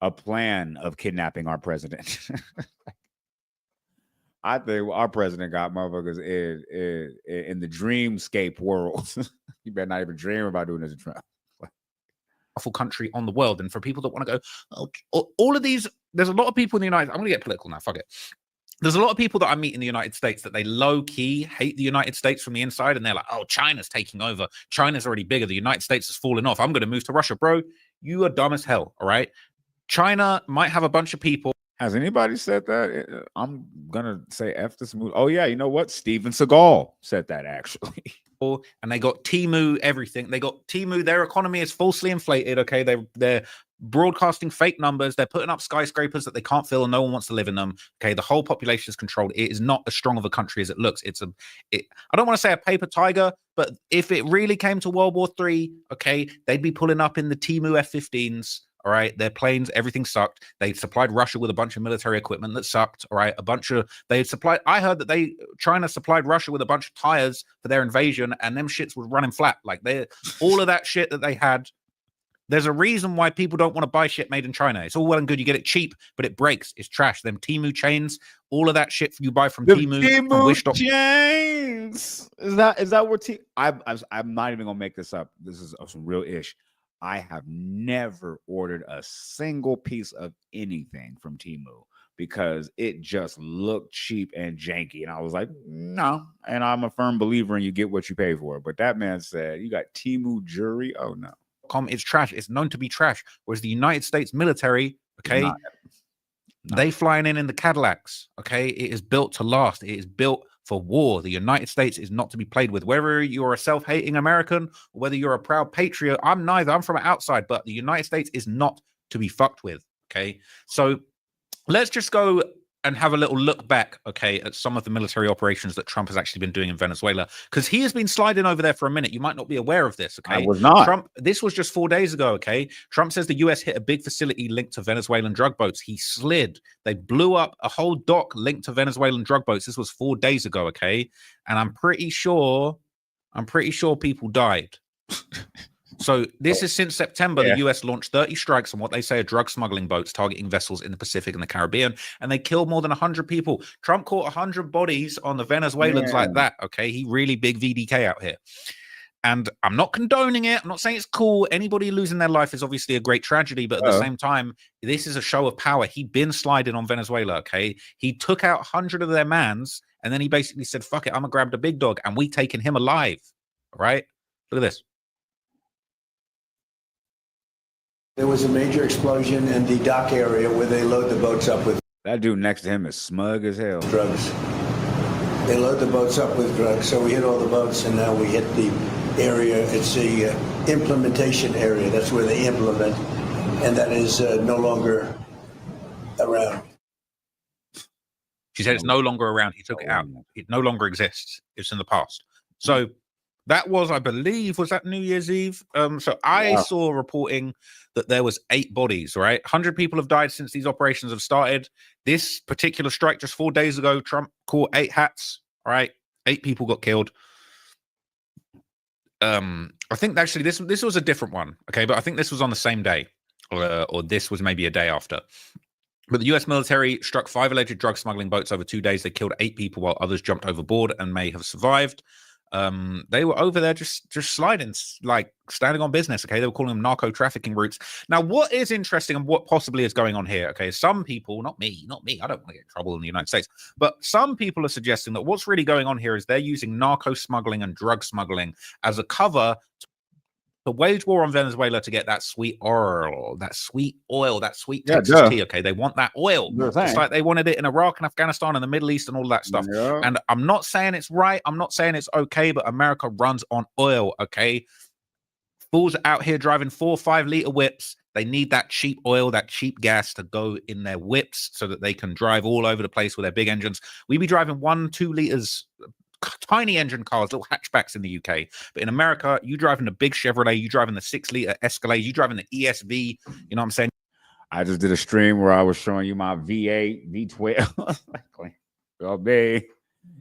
S1: a plan of kidnapping our president? I think our president got motherfuckers in the dreamscape world. You better not even dream about doing this in Trump.
S17: Powerful country on the world. And for people that want to go, oh, all of these, there's a lot of people in the United States. I'm going to get political now. Fuck it. There's a lot of people that I meet in the United States that they low-key hate the United States from the inside. And they're like, oh, China's taking over. China's already bigger. The United States has fallen off. I'm going to move to Russia. Bro, you are dumb as hell. All right. China might have a bunch of people.
S1: Has anybody said that? I'm going to say F this movie. Oh, yeah. You know what? Steven Seagal said that, actually.
S17: And they got Temu, everything. They got Temu. Their economy is falsely inflated. Okay. They're broadcasting fake numbers. They're putting up skyscrapers that they can't fill and no one wants to live in them. Okay. The whole population is controlled. It is not as strong of a country as it looks. I don't want to say a paper tiger, but if it really came to World War III, okay, they'd be pulling up in the Temu F-15s. All right, their planes, everything sucked. They supplied Russia with a bunch of military equipment that sucked. All right, I heard that China supplied Russia with a bunch of tires for their invasion, and them shits was running flat. Like all of that shit that they had. There's a reason why people don't want to buy shit made in China. It's all well and good. You get it cheap, but it breaks. It's trash. Them Temu chains, all of that shit you buy from Temu, from Wish.
S1: Chains. Is that what I'm not even gonna make this up. This is some real ish. I have never ordered a single piece of anything from Temu because it just looked cheap and janky. And I was like, no. And I'm a firm believer in you get what you pay for. But that man said, you got Temu jewelry? Oh, no.
S17: It's trash. It's known to be trash. Whereas the United States military, okay, they flying in the Cadillacs, okay? It is built to last. It is built for war. The United States is not to be played with. Whether you're a self-hating American or whether you're a proud patriot, I'm neither. I'm from outside, but the United States is not to be fucked with, okay? So let's just go and have a little look back, okay, at some of the military operations that Trump has actually been doing in Venezuela, because he has been sliding over there for a minute. You might not be aware of this, okay?
S1: I was not.
S17: This was just 4 days ago, okay? Trump says the U.S. hit a big facility linked to Venezuelan drug boats. He slid. They blew up a whole dock linked to Venezuelan drug boats. This was 4 days ago, okay? And I'm pretty sure people died. So this is since September,
S1: Yeah.
S17: the US launched 30 strikes on what they say are drug smuggling boats targeting vessels in the Pacific and the Caribbean, and they killed more than 100 people. Trump caught 100 bodies on the Venezuelans like that, okay? He really big VDK out here. And I'm not condoning it. I'm not saying it's cool. Anybody losing their life is obviously a great tragedy, but at the same time, this is a show of power. He been sliding on Venezuela, okay? He took out 100 of their mans, and then he basically said, fuck it, I'm gonna grab the big dog, and we taking him alive, right? Look at this.
S15: There was a major explosion in the dock area where they load the boats up with
S1: That dude next to him is smug as hell.
S15: drugs. They load the boats up with drugs. So we hit all the boats, and now we hit the area. It's the implementation area. That's where they implement, and that is no longer around.
S17: She said it's no longer around. He took it out. It no longer exists. It's in the past. So that was, I believe, was that New Year's Eve? So I saw reporting that there was 8 bodies, right? 100 people have died since these operations have started. This particular strike just 4 days ago, Trump caught 8 hats, right? 8 people got killed. I think actually this was a different one, okay? But I think this was on the same day, or this was maybe a day after. But the U.S. military struck 5 alleged drug smuggling boats over 2 days. They killed 8 people while others jumped overboard and may have survived. They were over there just sliding, like standing on business, okay? They were calling them narco trafficking routes. Now, what is interesting and what possibly is going on here, okay? Some people, not me, I don't want to get in trouble in the United States, but some people are suggesting that what's really going on here is they're using narco smuggling and drug smuggling as a cover to wage war on Venezuela to get that sweet oil, that sweet Texas tea. Okay, they want that oil, just like they wanted it in Iraq and Afghanistan and the Middle East and all that stuff. And I'm not saying it's right, I'm not saying it's okay, but America runs on oil. Okay, fools out here driving 4 or 5 liter whips. They need that cheap oil, that cheap gas to go in their whips so that they can drive all over the place with their big engines. We be driving 1-2 liters. Tiny engine cars, little hatchbacks in the UK, but in America, you driving the big Chevrolet, you driving the 6-liter Escalade, you driving the ESV. You know what I'm saying?
S1: I just did a stream where I was showing you my V8, V12. Oh, babe.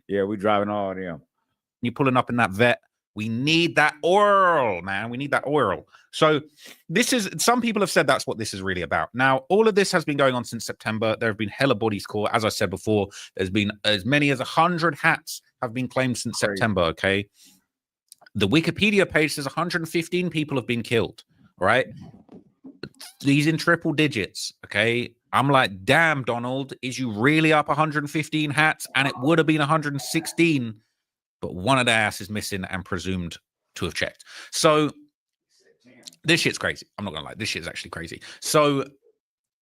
S1: Yeah, we driving all of them.
S17: You're pulling up in that vet. We need that oil, man. We need that oil. So this is, some people have said that's what this is really about. Now, all of this has been going on since September. There have been hella bodies caught. As I said before, there's been as many as 100 hats have been claimed since September, okay? The Wikipedia page says 115 people have been killed, right? These in triple digits, okay? I'm like, damn, Donald, is you really up 115 hats? And it would have been 116, but one of the ass is missing and presumed to have checked. So this shit's crazy. I'm not gonna lie, this shit's actually crazy. So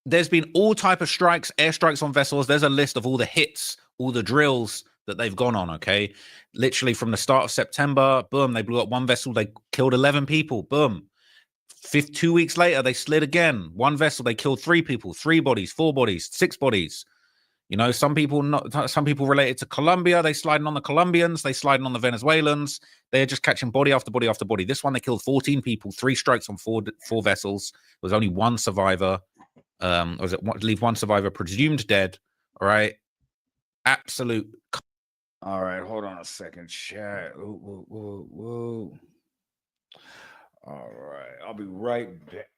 S17: there's been all type of strikes, airstrikes on vessels. There's a list of all the hits, all the drills that they've gone on, okay? Literally from the start of September, boom, they blew up one vessel, they killed 11 people, boom. 2 weeks later, they slid again. One vessel, they killed 3 people, 3 bodies, 4 bodies, 6 bodies. You know, some people related to Colombia, they sliding on the Colombians, they sliding on the Venezuelans. They're just catching body after body after body. This one, they killed 14 people, 3 strikes on 4 vessels. There was only 1 survivor. Leave 1 survivor presumed dead. All right. Absolute.
S1: All right, hold on a second, chat. Whoa. All right, I'll be right back.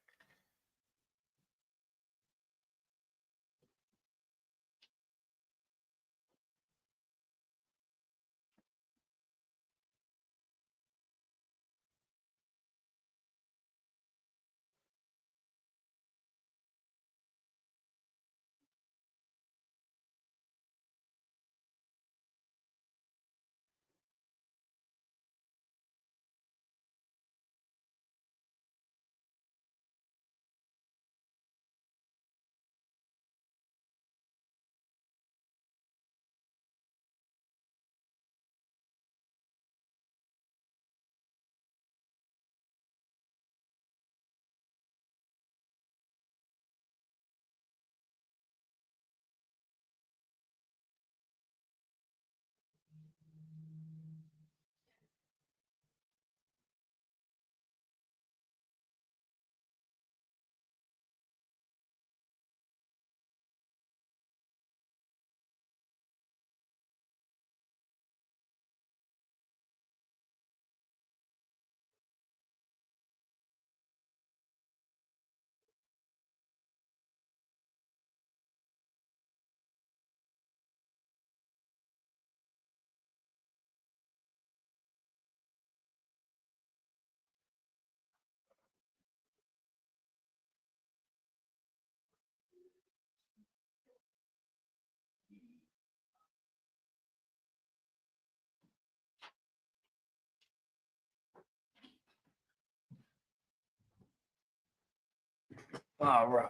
S1: All right.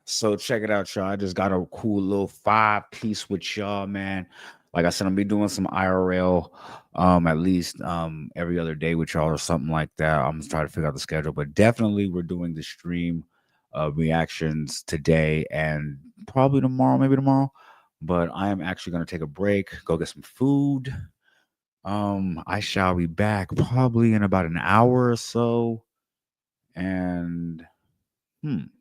S1: So check it out, y'all. I just got a cool little 5-piece with y'all, man. Like I said, I'm gonna be doing some IRL at least every other day with y'all or something like that. I'm just trying to figure out the schedule, but definitely we're doing the stream reactions today and probably tomorrow, maybe tomorrow. But I am actually gonna take a break, go get some food. I shall be back probably in about an hour or so. And I'm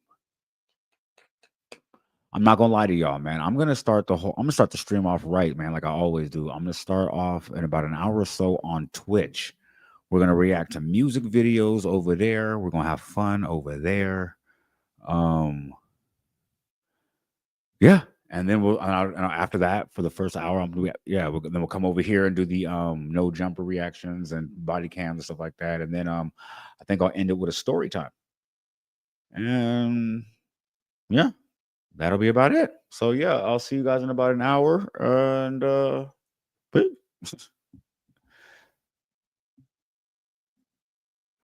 S1: not gonna lie to y'all, man. I'm gonna start the stream off right, man, like I always do. I'm gonna start off in about an hour or so on Twitch. We're gonna react to music videos over there. We're gonna have fun over there. Yeah, and then after that for the first hour, then we'll come over here and do the no jumper reactions and body cams and stuff like that. And then I think I'll end it with a story time. And yeah, that'll be about it. So yeah, I'll see you guys in about an hour and peace.